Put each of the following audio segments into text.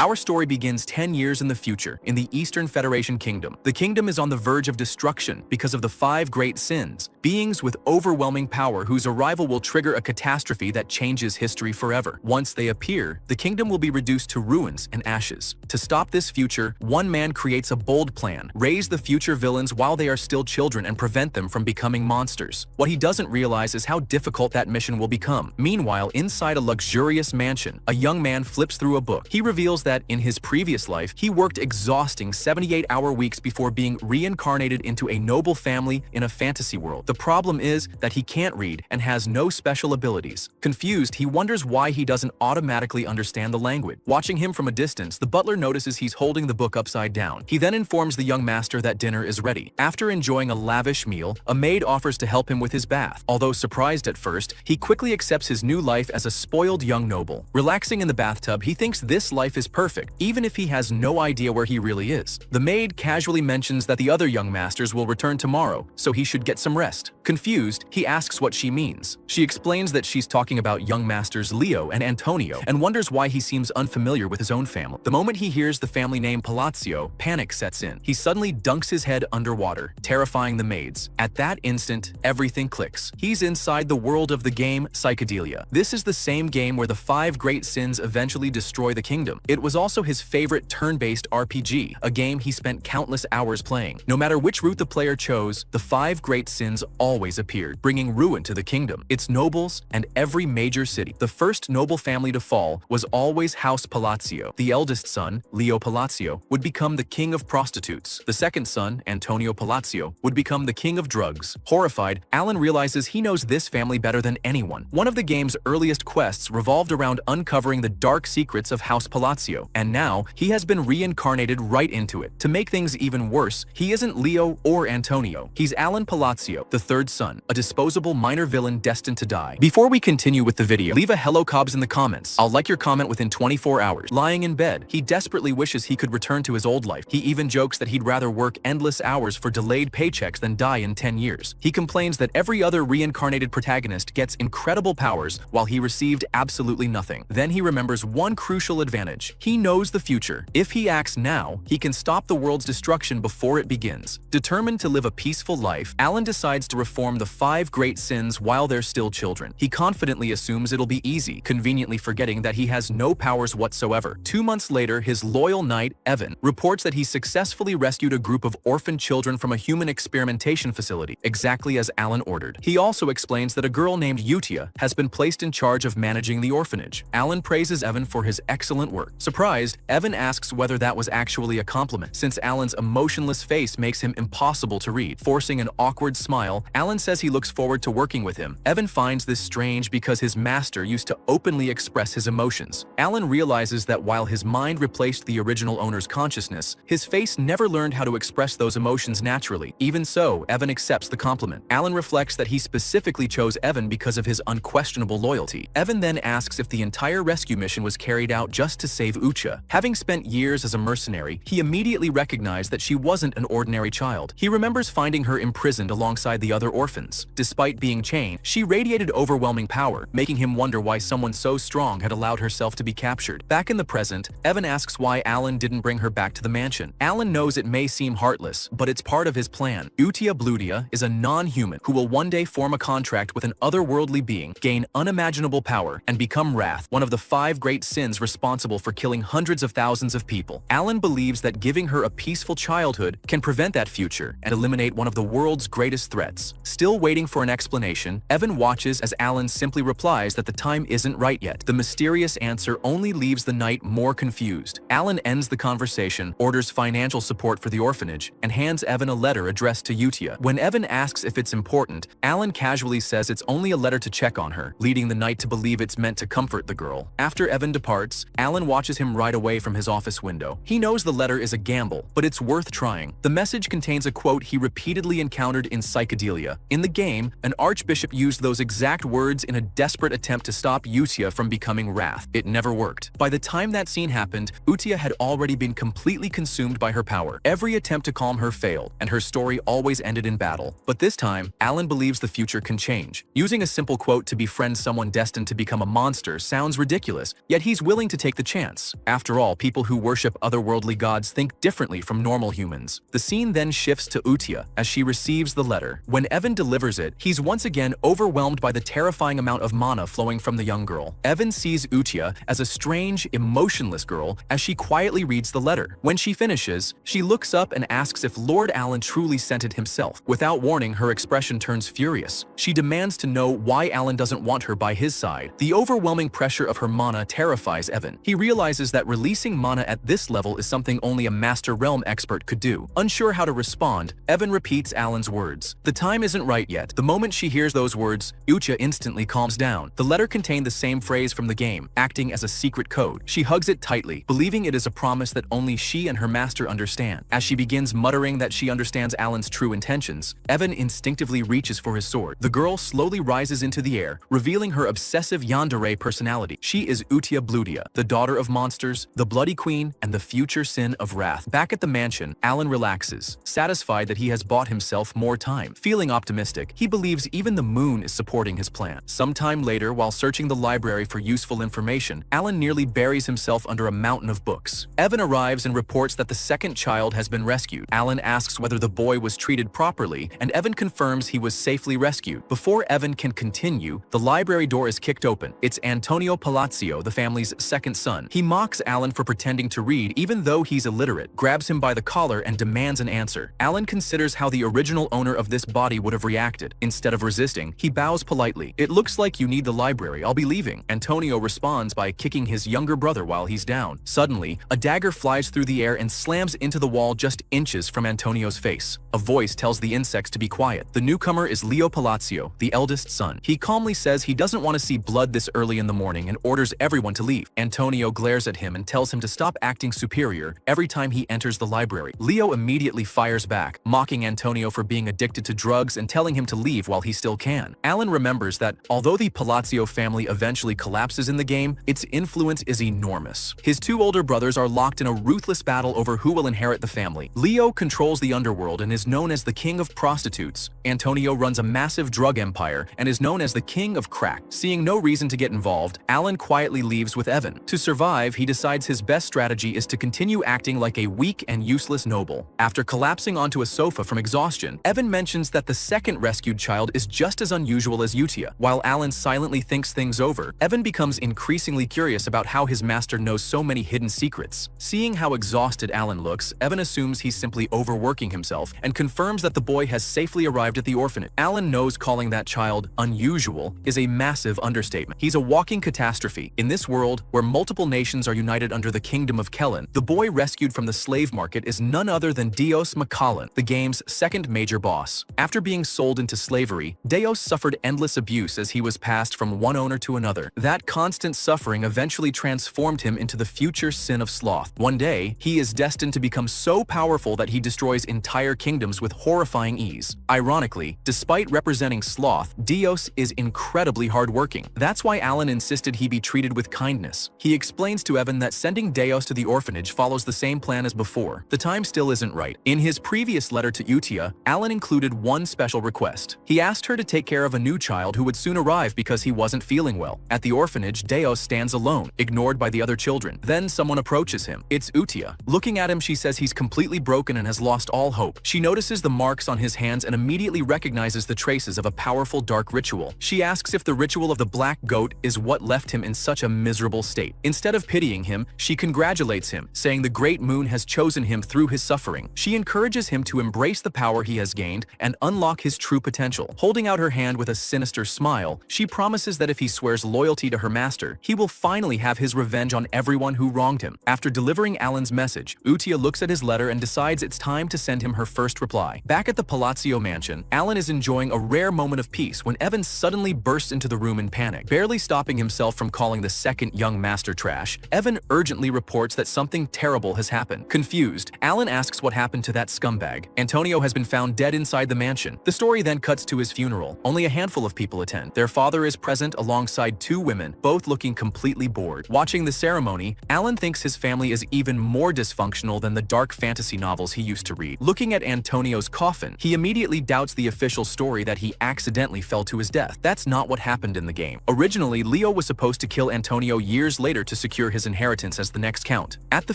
Our story begins 10 years in the future, in the Eastern Federation Kingdom. The kingdom is on the verge of destruction because of the 5 great sins, beings with overwhelming power whose arrival will trigger a catastrophe that changes history forever. Once they appear, the kingdom will be reduced to ruins and ashes. To stop this future, one man creates a bold plan: raise the future villains while they are still children and prevent them from becoming monsters. What he doesn't realize is how difficult that mission will become. Meanwhile, inside a luxurious mansion, a young man flips through a book. He reveals that in his previous life, he worked exhausting 78-hour weeks before being reincarnated into a noble family in a fantasy world. The problem is that he can't read and has no special abilities. Confused, he wonders why he doesn't automatically understand the language. Watching him from a distance, the butler notices he's holding the book upside down. He then informs the young master that dinner is ready. After enjoying a lavish meal, a maid offers to help him with his bath. Although surprised at first, he quickly accepts his new life as a spoiled young noble. Relaxing in the bathtub, he thinks this life is perfect, even if he has no idea where he really is. The maid casually mentions that the other young masters will return tomorrow, so he should get some rest. Confused, he asks what she means. She explains that she's talking about young masters Leo and Antonio and wonders why he seems unfamiliar with his own family. The moment he hears the family name Palazzo, panic sets in. He suddenly dunks his head underwater, terrifying the maids. At that instant, everything clicks. He's inside the world of the game Psychedelia. This is the same game where the 5 great sins eventually destroy the kingdom. It was also his favorite turn-based RPG, a game he spent countless hours playing. No matter which route the player chose, the 5 great sins always appeared, bringing ruin to the kingdom, its nobles, and every major city. The first noble family to fall was always House Palazzo. The eldest son, Leo Palazzo, would become the king of prostitutes. The second son, Antonio Palazzo, would become the king of drugs. Horrified, Alan realizes he knows this family better than anyone. One of the game's earliest quests revolved around uncovering the dark secrets of House Palazzo, and now he has been reincarnated right into it. To make things even worse, he isn't Leo or Antonio. He's Alan Palazzo, the third son, a disposable minor villain destined to die. Before we continue with the video, leave a hello Cobbs in the comments. I'll like your comment within 24 hours. Lying in bed, he desperately wishes he could return to his old life. He even jokes that he'd rather work endless hours for delayed paychecks than die in 10 years. He complains that every other reincarnated protagonist gets incredible powers while he received absolutely nothing. Then he remembers one crucial advantage. He knows the future. If he acts now, he can stop the world's destruction before it begins. Determined to live a peaceful life, Alan decides to reform the 5 great sins while they're still children. He confidently assumes it'll be easy, conveniently forgetting that he has no powers whatsoever. 2 months later, his loyal knight, Evan, reports that he successfully rescued a group of orphan children from a human experimentation facility, exactly as Alan ordered. He also explains that a girl named Utia has been placed in charge of managing the orphanage. Alan praises Evan for his excellent work. Surprised, Evan asks whether that was actually a compliment, since Alan's emotionless face makes him impossible to read. Forcing an awkward smile, Alan says he looks forward to working with him. Evan finds this strange because his master used to openly express his emotions. Alan realizes that while his mind replaced the original owner's consciousness, his face never learned how to express those emotions naturally. Even so, Evan accepts the compliment. Alan reflects that he specifically chose Evan because of his unquestionable loyalty. Evan then asks if the entire rescue mission was carried out just to save Ucha. Having spent years as a mercenary, he immediately recognized that she wasn't an ordinary child. He remembers finding her imprisoned alongside the other orphans. Despite being chained, she radiated overwhelming power, making him wonder why someone so strong had allowed herself to be captured. Back in the present, Evan asks why Alan didn't bring her back to the mansion. Alan knows it may seem heartless, but it's part of his plan. Utia Bludia is a non-human who will one day form a contract with an otherworldly being, gain unimaginable power, and become Wrath, one of the 5 great sins responsible for killing hundreds of thousands of people. Alan believes that giving her a peaceful childhood can prevent that future and eliminate one of the world's greatest threats. Still waiting for an explanation, Evan watches as Alan simply replies that the time isn't right yet. The mysterious answer only leaves the knight more confused. Alan ends the conversation, orders financial support for the orphanage, and hands Evan a letter addressed to Utia. When Evan asks if it's important, Alan casually says it's only a letter to check on her, leading the knight to believe it's meant to comfort the girl. After Evan departs, Alan watches him ride away from his office window. He knows the letter is a gamble, but it's worth trying. The message contains a quote he repeatedly encountered in Psychedelia. In the game, an archbishop used those exact words in a desperate attempt to stop Utia from becoming Wrath. It never worked. By the time that scene happened, Utia had already been completely consumed by her power. Every attempt to calm her failed, and her story always ended in battle. But this time, Alan believes the future can change. Using a simple quote to befriend someone destined to become a monster sounds ridiculous, yet he's willing to take the chance. sense. After all, people who worship otherworldly gods think differently from normal humans. The scene then shifts to Utia as she receives the letter. When Evan delivers it, he's once again overwhelmed by the terrifying amount of mana flowing from the young girl. Evan sees Utia as a strange, emotionless girl as she quietly reads the letter. When she finishes, she looks up and asks if Lord Alan truly sent it himself. Without warning, her expression turns furious. She demands to know why Alan doesn't want her by his side. The overwhelming pressure of her mana terrifies Evan. He realizes that releasing mana at this level is something only a Master Realm expert could do. Unsure how to respond, Evan repeats Alan's words. The time isn't right yet. The moment she hears those words, Utia instantly calms down. The letter contained the same phrase from the game, acting as a secret code. She hugs it tightly, believing it is a promise that only she and her master understand. As she begins muttering that she understands Alan's true intentions, Evan instinctively reaches for his sword. The girl slowly rises into the air, revealing her obsessive yandere personality. She is Utia Bludia, the daughter of monsters, the Bloody Queen, and the future sin of wrath. Back at the mansion, Alan relaxes, satisfied that he has bought himself more time. Feeling optimistic, he believes even the moon is supporting his plan. Sometime later, while searching the library for useful information, Alan nearly buries himself under a mountain of books. Evan arrives and reports that the second child has been rescued. Alan asks whether the boy was treated properly, and Evan confirms he was safely rescued. Before Evan can continue, the library door is kicked open. It's Antonio Palazzo, the family's second son. He mocks Alan for pretending to read even though he's illiterate, grabs him by the collar and demands an answer. Alan considers how the original owner of this body would have reacted. Instead of resisting, he bows politely. "It looks like you need the library. I'll be leaving." Antonio responds by kicking his younger brother while he's down. Suddenly, a dagger flies through the air and slams into the wall just inches from Antonio's face. A voice tells the insects to be quiet. The newcomer is Leo Palazzo, the eldest son. He calmly says he doesn't want to see blood this early in the morning and orders everyone to leave. Antonio glares at him and tells him to stop acting superior every time he enters the library. Leo immediately fires back, mocking Antonio for being addicted to drugs and telling him to leave while he still can. Alan remembers that although the Palazzo family eventually collapses in the game, its influence is enormous. His two older brothers are locked in a ruthless battle over who will inherit the family. Leo controls the underworld and is known as the king of prostitutes. Antonio runs a massive drug empire and is known as the king of crack. Seeing no reason to get involved, Alan quietly leaves with Evan. To survive, he decides his best strategy is to continue acting like a weak and useless noble. After collapsing onto a sofa from exhaustion, Evan mentions that the second rescued child is just as unusual as Utia. While Alan silently thinks things over, Evan becomes increasingly curious about how his master knows so many hidden secrets. Seeing how exhausted Alan looks, Evan assumes he's simply overworking himself and confirms that the boy has safely arrived at the orphanage. Alan knows calling that child unusual is a massive understatement. He's a walking catastrophe. In this world, where multiple nations are united under the kingdom of Kellen, the boy rescued from the slave market is none other than Dios Macallan, the game's second major boss. After being sold into slavery, Dios suffered endless abuse as he was passed from one owner to another. That constant suffering eventually transformed him into the future sin of sloth. One day, he is destined to become so powerful that he destroys entire kingdoms with horrifying ease. Ironically, despite representing sloth, Dios is incredibly hardworking. That's why Alan insisted he be treated with kindness. He explains to Evan that sending Dios to the orphanage follows the same plan as before. The time still isn't right. In his previous letter to Utia, Alan included one special request. He asked her to take care of a new child who would soon arrive because he wasn't feeling well. At the orphanage, Dios stands alone, ignored by the other children. Then someone approaches him. It's Utia. Looking at him, she says he's completely broken and has lost all hope. She notices the marks on his hands and immediately recognizes the traces of a powerful dark ritual. She asks if the ritual of the black goat is what left him in such a miserable state. Instead of pitying him, she congratulates him, saying the great moon has chosen him through his suffering. She encourages him to embrace the power he has gained and unlock his true potential. Holding out her hand with a sinister smile, she promises that if he swears loyalty to her master, he will finally have his revenge on everyone who wronged him. After delivering Alan's message, Utia looks at his letter and decides it's time to send him her first reply. Back at the Palazzo mansion, Alan is enjoying a rare moment of peace when Evan suddenly bursts into the room in panic. Barely stopping himself from calling the second young master trash, Evan urgently reports that something terrible has happened. Confused, Alan asks what happened to that scumbag. Antonio has been found dead inside the mansion. The story then cuts to his funeral. Only a handful of people attend. Their father is present alongside two women, both looking completely bored. Watching the ceremony, Alan thinks his family is even more dysfunctional than the dark fantasy novels he used to read. Looking at Antonio's coffin, he immediately doubts the official story that he accidentally fell to his death. That's not what happened in the game. Originally, Leo was supposed to kill Antonio years later to secure his his inheritance as the next count. At the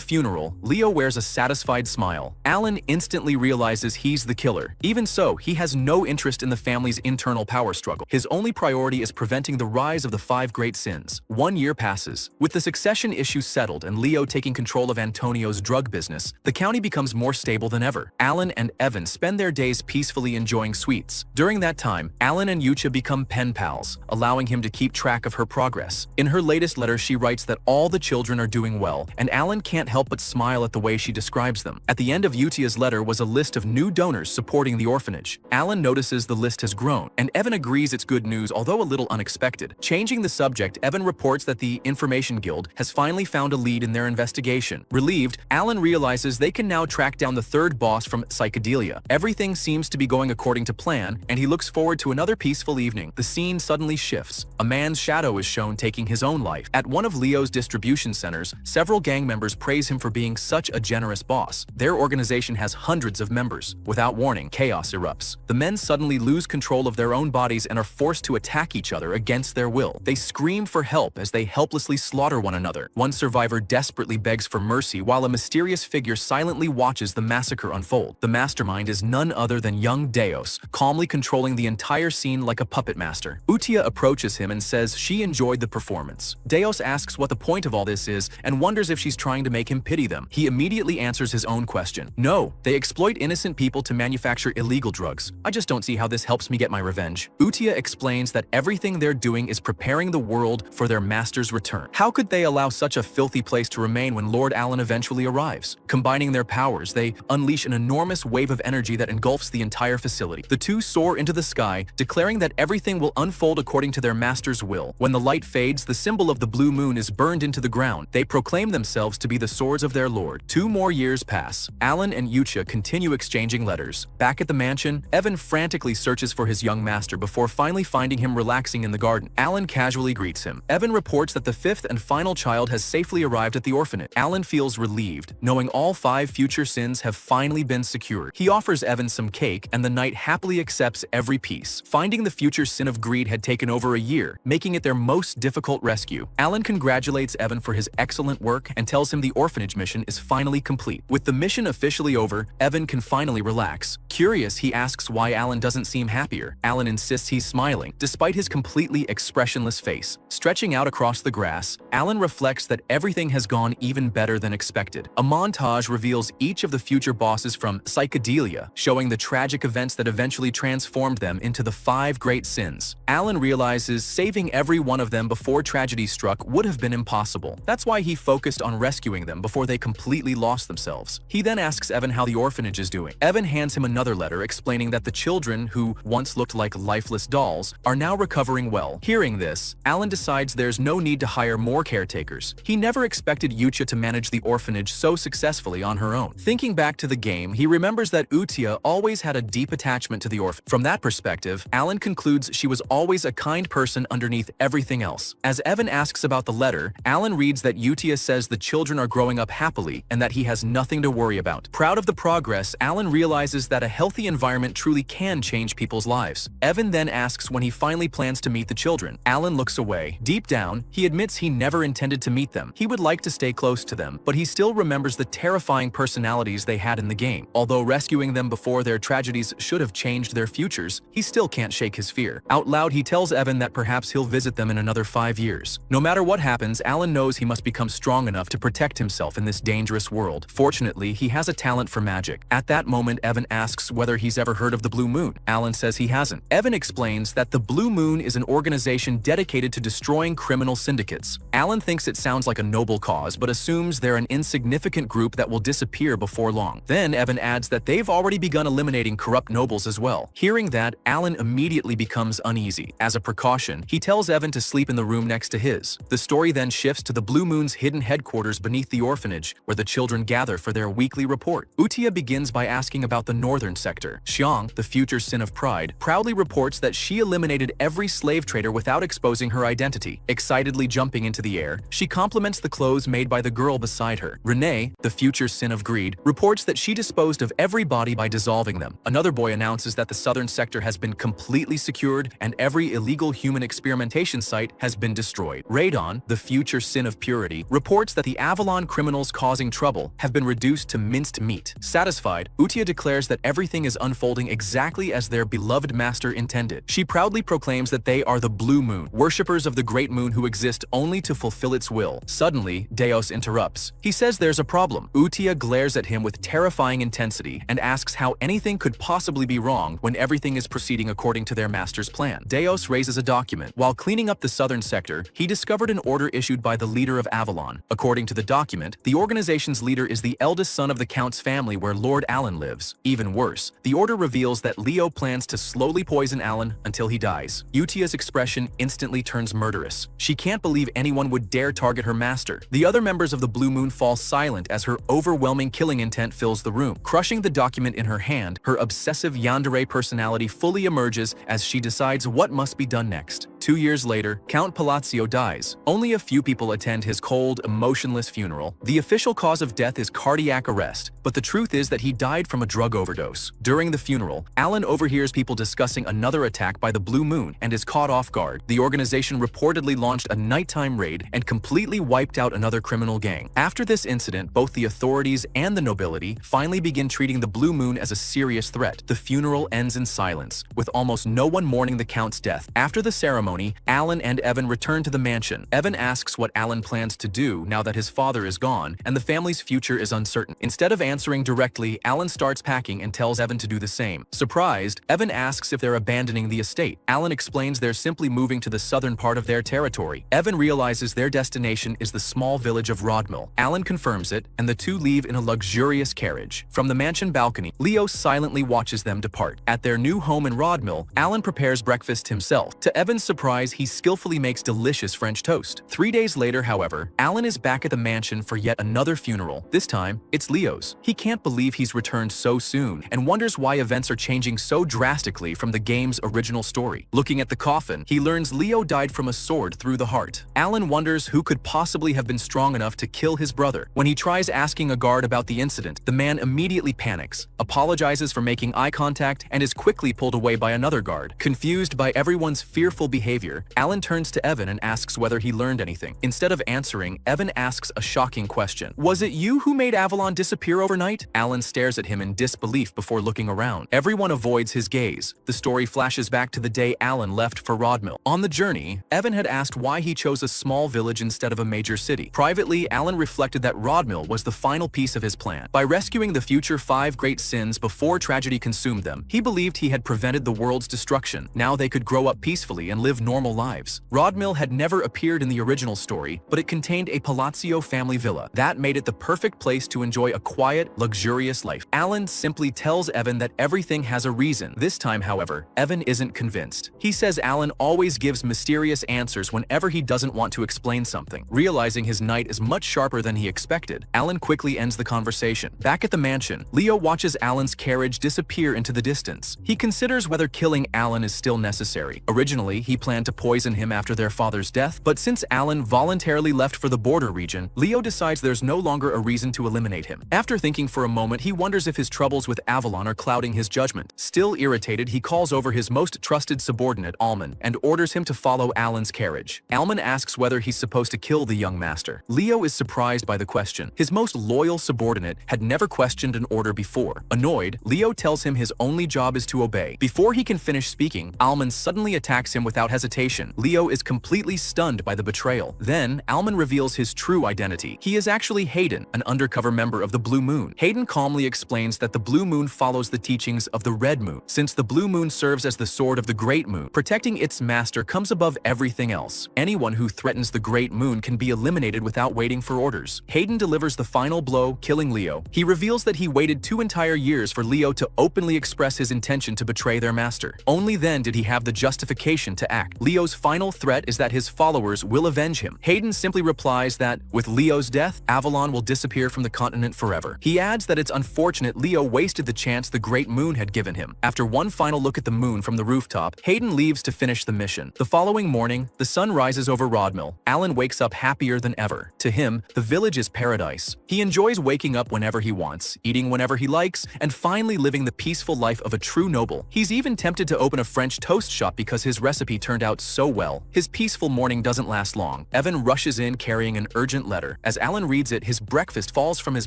funeral, Leo wears a satisfied smile. Alan instantly realizes he's the killer. Even so, he has no interest in the family's internal power struggle. His only priority is preventing the rise of the 5 great sins. 1 year passes. With the succession issue settled and Leo taking control of Antonio's drug business, the county becomes more stable than ever. Alan and Evan spend their days peacefully enjoying sweets. During that time, Alan and Yucha become pen pals, allowing him to keep track of her progress. In her latest letter, she writes that all the children are doing well, and Alan can't help but smile at the way she describes them. At the end of Yuchia's letter was a list of new donors supporting the orphanage. Alan notices the list has grown, and Evan agrees it's good news, although a little unexpected. Changing the subject, Evan reports that the Information Guild has finally found a lead in their investigation. Relieved, Alan realizes they can now track down the 3rd boss from Psychedelia. Everything seems to be going according to plan, and he looks forward to another peaceful evening. The scene suddenly shifts. A man's shadow is shown taking his own life. At one of Leo's distribution centers, several gang members praise him for being such a generous boss. Their organization has hundreds of members. Without warning, chaos erupts. The men suddenly lose control of their own bodies and are forced to attack each other against their will. They scream for help as they helplessly slaughter one another. One survivor desperately begs for mercy while a mysterious figure silently watches the massacre unfold. The mastermind is none other than young Deos, calmly controlling the entire scene like a puppet master. Utia approaches him and says she enjoyed the performance. Deos asks what the point of all this is and wonders if she's trying to make him pity them. He immediately answers his own question. No, they exploit innocent people to manufacture illegal drugs. I just don't see how this helps me get my revenge. Utia explains that everything they're doing is preparing the world for their master's return. How could they allow such a filthy place to remain when Lord Alan eventually arrives? Combining their powers, they unleash an enormous wave of energy that engulfs the entire facility. The two soar into the sky, declaring that everything will unfold according to their master's will. When the light fades, the symbol of the blue moon is burned into the ground. They proclaim themselves to be the swords of their lord. 2 more years pass. Alan and Yucha continue exchanging letters. Back at the mansion, Evan frantically searches for his young master before finally finding him relaxing in the garden. Alan casually greets him. Evan reports that the 5th and final child has safely arrived at the orphanage. Alan feels relieved, knowing all 5 future sins have finally been secured. He offers Evan some cake, and the knight happily accepts every piece. Finding the future sin of greed had taken over a year, making it their most difficult rescue. Alan congratulates Evan for his excellent work and tells him the orphanage mission is finally complete. With the mission officially over, Evan can finally relax. Curious, he asks why Alan doesn't seem happier. Alan insists he's smiling, despite his completely expressionless face. Stretching out across the grass, Alan reflects that everything has gone even better than expected. A montage reveals each of the future bosses from Psychedelia, showing the tragic events that eventually transformed them into the 5 great sins. Alan realizes saving every one of them before tragedy struck would have been impossible. That's why he focused on rescuing them before they completely lost themselves. He then asks Evan how the orphanage is doing. Evan hands him another letter explaining that the children, who once looked like lifeless dolls, are now recovering well. Hearing this, Alan decides there's no need to hire more caretakers. He never expected Yucha to manage the orphanage so successfully on her own. Thinking back to the game, he remembers that Utia always had a deep attachment to the orphan. From that perspective, Alan concludes she was always a kind person underneath everything else. As Evan asks about the letter, Alan reads that Utia says the children are growing up happily and that he has nothing to worry about. Proud of the progress, Alan realizes that a healthy environment truly can change people's lives. Evan then asks when he finally plans to meet the children. Alan looks away. Deep down, he admits he never intended to meet them. He would like to stay close to them, but he still remembers the terrifying personalities they had in the game. Although rescuing them before their tragedies should have changed their futures, he still can't shake his fear. Out loud, he tells Evan that perhaps he'll visit them in another 5 years. No matter what happens, Alan knows he must become strong enough to protect himself in this dangerous world. Fortunately, he has a talent for magic. At that moment, Evan asks whether he's ever heard of the Blue Moon. Alan says he hasn't. Evan explains that the Blue Moon is an organization dedicated to destroying criminal syndicates. Alan thinks it sounds like a noble cause, but assumes they're an insignificant group that will disappear before long. Then Evan adds that they've already begun eliminating corrupt nobles as well. Hearing that, Alan immediately becomes uneasy. As a precaution, he tells Evan to sleep in the room next to his. The story then shifts to the Blue Moon's hidden headquarters beneath the orphanage, where the children gather for their weekly report. Utia begins by asking about the northern sector. Xiang, the future sin of pride, proudly reports that she eliminated every slave trader without exposing her identity. Excitedly jumping into the air, she compliments the clothes made by the girl beside her. Renee, the future sin of greed, reports that she disposed of every body by dissolving them. Another boy announces that the southern sector has been completely secured and every illegal human experimentation site has been destroyed. Radon, the future sin of of purity, reports that the Avalon criminals causing trouble have been reduced to minced meat. Satisfied, Utia declares that everything is unfolding exactly as their beloved master intended. She proudly proclaims that they are the Blue Moon, worshippers of the Great Moon who exist only to fulfill its will. Suddenly, Deos interrupts. He says there's a problem. Utia glares at him with terrifying intensity and asks how anything could possibly be wrong when everything is proceeding according to their master's plan. Deos raises a document. While cleaning up the southern sector, he discovered an order issued by the leader of Avalon. According to the document, the organization's leader is the eldest son of the Count's family where Lord Alan lives. Even worse, the order reveals that Leo plans to slowly poison Alan until he dies. Utia's expression instantly turns murderous. She can't believe anyone would dare target her master. The other members of the Blue Moon fall silent as her overwhelming killing intent fills the room. Crushing the document in her hand, her obsessive yandere personality fully emerges as she decides what must be done next. 2 years later, Count Palacio dies. Only a few people attend his cold, emotionless funeral. The official cause of death is cardiac arrest, but the truth is that he died from a drug overdose. During the funeral, Alan overhears people discussing another attack by the Blue Moon and is caught off guard. The organization reportedly launched a nighttime raid and completely wiped out another criminal gang. After this incident, both the authorities and the nobility finally begin treating the Blue Moon as a serious threat. The funeral ends in silence, with almost no one mourning the Count's death. After the ceremony, Alan and Evan return to the mansion. Evan asks what Alan plans to do now that his father is gone and the family's future is uncertain. Instead of answering directly, Alan starts packing and tells Evan to do the same. Surprised, Evan asks if they're abandoning the estate. Alan explains they're simply moving to the southern part of their territory. Evan realizes their destination is the small village of Rodmill. Alan confirms it, and the two leave in a luxurious carriage. From the mansion balcony, Leo silently watches them depart. At their new home in Rodmill, Alan prepares breakfast himself. To Evan's surprise, he skillfully makes delicious French toast. 3 days later, however, Alan is back at the mansion for yet another funeral. This time, it's Leo's. He can't believe he's returned so soon and wonders why events are changing so drastically from the game's original story. Looking at the coffin, he learns Leo died from a sword through the heart. Alan wonders who could possibly have been strong enough to kill his brother. When he tries asking a guard about the incident, the man immediately panics, apologizes for making eye contact, and is quickly pulled away by another guard. Confused by everyone's fearful behavior, Alan turns to Evan and asks whether he learned anything. Instead of answering, Evan asks a shocking question. "Was it you who made Avalon disappear overnight?" Alan stares at him in disbelief before looking around. Everyone avoids his gaze. The story flashes back to the day Alan left for Rodmill. On the journey, Evan had asked why he chose a small village instead of a major city. Privately, Alan reflected that Rodmill was the final piece of his plan. By rescuing the future 5 great sins before tragedy consumed them, he believed he had prevented the world's destruction. Now they could grow up peacefully and live normal lives. Rodmill had never appeared in the original story, but it contained a Palazzo family villa. That made it the perfect place to enjoy a quiet, luxurious life. Alan simply tells Evan that everything has a reason. This time, however, Evan isn't convinced. He says Alan always gives mysterious answers whenever he doesn't want to explain something. Realizing his night is much sharper than he expected, Alan quickly ends the conversation. Back at the mansion, Leo watches Alan's carriage disappear into the distance. He considers whether killing Alan is still necessary. Originally, he planned to poison him after their father's death, but since Alan voluntarily left for the border region, Leo decides there's no longer a reason to eliminate him. After thinking for a moment, he wonders if his troubles with Avalon are clouding his judgment. Still irritated, he calls over his most trusted subordinate, Alman, and orders him to follow Alan's carriage. Alman asks whether he's supposed to kill the young master. Leo is surprised by the question. His most loyal subordinate had never questioned an order before. Annoyed, Leo tells him his only job is to obey. Before he can finish speaking, Alman suddenly attacks him without hesitation. Leo is completely stunned by the betrayal. Then, Alman reveals his true identity. He is actually Hayden, an undercover member of the Blue Moon. Hayden calmly explains that the Blue Moon follows the teachings of the Red Moon. Since the Blue Moon serves as the sword of the Great Moon, protecting its master comes above everything else. Anyone who threatens the Great Moon can be eliminated without waiting for orders. Hayden delivers the final blow, killing Leo. He reveals that he waited 2 entire years for Leo to openly express his intention to betray their master. Only then did he have the justification to act. Leo's final threat is that his followers will avenge him. Hayden simply replies that, with Leo's death, Avalon will disappear from the continent forever. He adds that it's unfortunate Leo wasted the chance the Great Moon had given him. After one final look at the moon from the rooftop, Hayden leaves to finish the mission. The following morning, the sun rises over Rodmill. Alan wakes up happier than ever. To him, the village is paradise. He enjoys waking up whenever he wants, eating whenever he likes, and finally living the peaceful life of a true noble. He's even tempted to open a French toast shop because his recipe turned turned out so well. His peaceful morning doesn't last long. Evan rushes in carrying an urgent letter. As Alan reads it, his breakfast falls from his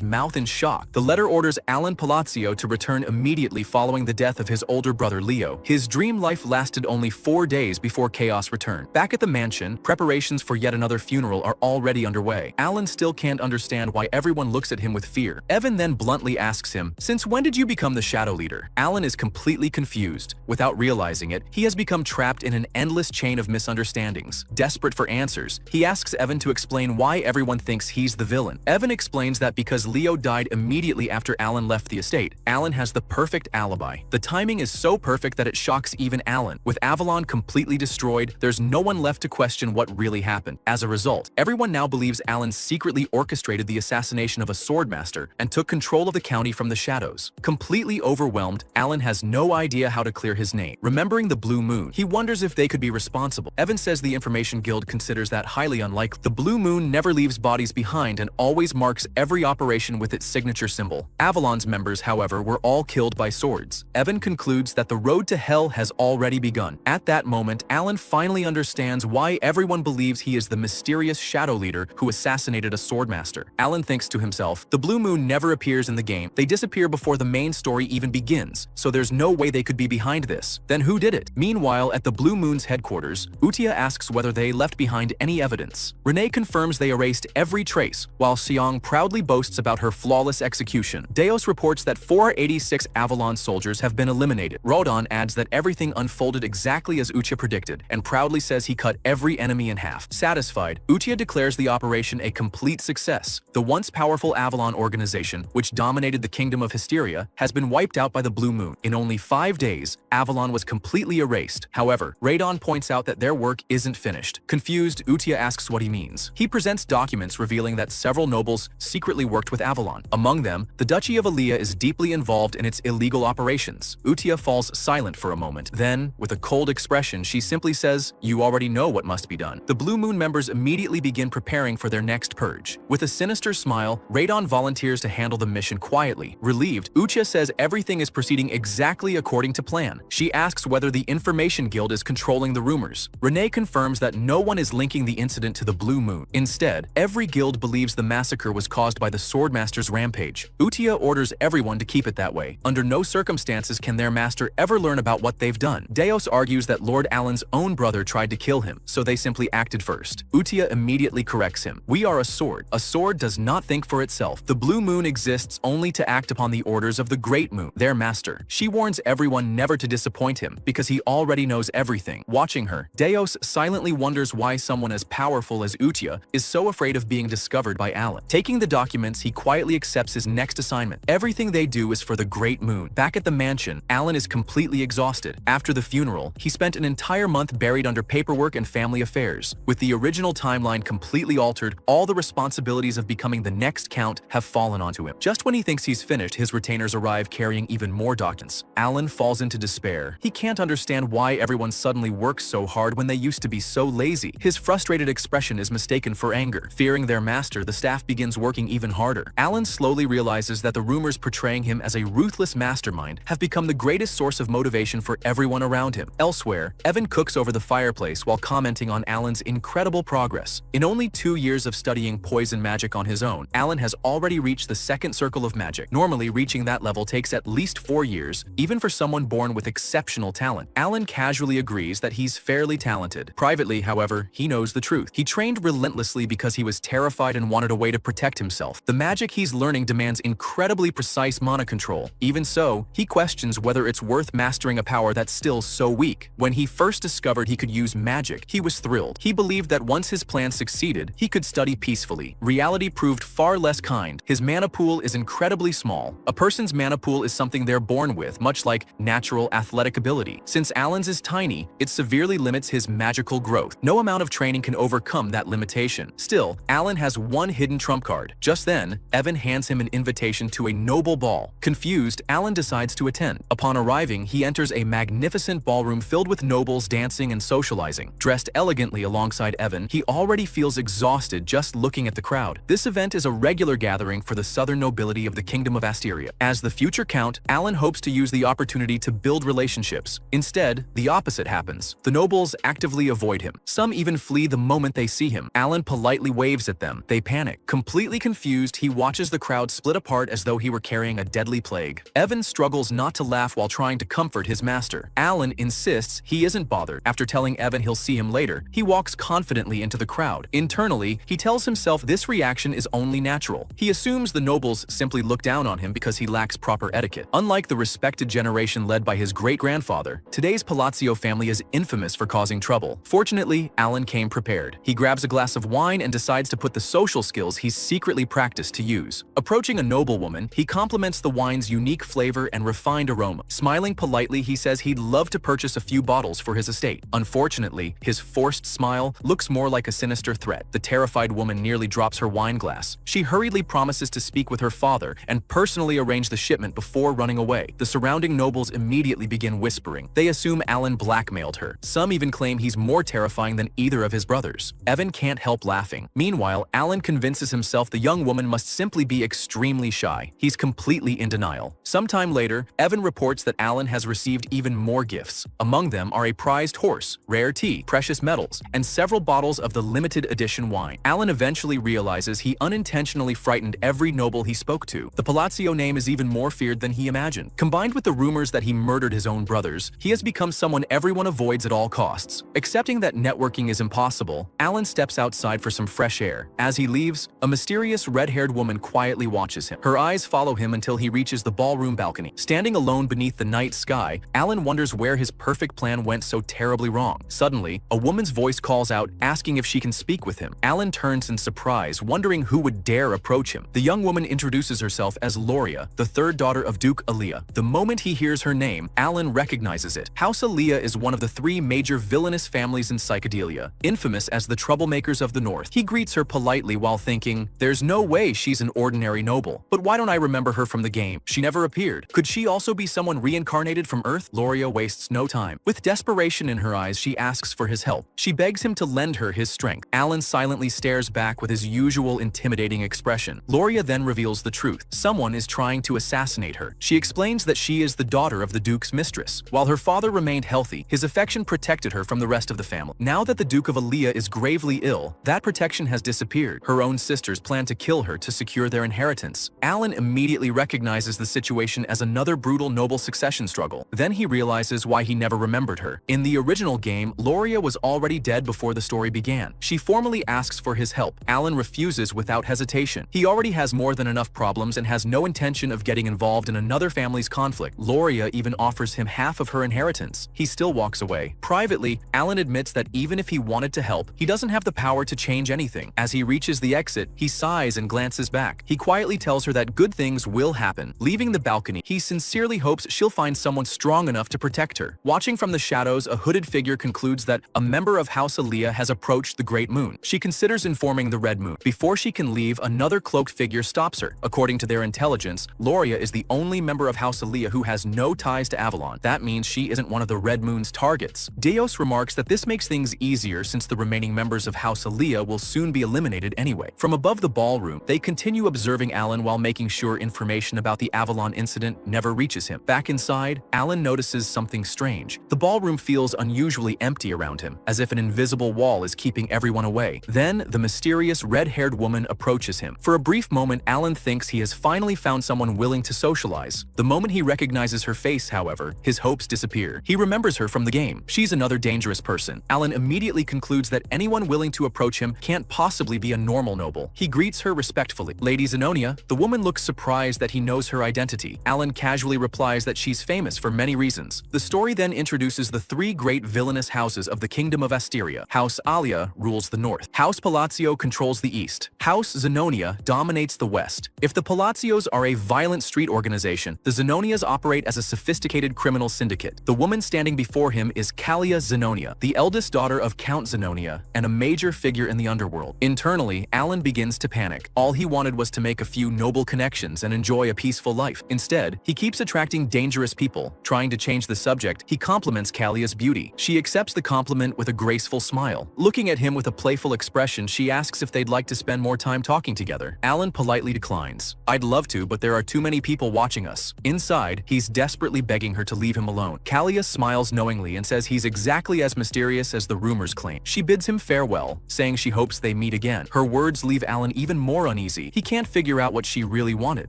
mouth in shock. The letter orders Alan Palazzo to return immediately following the death of his older brother Leo. His dream life lasted only 4 days before chaos returned. Back at the mansion, preparations for yet another funeral are already underway. Alan still can't understand why everyone looks at him with fear. Evan then bluntly asks him, "Since when did you become the Shadow Leader?" Alan is completely confused. Without realizing it, he has become trapped in an endless chain of misunderstandings. Desperate for answers, he asks Evan to explain why everyone thinks he's the villain. Evan explains that because Leo died immediately after Alan left the estate, Alan has the perfect alibi. The timing is so perfect that it shocks even Alan. With Avalon completely destroyed, there's no one left to question what really happened. As a result, everyone now believes Alan secretly orchestrated the assassination of a swordmaster and took control of the county from the shadows. Completely overwhelmed, Alan has no idea how to clear his name. Remembering the Blue Moon, he wonders if they could be responsible. Evan says the Information Guild considers that highly unlikely. The Blue Moon never leaves bodies behind and always marks every operation with its signature symbol. Avalon's members, however, were all killed by swords. Evan concludes that the road to hell has already begun. At that moment, Alan finally understands why everyone believes he is the mysterious Shadow Leader who assassinated a swordmaster. Alan thinks to himself, the Blue Moon never appears in the game. They disappear before the main story even begins, so there's no way they could be behind this. Then who did it? Meanwhile, at the Blue Moon's headquarters, Utia asks whether they left behind any evidence. Renee confirms they erased every trace, while Xiang proudly boasts about her flawless execution. Deos reports that 486 Avalon soldiers have been eliminated. Rodon adds that everything unfolded exactly as Utia predicted, and proudly says he cut every enemy in half. Satisfied, Utia declares the operation a complete success. The once powerful Avalon organization, which dominated the kingdom of Hysteria, has been wiped out by the Blue Moon. In only 5 days, Avalon was completely erased. However, Radon points out that their work isn't finished. Confused, Utia asks what he means. He presents documents revealing that several nobles secretly worked with Avalon. Among them, the Duchy of Aaliyah is deeply involved in its illegal operations. Utia falls silent for a moment. Then, with a cold expression, she simply says, "You already know what must be done." The Blue Moon members immediately begin preparing for their next purge. With a sinister smile, Radon volunteers to handle the mission quietly. Relieved, Utia says everything is proceeding exactly according to plan. She asks whether the Information Guild is controlling the rumors. Renee confirms that no one is linking the incident to the Blue Moon. Instead, every guild believes the massacre was caused by the Swordmaster's rampage. Utia orders everyone to keep it that way. Under no circumstances can their master ever learn about what they've done. Deos argues that Lord Alan's own brother tried to kill him, so they simply acted first. Utia immediately corrects him. "We are a sword. A sword does not think for itself. The Blue Moon exists only to act upon the orders of the Great Moon, their master." She warns everyone never to disappoint him, because he already knows everything. Watching her, Deos silently wonders why someone as powerful as Utia is so afraid of being discovered by Alan. Taking the documents, he quietly accepts his next assignment. Everything they do is for the Great Moon. Back at the mansion, Alan is completely exhausted. After the funeral, he spent an entire month buried under paperwork and family affairs. With the original timeline completely altered, all the responsibilities of becoming the next Count have fallen onto him. Just when he thinks he's finished, his retainers arrive carrying even more documents. Alan falls into despair. He can't understand why everyone suddenly works so hard when they used to be so lazy. His frustrated expression is mistaken for anger. Fearing their master, the staff begins working even harder. Alan slowly realizes that the rumors portraying him as a ruthless mastermind have become the greatest source of motivation for everyone around him. Elsewhere, Evan cooks over the fireplace while commenting on Alan's incredible progress. In only 2 years of studying poison magic on his own, Alan has already reached the second circle of magic. Normally, reaching that level takes at least 4 years, even for someone born with exceptional talent. Alan casually agrees that he's fairly talented. Privately, however, he knows the truth. He trained relentlessly because he was terrified and wanted a way to protect himself. The magic he's learning demands incredibly precise mana control. Even so, he questions whether it's worth mastering a power that's still so weak. When he first discovered he could use magic, he was thrilled. He believed that once his plan succeeded, he could study peacefully. Reality proved far less kind. His mana pool is incredibly small. A person's mana pool is something they're born with, much like natural athletic ability. Since Alan's is tiny, it severely limits his magical growth. No amount of training can overcome that limitation. Still, Alan has one hidden trump card. Just then, Evan hands him an invitation to a noble ball. Confused, Alan decides to attend. Upon arriving, he enters a magnificent ballroom filled with nobles dancing and socializing. Dressed elegantly alongside Evan, he already feels exhausted just looking at the crowd. This event is a regular gathering for the southern nobility of the Kingdom of Asteria. As the future Count, Alan hopes to use the opportunity to build relationships. Instead, the opposite happens. The nobles actively avoid him. Some even flee the moment they see him. Alan politely waves at them. They panic. Completely confused, he watches the crowd split apart as though he were carrying a deadly plague. Evan struggles not to laugh while trying to comfort his master. Alan insists he isn't bothered. After telling Evan he'll see him later, he walks confidently into the crowd. Internally, he tells himself this reaction is only natural. He assumes the nobles simply look down on him because he lacks proper etiquette. Unlike the respected generation led by his great-grandfather, today's Palazzo family is infamous for causing trouble. Fortunately, Alan came prepared. He grabs a glass of wine and decides to put the social skills he's secretly practiced to use. Approaching a noblewoman, he compliments the wine's unique flavor and refined aroma. Smiling politely, he says he'd love to purchase a few bottles for his estate. Unfortunately, his forced smile looks more like a sinister threat. The terrified woman nearly drops her wine glass. She hurriedly promises to speak with her father and personally arrange the shipment before running away. The surrounding nobles immediately begin whispering. They assume Alan blackmailed her. Some even claim he's more terrifying than either of his brothers. Evan can't help laughing. Meanwhile, Alan convinces himself the young woman must simply be extremely shy. He's completely in denial. Sometime later, Evan reports that Alan has received even more gifts. Among them are a prized horse, rare tea, precious metals, and several bottles of the limited edition wine. Alan eventually realizes he unintentionally frightened every noble he spoke to. The Palazzo name is even more feared than he imagined. Combined with the rumors that he murdered his own brothers, he has become someone everyone avoids at all costs. Accepting that networking is impossible, Alan steps outside for some fresh air. As he leaves, a mysterious red-haired woman quietly watches him. Her eyes follow him until he reaches the ballroom balcony. Standing alone beneath the night sky, Alan wonders where his perfect plan went so terribly wrong. Suddenly, a woman's voice calls out, asking if she can speak with him. Alan turns in surprise, wondering who would dare approach him. The young woman introduces herself as Loria, the third daughter of Duke Aaliyah. The moment he hears her name, Alan recognizes it. House Aaliyah is one of the three major villainous families in psychedelia, infamous as the troublemakers of the North. He greets her politely while thinking, there's no way she's an ordinary noble. But why don't I remember her from the game? She never appeared. Could she also be someone reincarnated from Earth? Loria wastes no time. With desperation in her eyes, she asks for his help. She begs him to lend her his strength. Alan silently stares back with his usual intimidating expression. Loria then reveals the truth. Someone is trying to assassinate her. She explains that she is the daughter of the Duke's mistress. While her father remained healthy, his affection protected her from the rest of the family. Now that the Duke of Aaliyah is gravely ill, that protection has disappeared. Her own sisters plan to kill her to secure their inheritance. Alan immediately recognizes the situation as another brutal noble succession struggle. Then he realizes why he never remembered her. In the original game, Loria was already dead before the story began. She formally asks for his help. Alan refuses without hesitation. He already has more than enough problems and has no intention of getting involved in another family's conflict. Loria even offers him half of her inheritance. He still walks away. Privately, Alan admits that even if he wanted to help, he doesn't have the power to change anything. As he reaches the exit, he sighs and glances back. He quietly tells her that good things will happen. Leaving the balcony, he sincerely hopes she'll find someone strong enough to protect her. Watching from the shadows, a hooded figure concludes that a member of House Aaliyah has approached the Great Moon. She considers informing the Red Moon. Before she can leave, another cloaked figure stops her. According to their intelligence, Loria is the only member of House Aaliyah who has no ties to Avalon. That means she isn't one of the Red Moon's targets. Deos remarks that this makes things easier since the remaining members of House Aaliyah will soon be eliminated anyway. From above the ballroom, they continue observing Alan while making sure information about the Avalon incident never reaches him. Back inside, Alan notices something strange. The ballroom feels unusually empty around him, as if an invisible wall is keeping everyone away. Then, the mysterious red-haired woman approaches him. For a brief moment, Alan thinks he has finally found someone willing to socialize. The moment he recognizes her face, however, his hopes disappear. He remembers her from the game. She's another dangerous person. Alan immediately concludes that anyone willing to approach him can't possibly be a normal noble. He greets her respectfully. Lady Zenonia, the woman looks surprised that he knows her identity. Alan casually replies that she's famous for many reasons. The story then introduces the three great villainous houses of the Kingdom of Asteria. House Alia rules the north. House Palazzo controls the east. House Zenonia dominates the west. If the Palazios are a violent street organization, the Zenonias operate as a sophisticated criminal syndicate. The woman standing before him is Kalia Zenonia, the eldest daughter of Count Zenonia and a major figure in the underworld. Internally, Alan begins to panic. All he wanted was to make a few noble connections and enjoy a peaceful life. Instead, he keeps attracting dangerous people. Trying to change the subject, he compliments Kalia's beauty. She accepts the compliment with a graceful smile. Looking at him with a playful expression, she asks if they'd like to spend more time talking together. Alan politely declines. I'd love to, but there are too many people watching us. Inside, he's desperately begging her to leave him alone. Kalia smiles knowingly and says says he's exactly as mysterious as the rumors claim. She bids him farewell, saying she hopes they meet again. Her words leave Alan even more uneasy. He can't figure out what she really wanted.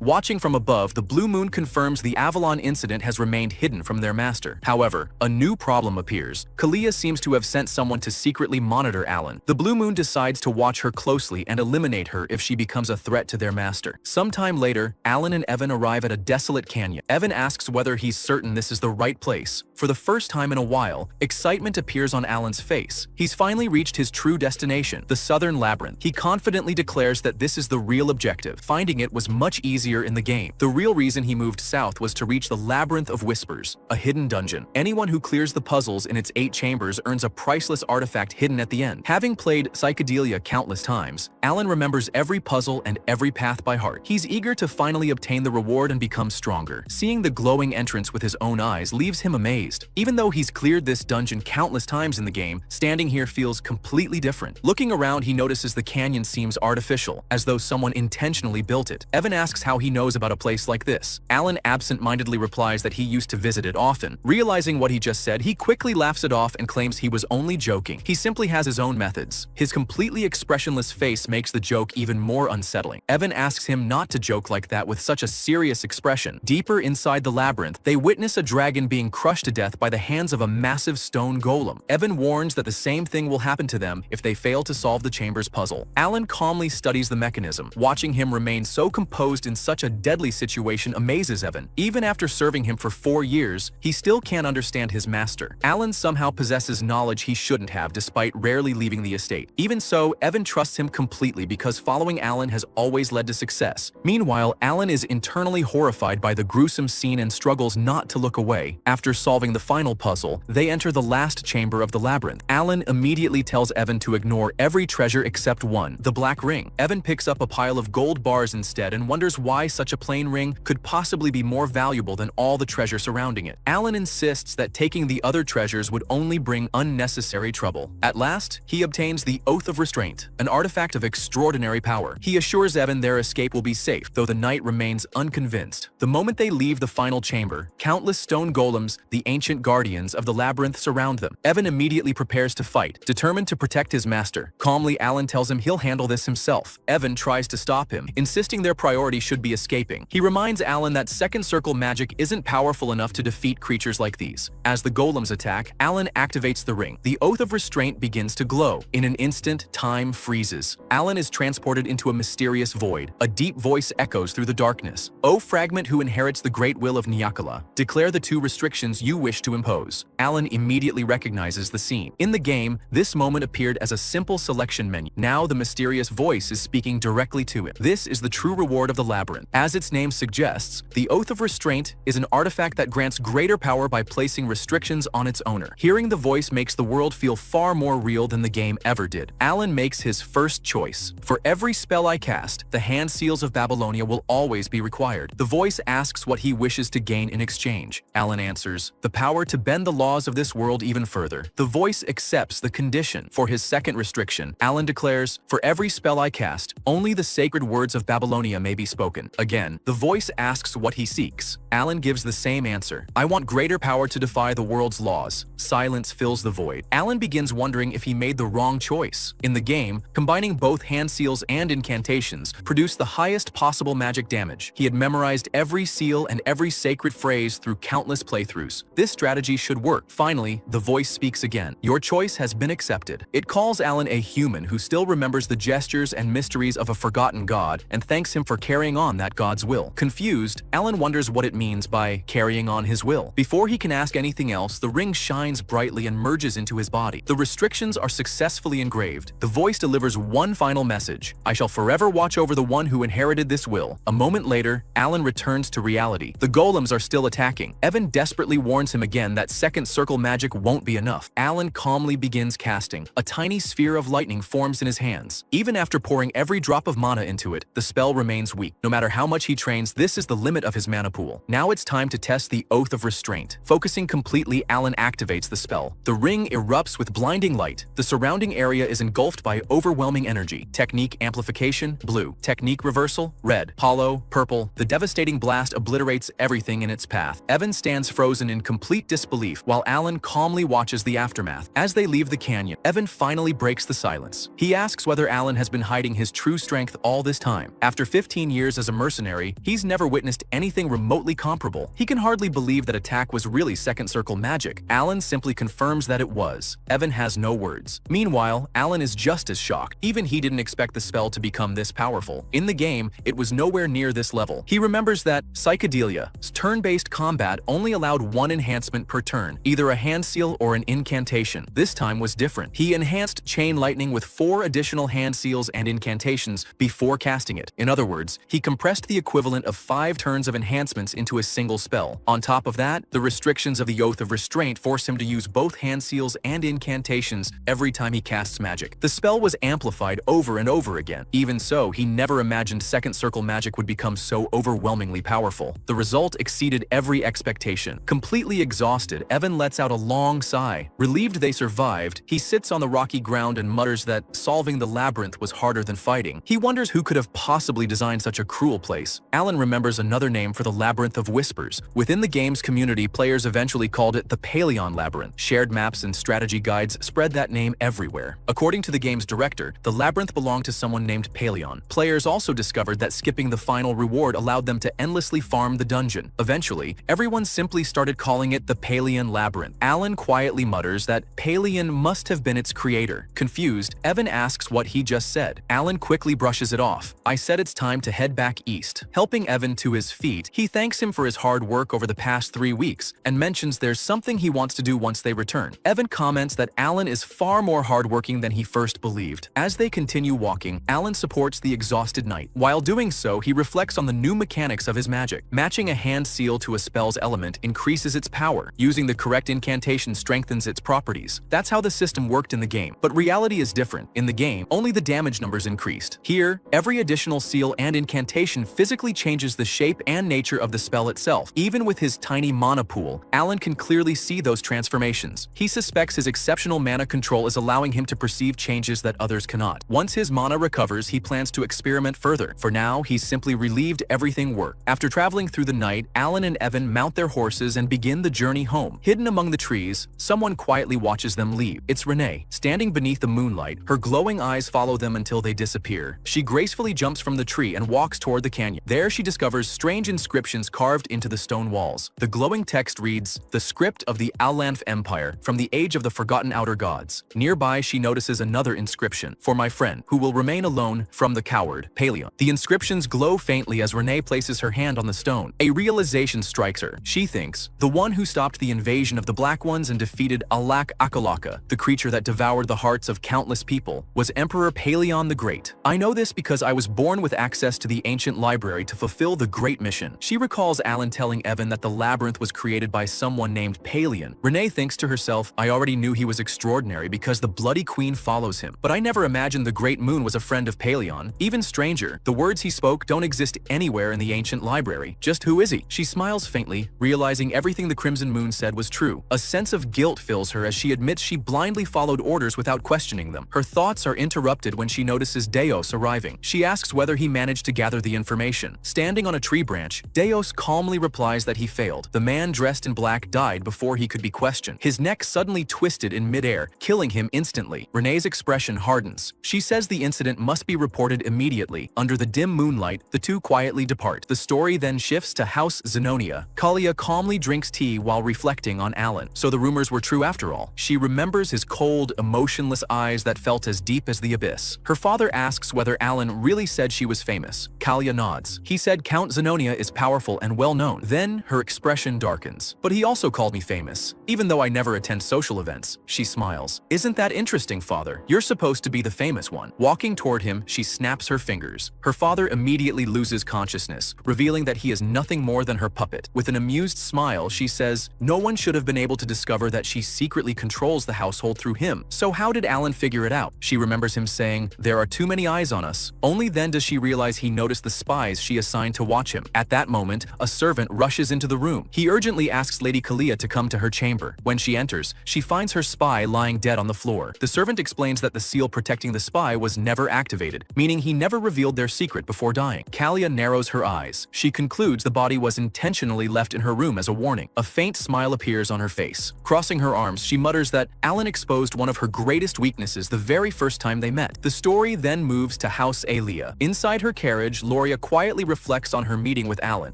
Watching from above, the blue moon confirms the Avalon incident has remained hidden from their master. However, a new problem appears. Kalia seems to have sent someone to secretly monitor Alan. The blue moon decides to watch her closely and eliminate her if she becomes a threat to their master. Sometime later, Alan and Evan arrive at a desolate canyon. Evan asks whether he's certain this is the right place. For the first time in a while, excitement appears on Alan's face. He's finally reached his true destination, the Southern Labyrinth. He confidently declares that this is the real objective. Finding it was much easier in the game. The real reason he moved south was to reach the Labyrinth of Whispers, a hidden dungeon. Anyone who clears the puzzles in its 8 chambers earns a priceless artifact hidden at the end. Having played Psychedelia countless times, Alan remembers every puzzle and every path by heart. He's eager to finally obtain the reward and become stronger. Seeing the glowing entrance with his own eyes leaves him amazed. Even though he's cleared this dungeon countless times in the game, standing here feels completely different. Looking around, he notices the canyon seems artificial, as though someone intentionally built it. Evan asks how he knows about a place like this. Alan absent-mindedly replies that he used to visit it often. Realizing what he just said, he quickly laughs it off and claims he was only joking. He simply has his own methods. His completely expressionless face makes the joke even more unsettling. Evan asks him not to joke like that with such a serious expression. Deeper inside the labyrinth, they witness a dragon being crushed to death by the hands of a massive stone golem. Evan warns that the same thing will happen to them if they fail to solve the chamber's puzzle. Alan calmly studies the mechanism. Watching him remain so composed in such a deadly situation amazes Evan. Even after serving him for 4 years, he still can't understand his master. Alan somehow possesses knowledge he shouldn't have despite rarely leaving the estate. Even so, Evan trusts him completely because following Alan has always led to success. Meanwhile, Alan is internally horrified by the gruesome scene and struggles not to look away. After solving the final puzzle, they enter the last chamber of the labyrinth. Alan immediately tells Evan to ignore every treasure except one, the black ring. Evan picks up a pile of gold bars instead and wonders why such a plain ring could possibly be more valuable than all the treasure surrounding it. Alan insists that taking the other treasures would only bring unnecessary trouble. At last, he obtains the Oath of Restraint, an artifact of extraordinary power. He assures Evan their escape will be safe, though the knight remains unconvinced. The moment they leave the final chamber, countless stone golems, the ancient guardians of the labyrinth, surround them. Evan immediately prepares to fight, determined to protect his master. Calmly, Alan tells him he'll handle this himself. Evan tries to stop him, insisting their priority should be escaping. He reminds Alan that second circle magic isn't powerful enough to defeat creatures like these. As the golems attack, Alan activates the ring. The Oath of Restraint begins to glow. In an instant, time freezes. Alan is transported into a mysterious void. A deep voice echoes through the darkness. "O fragment who inherits the great will of Nyakala, declare the 2 restrictions you wish to impose." Alan immediately recognizes the scene. In the game, this moment appeared as a simple selection menu. Now the mysterious voice is speaking directly to him. This is the true reward of the labyrinth. As its name suggests, the Oath of Restraint is an artifact that grants greater power by placing restrictions on its owner. Hearing the voice makes the world feel far more real than the game ever did. Alan makes his first choice. For every spell I cast, the hand seals of Babylonia will always be required. The voice asks what he wishes to gain in exchange. Alan answers, the power to bend the laws of this world even further. The voice accepts the condition. For his second restriction, Alan declares, for every spell I cast, only the sacred words of Babylonia may be spoken. Again, the voice asks what he seeks. Alan gives the same answer. I want greater power to defy the world's laws. Silence fills the void. Alan begins wondering if he made the wrong choice. In the game, combining both hand seals and incantations produced the highest possible magic damage. He had memorized every seal and every sacred phrase through countless playthroughs. This strategy should work. Finally, the voice speaks again. Your choice has been accepted. It calls Alan a human who still remembers the gestures and mysteries of a forgotten god and thanks him for carrying on that god's will. Confused, Alan wonders what it means by carrying on his will. Before he can ask anything else, the ring shines brightly and merges into his body. The restrictions are successfully engraved. The voice delivers one final message. I shall forever watch over the one who inherited this will. A moment later, Alan returns to reality. The golems are still attacking. Evan desperately warns him again that second circle magic won't be enough. Alan calmly begins casting. A tiny sphere of lightning forms in his hands. Even after pouring every drop of mana into it, the spell remains weak. No matter how much he trains, this is the limit of his mana pool. Now it's time to test the Oath of Restraint. Focusing completely, Alan activates the spell. The ring erupts with blinding light. The surrounding area is engulfed by overwhelming energy. Technique amplification, blue. Technique reversal, red. Hollow, purple. The devastating blast obliterates everything in its path. Evan stands frozen in complete disbelief, while Alan Alan calmly watches the aftermath. As they leave the canyon, Evan finally breaks the silence. He asks whether Alan has been hiding his true strength all this time. After 15 years as a mercenary, he's never witnessed anything remotely comparable. He can hardly believe that attack was really second circle magic. Alan simply confirms that it was. Evan has no words. Meanwhile, Alan is just as shocked. Even he didn't expect the spell to become this powerful. In the game, it was nowhere near this level. He remembers that Psychedelia's turn-based combat only allowed one enhancement per turn, either a hand seal or an incantation. This time was different. He enhanced Chain Lightning with 4 additional hand seals and incantations before casting it. In other words, he compressed the equivalent of 5 turns of enhancements into a single spell. On top of that, the restrictions of the Oath of Restraint force him to use both hand seals and incantations every time he casts magic. The spell was amplified over and over again. Even so, he never imagined second circle magic would become so overwhelmingly powerful. The result exceeded every expectation. Completely exhausted, Evan lets out a long sigh. Relieved they survived, he sits on the rocky ground and mutters that solving the labyrinth was harder than fighting. He wonders who could have possibly designed such a cruel place. Alan remembers another name for the Labyrinth of Whispers. Within the game's community, players eventually called it the Paleon Labyrinth. Shared maps and strategy guides spread that name everywhere. According to the game's director, the labyrinth belonged to someone named Paleon. Players also discovered that skipping the final reward allowed them to endlessly farm the dungeon. Eventually, everyone simply started calling it the Paleon Labyrinth. Alan quietly mutters that Paleon must have been its creator. Confused, Evan asks what he just said. Alan quickly brushes it off. I said it's time to head back east. Helping Evan to his feet, he thanks him for his hard work over the past 3 weeks and mentions there's something he wants to do once they return. Evan comments that Alan is far more hardworking than he first believed. As they continue walking, Alan supports the exhausted knight. While doing so, he reflects on the new mechanics of his magic. Matching a hand seal to a spell's element increases its power. Using the correct incantation strengthens its properties. That's how the system worked in the game. But reality is different. In the game, only the damage numbers increased. Here, every additional seal and incantation physically changes the shape and nature of the spell itself. Even with his tiny mana pool, Alan can clearly see those transformations. He suspects his exceptional mana control is allowing him to perceive changes that others cannot. Once his mana recovers, he plans to experiment further. For now, he's simply relieved everything worked. After traveling through the night, Alan and Evan mount their horses and begin the journey home. Hidden among the trees, someone quietly watches them leave. It's Renee. Standing beneath the moonlight, her glowing eyes follow them until they disappear. She gracefully jumps from the tree and walks toward the canyon. There she discovers strange inscriptions carved into the stone walls. The glowing text reads, "The script of the Allanf Empire, from the age of the forgotten outer gods." Nearby, she notices another inscription, "For my friend, who will remain alone from the coward, Paleon." The inscriptions glow faintly as Renee places her hand on the stone. A realization strikes her. She thinks, the one who stopped the invasion of the Black Ones and defeated Alak Akalaka, the creature that devoured the hearts of countless people, was Emperor Paleon the Great. I know this because I was born with access to the ancient library to fulfill the great mission. She recalls Alan telling Evan that the labyrinth was created by someone named Paleon. Renee thinks to herself, I already knew he was extraordinary because the Bloody Queen follows him, but I never imagined the Great Moon was a friend of Paleon. Even stranger, the words he spoke don't exist anywhere in the ancient library. Just who is he? She smiles faintly, realizing everything the Crimson Moon said was true. A sense of guilt fills her as she admits she blindly followed orders without questioning them. Her thoughts are interrupted when she notices Deos arriving. She asks whether he managed to gather the information. Standing on a tree branch, Deos calmly replies that he failed. The man dressed in black died before he could be questioned. His neck suddenly twisted in midair, killing him instantly. Renee's expression hardens. She says the incident must be reported immediately. Under the dim moonlight, the two quietly depart. The story then shifts to House Zenonia. Kalia calmly drinks tea while reflecting on Alan. So the rumors were true after all. She remembers his cold, emotionless eyes that felt as deep as the abyss. Her father asks whether Alan really said she was famous. Kalia nods. He said Count Zenonia is powerful and well known. Then her expression darkens. But he also called me famous, even though I never attend social events. She smiles. Isn't that interesting, father? You're supposed to be the famous one. Walking toward him, she snaps her fingers. Her father immediately loses consciousness, revealing that he is nothing more than her puppet. With an amused smile, she says, no one should have been able to discover that she secretly controls the household through him. So how did Alan figure it out? She remembers him saying, there are too many eyes on us. Only then does she realize he noticed the spies she assigned to watch him. At that moment, a servant rushes into the room. He urgently asks Lady Kalia to come to her chamber. When she enters, she finds her spy lying dead on the floor. The servant explains that the seal protecting the spy was never activated, meaning he never revealed their secret before dying. Kalia narrows her eyes. She concludes the body was intentionally left in her room as a warning. A faint smile appears on her her face. Crossing her arms, she mutters that Alan exposed one of her greatest weaknesses the very first time they met. The story then moves to House Aaliyah. Inside her carriage, Loria quietly reflects on her meeting with Alan.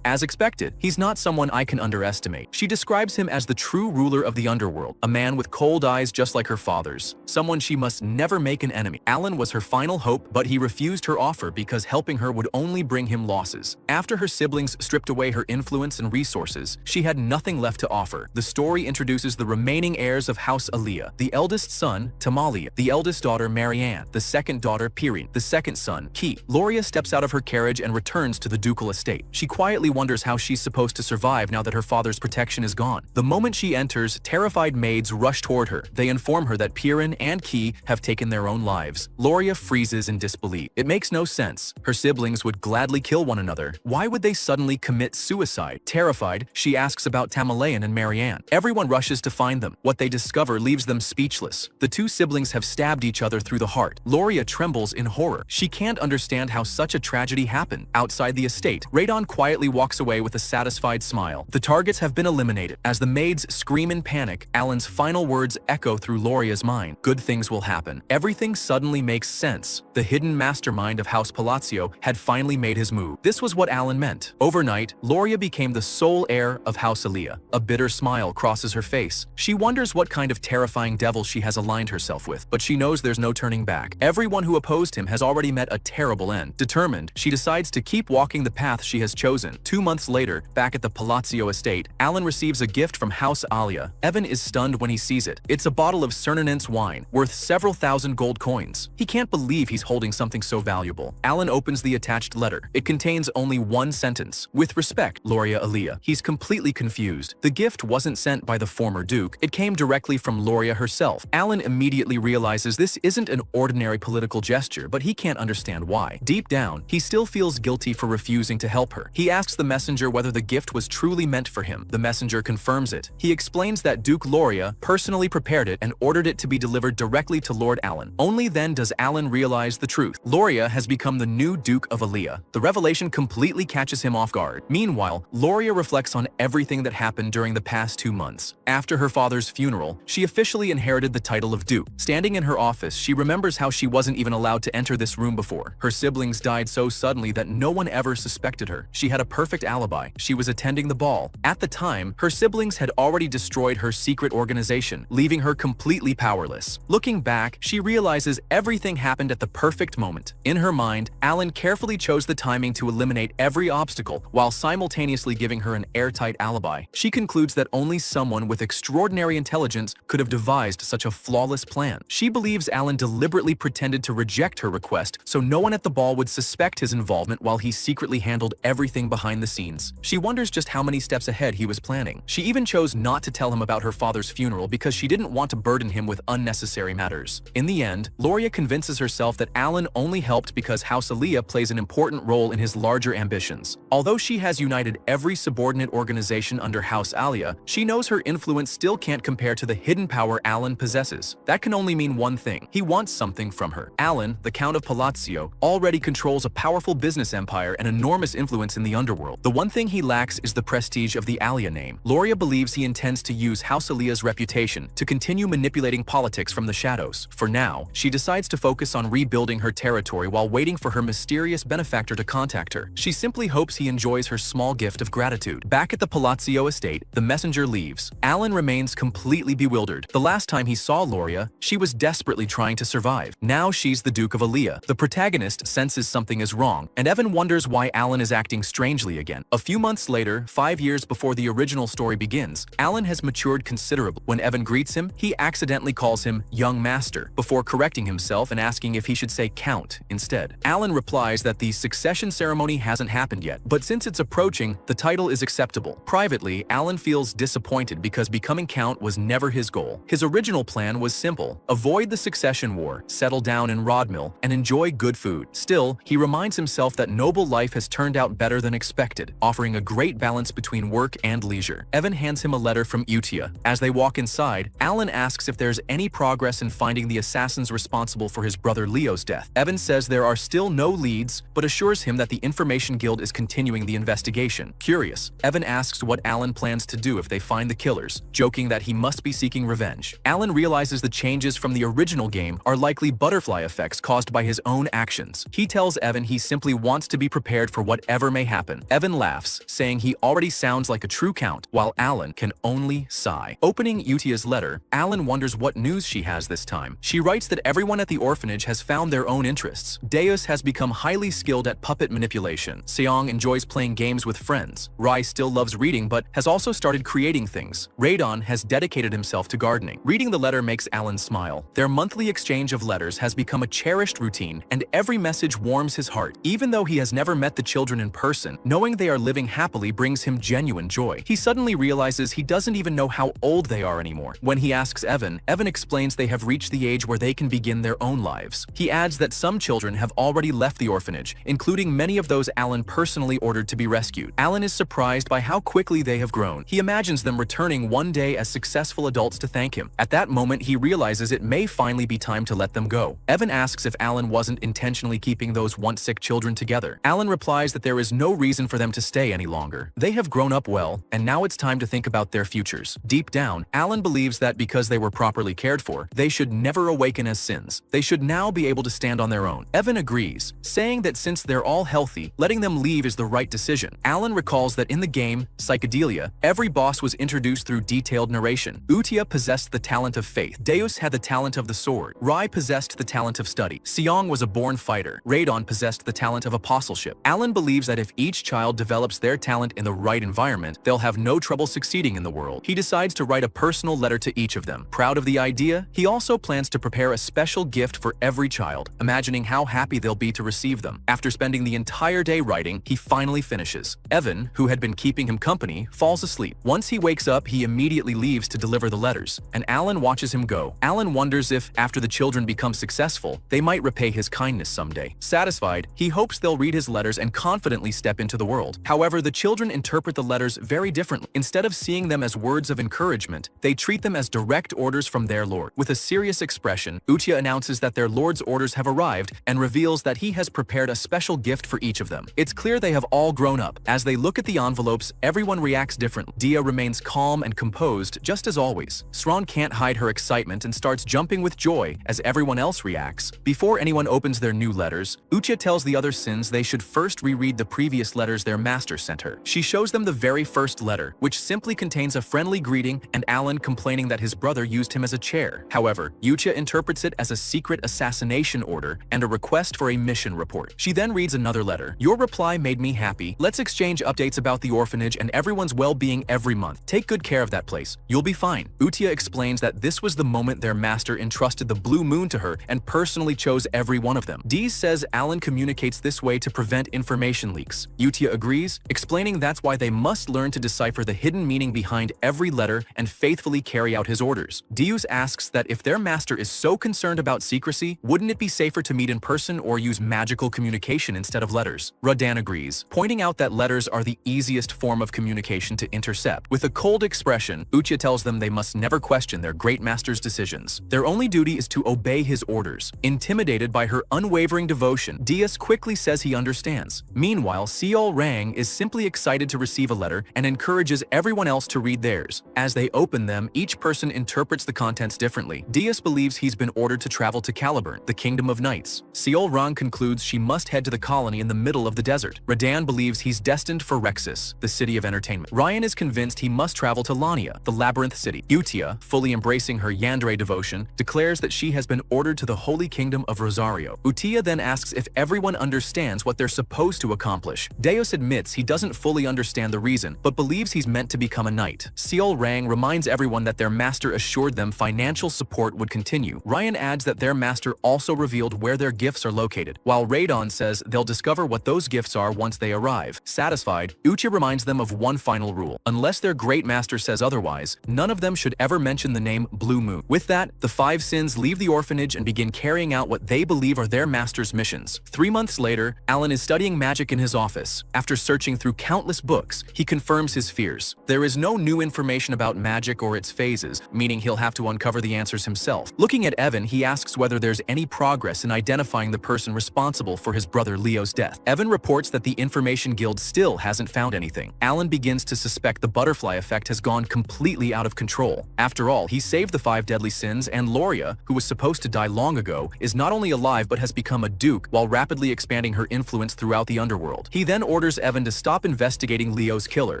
As expected, he's not someone I can underestimate. She describes him as the true ruler of the underworld, a man with cold eyes just like her father's, someone she must never make an enemy. Alan was her final hope, but he refused her offer because helping her would only bring him losses. After her siblings stripped away her influence and resources, she had nothing left to offer. The story introduces the remaining heirs of House Aaliyah: the eldest son, Tamalia; the eldest daughter, Marianne; the second daughter, Pirine; the second son, Ki. Loria steps out of her carriage and returns to the ducal estate. She quietly wonders how she's supposed to survive now that her father's protection is gone. The moment she enters, terrified maids rush toward her. They inform her that Pirine and Ki have taken their own lives. Loria freezes in disbelief. It makes no sense. Her siblings would gladly kill one another. Why would they suddenly commit suicide? Terrified, she asks about Tamalayan and Marianne. Everyone rushes to find them. What they discover leaves them speechless. The two siblings have stabbed each other through the heart. Loria trembles in horror. She can't understand how such a tragedy happened. Outside the estate, Radon quietly walks away with a satisfied smile. The targets have been eliminated. As the maids scream in panic, Alan's final words echo through Loria's mind. Good things will happen. Everything suddenly makes sense. The hidden mastermind of House Palazzo had finally made his move. This was what Alan meant. Overnight, Loria became the sole heir of House Aaliyah. A bitter smile crosses her face. She wonders what kind of terrifying devil she has aligned herself with, but she knows there's no turning back. Everyone who opposed him has already met a terrible end. Determined, she decides to keep walking the path she has chosen. 2 months later, back at the Palazzo estate, Alan receives a gift from House Aaliyah. Evan is stunned when he sees it. It's a bottle of Cernunense wine, worth several thousand gold coins. He can't believe he's holding something so valuable. Alan opens the attached letter. It contains only one sentence: "With respect, Loria Aaliyah." He's completely confused. The gift wasn't sent by the former duke. It came directly from Loria herself. Alan immediately realizes this isn't an ordinary political gesture, but he can't understand why. Deep down, he still feels guilty for refusing to help her. He asks the messenger whether the gift was truly meant for him. The messenger confirms it. He explains that Duke Loria personally prepared it and ordered it to be delivered directly to Lord Alan. Only then does Alan realize the truth. Loria has become the new Duke of Aaliyah. The revelation completely catches him off guard. Meanwhile, Loria reflects on everything that happened during the past 2 months. After her father's funeral, she officially inherited the title of Duke. Standing in her office, she remembers how she wasn't even allowed to enter this room before. Her siblings died so suddenly that no one ever suspected her. She had a perfect alibi. She was attending the ball. At the time, her siblings had already destroyed her secret organization, leaving her completely powerless. Looking back, she realizes everything happened at the perfect moment. In her mind, Alan carefully chose the timing to eliminate every obstacle while simultaneously giving her an airtight alibi. She concludes that only someone with extraordinary intelligence could have devised such a flawless plan. She believes Alan deliberately pretended to reject her request so no one at the ball would suspect his involvement while he secretly handled everything behind the scenes. She wonders just how many steps ahead he was planning. She even chose not to tell him about her father's funeral because she didn't want to burden him with unnecessary matters. In the end, Loria convinces herself that Alan only helped because House Aaliyah plays an important role in his larger ambitions. Although she has united every subordinate organization under House Aaliyah, she knows her influence still can't compare to the hidden power Alan possesses. That can only mean one thing: he wants something from her. Alan, the Count of Palazzo, already controls a powerful business empire and enormous influence in the underworld. The one thing he lacks is the prestige of the Aaliyah name. Loria believes he intends to use House Aaliyah's reputation to continue manipulating politics from the shadows. For now, she decides to focus on rebuilding her territory while waiting for her mysterious benefactor to contact her. She simply hopes he enjoys her small gift of gratitude. Back at the Palazzo estate, the messenger leaves. Alan remains completely bewildered. The last time he saw Loria, she was desperately trying to survive. Now she's the Duke of Aaliyah. The protagonist senses something is wrong, and Evan wonders why Alan is acting strangely again. A few months later, 5 years before the original story begins, Alan has matured considerably. When Evan greets him, he accidentally calls him Young Master, before correcting himself and asking if he should say Count instead. Alan replies that the succession ceremony hasn't happened yet, but since it's approaching, the title is acceptable. Privately, Alan feels disappointed because becoming Count was never his goal. His original plan was simple: avoid the succession war, settle down in Rodmill, and enjoy good food. Still, he reminds himself that noble life has turned out better than expected, offering a great balance between work and leisure. Evan hands him a letter from Utia. As they walk inside, Alan asks if there's any progress in finding the assassins responsible for his brother Leo's death. Evan says there are still no leads, but assures him that the Information Guild is continuing the investigation. Curious, Evan asks what Alan plans to do if they find the killers, joking that he must be seeking revenge. Alan realizes the changes from the original game are likely butterfly effects caused by his own actions. He tells Evan he simply wants to be prepared for whatever may happen. Evan laughs, saying he already sounds like a true count, while Alan can only sigh. Opening Utia's letter, Alan wonders what news she has this time. She writes that everyone at the orphanage has found their own interests. Deus has become highly skilled at puppet manipulation. Seong enjoys playing games with friends. Rai still loves reading but has also started creating things. Radon has dedicated himself to gardening. Reading the letter makes Alan smile. Their monthly exchange of letters has become a cherished routine, and every message warms his heart. Even though he has never met the children in person, knowing they are living happily brings him genuine joy. He suddenly realizes he doesn't even know how old they are anymore. When he asks Evan, Evan explains they have reached the age where they can begin their own lives. He adds that some children have already left the orphanage, including many of those Alan personally ordered to be rescued. Alan is surprised by how quickly they have grown. He imagines them returning one day as successful adults to thank him. At that moment, he realizes it may finally be time to let them go. Evan asks if Alan wasn't intentionally keeping those once sick children together. Alan replies that there is no reason for them to stay any longer. They have grown up well, and now it's time to think about their futures. Deep down, Alan believes that because they were properly cared for, they should never awaken as sins. They should now be able to stand on their own. Evan agrees, saying that since they're all healthy, letting them leave is the right decision. Alan recalls that in the game, Psychedelia, every boss was introduced through detailed narration. Utia possessed the talent of faith. Deus had the talent of the sword. Rai possessed the talent of study. Seong was a born fighter. Radon possessed the talent of apostleship. Alan believes that if each child develops their talent in the right environment, they'll have no trouble succeeding in the world. He decides to write a personal letter to each of them. Proud of the idea, he also plans to prepare a special gift for every child, imagining how happy they'll be to receive them. After spending the entire day writing, he finally finishes. Evan, who had been keeping him company, falls asleep. Once he wakes up, he immediately leaves to deliver the letters, and Alan watches him go. Alan wonders if, after the children become successful, they might repay his kindness someday. Satisfied, he hopes they'll read his letters and confidently step into the world. However, the children interpret the letters very differently. Instead of seeing them as words of encouragement, they treat them as direct orders from their lord. With a serious expression, Utia announces that their lord's orders have arrived and reveals that he has prepared a special gift for each of them. It's clear they have all grown up. As they look at the envelopes, everyone reacts differently. Dia remains calm and composed, just as always. Sran can't hide her excitement and starts jumping with joy as everyone else reacts. Before anyone opens their new letters, Utia tells the other sins they should first reread the previous letters their master sent her. She shows them the very first letter, which simply contains a friendly greeting and Alan complaining that his brother used him as a chair. However, Utia interprets it as a secret assassination order and a request for a mission report. She then reads another letter. Your reply made me happy. Let's exchange updates about the orphanage and everyone's well-being every month. Take good care of that place. You'll be fine. Utia explains that this was the moment their master entrusted the blue moon to her and personally chose every one of them. Dees says Alan communicates this way to prevent information leaks. Utia agrees, explaining that's why they must learn to decipher the hidden meaning behind every letter and faithfully carry out his orders. Deus asks that if their master is so concerned about secrecy, wouldn't it be safer to meet in person or use magical communication instead of letters? Radan agrees, pointing out that letters are the easiest form of communication to intercept. With a cold expression, Utia tells them they must never question their great master's decisions. Their only duty is to obey his orders. Intimidated by her unwavering devotion, Diaz quickly says he understands. Meanwhile, Seol Rang is simply excited to receive a letter and encourages everyone else to read theirs. As they open them, each person interprets the contents differently. Diaz believes he's been ordered to travel to Caliburn, the Kingdom of Knights. Seol Rang concludes she must head to the colony in the middle of the desert. Radan believes he's destined for Rexus, the city of entertainment. Ryan is convinced he must travel to Lania, the labyrinth city. Utia, fully embracing her yandere devotion, declares that she has been ordered to the Holy Kingdom of Rosario. Utia then asks if everyone understands what they're supposed to accomplish. Deus admits he doesn't fully understand the reason, but believes he's meant to become a knight. Seol Rang reminds everyone that their master assured them financial support would continue. Ryan adds that their master also revealed where their gifts are located, while Radon says they'll discover what those gifts are once they arrive. Satisfied, Utia reminds them of one final rule. Unless their great master says otherwise, none of them should ever mention the name Blue Moon. With that, the five sins leave the orphanage and begin carrying out what they believe are their master's missions. 3 months later, Alan is studying magic in his office. After searching through countless books, he confirms his fears. There is no new information about magic or its phases, meaning he'll have to uncover the answers himself. Looking at Evan, he asks whether there's any progress in identifying the person responsible for his brother Leo's death. Evan reports that the Information Guild still hasn't found anything. Alan begins to suspect the butterfly effect has gone completely out of control. After all, he saved the 5 deadly sins, and Loria, who was supposed to die long ago, is not only alive but has become a duke while rapidly expanding her influence throughout the underworld. He then orders Evan to stop investigating Leo's killer.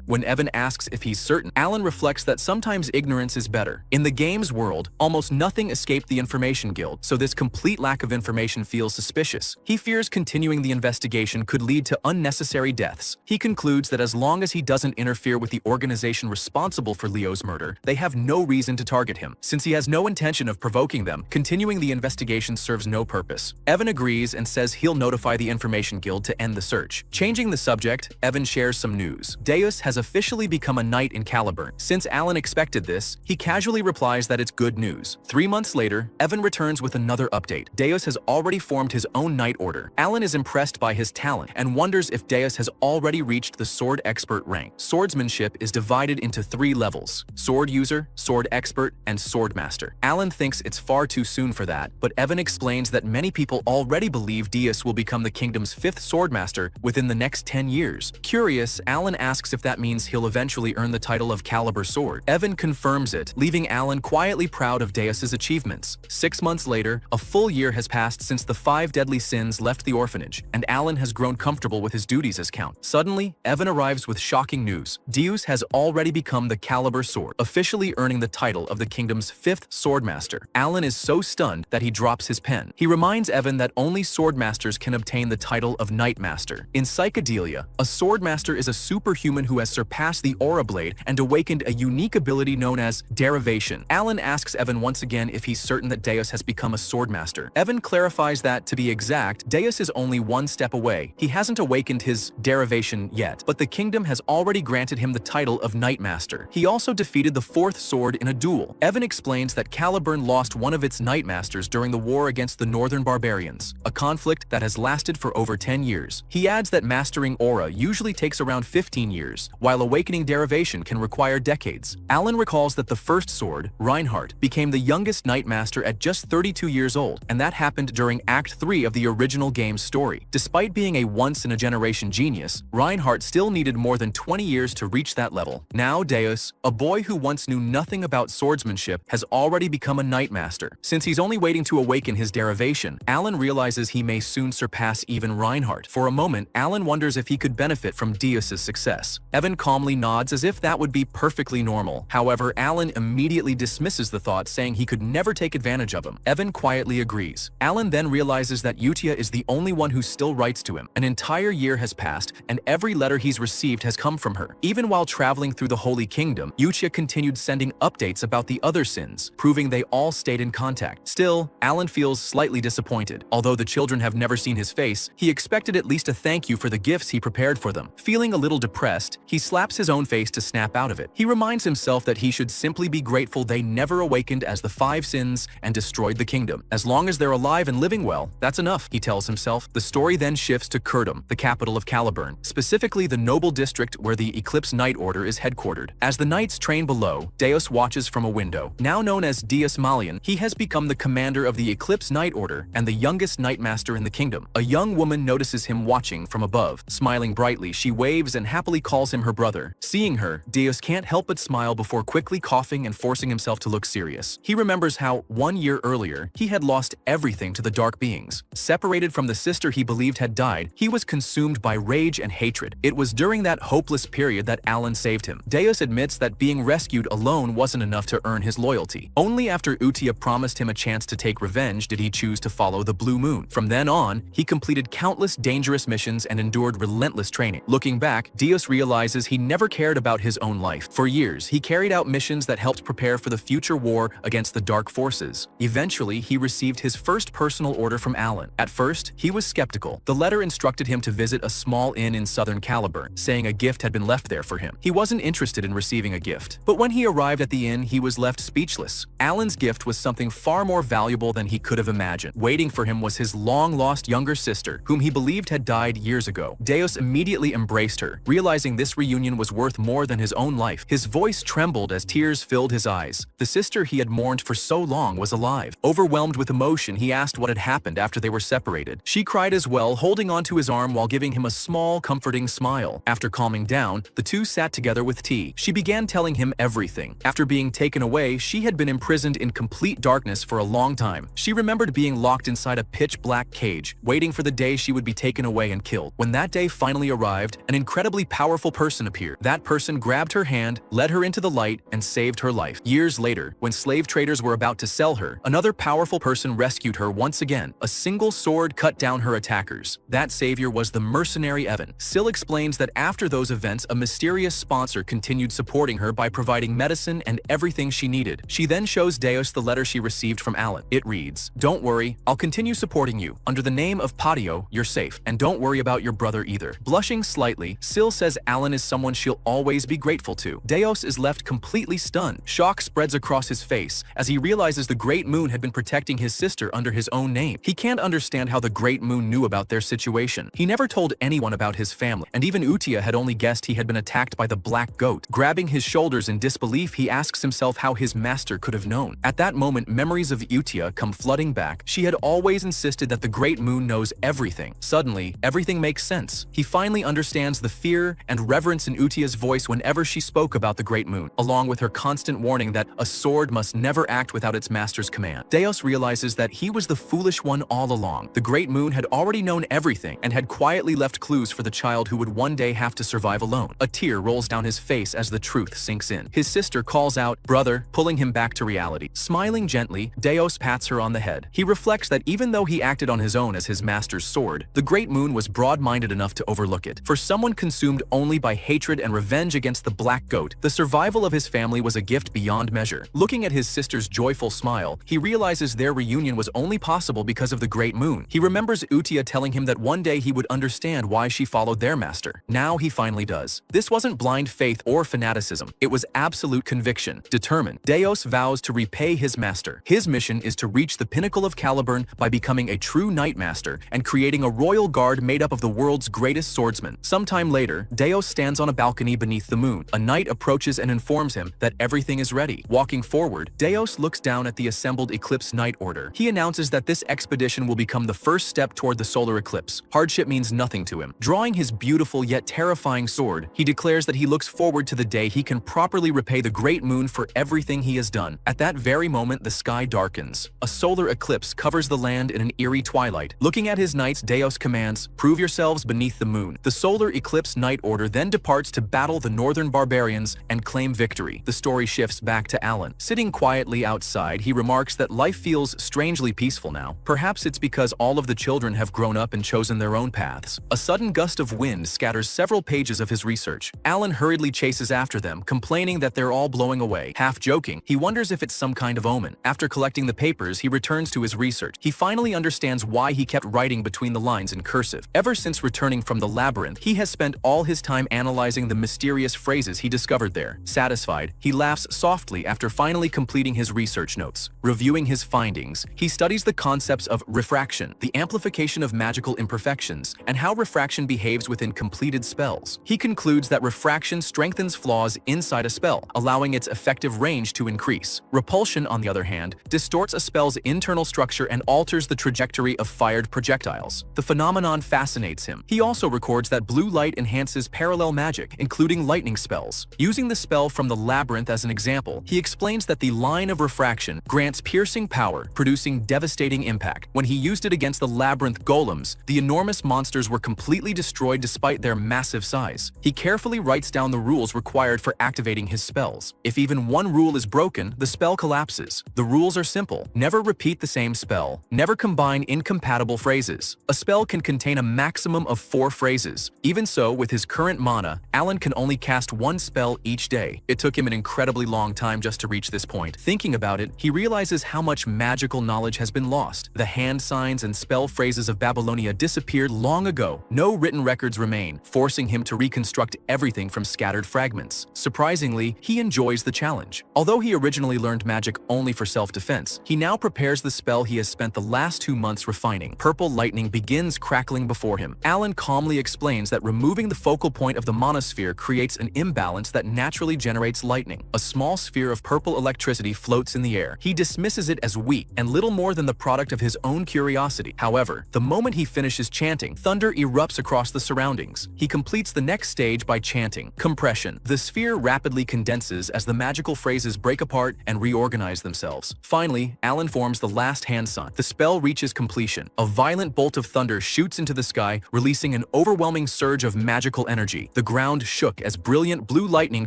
When Evan asks if he's certain, Alan reflects that sometimes ignorance is better. In the game's world, almost nothing escaped the Information Guild, so this complete lack of information feels suspicious. He fears continuing the investigation could lead to unnecessary deaths. He concludes that as long as he doesn't interfere with the organization responsible for Leo's murder, they have no reason to target him. Since he has no intention of provoking them, continuing the investigation serves no purpose. Evan agrees and says he'll notify the Information Guild to end the search. Changing the subject, Evan shares some news. Deus has officially become a knight in Caliburn. Since Alan expected this, he casually replies that it's good news. 3 months later, Evan returns with another update. Deus has already formed his own knight order. Alan is impressed by his talent and wonders if Deus has already reached the sword expert rank. Swordsmanship is divided into 3 levels: sword user, sword expert, and sword master. Alan thinks it's far too soon for that, but Evan explains that many people already believe Deus will become the kingdom's 5th swordmaster within the next 10 years. Curious, Alan asks if that means he'll eventually earn the title of Caliber Sword. Evan confirms it, leaving Alan quietly proud of Deus's achievements. 6 months later, a full year has passed since the 5 deadly sins left the orphanage, and Alan has grown comfortable with his duties as count. Suddenly, Evan arrives with shocking news. Deus has already become the Caliber Sword, officially earning the title of the kingdom's 5th swordmaster. Alan is so stunned that he drops his pen. He reminds Evan that only swordmasters can obtain the title of Knight Master. In Psychedelia, a swordmaster is a superhuman who has surpassed the Aura Blade and awakened a unique ability known as Derivation. Alan asks Evan once again if he's certain that Deus has become a swordmaster. Evan clarifies that, to be exact, Deus is only 1 step away. He hasn't awakened his derivation yet, but the kingdom has already granted him the title of Knight Master. He also defeated the 4th sword in a duel. Evan explains that Caliburn lost one of its Knight Masters during the war against the Northern Barbarians, a conflict that has lasted for over 10 years. He adds that mastering Aura usually takes around 15 years, while awakening derivation can require decades. Alan recalls that the first sword, Reinhardt, became the youngest Knight Master at just 32 years old, and that happened during Act 3 of the original game's story. Despite being a once-in-a-generation genius, Reinhardt still needed more than 20 years to reach that level. Now Deus, a boy who once knew nothing about swordsmanship, has already become a Knight Master. Since he's only waiting to awaken his derivation, Alan realizes he may soon surpass even Reinhardt. For a moment, Alan wonders if he could benefit from Deus's success. Evan calmly nods as if that would be perfectly normal. However, Alan immediately dismisses the thought, saying he could never take advantage of him. Evan quietly agrees. Alan then realizes that Utia is the only one who still writes to him. An entire year has passed, and every letter he's received has come from her. Even while traveling through the Holy Kingdom, Utia continued sending updates about the other sins, proving they all stayed in contact. Still, Alan feels slightly disappointed. Although the children have never seen his face, he expected at least a thank you for the gifts he prepared for them. Feeling a little depressed, he slaps his own face to snap out of it. He reminds himself that he should simply be grateful they never awakened as the 5 sins and destroyed the kingdom. As long as they're alive and living well, that's enough, he tells himself. The story then shifts to Kurdum, the capital of Caliburn, specifically the noble district where the Eclipse Knight Order is headquartered. As the knights train below, Deus watches from a window. Now known as Deus Malian, he has become the commander of the Eclipse Knight Order and the youngest Knight Master in the kingdom. A young woman notices him watching from above. Smiling brightly, she waves and happily calls him her brother. Seeing her, Deus can't help but smile before quickly coughing and forcing himself to look serious. He remembers how, 1 year earlier, he had lost everything to the dark beings. Separated from the sister he believed had died, he was consumed by rage and hatred. It was during that hopeless period that Alan saved him. Deus admits that being rescued alone wasn't enough to earn his loyalty. Only after Utia promised him a chance to take revenge did he choose to follow the Blue Moon. From then on, he completed countless dangerous missions and endured relentless training. Looking back, Deus realizes he never cared about his own life. For years, he carried out missions that helped prepare for the future war against the dark forces. Eventually, he received his first personal order from Alan. At first, he was skeptical. The letter instructed him to visit a small inn in southern Caliburn, saying a gift had been left there for him. He wasn't interested in receiving a gift. But when he arrived at the inn, he was left speechless. Alan's gift was something far more valuable than he could have imagined. Waiting for him was his long-lost younger sister, whom he believed had died years ago. Deus immediately embraced her, realizing this reunion was worth more than his own life. His voice trembled as tears filled his eyes. The sister he had mourned for so long was alive. Overwhelmed with emotion, he asked what had happened after they were separated. She cried as well, holding onto his arm while giving him a small, comforting smile. After calming down, the two sat together with tea. reality. She began telling him everything. After being taken away, she had been imprisoned in complete darkness for a long time. She remembered being locked inside a pitch-black cage, waiting for the day she would be taken away and killed. When that day finally arrived, an incredibly powerful person appeared. That person grabbed her hand, led her into the light, and saved her life. Years later, when slave traders were about to sell her, another powerful person rescued her once again. A single sword cut down her attackers. That savior was the mercenary Evan. Syl explains that after those events, a mysterious sponsor continued supporting her by providing medicine and everything she needed. She then shows Deus the letter she received from Alan. It reads, "Don't worry, I'll continue supporting you. Under the name of Patio, you're safe. And don't worry about your brother either." Blushing slightly, Syl says Alan is someone she'll always be grateful to. Deus is left completely stunned. Shock spreads across his face as he realizes the Great Moon had been protecting his sister under his own name. He can't understand how the Great Moon knew about their situation. He never told anyone about his family, and even Utia had only guessed he had been attacked by the Black Goat. Grabbing his shoulders in disbelief, he asks himself how his master could have known. At that moment, memories of Utia come flooding back. She had always insisted that the Great Moon knows everything. Suddenly, everything makes sense. He finally understands the fear and reverence in Utia's voice whenever she spoke about the Great Moon, along with her constant warning that a sword must never act without its master's command. Deus realizes that he was the foolish one all along. The Great Moon had already known everything and had quietly left clues for the child who would one day have to survive alone. A tear rolls down his face as the truth sinks in. His sister calls out, "Brother," pulling him back to reality. Smiling gently, Deus pats her on the head. He reflects that even though he acted on his own as his master's sword, the Great Moon was broad-minded enough to overlook it. For someone consumed only by hatred and revenge against the Black Goat, the survival of his family was a gift beyond measure. Looking at his sister's joyful smile, he realizes their reunion was only possible because of the Great Moon. He remembers Utia telling him that one day he would understand why she followed their master. Now he finally does. This wasn't blind faith or fanaticism. It was absolute conviction. Determined, Deus vows to repay his master. His mission is to reach the pinnacle of Caliburn by becoming a true Knight Master and creating a royal guard made up of the world's greatest swordsmen. Sometime later, Deus stands on a balcony beneath the moon. A knight approaches and informs him that everything is ready. Walking forward, Deus looks down at the assembled Eclipse Knight Order. He announces that this expedition will become the first step toward the solar eclipse. Hardship means nothing to him. Drawing his beautiful yet terrifying sword, he declares that he looks forward to the day he can properly repay the Great Moon for everything he has done. At that very moment, the sky darkens. A solar eclipse covers the land in an eerie twilight. Looking at his knights, Deus commands, "Prove yourselves beneath the moon." The solar eclipse Knight Order then departs to battle the northern barbarians and claim victory. The story shifts back to Alan. Sitting quietly outside, he remarks that life feels strangely peaceful now. Perhaps it's because all of the children have grown up and chosen their own paths. A sudden gust of wind scatters several pages of his research. Alan hurriedly chases after them, complaining that they're all blowing away. Half joking, he wonders if it's some kind of omen. After collecting the papers, he returns to his research. He finally understands why he kept writing between the lines in cursive. Ever since returning from the labyrinth, he has spent all his time analyzing the mysterious phrases he discovered there. Satisfied, he laughs softly after finally completing his research notes. Reviewing his findings, he studies the concepts of refraction, the amplification of magical imperfections, and how refraction behaves within completed spells. He concludes that refraction strengthens flaws inside a spell, allowing its effective range to increase. Repulsion, on the other hand, distorts a spell's internal structure and alters the trajectory of fired projectiles. The phenomenon fascinates him. He also records that blue light enhances parallel magic, including lightning spells. Using the spell from the labyrinth as an example, he explains that the line of refraction grants piercing power, producing devastating impact. When he used it against the labyrinth golems, the enormous monsters were completely destroyed despite their massive size. He carefully writes down the rules required for activating his spells. If even one rule is broken, the spell collapses. The rules are simple. Never repeat the same spell. Never combine incompatible phrases. A spell can contain a maximum of 4 phrases. Even so, with his current mana, Alan can only cast 1 spell each day. It took him an incredibly long time just to reach this point. Thinking about it, he realizes how much magical knowledge has been lost. The hand signs and spell phrases of Babylonia disappeared long ago. No written records remain, forcing him to reconstruct everything from scattered fragments. Surprisingly, he enjoys the challenge. Although he originally learned magic only for self-defense, he now prepares the spell he has spent the last 2 months refining. Purple lightning begins crackling before him. Alan calmly explains that removing the focal point of the monosphere creates an imbalance that naturally generates lightning. A small sphere of purple electricity floats in the air. He dismisses it as weak and little more than the product of his own curiosity. However, the moment he finishes chanting, thunder erupts across the surroundings. He completes the next stage by chanting, "Compression." The sphere rapidly condenses as the magical phrases break apart and reorganize themselves. Finally, Alan forms the last hand sign. The spell reaches completion. A violent bolt of thunder shoots into the sky, releasing an overwhelming surge of magical energy. The ground shook as brilliant blue lightning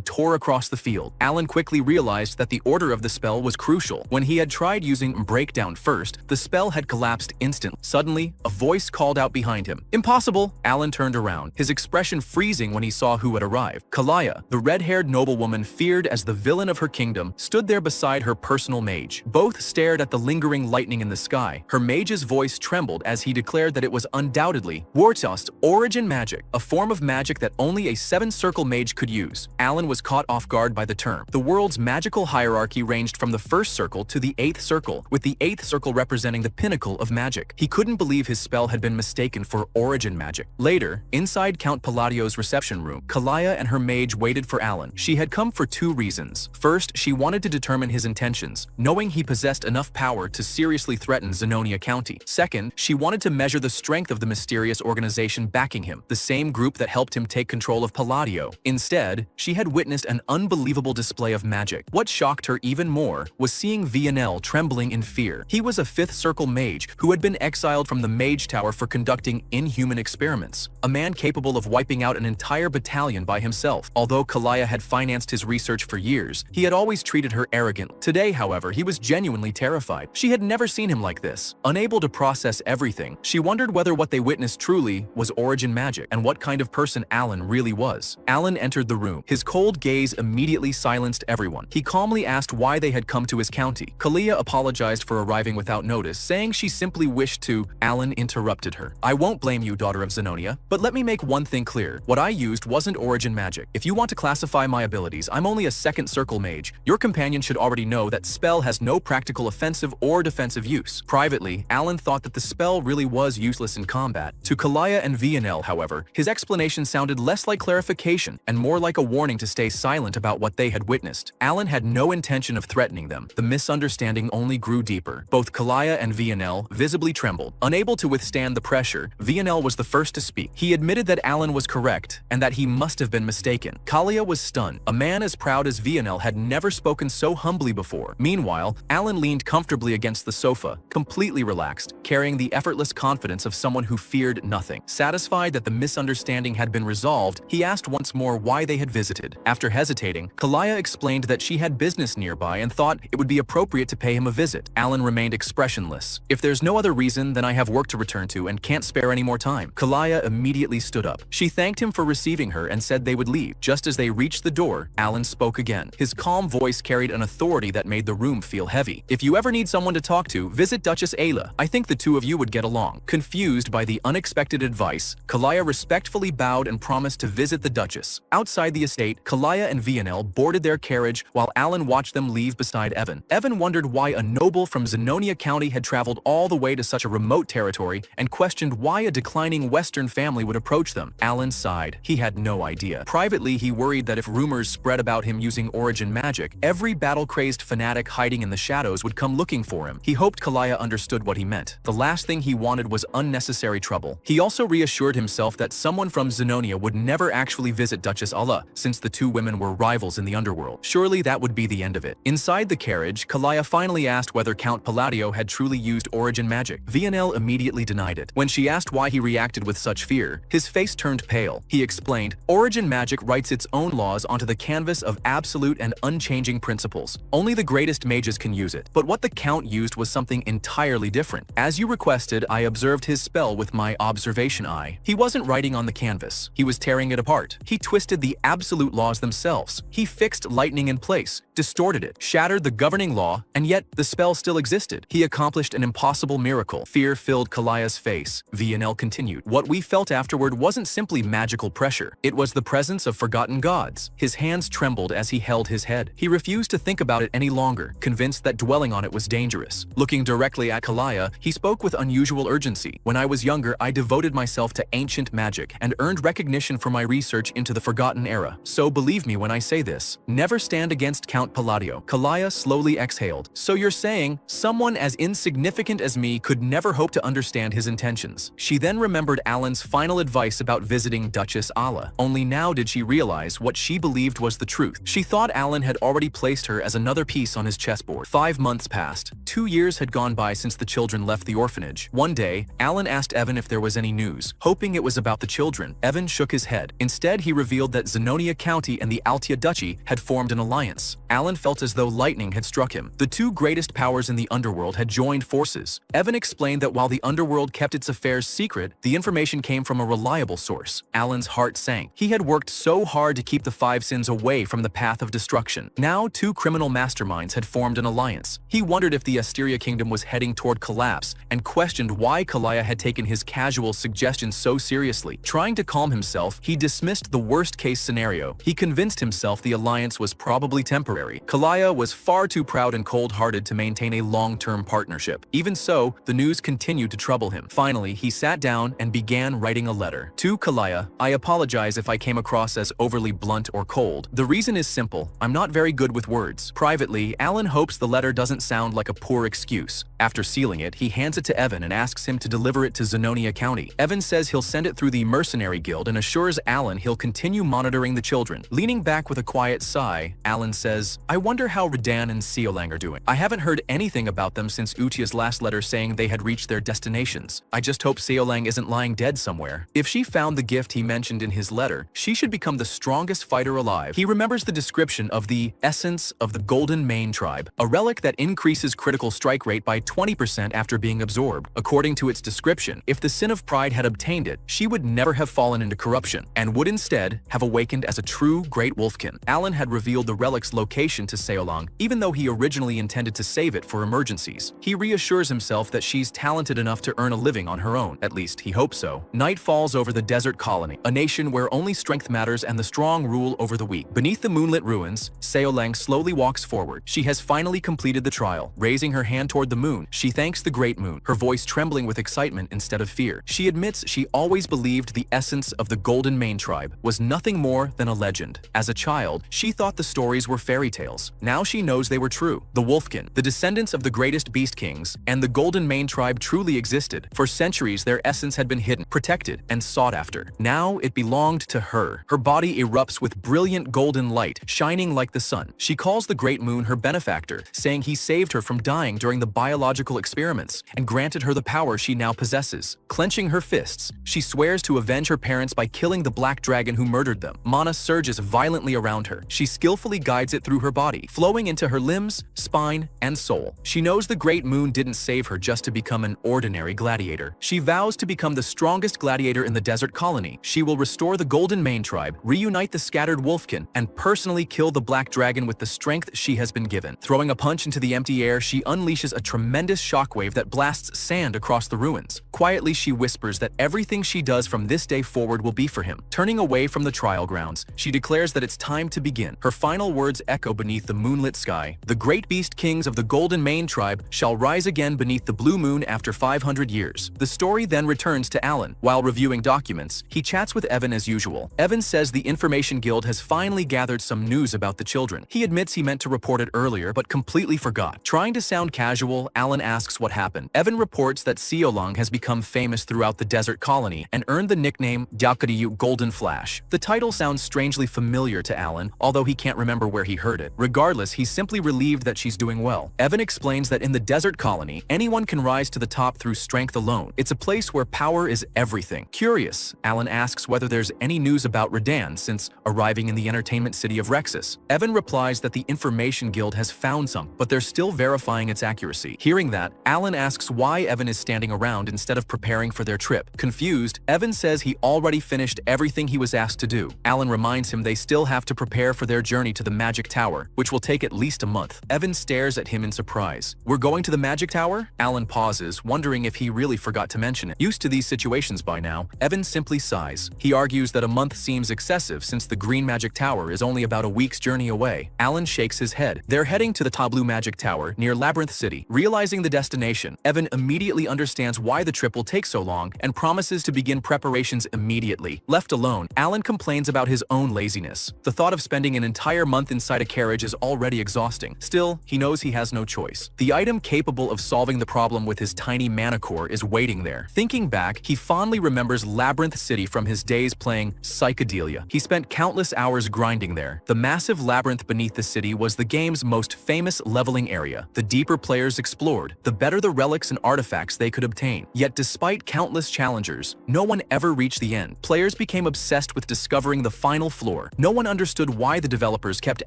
tore across the field. Alan quickly realized that the order of the spell was crucial. When he had tried using Breakdown first, the spell had collapsed instantly. Suddenly, a voice called out behind him. "Impossible!" Alan turned around, his expression freezing when he saw who had arrived. Kalaya, the red-haired noblewoman feared as the villain of her kingdom, stood there beside her personal mage. Both stared at the lingering lightning in the sky. Her mage's voice trembled as he declared that it was undoubtedly Wartost origin magic, a form of magic that only a seven-circle mage could use. Alan was caught off guard by the term. The world's magical hierarchy ranged from the first circle to the eighth circle, with the eighth circle representing the pinnacle of magic. He couldn't believe his spell had been mistaken for origin magic. Later, inside Count Palladio's reception room, Kalaya and her mage waited for Alan. She had come for two reasons. First, she wanted to determine his intentions, knowing he possessed enough power to seriously threaten Zenonia County. Second, she wanted to measure the strength of the mysterious organization backing him, the same group that helped him take control of Palladio. Instead, she had witnessed an unbelievable display of magic. What shocked her even more was seeing Vienel trembling in fear. He was a fifth circle mage who had been exiled from the Mage Tower for conducting inhuman experiments, a man capable of wiping out an entire battalion by himself. Although Kalaya had financed his research for years, he had always treated her arrogantly. Today, however, he was genuinely terrified. She had never seen him like this. Unable to process everything, she wondered whether what they witnessed truly was origin magic and what kind of person Alan really was. Alan entered the room. His cold gaze immediately silenced everyone. He calmly asked why they had come to his county. Kalia apologized for arriving without notice, saying she simply wished to. Alan interrupted her. "I won't blame you, daughter of Zenonia, but let me make one thing clear. What I used wasn't origin magic. If you want to classify my abilities, I'm only a second circle mage. Your companion should already know that spell has no practical offensive or defensive use." Privately, Alan thought that the spell really was useless in combat. To Kalaya and Vienel, however, his explanation sounded less like clarification and more like a warning to stay silent about what they had witnessed. Alan had no intention of threatening them. The misunderstanding only grew deeper. Both Kalaya and Vienel visibly trembled. Unable to withstand the pressure, Vienel was the first to speak. He admitted that Alan was correct and that he must have been mistaken. Kalia was stunned. A man as proud as Vienel had never spoken so humbly before. Meanwhile, Alan leaned comfortably against the sofa, completely relaxed, carrying the effortless confidence of someone who feared nothing. Satisfied that the misunderstanding had been resolved, he asked once more why they had visited. After hesitating, Kalaya explained that she had business nearby and thought it would be appropriate to pay him a visit. Alan remained expressionless. "If there's no other reason, then I have work to return to and can't spare any more time." Kalaya immediately stood up. She thanked him for receiving her and said they would leave. Just as they reached the door, Alan spoke again. His calm voice carried an authority that made the room feel heavy. "If you ever need someone to talk to, visit Duchess Ayla. I think the two of you would get along." Confused by the unexpected advice, Kalaya respectfully bowed and promised to visit the Duchess. Outside the estate, Kalaya and Vienel boarded their carriage while Alan watched them leave beside Evan. Evan wondered why a noble from Zenonia County had traveled all the way to such a remote territory and questioned why a declining Western family would approach them. Alan sighed. He had no idea. Privately, he worried that if rumors spread about him using origin magic, every battle-crazed fanatic hiding in the shadows would come looking for him. He hoped Kalaya understood what he meant. The last thing he wanted was unnecessary trouble. He also reassured himself that someone from Zenonia would never actually visit Duchess Ayla, since the two women were rivals in the underworld. Surely that would be the end of it. Inside the carriage, Kalaya finally asked whether Count Palladio had truly used origin magic. Vienel immediately denied it. When she asked why he reacted with such fear, his face turned pale. He explained, "Origin magic writes its own laws onto the canvas of absolute and unchanging principles. Only the greatest mages can use it. But what the Count used was something entirely different. As you requested, I observed his spell with my observation eye. He wasn't writing on the canvas. He was tearing it apart. He twisted the absolute laws themselves. He fixed lightning in place, distorted it, shattered the governing law, and yet the spell still existed. He accomplished an impossible miracle." Fear filled Kalaya's face. Vienel continued, "What we felt afterward wasn't simply magical pressure. It was the presence of forgotten gods." His hands trembled as he held his head. He refused to think about it any longer, convinced that dwelling on it was dangerous. Looking directly at Kalaya, he spoke with unusual urgency. "When I was younger, I devoted myself to ancient magic and earned recognition for my research into the Forgotten Era. So believe me when I say this, never stand against Count Palladio." Kalaya slowly exhaled. "So you're saying someone as insignificant as me could never hope to understand his intentions?" She then remembered Alan's final advice about visiting Duchess Ayla. Only now did she realize realize what she believed was the truth. She thought Alan had already placed her as another piece on his chessboard. 5 months passed. 2 years had gone by since the children left the orphanage. One day, Alan asked Evan if there was any news, hoping it was about the children. Evan shook his head. Instead, he revealed that Zenonia County and the Altia Duchy had formed an alliance. Alan felt as though lightning had struck him. The two greatest powers in the underworld had joined forces. Evan explained that while the underworld kept its affairs secret, the information came from a reliable source. Alan's heart sank. He had worked so hard to keep the Five Sins away from the path of destruction. Now, two criminal masterminds had formed an alliance. He wondered if the Asteria Kingdom was heading toward collapse and questioned why Kalaya had taken his casual suggestions so seriously. Trying to calm himself, he dismissed the worst-case scenario. He convinced himself the alliance was probably temporary. Kalaya was far too proud and cold-hearted to maintain a long-term partnership. Even so, the news continued to trouble him. Finally, he sat down and began writing a letter. To Kalaya, I apologize if I came across as overly blunt or cold. The reason is simple. I'm not very good with words. Privately, Alan hopes the letter doesn't sound like a poor excuse. After sealing it, he hands it to Evan and asks him to deliver it to Zenonia County. Evan says he'll send it through the Mercenary Guild and assures Alan he'll continue monitoring the children. Leaning back with a quiet sigh, Alan says, I wonder how Radan and Seolang are doing. I haven't heard anything about them since Utia's last letter saying they had reached their destinations. I just hope Seolang isn't lying dead somewhere. If she found the gift he mentioned in his letter, she should become the strongest fighter alive. He remembers the description of the essence of the Golden Mane tribe, a relic that increases critical strike rate by 20% after being absorbed. According to its description, if the Sin of Pride had obtained it, she would never have fallen into corruption, and would instead have awakened as a true Great Wolfkin. Alan had revealed the relic's location to Seolang, even though he originally intended to save it for emergencies. He reassures himself that she's talented enough to earn a living on her own. At least, he hopes so. Night falls over the desert colony, a nation where only strength matters and the strong rule over the weak. Beneath the moonlit ruins, Seolang slowly walks forward. She has finally completed the trial. Raising her hand toward the moon, she thanks the great moon, her voice trembling with excitement instead of fear. She admits she always believed the essence of the Golden Mane tribe was nothing more than a legend. As a child, she thought the stories were fairy tales. Now she knows they were true. The Wolfkin, the descendants of the greatest beast kings, and the Golden Mane tribe truly existed. For centuries, their essence had been hidden, protected, and sought after. Now it belonged to her. Her body erupts with brilliant golden light, shining like the sun. She calls the great moon her benefactor, saying he saved her from dying during the biological experiments and granted her the power she now possesses. Clenching her fists, she swears to avenge her parents by killing the black dragon who murdered them. Mana surges violently around her. She skillfully guides it through her body, flowing into her limbs, spine, and soul. She knows the great moon didn't save her just to become an ordinary gladiator. She vows to become the strongest gladiator in the desert colony. She will restore the Golden Mane tribe, reunite the scattered Wolfkin, and personally kill the black dragon with the strength she has been given. Throwing a punch into the empty air, she unleashes a tremendous shockwave that blasts sand across the ruins. Quietly, she whispers that everything she does from this day forward will be for him. Turning away from the trial grounds, she declares that it's time to begin. Her final words echo beneath the moonlit sky. The great beast kings of the Golden Mane tribe shall rise again beneath the blue moon after 500 years. The story then returns to Alan. While reviewing documents, he chats with Evan as usual. Evan says the Information Guild has finally gathered some news about the children. He admits he meant to report it earlier, but completely forgot. Trying to sound casual, Alan asks what happened. Evan reports that Seolang has become famous throughout the desert colony and earned the nickname Yakariyu Golden Flash. The title sounds strangely familiar to Alan, although he can't remember where he heard it. Regardless, he's simply relieved that she's doing well. Evan explains that in the desert colony, anyone can rise to the top through strength alone. It's a place where power is everything. Curious, Alan asks whether there's any news about Radan since arriving in the entertainment city of Rexus. Evan replies that the Information Guild has found some, but they're still verifying its accuracy. Hearing that, Alan asks why Evan is standing around instead of preparing for their trip. Confused, Evan says he already finished everything he was asked to do. Alan reminds him they still have to prepare for their journey to the Magic Tower, which will take at least a month. Evan stares at him in surprise. We're going to the Magic Tower? Alan pauses, wondering if he really forgot to mention it. Used to these situations by now, Evan simply sighs. He argues that a month seems excessive since the Green Magic Tower is only about a week's journey away. Alan shakes his head. They're heading to the Tableau Magic Tower near Labyrinth City. Realizing the destination, Evan immediately understands why the trip will take so long and promises to begin preparations immediately. Left alone, Alan complains about his own laziness. The thought of spending an entire month inside a carriage is already exhausting. Still, he knows he has no choice. The item capable of solving the problem with his tiny mana core is waiting there. Thinking back, he fondly remembers Labyrinth City from his days playing Psychedelia. He spent spent countless hours grinding there. The massive labyrinth beneath the city was the game's most famous leveling area. The deeper players explored, the better the relics and artifacts they could obtain. Yet despite countless challengers, no one ever reached the end. Players became obsessed with discovering the final floor. No one understood why the developers kept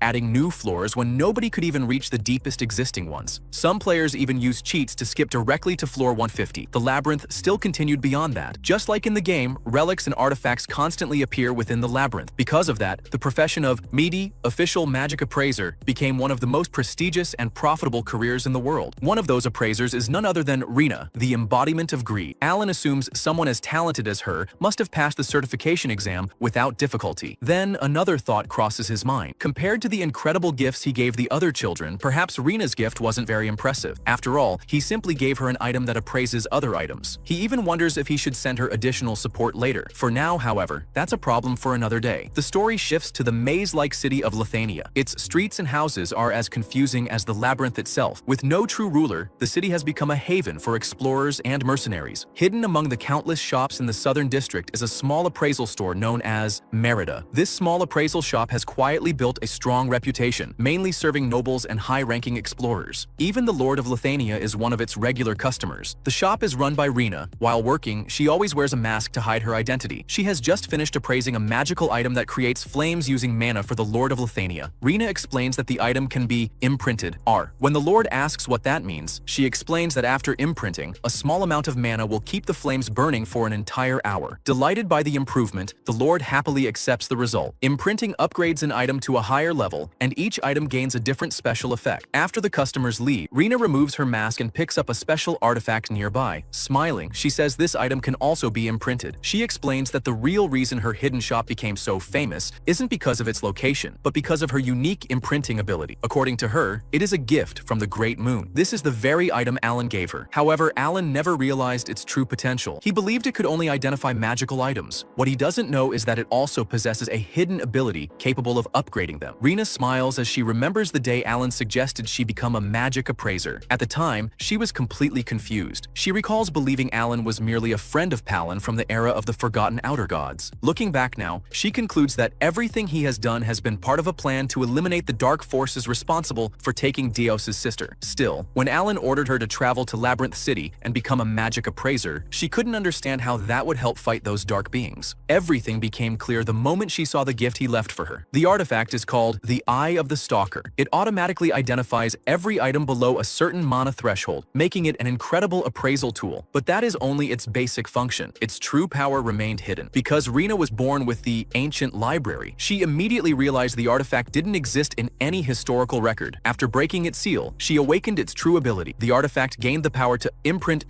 adding new floors when nobody could even reach the deepest existing ones. Some players even used cheats to skip directly to floor 150. The labyrinth still continued beyond that. Just like in the game, relics and artifacts constantly appear within the labyrinth. Because of that, the profession of meaty, official magic appraiser became one of the most prestigious and profitable careers in the world. One of those appraisers is none other than Rina, the embodiment of greed. Alan assumes someone as talented as her must have passed the certification exam without difficulty. Then another thought crosses his mind. Compared to the incredible gifts he gave the other children, perhaps Rina's gift wasn't very impressive. After all, he simply gave her an item that appraises other items. He even wonders if he should send her additional support later. For now, however, that's a problem for another day. The story shifts to the maze-like city of Lithania. Its streets and houses are as confusing as the labyrinth itself. With no true ruler, the city has become a haven for explorers and mercenaries. Hidden among the countless shops in the southern district is a small appraisal store known as Merida. This small appraisal shop has quietly built a strong reputation, mainly serving nobles and high-ranking explorers. Even the Lord of Lithania is one of its regular customers. The shop is run by Rina. While working, she always wears a mask to hide her identity. She has just finished appraising a magical item that creates flames using mana for the Lord of Lithania. Rina explains that the item can be imprinted. When the Lord asks what that means, she explains that after imprinting, a small amount of mana will keep the flames burning for an entire hour. Delighted by the improvement, the Lord happily accepts the result. Imprinting upgrades an item to a higher level, and each item gains a different special effect. After the customers leave, Rina removes her mask and picks up a special artifact nearby. Smiling, she says this item can also be imprinted. She explains that the real reason her hidden shop became so famous isn't because of its location, but because of her unique imprinting ability. According to her, it is a gift from the Great Moon. This is the very item Alan gave her. However, Alan never realized its true potential. He believed it could only identify magical items. What he doesn't know is that it also possesses a hidden ability capable of upgrading them. Rina smiles as she remembers the day Alan suggested she become a magic appraiser. At the time, she was completely confused. She recalls believing Alan was merely a friend of Palin from the era of the Forgotten Outer Gods. Looking back now, she concludes that everything he has done has been part of a plan to eliminate the dark forces responsible for taking Dios's sister. Still, when Alan ordered her to travel to Labyrinth City and become a magic appraiser, she couldn't understand how that would help fight those dark beings. Everything became clear the moment she saw the gift he left for her. The artifact is called the Eye of the Stalker. It automatically identifies every item below a certain mana threshold, making it an incredible appraisal tool. But that is only its basic function. Its true power remained hidden. Because Rina was born with the ancient library, she immediately realized the artifact didn't exist in any historical record. After breaking its seal, she awakened its true ability. The artifact gained the power to imprint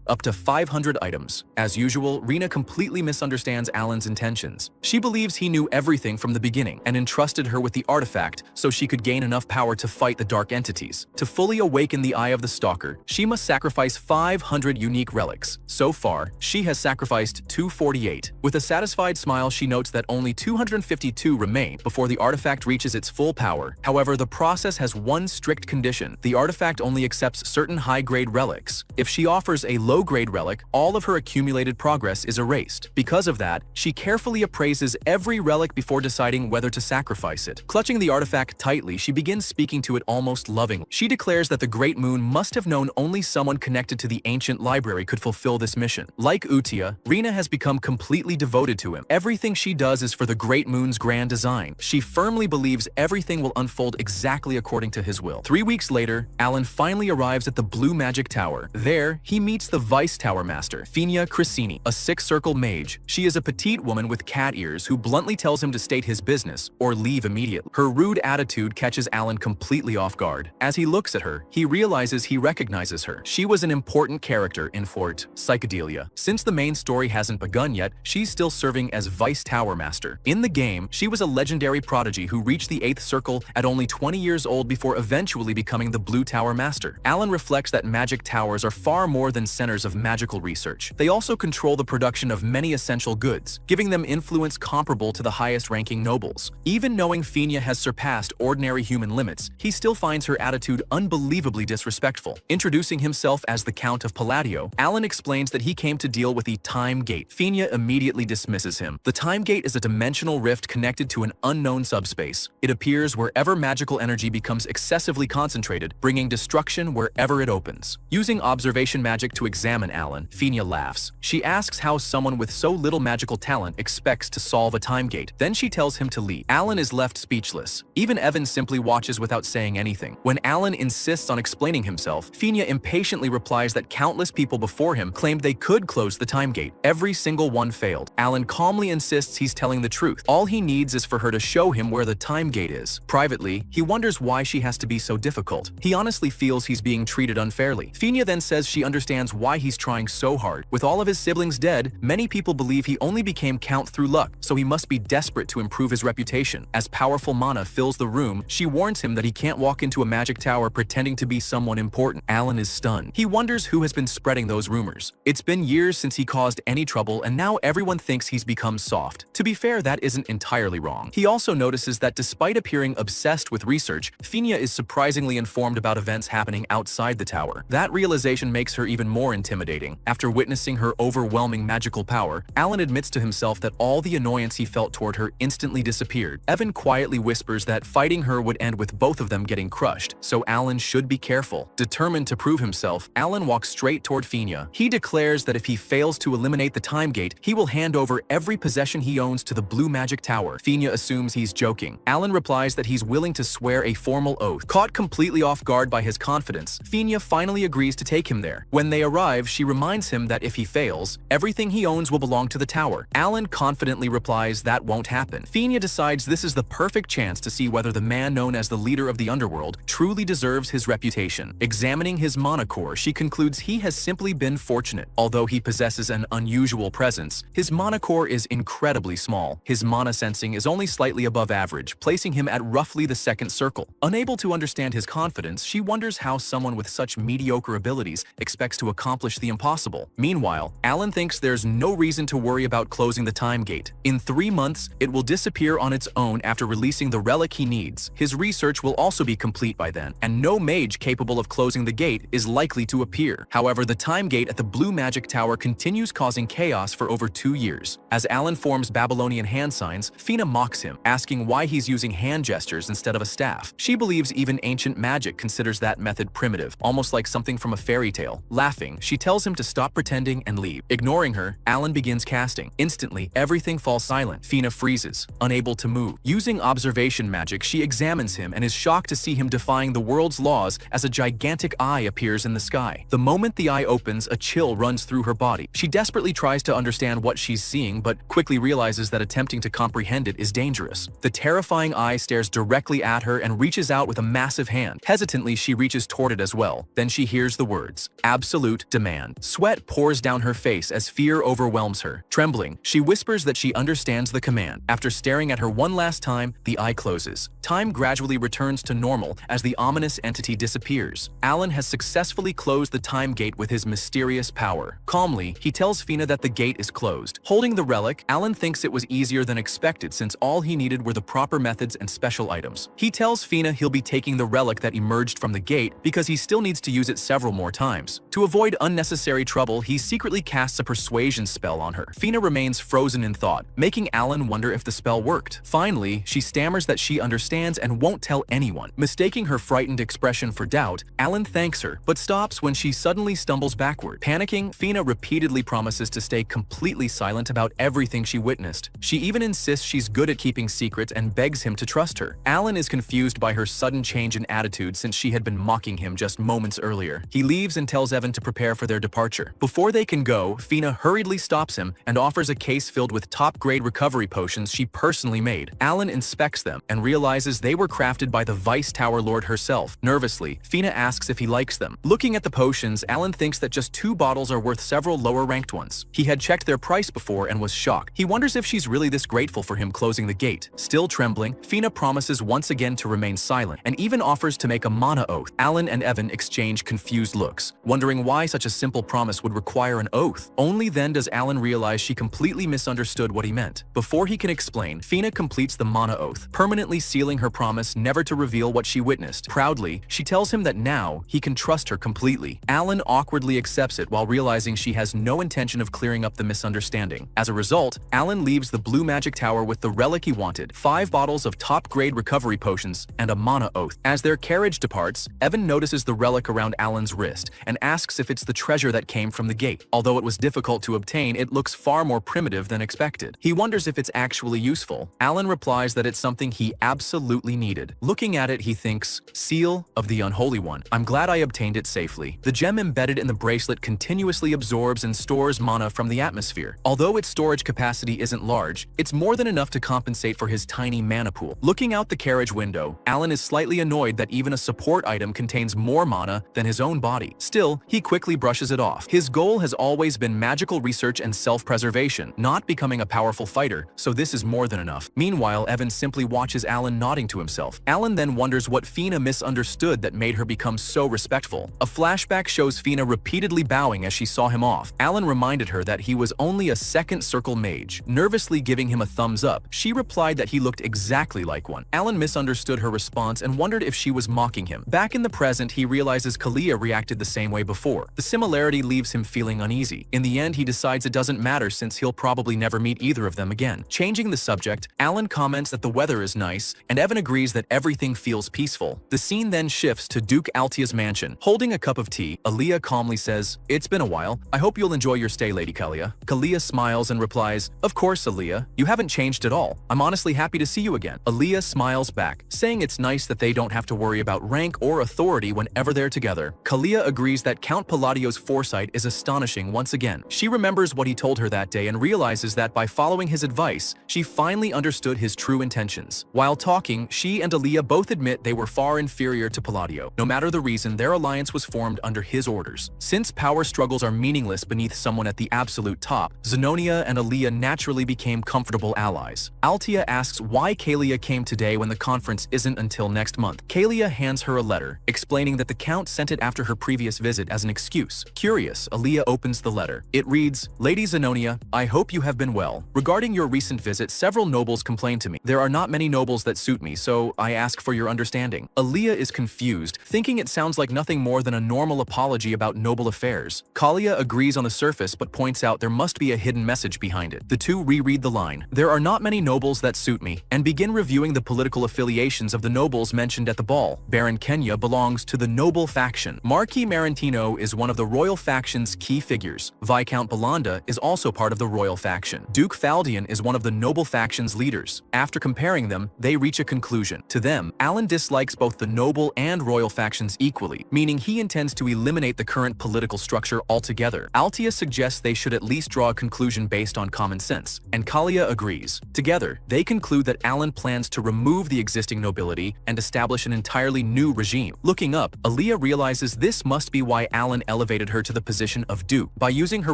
up to 500 items. As usual, Rina completely misunderstands Alan's intentions. She believes he knew everything from the beginning and entrusted her with the artifact so she could gain enough power to fight the dark entities. To fully awaken the Eye of the Stalker, she must sacrifice 500 unique relics. So far, she has sacrificed 248. With a satisfied smile, she notes that only 252 remain before the artifact reaches its full power. However, the process has one strict condition. The artifact only accepts certain high-grade relics. If she offers a low-grade relic, all of her accumulated progress is erased. Because of that, she carefully appraises every relic before deciding whether to sacrifice it. Clutching the artifact tightly, she begins speaking to it almost lovingly. She declares that the Great Moon must have known only someone connected to the ancient library could fulfill this mission. Like Utia, Rina has become completely devoted to him. Everything she does is for the Great Moon's grand design. She firmly believes everything will unfold exactly according to his will. 3 weeks later, Alan finally arrives at the Blue Magic Tower. There, he meets the Vice Tower Master, Fina Crissini, a six-circle mage. She is a petite woman with cat ears who bluntly tells him to state his business or leave immediately. Her rude attitude catches Alan completely off guard. As he looks at her, he realizes he recognizes her. She was an important character in Fort Psychedelia. Since the main story hasn't begun yet, she's still serving as Vice Tower Master. In the game, she was a legendary prodigy who reached the 8th circle at only 20 years old before eventually becoming the Blue Tower Master. Alan reflects that magic towers are far more than centers of magical research. They also control the production of many essential goods, giving them influence comparable to the highest-ranking nobles. Even knowing Fina has surpassed ordinary human limits, he still finds her attitude unbelievably disrespectful. Introducing himself as the Count of Palladio, Alan explains that he came to deal with the Time Gate. Fina immediately dismisses him. The Time Gate is a dimension dimensional rift connected to an unknown subspace. It appears wherever magical energy becomes excessively concentrated, bringing destruction wherever it opens. Using observation magic to examine Alan, Fina laughs. She asks how someone with so little magical talent expects to solve a time gate. Then she tells him to leave. Alan is left speechless. Even Evan simply watches without saying anything. When Alan insists on explaining himself, Fina impatiently replies that countless people before him claimed they could close the time gate. Every single one failed. Alan calmly insists he's telling the truth. All he needs is for her to show him where the time gate is. Privately, he wonders why she has to be so difficult. He honestly feels he's being treated unfairly. Fina then says she understands why he's trying so hard. With all of his siblings dead, many people believe he only became Count through luck, so he must be desperate to improve his reputation. As powerful mana fills the room, she warns him that he can't walk into a magic tower pretending to be someone important. Alan is stunned. He wonders who has been spreading those rumors. It's been years since he caused any trouble, and now everyone thinks he's become soft. To be fair, that isn't entirely wrong. He also notices that despite appearing obsessed with research, Fina is surprisingly informed about events happening outside the tower. That realization makes her even more intimidating. After witnessing her overwhelming magical power, Alan admits to himself that all the annoyance he felt toward her instantly disappeared. Evan quietly whispers that fighting her would end with both of them getting crushed, so Alan should be careful. Determined to prove himself, Alan walks straight toward Fina. He declares that if he fails to eliminate the time gate, he will hand over every possession he owns to the Blue Magic Tower. Fina assumes he's joking. Alan replies that he's willing to swear a formal oath. Caught completely off guard by his confidence, Fina finally agrees to take him there. When they arrive, she reminds him that if he fails, everything he owns will belong to the tower. Alan confidently replies that won't happen. Fina decides this is the perfect chance to see whether the man known as the leader of the underworld truly deserves his reputation. Examining his mana core, she concludes he has simply been fortunate. Although he possesses an unusual presence, his mana core is incredibly small. His mana sensing is only slightly above average, placing him at roughly the second circle. Unable to understand his confidence, she wonders how someone with such mediocre abilities expects to accomplish the impossible. Meanwhile, Alan thinks there's no reason to worry about closing the time gate. In 3 months, it will disappear on its own after releasing the relic he needs. His research will also be complete by then, and no mage capable of closing the gate is likely to appear. However, the time gate at the Blue Magic Tower continues causing chaos for over 2 years. As Alan forms Babylonian hand signs, Fina mocks him, asking why he's using hand gestures instead of a staff. She believes even ancient magic considers that method primitive, almost like something from a fairy tale. Laughing, she tells him to stop pretending and leave. Ignoring her, Alan begins casting. Instantly, everything falls silent. Fina freezes, unable to move. Using observation magic, she examines him and is shocked to see him defying the world's laws as a gigantic eye appears in the sky. The moment the eye opens, a chill runs through her body. She desperately tries to understand what she's seeing, but quickly realizes that attempting to comprehend it is dangerous. The terrifying eye stares directly at her and reaches out with a massive hand. Hesitantly, she reaches toward it as well. Then she hears the words, "Absolute demand." Sweat pours down her face as fear overwhelms her. Trembling, she whispers that she understands the command. After staring at her one last time, the eye closes. Time gradually returns to normal as the ominous entity disappears. Alan has successfully closed the time gate with his mysterious power. Calmly, he tells Fina that the gate is closed. Holding the relic, Alan thinks it was easier than expected since all he needed were the proper methods and special items. He tells Fina he'll be taking the relic that emerged from the gate because he still needs to use it several more times. To avoid unnecessary trouble, he secretly casts a persuasion spell on her. Fina remains frozen in thought, making Alan wonder if the spell worked. Finally, she stammers that she understands and won't tell anyone. Mistaking her frightened expression for doubt, Alan thanks her, but stops when she suddenly stumbles backward. Panicking, Fina repeatedly promises to stay completely silent about everything she witnessed. She even insists she's good at keeping secrets and begs him to trust her. Alan is confused by her sudden change in attitude since she had been mocking him just moments earlier. He leaves and tells Evan to prepare for their departure. Before they can go, Fina hurriedly stops him and offers a case filled with top-grade recovery potions she personally made. Alan inspects them and realizes they were crafted by the Vice Tower Lord herself. Nervously, Fina asks if he likes them. Looking at the potions, Alan thinks that just 2 bottles are worth several lower-ranked ones. He had checked their price before and was shocked. He wonders if she's really this grateful for him closing the gate. Still trembling, Fina promises once again to remain silent and even offers to make a mana oath. Alan and Evan exchange confused looks, wondering why such a simple promise would require an oath. Only then does Alan realize she completely misunderstood what he meant. Before he can explain, Fina completes the mana oath, permanently sealing her promise never to reveal what she witnessed. Proudly, she tells him that now he can trust her completely. Alan awkwardly accepts it while realizing she has no intention of clearing up the misunderstanding. As a result, Alan leaves the blue magic tower with the relic he wanted, 5 bottles of top-grade recovery potions, and a mana oath. As their carriage departs, Evan notices the relic around Alan's wrist and asks if it's the treasure that came from the gate. Although it was difficult to obtain, it looks far more primitive than expected. He wonders if it's actually useful. Alan replies that it's something he absolutely needed. Looking at it, he thinks, "Seal of the Unholy One. I'm glad I obtained it safely." The gem embedded in the bracelet continuously absorbs and stores mana from the atmosphere. Although its storage capacity isn't large, it's more than enough to compensate for his tiny mana pool. Looking out the carriage window, Alan is slightly annoyed that even a support item contains more mana than his own body. Still, he quickly brushes it off. His goal has always been magical research and self-preservation, not becoming a powerful fighter, so this is more than enough. Meanwhile, Evan simply watches Alan nodding to himself. Alan then wonders what Fina misunderstood that made her become so respectful. A flashback shows Fina repeatedly bowing as she saw him off. Alan reminded her that he was only a second circle mage. Nervously giving him a thumbs up, she replied that he looked exactly like one. Alan misunderstood her response and wondered if she was mocking him. Back in the present, he realizes Kalia reacted the same way before. The similarity leaves him feeling uneasy. In the end, he decides it doesn't matter since he'll probably never meet either of them again. Changing the subject, Alan comments that the weather is nice, and Evan agrees that everything feels peaceful. The scene then shifts to Duke Altia's mansion. Holding a cup of tea, Aaliyah calmly says, "It's been a while. I hope you'll enjoy your stay, Lady Kalia." Kalia smiles and replies, "Of course, Aaliyah. You haven't changed at all. I'm honestly happy to see you again." Aaliyah smiles back, saying it's nice that they don't have to worry about rank or authority whenever they're together. Kalia agrees that Count Palladio's foresight is astonishing once again. She remembers what he told her that day and realizes that by following his advice, she finally understood his true intentions. While talking, she and Aaliyah both admit they were far inferior to Palladio. No matter the reason, their alliance was formed under his orders. Since power struggles are meaningless beneath someone at the absolute top, Zenonia and Aaliyah naturally became comfortable allies. Altia asks why Kalia came today when the conference isn't until next month. Kalia hands her a letter, explaining that the Count sent it after her previous visit as an excuse. Curious, Aaliyah opens the letter. It reads, "Lady Zenonia, I hope you have been well. Regarding your recent visit, several nobles complained to me. There are not many nobles that suit me, so I ask for your understanding." Aaliyah is confused, thinking it sounds like nothing more than a normal apology about noble affairs. Kalia agrees on the surface but points out there must be a hidden message behind it. The two reread the line, "There are not many nobles that suit me," and begin reviewing the political affiliations of the nobles mentioned at the ball. Baron Kenya belongs to the noble faction. Marquis Marantino is one of the royal faction's key figures. Viscount Belanda is also part of the royal faction. Duke Faldian is one of the noble faction's leaders. After comparing them, they reach a conclusion. To them, Alan dislikes both the noble and royal factions equally, meaning he intends to eliminate the current political structure altogether. Altia suggests they should at least draw a conclusion based on common sense, and Kalia agrees. Together, they conclude that Alan plans to remove the existing nobility and establish an entirely new regime. Looking up, Aaliyah realizes this must be why Alan elevated her to the position of Duke. By using her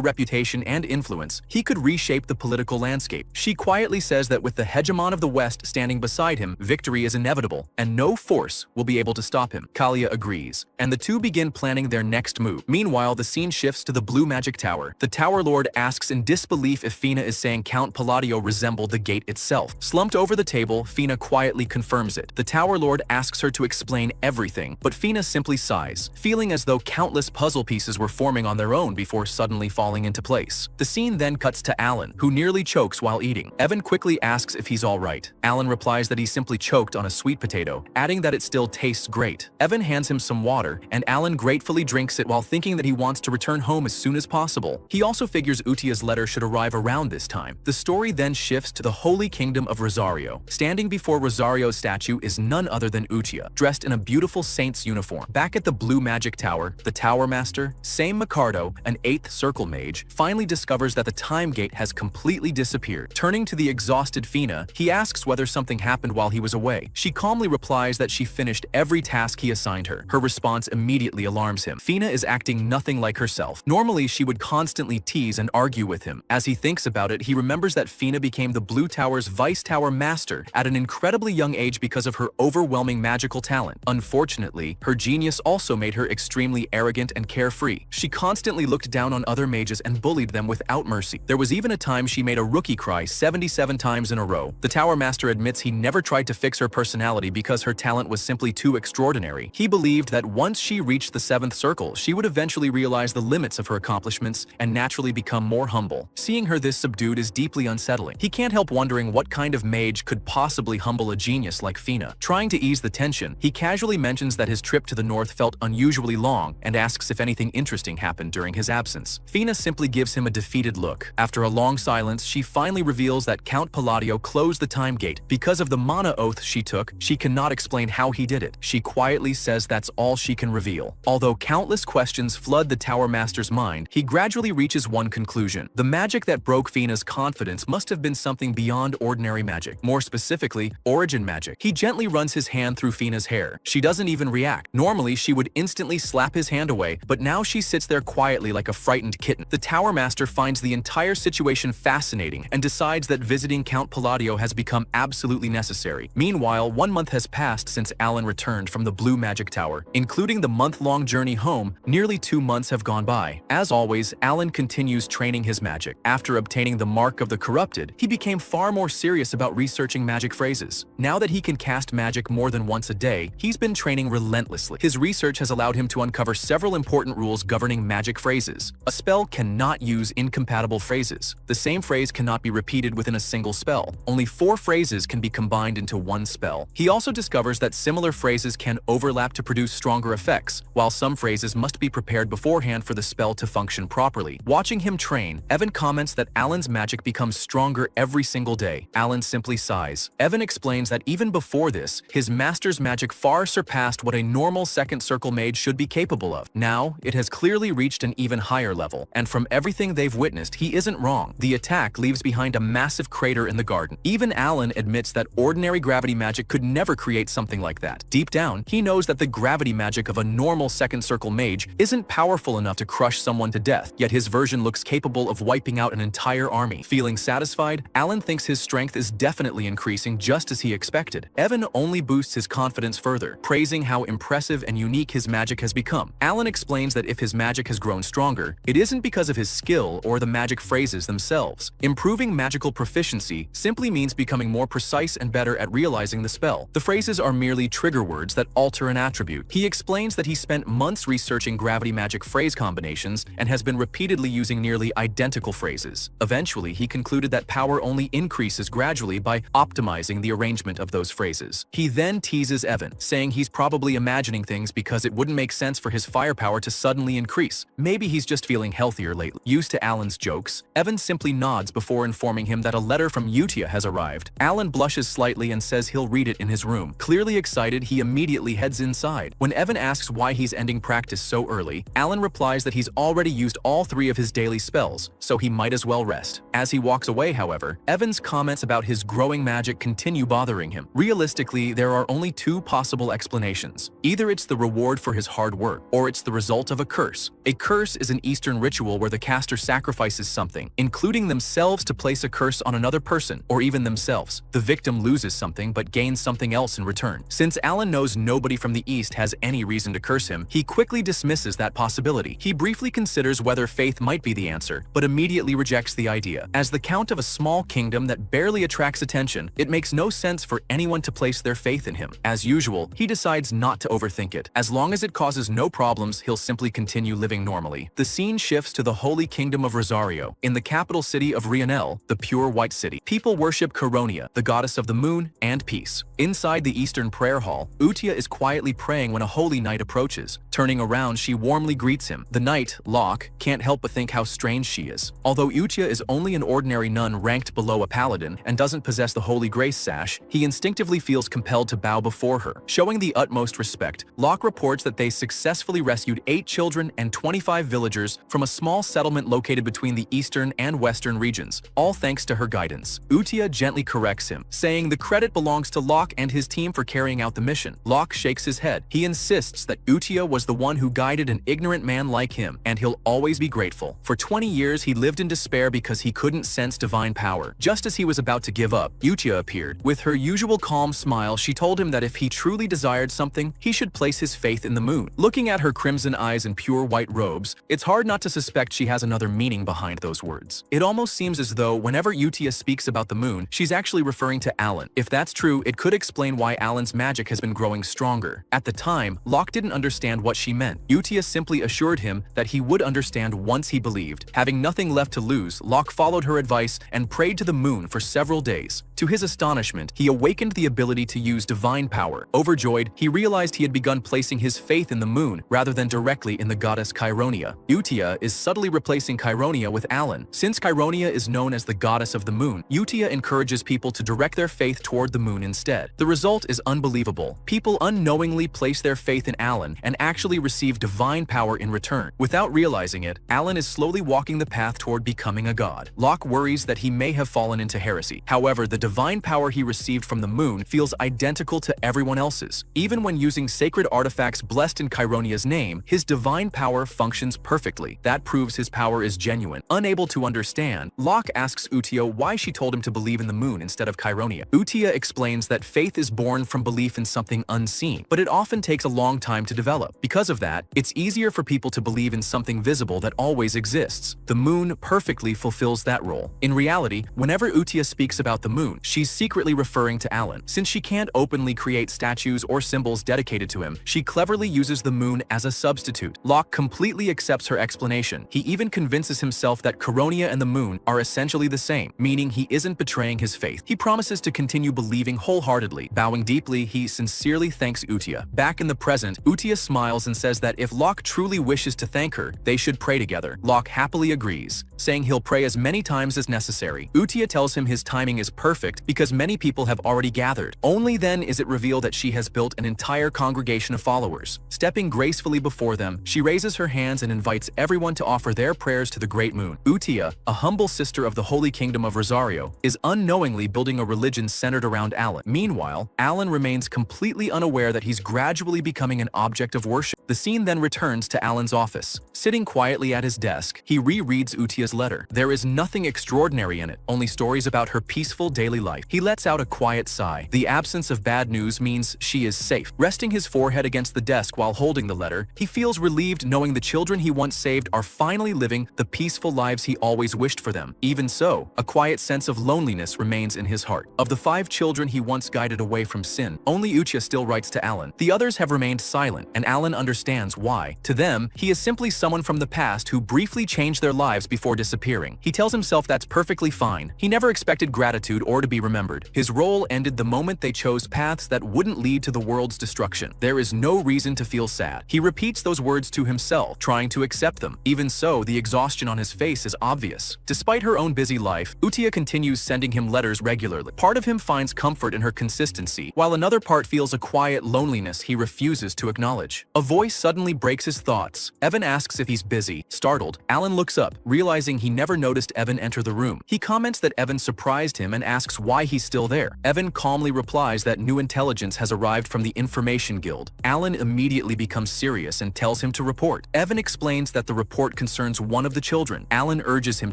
reputation and influence, he could reshape the political landscape. She quietly says that with the hegemon of the West standing beside him, victory is inevitable, and no force will be able to stop him. Kalia agrees, and the two begin planning their next move. Meanwhile, the scene shifts to the Blue Magic Tower. The Tower Lord asks in disbelief if Fina is saying Count Palladio resembled the gate itself. Slumped over the table, Fina quietly confirms it. The Tower Lord asks her to explain everything, but Fina simply sighs, feeling as though countless puzzle pieces were forming on their own before suddenly falling into place. The scene then cuts to Alan, who nearly chokes while eating. Evan quickly asks if he's alright. Alan replies that he simply choked on a sweet potato, adding that it still tastes great. Evan hands him some water, and Alan gratefully drinks it while thinking that he wants to return home as soon as possible. He also figures Utia's letter should arrive around this time. The story then shifts to the Holy Kingdom of Rosario. Standing before Rosario's statue is none other than Utia, dressed in a beautiful saint's uniform. Back at the Blue Magic Tower, the Tower Master, Same Micardo, an 8th Circle Mage, finally discovers that the time gate has completely disappeared. Turning to the exhausted Fina, he asks whether something happened while he was away. She calmly replies that she finished every task he assigned her. Her response immediately alarms him. Fina is acting nothing like herself. Normally, she would constantly tease and argue with him. As he thinks about it, he remembers that Fina became the Blue Tower's Vice Tower Master at an incredibly young age because of her overwhelming magical talent. Unfortunately, her genius also made her extremely arrogant and carefree. She constantly looked down on other mages and bullied them without mercy. There was even a time she made a rookie cry 77 times in a row. The Tower Master admits he never tried to fix her personality because her talent was simply too extraordinary. He believed that once she reached the 7th circle, she would eventually realize the limits of her accomplishments and naturally become more humble. Seeing her this subdued is deeply unsettling. unsettling. He can't help wondering what kind of mage could possibly humble a genius like Fina. Trying to ease the tension, he casually mentions that his trip to the north felt unusually long and asks if anything interesting happened during his absence. Fina simply gives him a defeated look. After a long silence, she finally reveals that Count Palladio closed the time gate. Because of the mana oath she took, she cannot explain how he did it. She quietly says that's all she can reveal. Although countless questions flood the Tower Master's mind, he gradually reaches one conclusion. The magic that broke Fina's confidence must have been something beyond ordinary magic. More specifically, origin magic. He gently runs his hand through Fina's hair. She doesn't even react. Normally, she would instantly slap his hand away, but now she sits there quietly like a frightened kitten. The Tower Master finds the entire situation fascinating and decides that visiting Count Palladio has become absolutely necessary. Meanwhile, 1 month has passed since Alan returned from the Blue Magic Tower. Including the month-long journey home, nearly 2 months have gone by. As always, Alan continues training his magic. After obtaining the Mark of the Corrupted, he became far more serious about researching magic phrases. Now that he can cast magic more than once a day, he's been training relentlessly. His research has allowed him to uncover several important rules governing magic phrases. A spell cannot use incompatible phrases. The same phrase cannot be repeated within a single spell. Only 4 phrases can be combined into one spell. He also discovers that similar phrases can overlap to produce stronger effects, while some phrases must be prepared beforehand for the spell to function properly. Watching him train, Evan comments that Alan's magic becomes stronger every single day. Alan simply sighs. Evan explains that even before this, his master's magic far surpassed what a normal second circle mage should be capable of. Now, it has clearly reached an even higher level, and from everything they've witnessed, he isn't wrong. The attack leaves behind a massive crater in the garden. Even Alan admits that ordinary gravity magic could never create something like that. Deep down, he knows that the gravity magic of a normal second circle mage isn't powerful enough to crush someone to death, yet his version looks capable of wiping out an entire army. Feeling satisfied, Alan thinks his strength is definitely increasing just as he expected. Evan only boosts his confidence further, praising how impressive and unique his magic has become. Alan explains that if his magic has grown stronger, it isn't because of his skill or the magic phrases themselves. Improving magical proficiency simply means becoming more precise and better at realizing the spell. The phrases are merely trigger words that alter an attribute. He explains that he spent months researching gravity magic phrase combinations and has been repeatedly using nearly identical phrases. Eventually, he concluded that power only increases gradually by optimizing the arrangement of those phrases. He then teases Evan, saying he's probably imagining things because it wouldn't make sense for his firepower to suddenly increase. Maybe he's just feeling healthier lately. Used to Alan's jokes, Evan simply nods before informing him that a letter from Utia has arrived. Alan blushes slightly and says he'll read it in his room. Clearly excited, he immediately heads inside. When Evan asks why he's ending practice so early, Alan replies that he's already used all 3 of his daily spells, so he might as well rest. As he walks away, however, Evan's comments about his growing magic continue bothering him. Realistically, there are only 2 possible explanations. Either it's the reward for his hard work, or it's the result of a curse. A curse is an Eastern ritual where the caster sacrifices something, including themselves, to place a curse on another person, or even themselves. The victim loses something but gains something else in return. Since Alan knows nobody from the East has any reason to curse him, he quickly dismisses that possibility. He briefly considers whether faith might be the answer, but immediately rejects the idea. As the count of a small kingdom that barely attracts attention, it makes no sense for anyone to place their faith in him. As usual, he decides not to overthink it. As long as it causes no problems, he'll simply continue living normally. The scene shifts to the Holy Kingdom of Rosario, in the capital city of Rionel, the pure white city. People worship Coronia, the goddess of the moon and peace. Inside the Eastern prayer hall, Utia is quietly praying when a holy knight approaches. Turning around, she warmly greets him. The knight, Locke, can't help but think how strange she is. Although Utia is only an ordinary nun ranked below a paladin and doesn't possess the Holy Grace sash, he instinctively feels compelled to bow before her. Showing the utmost respect, Locke reports that they successfully rescued 8 children and 25 villagers from a small settlement located between the eastern and western regions, all thanks to her guidance. Utia gently corrects him, saying the credit belongs to Locke and his team for carrying out the mission. Locke shakes his head. He insists that Utia was the one who guided an ignorant man like him, and he'll always be grateful. For 20 years, he lived in despair because he couldn't sense divine power. Just as he was about to give up, Utia appeared. With her usual calm smile, she told him that if he truly desired something, he should place his faith in the moon. Looking at her crimson eyes and pure white robes, it's hard not to suspect she has another meaning behind those words. It almost seems as though whenever Utia speaks about the moon, she's actually referring to Alan. If that's true, it could explain why Alan's magic has been growing stronger. At the time, Locke didn't understand what what she meant. Utia simply assured him that he would understand once he believed. Having nothing left to lose, Locke followed her advice and prayed to the moon for several days. To his astonishment, he awakened the ability to use divine power. Overjoyed, he realized he had begun placing his faith in the moon rather than directly in the goddess Chironia. Utia is subtly replacing Chironia with Alan. Since Chironia is known as the goddess of the moon, Utia encourages people to direct their faith toward the moon instead. The result is unbelievable. People unknowingly place their faith in Alan and actually receive divine power in return. Without realizing it, Alan is slowly walking the path toward becoming a god. Locke worries that he may have fallen into heresy. However, the divine power he received from the moon feels identical to everyone else's. Even when using sacred artifacts blessed in Chironia's name, his divine power functions perfectly. That proves his power is genuine. Unable to understand, Locke asks Utia why she told him to believe in the moon instead of Chironia. Utia explains that faith is born from belief in something unseen, but it often takes a long time to develop. Because of that, it's easier for people to believe in something visible that always exists. The moon perfectly fulfills that role. In reality, whenever Utia speaks about the moon, she's secretly referring to Alan. Since she can't openly create statues or symbols dedicated to him, she cleverly uses the moon as a substitute. Locke completely accepts her explanation. He even convinces himself that Chironia and the moon are essentially the same, meaning he isn't betraying his faith. He promises to continue believing wholeheartedly. Bowing deeply, he sincerely thanks Utia. Back in the present, Utia smiles and says that if Locke truly wishes to thank her, they should pray together. Locke happily agrees, saying he'll pray as many times as necessary. Utia tells him his timing is perfect because many people have already gathered. Only then is it revealed that she has built an entire congregation of followers. Stepping gracefully before them, she raises her hands and invites everyone to offer their prayers to the great moon. Utia, a humble sister of the Holy Kingdom of Rosario, is unknowingly building a religion centered around Alan. Meanwhile, Alan remains completely unaware that he's gradually becoming an object of worship. The scene then returns to Alan's office. Sitting quietly at his desk, he rereads Utia's letter. There is nothing extraordinary in it, only stories about her peaceful daily life. He lets out a quiet sigh. The absence of bad news means she is safe. Resting his forehead against the desk while holding the letter, he feels relieved knowing the children he once saved are finally living the peaceful lives he always wished for them. Even so, a quiet sense of loneliness remains in his heart. Of the 5 children he once guided away from sin, only Utia still writes to Alan. The others have remained silent, and Alan understands why. To them, he is simply someone from the past who briefly changed their lives before disappearing. He tells himself that's perfectly fine. He never expected gratitude or to be remembered. His role ended the moment they chose paths that wouldn't lead to the world's destruction. There is no reason to feel sad. He repeats those words to himself, trying to accept them. Even so, the exhaustion on his face is obvious. Despite her own busy life, Utia continues sending him letters regularly. Part of him finds comfort in her consistency, while another part feels a quiet loneliness he refuses to acknowledge. A voice suddenly breaks his thoughts. Evan asks if he's busy. Startled, Alan looks up, realizing he never noticed Evan enter the room. He comments that Evan surprised him and asks why he's still there. Evan calmly replies that new intelligence has arrived from the Information Guild. Alan immediately becomes serious and tells him to report. Evan explains that the report concerns one of the children. Alan urges him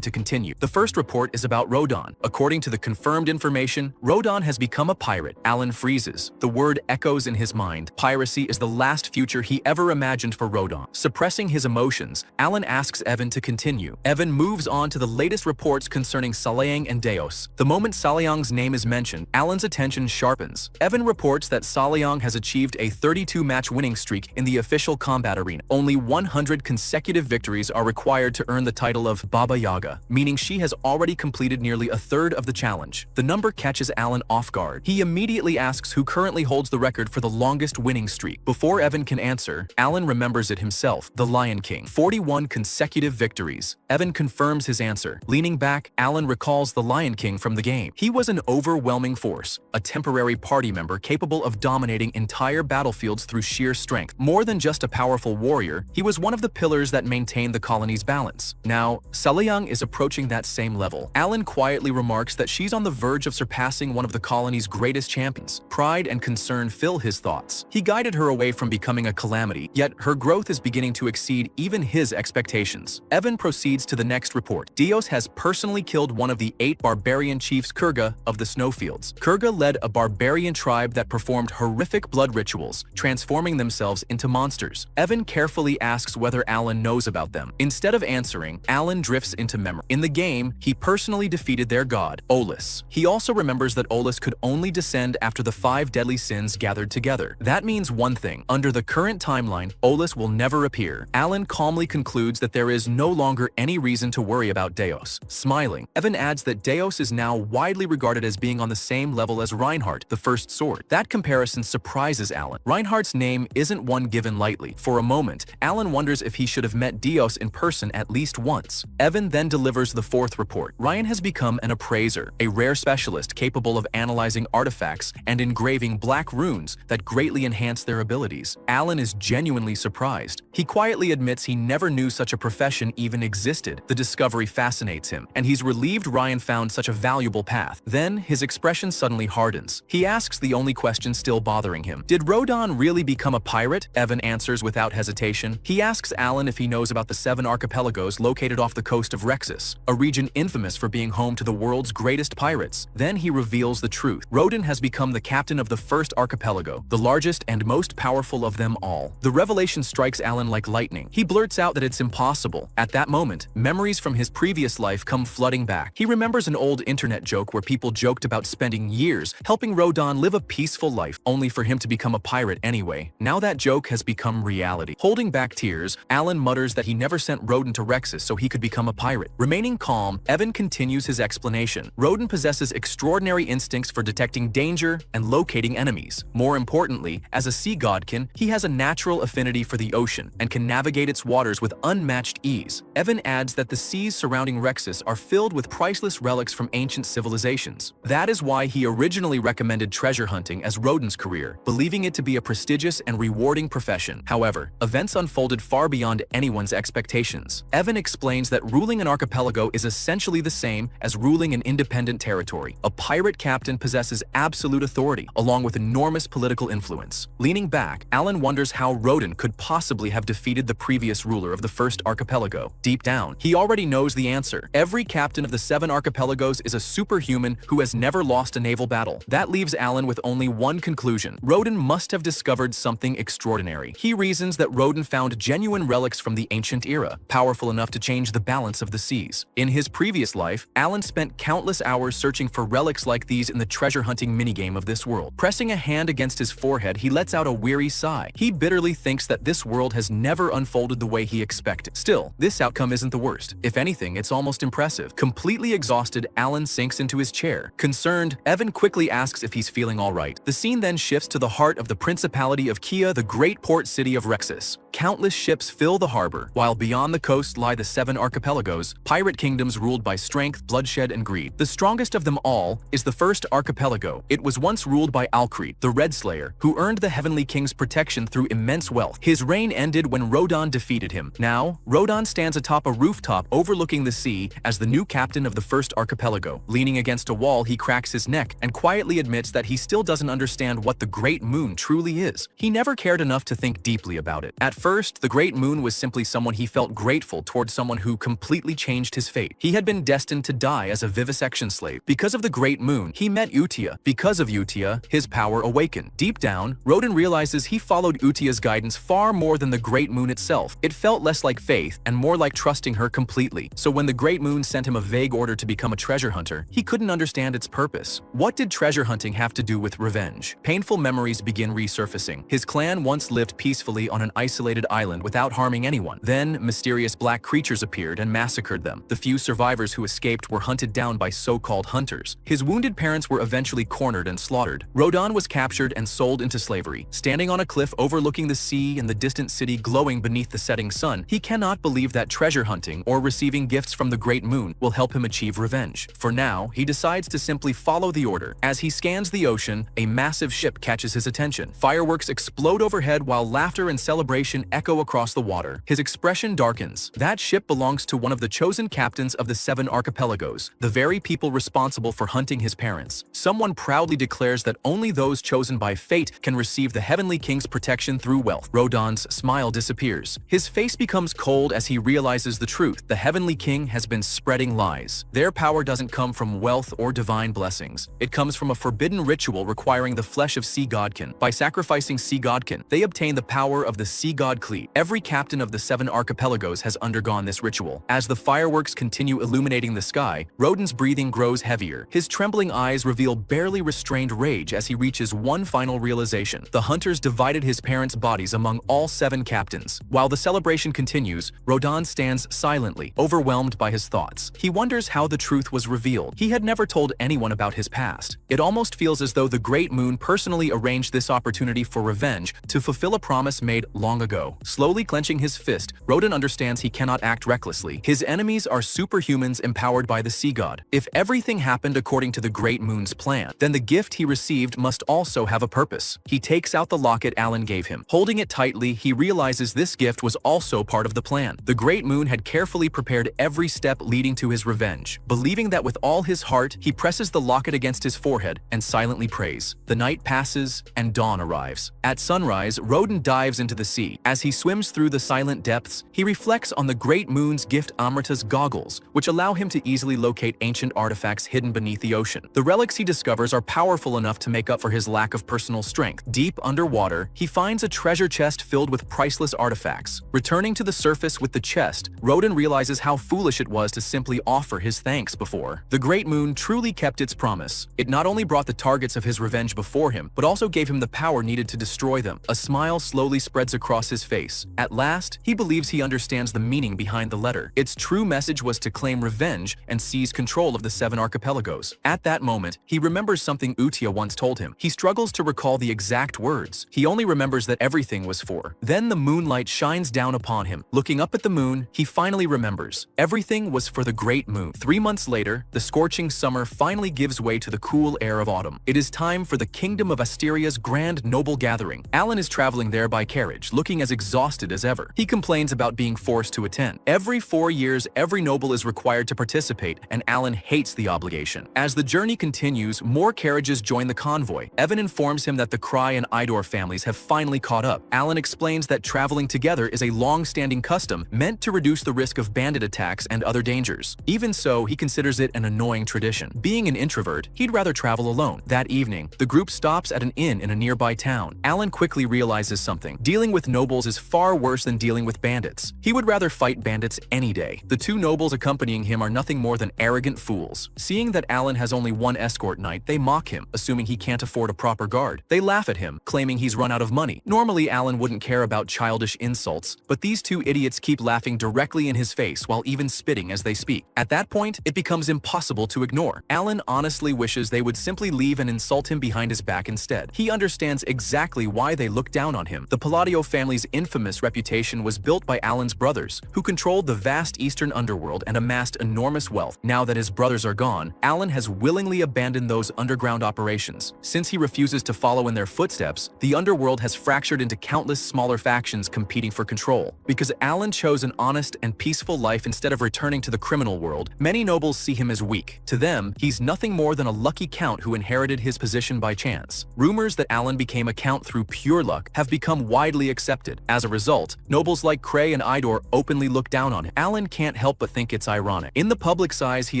to continue. The first report is about Rodon. According to the confirmed information, Rodon has become a pirate. Alan freezes. The word echoes in his mind. Piracy is the last future he ever imagined for Rodon. Suppressing his emotions, Alan asks Evan to continue. Evan moves on to the latest reports concerning Salayang and Deos. The moment Salayang's name is mentioned, Alan's attention sharpens. Evan reports that Salayang has achieved a 32-match winning streak in the official combat arena. Only 100 consecutive victories are required to earn the title of Baba Yaga, meaning she has already completed nearly a third of the challenge. The number catches Alan off guard. He immediately asks who currently holds the record for the longest winning streak. Before Evan can answer, Alan remembers it himself, the Lion King. 41 consecutive victories. Evan confirms his answer. Leaning back, Alan recalls the Lion King from the game. He was an overwhelming force, a temporary party member capable of dominating entire battlefields through sheer strength. More than just a powerful warrior, he was one of the pillars that maintained the colony's balance. Now, Salayang is approaching that same level. Alan quietly remarks that she's on the verge of surpassing one of the colony's greatest champions. Pride and concern fill his thoughts. He guided her away from becoming a calamity, yet her growth is beginning to exceed even his expectations. Evan proceeds to the next report. Dios has personally killed one of the 8 barbarian chiefs Kurga of the Snowfields. Kurga led a barbarian tribe that performed horrific blood rituals, transforming themselves into monsters. Evan carefully asks whether Alan knows about them. Instead of answering, Alan drifts into memory. In the game, he personally defeated their god, Olus. He also remembers that Olus could only descend after the 5 deadly sins gathered together. That means one thing. Under the current timeline, timeline, Olus will never appear. Alan calmly concludes that there is no longer any reason to worry about Deos. Smiling, Evan adds that Deos is now widely regarded as being on the same level as Reinhardt, the first sword. That comparison surprises Alan. Reinhardt's name isn't one given lightly. For a moment, Alan wonders if he should have met Deos in person at least once. Evan then delivers the fourth report. Ryan has become an appraiser, a rare specialist capable of analyzing artifacts and engraving black runes that greatly enhance their abilities. Alan is genuinely surprised. He quietly admits he never knew such a profession even existed. The discovery fascinates him, and he's relieved Ryan found such a valuable path. Then, his expression suddenly hardens. He asks the only question still bothering him. Did Rodan really become a pirate? Evan answers without hesitation. He asks Alan if he knows about the 7 archipelagos located off the coast of Rexus, a region infamous for being home to the world's greatest pirates. Then he reveals the truth. Rodan has become the captain of the first archipelago, the largest and most powerful of them all. The revelation strikes Alan like lightning. He blurts out that it's impossible. At that moment, memories from his previous life come flooding back. He remembers an old internet joke where people joked about spending years helping Rodan live a peaceful life, only for him to become a pirate anyway. Now that joke has become reality. Holding back tears, Alan mutters that he never sent Rodan to Rexus so he could become a pirate. Remaining calm, Evan continues his explanation. Rodan possesses extraordinary instincts for detecting danger and locating enemies. More importantly, as a sea godkin, he has a natural affinity for the ocean and can navigate its waters with unmatched ease. Evan adds that the seas surrounding Rexus are filled with priceless relics from ancient civilizations. That is why he originally recommended treasure hunting as Rodan's career, believing it to be a prestigious and rewarding profession. However, events unfolded far beyond anyone's expectations. Evan explains that ruling an archipelago is essentially the same as ruling an independent territory. A pirate captain possesses absolute authority, along with enormous political influence. Leaning back, Alan wonders how Rodan could possibly have defeated the previous ruler of the first archipelago. Deep down, he already knows the answer. Every captain of the 7 archipelagos is a superhuman who has never lost a naval battle. That leaves Alan with only one conclusion. Rodan must have discovered something extraordinary. He reasons that Rodan found genuine relics from the ancient era, powerful enough to change the balance of the seas. In his previous life, Alan spent countless hours searching for relics like these in the treasure hunting minigame of this world. Pressing a hand against his forehead, he lets out a weary sigh. He bitterly thinks that this world has never unfolded the way he expected. Still, this outcome isn't the worst. If anything, it's almost impressive. Completely exhausted, Alan sinks into his chair. Concerned, Evan quickly asks if he's feeling all right. The scene then shifts to the heart of the Principality of Kia, the great port city of Rexus. Countless ships fill the harbor, while beyond the coast lie the 7 archipelagos, pirate kingdoms ruled by strength, bloodshed, and greed. The strongest of them all is the first archipelago. It was once ruled by Alcrete, the Red Slayer, who earned the Heavenly King's protection through immense wealth. His reign ended when Rodan defeated him. Now, Rodan stands atop a rooftop overlooking the sea as the new captain of the first archipelago. Leaning against a wall, he cracks his neck and quietly admits that he still doesn't understand what the Great Moon truly is. He never cared enough to think deeply about it. At first, the Great Moon was simply someone he felt grateful towards, someone who completely changed his fate. He had been destined to die as a vivisection slave. Because of the Great Moon, he met Utia. Because of Utia, his power awakened. Deep down, Rodan realizes he followed Utia's guidance far more than the Great Moon itself. It felt less like faith and more like trusting her completely. So when the Great Moon sent him a vague order to become a treasure hunter, he couldn't understand its purpose. What did treasure hunting have to do with revenge? Painful memories begin resurfacing. His clan once lived peacefully on an isolated island without harming anyone. Then, mysterious black creatures appeared and massacred them. The few survivors who escaped were hunted down by so-called hunters. His wounded parents were eventually cornered and slaughtered. Rodan was captured and sold into slavery. Standing on a cliff overlooking the sea and the distant city glowing beneath the setting sun, he cannot believe that treasure hunting or receiving gifts from the Great Moon will help him achieve revenge. For now, he decides to simply follow the order. As he scans the ocean, a massive ship catches his attention. Fireworks explode overhead while laughter and celebration echo across the water. His expression darkens. That ship belongs to one of the chosen captains of the 7 archipelagos, the very people responsible for hunting his parents. Someone proudly declares that only those chosen by fate can receive the Heavenly King's protection through wealth. Rodan's smile disappears. His face becomes cold as he realizes the truth. The Heavenly King has been spreading lies. Their power doesn't come from wealth or divine blessings. It comes from a forbidden ritual requiring the flesh of sea godkin. By sacrificing sea godkin, they obtain the power of the sea god God Cleat. Every captain of the 7 archipelagos has undergone this ritual. As the fireworks continue illuminating the sky, Rodin's breathing grows heavier. His trembling eyes reveal barely restrained rage as he reaches one final realization. The hunters divided his parents' bodies among all 7 captains. While the celebration continues, Rodin stands silently, overwhelmed by his thoughts. He wonders how the truth was revealed. He had never told anyone about his past. It almost feels as though the Great Moon personally arranged this opportunity for revenge to fulfill a promise made long ago. Slowly clenching his fist, Rodin understands he cannot act recklessly. His enemies are superhumans empowered by the sea god. If everything happened according to the Great Moon's plan, then the gift he received must also have a purpose. He takes out the locket Alan gave him. Holding it tightly, he realizes this gift was also part of the plan. The Great Moon had carefully prepared every step leading to his revenge. Believing that with all his heart, he presses the locket against his forehead and silently prays. The night passes and dawn arrives. At sunrise, Rodin dives into the sea. As he swims through the silent depths, he reflects on the Great Moon's gift Amrita's goggles, which allow him to easily locate ancient artifacts hidden beneath the ocean. The relics he discovers are powerful enough to make up for his lack of personal strength. Deep underwater, he finds a treasure chest filled with priceless artifacts. Returning to the surface with the chest, Rodin realizes how foolish it was to simply offer his thanks before. The Great Moon truly kept its promise. It not only brought the targets of his revenge before him, but also gave him the power needed to destroy them. A smile slowly spreads across his face. At last, he believes he understands the meaning behind the letter. Its true message was to claim revenge and seize control of the 7 archipelagos. At that moment, he remembers something Utia once told him. He struggles to recall the exact words. He only remembers that everything was for. Then the moonlight shines down upon him. Looking up at the moon, he finally remembers. Everything was for the Great Moon. 3 months later, the scorching summer finally gives way to the cool air of autumn. It is time for the Kingdom of Asteria's grand noble gathering. Alan is traveling there by carriage, looking as exhausted as ever. He complains about being forced to attend. Every 4 years, every noble is required to participate, and Alan hates the obligation. As the journey continues, more carriages join the convoy. Evan informs him that the Cry and Idor families have finally caught up. Alan explains that traveling together is a long-standing custom meant to reduce the risk of bandit attacks and other dangers. Even so, he considers it an annoying tradition. Being an introvert, he'd rather travel alone. That evening, the group stops at an inn in a nearby town. Alan quickly realizes something. Dealing with nobles is far worse than dealing with bandits. He would rather fight bandits any day. The 2 nobles accompanying him are nothing more than arrogant fools. Seeing that Alan has only 1 escort knight, they mock him, assuming he can't afford a proper guard. They laugh at him, claiming he's run out of money. Normally, Alan wouldn't care about childish insults, but these 2 idiots keep laughing directly in his face while even spitting as they speak. At that point, it becomes impossible to ignore. Alan honestly wishes they would simply leave and insult him behind his back instead. He understands exactly why they look down on him. The Palladio family's infamous reputation was built by Alan's brothers, who controlled the vast eastern underworld and amassed enormous wealth. Now that his brothers are gone, Alan has willingly abandoned those underground operations. Since he refuses to follow in their footsteps, the underworld has fractured into countless smaller factions competing for control. Because Alan chose an honest and peaceful life instead of returning to the criminal world, many nobles see him as weak. To them, he's nothing more than a lucky count who inherited his position by chance. Rumors that Alan became a count through pure luck have become widely accepted. As a result, nobles like Cray and Idor openly look down on him. Alan can't help but think it's ironic. In the public's eyes, he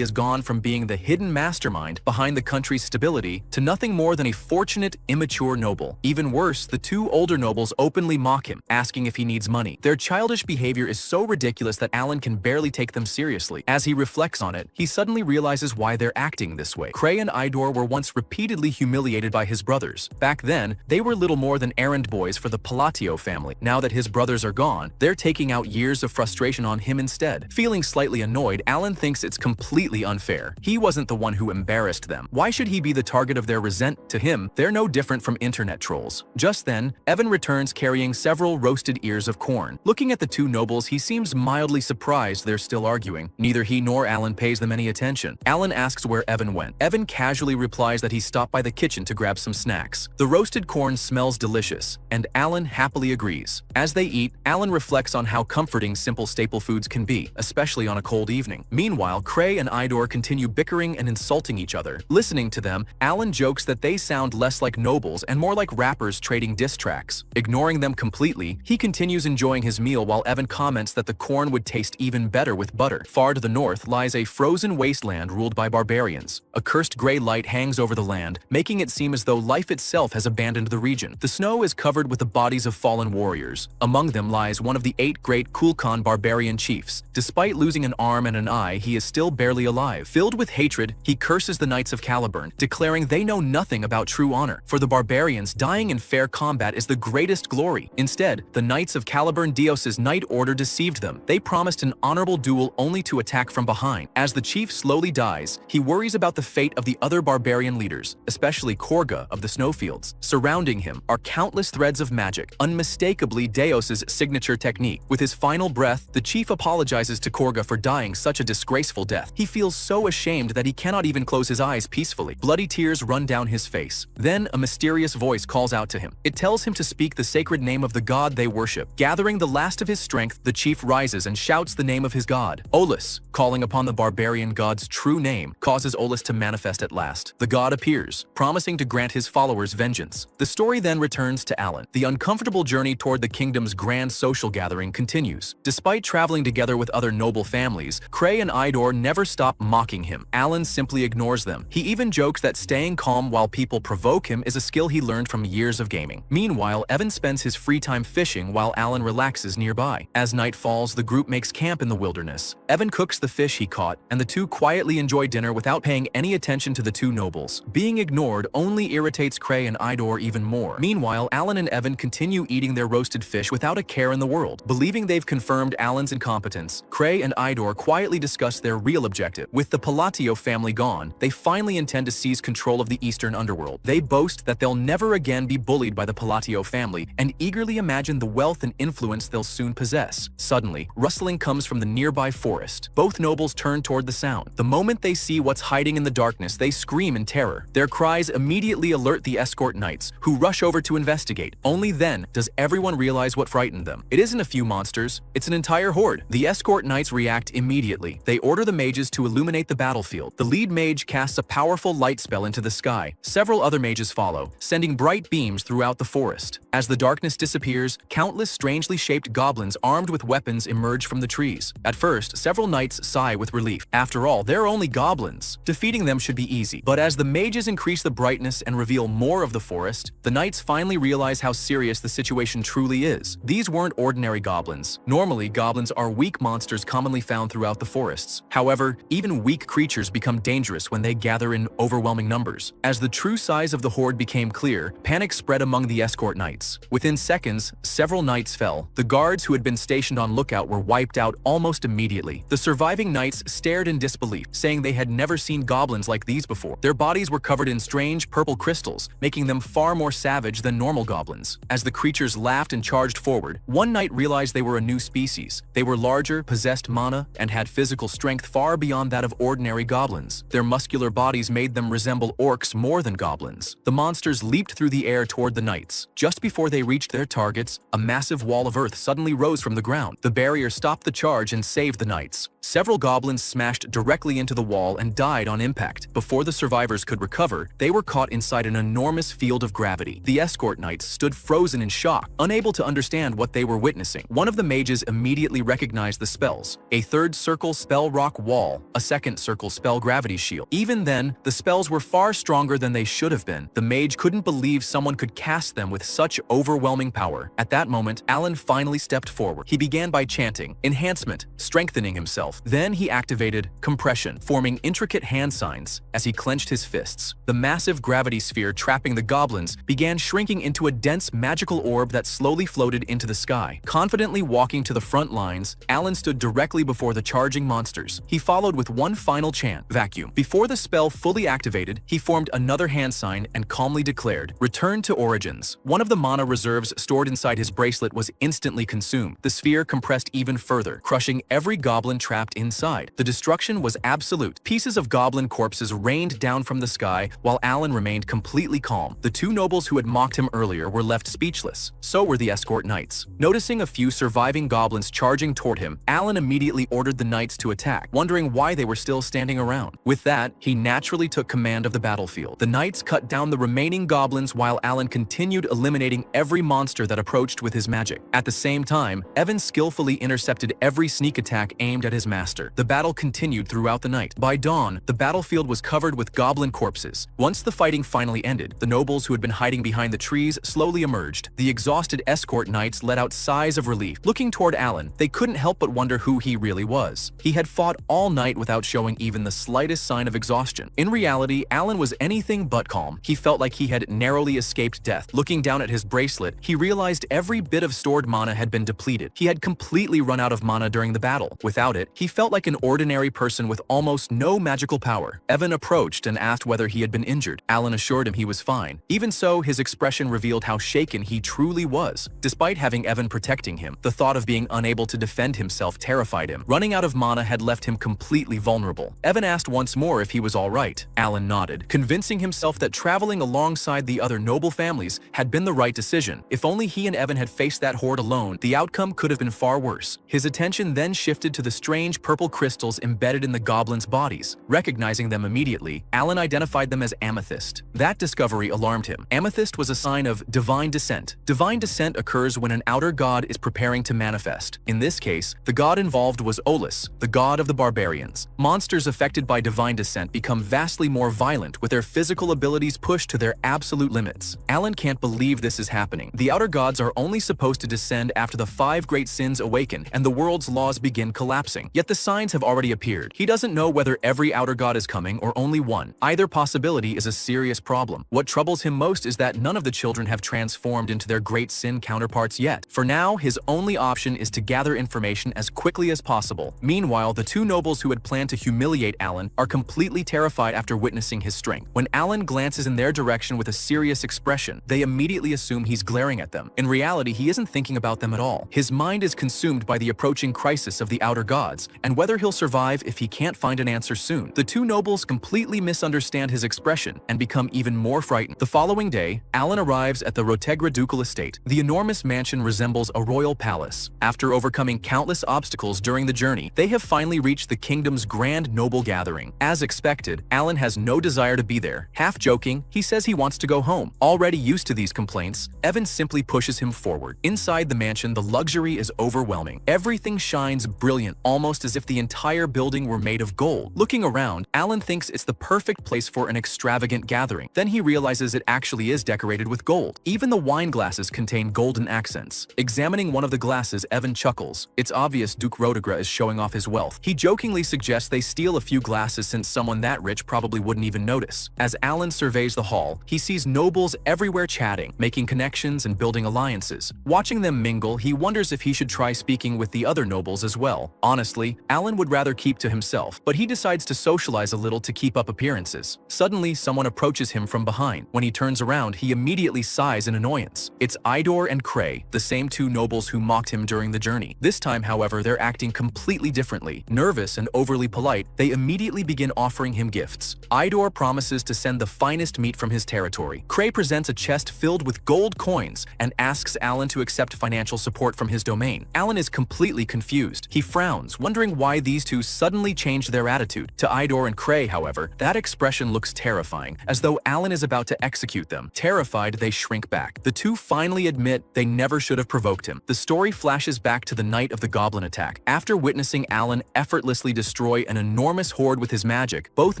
has gone from being the hidden mastermind behind the country's stability to nothing more than a fortunate, immature noble. Even worse, the 2 older nobles openly mock him, asking if he needs money. Their childish behavior is so ridiculous that Alan can barely take them seriously. As he reflects on it, he suddenly realizes why they're acting this way. Cray and Idor were once repeatedly humiliated by his brothers. Back then, they were little more than errand boys for the Palladio family. Now that his brothers are gone, they're taking out years of frustration on him instead. Feeling slightly annoyed, Alan thinks it's completely unfair. He wasn't the one who embarrassed them. Why should he be the target of their resent? To him, they're no different from internet trolls. Just then, Evan returns carrying several roasted ears of corn. Looking at the 2 nobles, he seems mildly surprised they're still arguing. Neither he nor Alan pays them any attention. Alan asks where Evan went. Evan casually replies that he stopped by the kitchen to grab some snacks. The roasted corn smells delicious, and Alan happily agrees. As they eat, Alan reflects on how comforting simple staple foods can be, especially on a cold evening. Meanwhile, Cray and Idor continue bickering and insulting each other. Listening to them, Alan jokes that they sound less like nobles and more like rappers trading diss tracks. Ignoring them completely, he continues enjoying his meal while Evan comments that the corn would taste even better with butter. Far to the north lies a frozen wasteland ruled by barbarians. A cursed gray light hangs over the land, making it seem as though life itself has abandoned the region. The snow is covered with the bodies of fallen warriors. warriors. Among them lies one of the 8 great Kulkan barbarian chiefs. Despite losing an arm and an eye, he is still barely alive. Filled with hatred, he curses the Knights of Caliburn, declaring they know nothing about true honor. For the barbarians, dying in fair combat is the greatest glory. Instead, the Knights of Caliburn Dios's Knight Order deceived them. They promised an honorable duel only to attack from behind. As the chief slowly dies, he worries about the fate of the other barbarian leaders, especially Korga of the Snowfields. Surrounding him are countless threads of magic, unmistakably Deos's signature technique. With his final breath, the chief apologizes to Korga for dying such a disgraceful death. He feels so ashamed that he cannot even close his eyes peacefully. Bloody tears run down his face. Then a mysterious voice calls out to him. It tells him to speak the sacred name of the god they worship. Gathering the last of his strength, the chief rises and shouts the name of his god. Olus, calling upon the barbarian god's true name, causes Olus to manifest at last. The god appears, promising to grant his followers vengeance. The story then returns to Alan. The uncomfortable journey toward the kingdom's grand social gathering continues. Despite traveling together with other noble families, Cray and Idor never stop mocking him. Alan simply ignores them. He even jokes that staying calm while people provoke him is a skill he learned from years of gaming. Meanwhile, Evan spends his free time fishing while Alan relaxes nearby. As night falls, the group makes camp in the wilderness. Evan cooks the fish he caught, and the two quietly enjoy dinner without paying any attention to the two nobles. Being ignored only irritates Cray and Idor even more. Meanwhile, Alan and Evan continue eating their roasted fish without a care in the world. Believing they've confirmed Alan's incompetence, Cray and Idor quietly discuss their real objective. With the Palatio family gone, they finally intend to seize control of the Eastern Underworld. They boast that they'll never again be bullied by the Palatio family and eagerly imagine the wealth and influence they'll soon possess. Suddenly, rustling comes from the nearby forest. Both nobles turn toward the sound. The moment they see what's hiding in the darkness, they scream in terror. Their cries immediately alert the escort knights, who rush over to investigate. Only then does everyone realize what frightened them. It isn't a few monsters, it's an entire horde. The escort knights react immediately. They order the mages to illuminate the battlefield. The lead mage casts a powerful light spell into the sky. Several other mages follow, sending bright beams throughout the forest. As the darkness disappears, countless strangely shaped goblins armed with weapons emerge from the trees. At first, several knights sigh with relief. After all, they're only goblins. Defeating them should be easy. But as the mages increase the brightness and reveal more of the forest, the knights finally realize how serious the situation truly is. These weren't ordinary goblins. Normally, goblins are weak monsters commonly found throughout the forests. However, even weak creatures become dangerous when they gather in overwhelming numbers. As the true size of the horde became clear, panic spread among the escort knights. Within seconds, several knights fell. The guards who had been stationed on lookout were wiped out almost immediately. The surviving knights stared in disbelief, saying they had never seen goblins like these before. Their bodies were covered in strange purple crystals, making them far more savage than normal goblins. As the creatures laughed and charged forward, one knight realized they were a new species. They were larger, possessed mana, and had physical strength far beyond that of ordinary goblins. Their muscular bodies made them resemble orcs more than goblins. The monsters leaped through the air toward the knights. Just before they reached their targets, a massive wall of earth suddenly rose from the ground. The barrier stopped the charge and saved the knights. Several goblins smashed directly into the wall and died on impact. Before the survivors could recover, they were caught inside an enormous field of gravity. The escort knights stood frozen in shock, unable to understand what they were witnessing. One of the mages immediately recognized the spells: a third circle spell rock wall, a second circle spell gravity shield. Even then, the spells were far stronger than they should have been. The mage couldn't believe someone could cast them with such overwhelming power. At that moment, Alan finally stepped forward. He began by chanting enhancement, strengthening himself. Then he activated compression, forming intricate hand signs. As he clenched his fists, the massive gravity sphere trapping the goblins began shrinking into a dense magical orb that slowly floated into the sky. Confidently walking to the front lines, Alan stood directly before the charging monsters. He followed with one final chant, vacuum. Before the spell fully activated, he formed another hand sign and calmly declared, return to origins. One of the mana reserves stored inside his bracelet was instantly consumed. The sphere compressed even further, crushing every goblin trapped inside. The destruction was absolute. Pieces of goblin corpses rained down from the sky while Alan remained completely calm. The two nobles who had mocked him earlier were left speechless. So were the escort knights. Noticing a few surviving goblins charging toward him, Alan immediately ordered the knights to attack, wondering why they were still standing around. With that, he naturally took command of the battlefield. The knights cut down the remaining goblins while Alan continued eliminating every monster that approached with his magic. At the same time, Evan skillfully intercepted every sneak attack aimed at his master. The battle continued throughout the night. By dawn, the battlefield was covered with goblin corpses. Once the fighting finally ended, the nobles who had been hiding behind the trees slowly emerged. The exhausted escort knights let out sighs of relief. Looking toward Alan, they couldn't help but wonder who he really was. He had fought all night without showing even the slightest sign of exhaustion. In reality, Alan was anything but calm. He felt like he had narrowly escaped death. Looking down at his bracelet, he realized every bit of stored mana had been depleted. He had completely run out of mana during the battle. Without it, he felt like an ordinary person with almost no magical power. Evan approached and asked whether he had been injured. Alan assured him he was fine. Even so, his expression revealed how shaken he truly was. Despite having Evan protecting him, the thought of being unable to defend himself terrified him. Running out of mana had left him completely vulnerable. Evan asked once more if he was all right. Alan nodded, convincing himself that traveling alongside the other noble families had been the right decision. If only he and Evan had faced that horde alone, the outcome could have been far worse. His attention then shifted to the strange purple crystals embedded in the goblins' bodies. Recognizing them immediately, Alan identified them as amethyst. That discovery alarmed him. Amethyst was a sign of divine descent. Divine descent occurs when an outer god is preparing to manifest. In this case, the god involved was Olus, the god of the barbarians. Monsters affected by divine descent become vastly more violent, with their physical abilities pushed to their absolute limits. Alan can't believe this is happening. The outer gods are only supposed to descend after the 5 great sins awaken and the world's laws begin collapsing. Yet the signs have already appeared. He doesn't know whether every outer god is coming or only one. Either possibility is a serious problem. What troubles him most is that none of the children have transformed into their great sin counterparts yet. For now, his only option is to gather information as quickly as possible. Meanwhile, the 2 nobles who had planned to humiliate Alan are completely terrified after witnessing his strength. When Alan glances in their direction with a serious expression, they immediately assume he's glaring at them. In reality, he isn't thinking about them at all. His mind is consumed by the approaching crisis of the outer gods, and whether he'll survive if he can't find an answer soon. The 2 nobles completely misunderstand his expression and become even more frightened. The following day, Alan arrives at the Rotegra ducal estate. The enormous mansion resembles a royal palace. After overcoming countless obstacles during the journey, they have finally reached the kingdom's grand noble gathering. As expected, Alan has no desire to be there. Half joking, he says he wants to go home. Already used to these complaints, Evan simply pushes him forward. Inside the mansion, the luxury is overwhelming. Everything shines brilliant, almost as if the entire building were made of gold. Looking around, Alan thinks it's the perfect place for an extravagant gathering. Then he realizes it actually is decorated with gold. Even the wine glasses contain golden accents. Examining one of the glasses, Evan chuckles. It's obvious Duke Rotegra is showing off his wealth. He jokingly suggests they steal a few glasses since someone that rich probably wouldn't even notice. As Alan surveys the hall, he sees nobles everywhere chatting, making connections and building alliances. Watching them mingle, he wonders if he should try speaking with the other nobles as well. Honestly, Alan would rather keep to himself, but he decides to socialize a little to keep up appearances. Suddenly, someone approaches him from behind. When he turns around, he immediately sighs in annoyance. It's Idor and Cray, the same 2 nobles who mocked him during the journey. This time, however, they're acting completely differently. Nervous and overly polite, they immediately begin offering him gifts. Idor promises to send the finest meat from his territory. Cray presents a chest filled with gold coins and asks Alan to accept financial support from his domain. Alan is completely confused. He frowns, wondering why these 2 suddenly changed their attitude. To Idor and Cray, however, that expression looks terrifying, as though Alan is about to execute them. Terrified, they shrink back. The 2 finally admit they never should have provoked him. The story flashes back to the night of the goblin attack. After witnessing Alan effortlessly destroy an enormous horde with his magic, both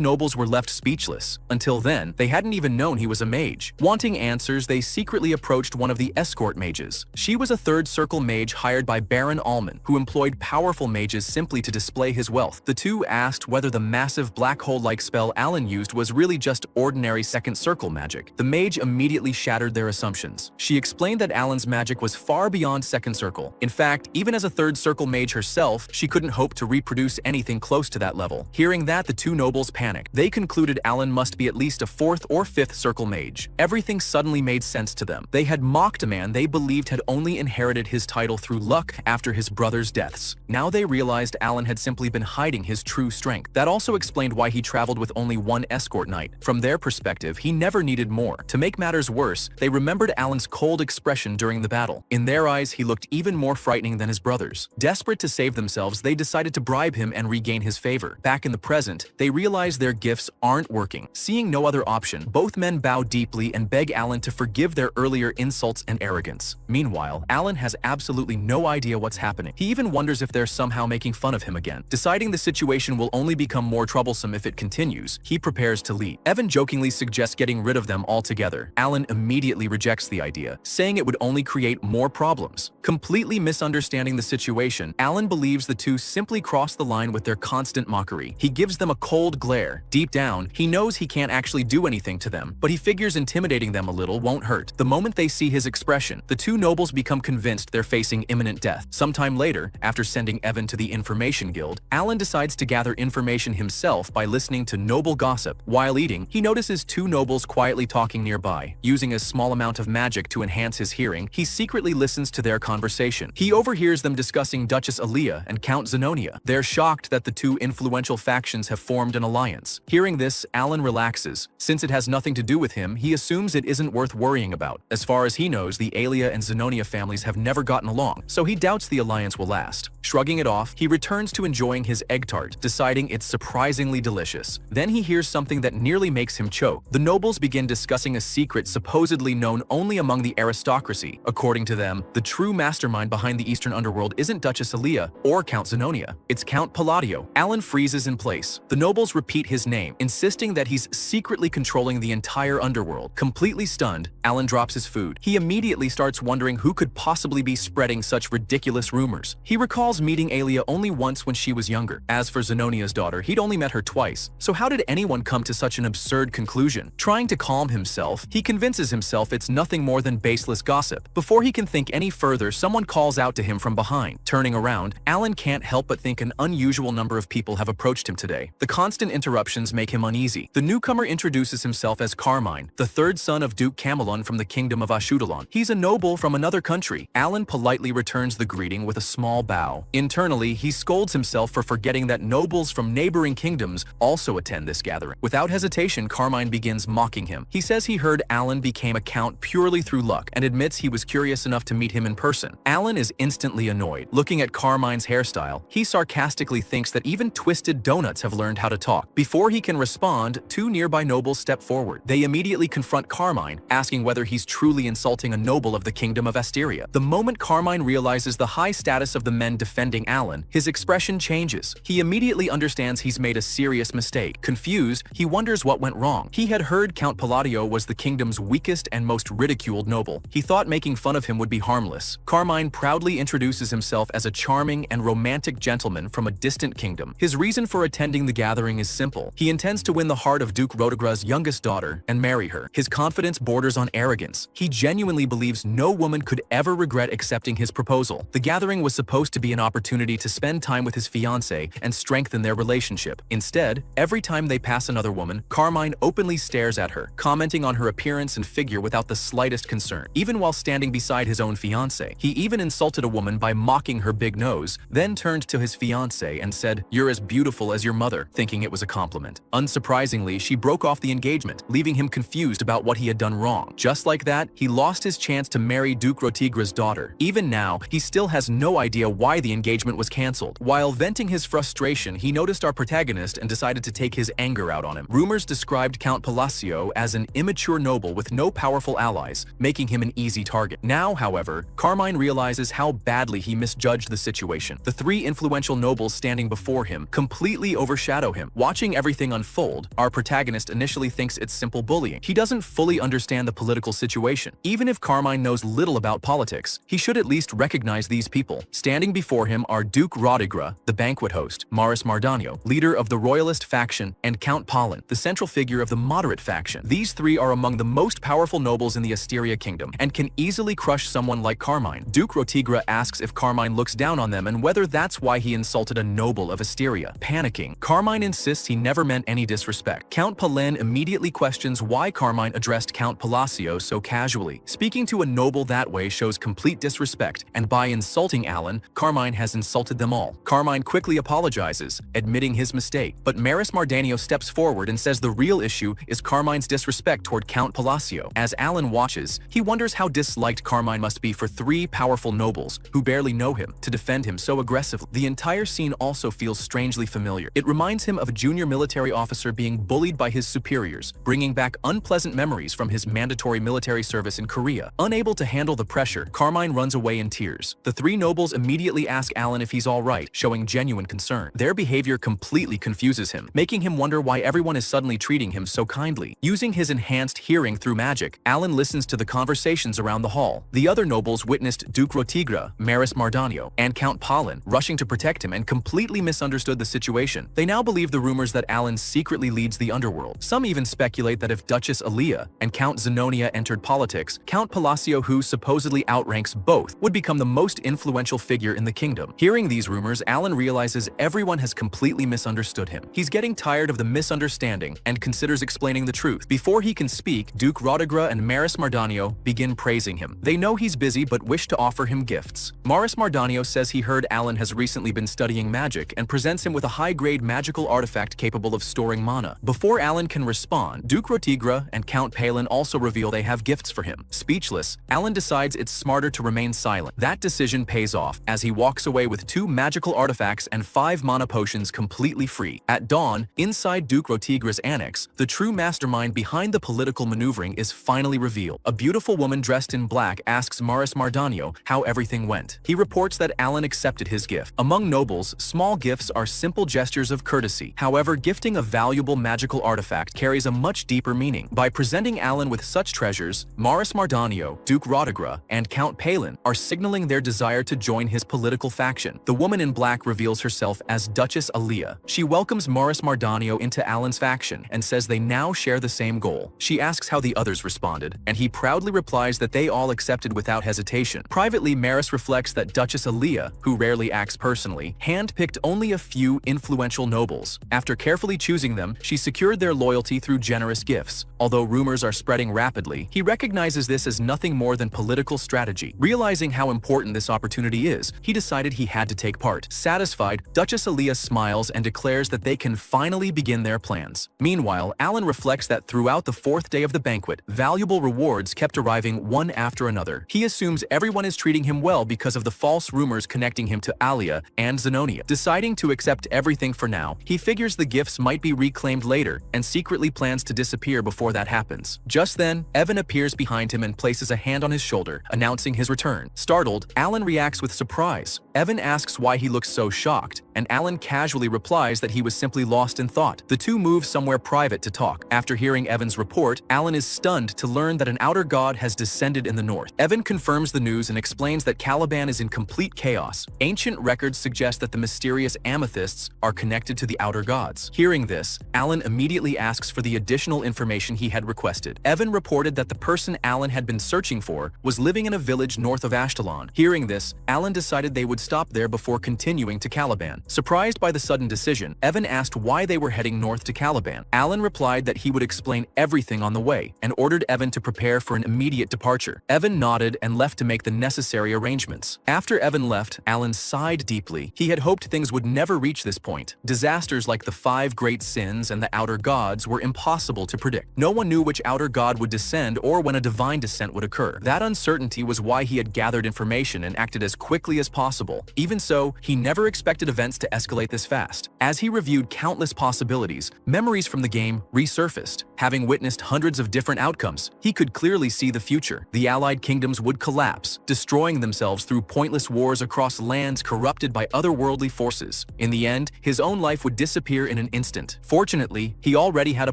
nobles were left speechless. Until then, they hadn't even known he was a mage. Wanting answers, they secretly approached one of the escort mages. She was a 3rd circle mage hired by Baron Allman, who employed powerful mages simply to display his wealth. The 2 asked whether the massive black hole-like spell Alan used was really just ordinary 2nd circle magic. The mage immediately shattered their assumptions. She explained that Alan's magic was far beyond 2nd circle. In fact, even as a 3rd circle mage herself, she couldn't hope to reproduce anything close to that level. Hearing that, the 2 nobles panicked. They concluded Alan must be at least a 4th or 5th circle mage. Everything suddenly made sense to them. They had mocked a man they believed had only inherited his title through luck after his brother's deaths. Now they realized Alan had simply been hiding his true strength. That also explained why he traveled with only 1 escort knight. From their perspective, he never needed more. To make matters worse, they remembered Alan's cold expression during the battle. In their eyes, he looked even more frightening than his brothers. Desperate to save themselves, they decided to bribe him and regain his favor. Back in the present, they realize their gifts aren't working. Seeing no other option, both men bow deeply and beg Alan to forgive their earlier insults and arrogance. Meanwhile, Alan has absolutely no idea what's happening. He even wonders if they're somehow making fun of him again. Deciding the situation will only become more troublesome if it continues, he prepares to leave. Evan jokingly suggests getting rid of them altogether. Alan immediately rejects the idea, saying it would only create more problems. Completely misunderstanding the situation, Alan believes the two simply cross the line with their constant mockery. He gives them a cold glare. Deep down, he knows he can't actually do anything to them, but he figures intimidating them a little won't hurt. The moment they see his expression, the two nobles become convinced they're facing imminent death. Sometime later, after sending Evan to the Information Guild, Alan decides to gather information himself by listening to noble gossip. While eating, he notices two nobles quietly talking nearby. Using a small amount of magic to enhance his hearing, he secretly listens to their conversation. He overhears them discussing Duchess Aaliyah and Count Zenonia. They're shocked that the two influential factions have formed an alliance. Hearing this, Alan relaxes. Since it has nothing to do with him, he assumes it isn't worth worrying about. As far as he knows, the Aaliyah and Zenonia families have never gotten along, so he doubts the alliance will last. Shrugging it off, he returns to enjoying his egg tart, deciding it's surprisingly delicious. Then he hears something that nearly makes him choke. The nobles begin discussing a secret supposedly known only among the aristocracy. According to them, the true mastermind behind the Eastern Underworld isn't Duchess Aaliyah or Count Zenonia. It's Count Palladio. Alan freezes in place. The nobles repeat his name, insisting that he's secretly controlling the entire underworld. Completely stunned, Alan drops his food. He immediately starts wondering who could possibly be spreading such ridiculous rumors. He recalls meeting Aaliyah only once when she was younger. As for Zenonia's daughter, he'd only met her twice. So how did anyone come to such an absurd conclusion? Trying to calm himself, he convinces himself it's nothing more than baseless gossip. Before he can think any further, someone calls out to him from behind. Turning around, Alan can't help but think an unusual number of people have approached him today. The constant interruptions make him uneasy. The newcomer introduces himself as Carmine, the third son of Duke Camelon from the kingdom of Ashudalon. He's a noble from another country. Alan politely returns the greeting with a small bow. Internally, he scolds himself for forgetting that nobles from neighboring kingdoms also attend this gathering. Without hesitation, Carmine begins mocking him. He says he heard Alan became a count purely through luck and admits he was curious enough to meet him in person. Alan is instantly annoyed. Looking at Carmine's hairstyle, he sarcastically thinks that even twisted donuts have learned how to talk. Before he can respond, two nearby nobles step forward. They immediately confront Carmine, asking whether he's truly insulting a noble of the kingdom of Asteria. The moment Carmine realizes the high status of the men defending Alan, his expression changes. He immediately understands he's made a serious mistake. Confused, he wonders what went wrong. He had heard Count Palladio was the kingdom's weakest and most ridiculed noble. He thought making fun of him would be harmless. Carmine proudly introduces himself as a charming and romantic gentleman from a distant kingdom. His reason for attending the gathering is simple. He intends to win the heart of Duke Rhodagra's youngest daughter and marry her. His confidence borders on arrogance. He genuinely believes no woman could ever regret accepting his proposal. The gathering was supposed to be an opportunity to spend time with his fiancée and strengthen their relationship. Instead, every time they pass another woman, Carmine openly stares at her, commenting on her appearance and figure without the slightest concern. Even while standing beside his own fiancée, he even insulted a woman by mocking her big nose, then turned to his fiancée and said, "You're as beautiful as your mother," thinking it was a compliment. Unsurprisingly, she broke off the engagement, leaving him confused about what he had done wrong. Just like that, he lost his chance to marry Duke Rotigra's daughter. Even now, he still has no idea why the engagement was cancelled. While venting his frustration, he noticed our protagonist and decided to take his anger out on him. Rumors described Count Palacio as an immature noble with no powerful allies, making him an easy target. Now, however, Carmine realizes how badly he misjudged the situation. The three influential nobles standing before him completely overshadow him. Watching everything unfold, our protagonist initially thinks it's simple bullying. He doesn't fully understand the political situation. Even if Carmine knows little about politics, he should at least recognize these people. Standing before him are Duke Rodigra, the banquet host, Maris Mardanio, leader of the royalist faction, and Count Pollen, the central figure of the moderate faction. These three are among the most powerful nobles in the Asteria kingdom and can easily crush someone like Carmine. Duke Rotigra asks if Carmine looks down on them and whether that's why he insulted a noble of Asteria. Panicking, Carmine insists he never meant any disrespect. Count Palen immediately questions why Carmine addressed Count Palacio so casually. Speaking to a noble that way shows complete disrespect, and by insulting Alan, Carmine has insulted them all. Carmine quickly apologizes, admitting his mistake, but Maris Mardanio steps forward and says the real issue is Carmine's disrespect toward Count Palacio. As Alan watches, he wonders how disliked Carmine must be for three powerful nobles, who barely know him, to defend him so aggressively. The entire scene also feels strangely familiar. It reminds him of a junior military officer being bullied by his superiors, bringing back unpleasant memories from his mandatory military service in Korea. Unable to handle the pressure, Carmine runs away in tears. The three nobles immediately ask Alan if he's all right, showing genuine concern. Their behavior completely confuses him, making him wonder why everyone is suddenly treating him so kindly. Using his enhanced hearing through magic, Alan listens to the conversations around the hall. The other nobles witnessed Duke Rotigra, Maris Mardanio, and Count Palin rushing to protect him and completely misunderstood the situation. They now believe the rumors that Alan secretly leads the underworld. Some even speculate that if Duchess Alia and Count Zenonia entered politics, Count Palacio, who supposedly outranks both, would become the most influential figure in the kingdom. Hearing these rumors, Alan realizes everyone has completely misunderstood him. He's getting tired of the misunderstanding and considers explaining the truth. Before he can speak, Duke Rotigra and Maris Mardanio begin praising him. They know he's busy but wish to offer him gifts. Maris Mardanio says he heard Alan has recently been studying magic and presents him with a high-grade magical artifact capable of storing mana. Before Alan can respond, Duke Rotigra and Count Palin also reveal they have gifts for him. Speechless, Alan decides it's smarter to remain silent. That decision pays off as he walks away with 2 magical artifacts and 5 mana potions completely free. At dawn, inside Duke Rotigra's annex, the true mastermind behind the political maneuvering is finally revealed. A beautiful woman dressed in black asks Maris Mardanio how everything went. He reports that Alan accepted his gift. Among nobles, small gifts are simple gestures of courtesy. However, gifting a valuable magical artifact carries a much deeper meaning. By presenting Alan with such treasures, Maris Mardanio, Duke Rotigra, and Count Palin are signaling their desire to join his political faction. The woman in black reveals herself as Duchess Alia. She welcomes Maris Mardanio into Alan's faction and says they now share the same goal. She asks how the others responded, and he proudly replies that they all accepted without hesitation. Privately, Maris reflects that Duchess Alia, who rarely acts personally, handpicked only a few influential nobles. After carefully choosing them, she secured their loyalty through generous gifts. Although rumors are spreading rapidly, he recognizes this as nothing more than political strategy. Realizing how important this opportunity is, he decided he had to take part. Satisfied, Duchess Alia smiles and declares that they can finally begin their plans. Meanwhile, Alan reflects that throughout the 4th day of the banquet, valuable rewards kept arriving one after another. He assumes everyone is treating him well because of the false rumors connecting him to Alia and Zenonia. Deciding to accept everything for now, he figures the gifts might be reclaimed later and secretly plans to disappear before that happens. Just then, Evan appears behind him and places a hand on his shoulder, announcing his return. Startled, Alan reacts with surprise. Evan asks why he looks so shocked, and Alan casually replies that he was simply lost in thought. The two move somewhere private to talk. After hearing Evan's report, Alan is stunned to learn that an outer god has descended in the north. Evan confirms the news and explains that Caliban is in complete chaos. Ancient records suggest that the mysterious amethysts are connected to the outer gods. Hearing this, Alan immediately asks for the additional information he had requested. Evan reported that the person Alan had been searching for was living in a village north of Ashtalon. Hearing this, Alan decided they would stop there before continuing to Caliban. Surprised by the sudden decision, Evan asked why they were heading north to Caliban. Alan replied that he would explain everything on the way and ordered Evan to prepare for an immediate departure. Evan nodded and left to make the necessary arrangements. After Evan left, Alan sighed deeply. He had hoped things would never reach this point. Disasters like the 5 great sins and the outer gods were impossible to predict. No one knew which outer god would descend or when a divine descent would occur. That uncertainty was why he had gathered information and acted as quickly as possible. Even so, he never expected events to escalate this fast. As he reviewed countless possibilities, memories from the game resurfaced. Having witnessed hundreds of different outcomes, he could clearly see the future. The allied kingdoms would collapse, destroying themselves through pointless wars across lands corrupted by otherworldly forces. In the end, his own life would disappear in an instant. Fortunately, he already had a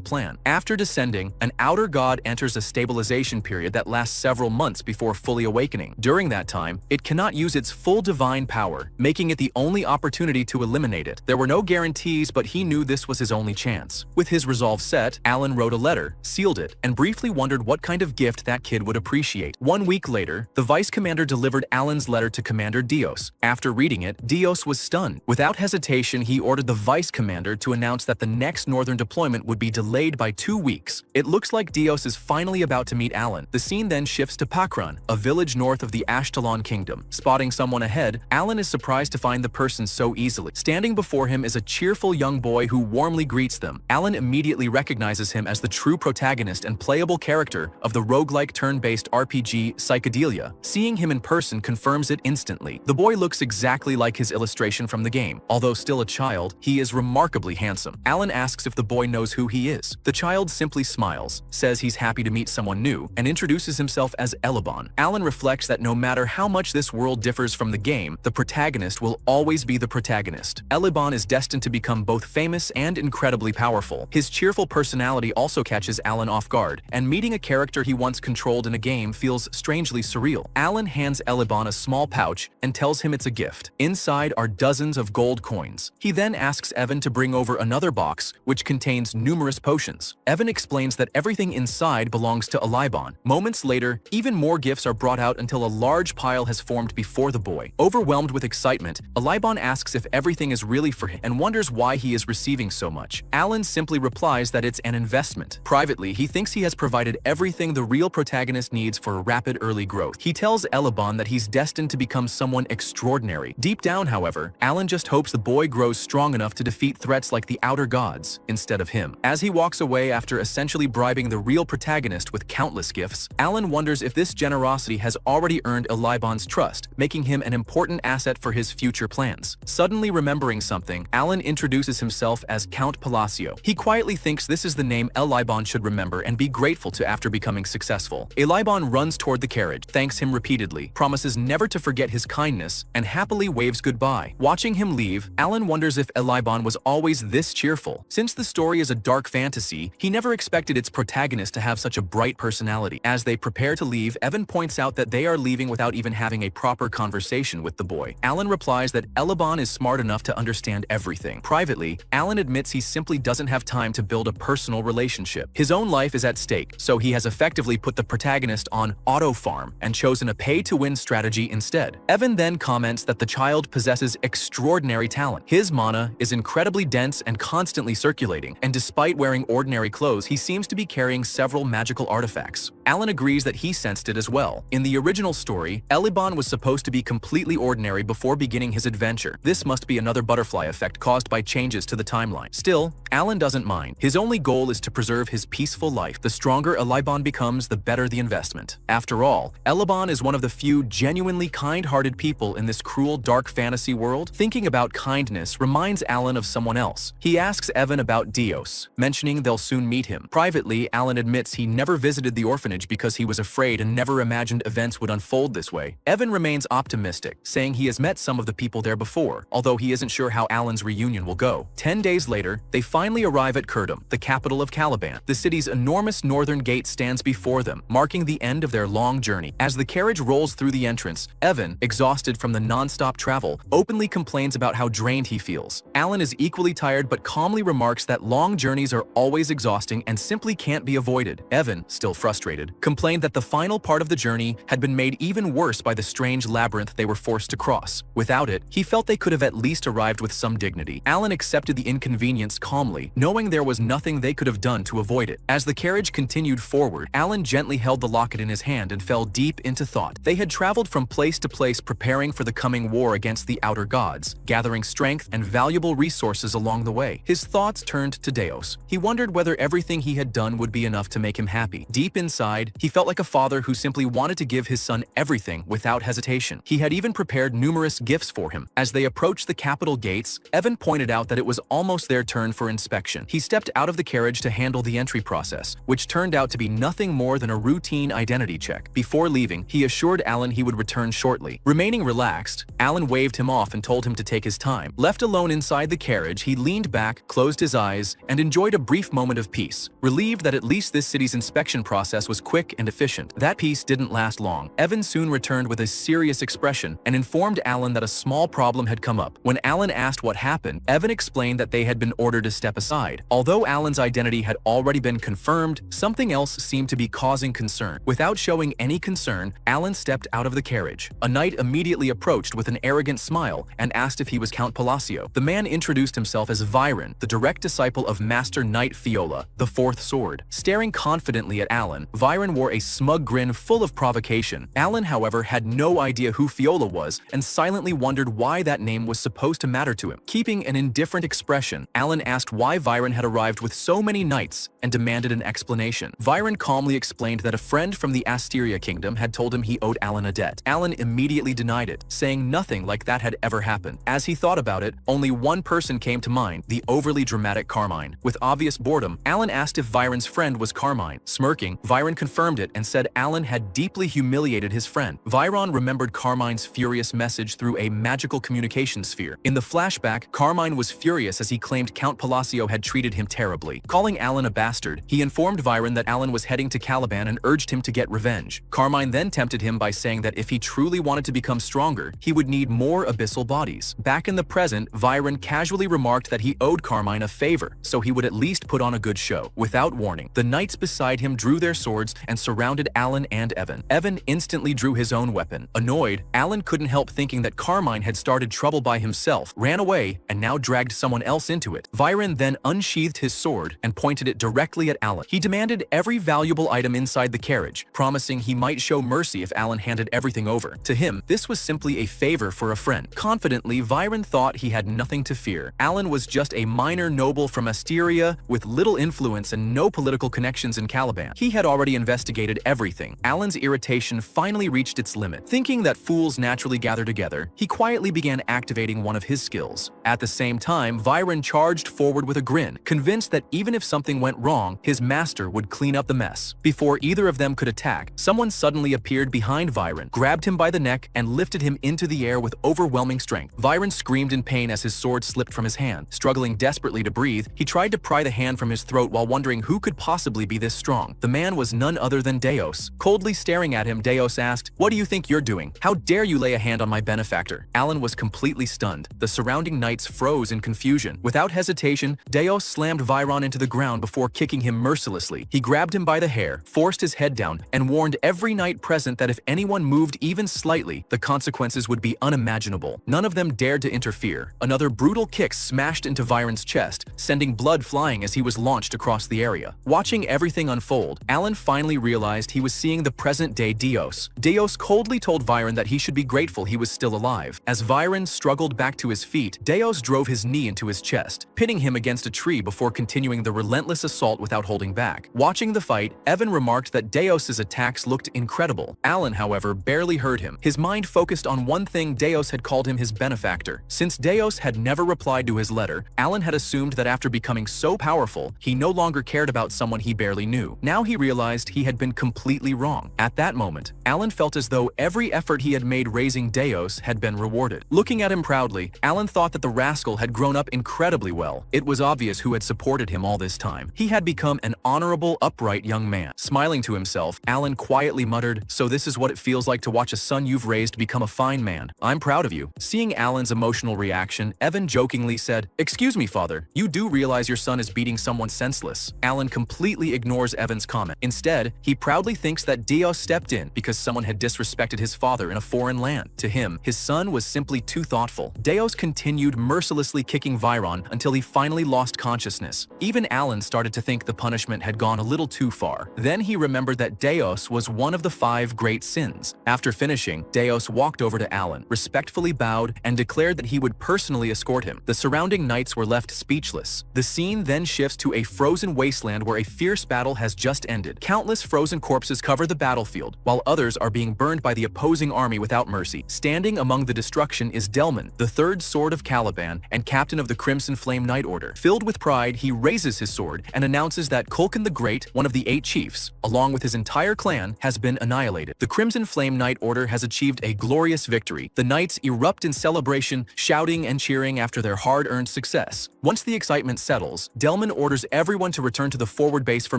plan. After descending, an outer god enters a stabilization period that lasts several months before fully awakening. During that time, it cannot use its full divine power, making it the only opportunity to eliminate it. There were no guarantees, but he knew this was his only chance. With his resolve set, Alan wrote a letter, sealed it, and briefly wondered what kind of gift that kid would appreciate. 1 week later, the vice commander delivered Alan's letter to Commander Dios. After reading it, Dios was stunned. Without hesitation, he ordered the vice commander to announce that the next northern deployment would be delayed by 2 weeks. It looks like Dios is finally about to meet Alan. The scene then shifts to Pakran, a village north of the Ashtalon kingdom. Spotting someone ahead, Alan is surprised to find the person so easily hastily. Standing before him is a cheerful young boy who warmly greets them. Alan immediately recognizes him as the true protagonist and playable character of the roguelike turn-based RPG Psychedelia. Seeing him in person confirms it instantly. The boy looks exactly like his illustration from the game. Although still a child, he is remarkably handsome. Alan asks if the boy knows who he is. The child simply smiles, says he's happy to meet someone new, and introduces himself as Elibon. Alan reflects that no matter how much this world differs from the game, the protagonist will always be the protagonist. Elibon is destined to become both famous and incredibly powerful. His cheerful personality also catches Alan off guard, and meeting a character he once controlled in a game feels strangely surreal. Alan hands Elibon a small pouch and tells him it's a gift. Inside are dozens of gold coins. He then asks Evan to bring over another box, which contains numerous potions. Evan explains that everything inside belongs to Elibon. Moments later, even more gifts are brought out until a large pile has formed before the boy. Overwhelmed with excitement, Elibon asks if everything is really for him and wonders why he is receiving so much. Alan simply replies that it's an investment. Privately, he thinks he has provided everything the real protagonist needs for rapid early growth. He tells Elibon that he's destined to become someone extraordinary. Deep down, however, Alan just hopes the boy grows strong enough to defeat threats like the Outer Gods instead of him. As he walks away after essentially bribing the real protagonist with countless gifts, Alan wonders if this generosity has already earned Elibon's trust, making him an important asset for his future plans. Suddenly remembering something, Alan introduces himself as Count Palacio. He quietly thinks this is the name Elibon should remember and be grateful to after becoming successful. Elibon runs toward the carriage, thanks him repeatedly, promises never to forget his kindness, and happily waves goodbye. Watching him leave, Alan wonders if Elibon was always this cheerful. Since the story is a dark fantasy, he never expected its protagonist to have such a bright personality. As they prepare to leave, Evan points out that they are leaving without even having a proper conversation with the boy. Alan replies that Elibon is smart enough to understand everything. Privately, Alan admits he simply doesn't have time to build a personal relationship. His own life is at stake, so he has effectively put the protagonist on auto farm and chosen a pay-to-win strategy instead. Evan then comments that the child possesses extraordinary talent. His mana is incredibly dense and constantly circulating, and despite wearing ordinary clothes, he seems to be carrying several magical artifacts. Alan agrees that he sensed it as well. In the original story, Elibon was supposed to be completely ordinary before beginning his adventure. This must be another butterfly effect caused by changes to the timeline. Still, Alan doesn't mind. His only goal is to preserve his peaceful life. The stronger Elibon becomes, the better the investment. After all, Elibon is one of the few genuinely kind-hearted people in this cruel, dark fantasy world. Thinking about kindness reminds Alan of someone else. He asks Evan about Dios, mentioning they'll soon meet him. Privately, Alan admits he never visited the orphanage because he was afraid and never imagined events would unfold this way. Evan remains optimistic, saying he has met some of the people there before, although he isn't sure how Alan's reunion will go. 10 days later, they finally arrive at Kurdum, the capital of Caliban. The city's enormous northern gate stands before them, marking the end of their long journey. As the carriage rolls through the entrance, Evan, exhausted from the non-stop travel, openly complains about how drained he feels. Alan is equally tired but calmly remarks that long journeys are always exhausting and simply can't be avoided. Evan, still frustrated, complained that the final part of the journey had been made even worse by the strange labyrinth they were forced to cross. Without it, he felt they could have at least arrived with some dignity. Alan accepted the inconvenience calmly, knowing there was nothing they could have done to avoid it. As the carriage continued forward, Alan gently held the locket in his hand and fell deep into thought. They had traveled from place to place preparing for the coming war against the Outer Gods, gathering strength and valuable resources along the way. His thoughts turned to Deus. He wondered whether everything he had done would be enough to make him happy. Deep inside, he felt like a father who simply wanted to give his son everything without hesitation. He had even prepared numerous gifts for him. As they approached the capital gates, Evan pointed out that it was almost their turn for inspection. He stepped out of the carriage to handle the entry process, which turned out to be nothing more than a routine identity check. Before leaving, he assured Alan he would return shortly. Remaining relaxed, Alan waved him off and told him to take his time. Left alone inside the carriage, he leaned back, closed his eyes, and enjoyed a brief moment of peace, relieved that at least this city's inspection process was quick and efficient. That peace didn't last long. Evan soon returned with a serious expression and informed Alan that a small problem had come up. When Alan asked what happened, Evan explained that they had been ordered to step step aside. Although Alan's identity had already been confirmed, something else seemed to be causing concern. Without showing any concern, Alan stepped out of the carriage. A knight immediately approached with an arrogant smile and asked if he was Count Palacio. The man introduced himself as Viren, the direct disciple of Master Knight Fiola, the Fourth Sword. Staring confidently at Alan, Viren wore a smug grin full of provocation. Alan, however, had no idea who Fiola was and silently wondered why that name was supposed to matter to him. Keeping an indifferent expression, Alan asked why Viren had arrived with so many knights and demanded an explanation. Viren calmly explained that a friend from the Asteria Kingdom had told him he owed Alan a debt. Alan immediately denied it, saying nothing like that had ever happened. As he thought about it, only one person came to mind, the overly dramatic Carmine. With obvious boredom, Alan asked if Viren's friend was Carmine. Smirking, Viren confirmed it and said Alan had deeply humiliated his friend. Viren remembered Carmine's furious message through a magical communication sphere. In the flashback, Carmine was furious as he claimed Count Palacio had treated him terribly. Calling Alan a bastard, he informed Viren that Alan was heading to Caliban and urged him to get revenge. Carmine then tempted him by saying that if he truly wanted to become stronger, he would need more abyssal bodies. Back in the present, Viren casually remarked that he owed Carmine a favor, so he would at least put on a good show. Without warning, the knights beside him drew their swords and surrounded Alan and Evan. Evan instantly drew his own weapon. Annoyed, Alan couldn't help thinking that Carmine had started trouble by himself, ran away, and now dragged someone else into it. Viren then unsheathed his sword and pointed it directly at Alan. He demanded every valuable item inside the carriage, promising he might show mercy if Alan handed everything over. To him, this was simply a favor for a friend. Confidently, Viren thought he had nothing to fear. Alan was just a minor noble from Asteria with little influence and no political connections in Caliban. He had already investigated everything. Alan's irritation finally reached its limit. Thinking that fools naturally gather together, he quietly began activating one of his skills. At the same time, Viren charged forward with a grin, convinced that even if something went wrong, his master would clean up the mess. Before either of them could attack, someone suddenly appeared behind Viren, grabbed him by the neck, and lifted him into the air with overwhelming strength. Viren screamed in pain as his sword slipped from his hand. Struggling desperately to breathe, he tried to pry the hand from his throat while wondering who could possibly be this strong. The man was none other than Deos. Coldly staring at him, Deos asked, "What do you think you're doing? How dare you lay a hand on my benefactor?" Alan was completely stunned. The surrounding knights froze in confusion. Without hesitation, Deos slammed Viren into the ground before kicking him mercilessly. He grabbed him by the hair, forced his head down, and warned every knight present that if anyone moved even slightly, the consequences would be unimaginable. None of them dared to interfere. Another brutal kick smashed into Viren's chest, sending blood flying as he was launched across the area. Watching everything unfold, Alan finally realized he was seeing the present-day Deos. Deos coldly told Viren that he should be grateful he was still alive. As Viren struggled back to his feet, Deos drove his knee into his chest, pitting him against a tree before continuing the relentless assault without holding back. Watching the fight, Evan remarked that Deos' attacks looked incredible. Alan, however, barely heard him. His mind focused on one thing: Deos had called him his benefactor. Since Deos had never replied to his letter, Alan had assumed that after becoming so powerful, he no longer cared about someone he barely knew. Now he realized he had been completely wrong. At that moment, Alan felt as though every effort he had made raising Deos had been rewarded. Looking at him proudly, Alan thought that the rascal had grown up incredibly well. It was obvious who had supported him all this time. He had become an honorable, upright young man. Smiling to himself, Alan quietly muttered, "So this is what it feels like to watch a son you've raised become a fine man. I'm proud of you." Seeing Alan's emotional reaction, Evan jokingly said, "Excuse me, father, you do realize your son is beating someone senseless?" Alan completely ignores Evan's comment. Instead, he proudly thinks that Deos stepped in because someone had disrespected his father in a foreign land. To him, his son was simply too thoughtful. Deos continued mercilessly kicking Viren until he finally lost consciousness. Even Alan started to think the punishment had gone a little too far. Then he remembered that Deos was one of the 5 great sins. After finishing, Deos walked over to Alan, respectfully bowed, and declared that he would personally escort him. The surrounding knights were left speechless. The scene then shifts to a frozen wasteland where a fierce battle has just ended. Countless frozen corpses cover the battlefield, while others are being burned by the opposing army without mercy. Standing among the destruction is Delman, the 3rd Sword of Caliban and captain of the Crimson Flame Knight Order. Filled with pride, he raises his sword and announces that Kulkan the Great, one of the 8 chiefs, along with his entire clan, has been annihilated. The Crimson Flame Knight Order has achieved a glorious victory. The knights erupt in celebration, shouting and cheering after their hard-earned success. Once the excitement settles, Delman orders everyone to return to the forward base for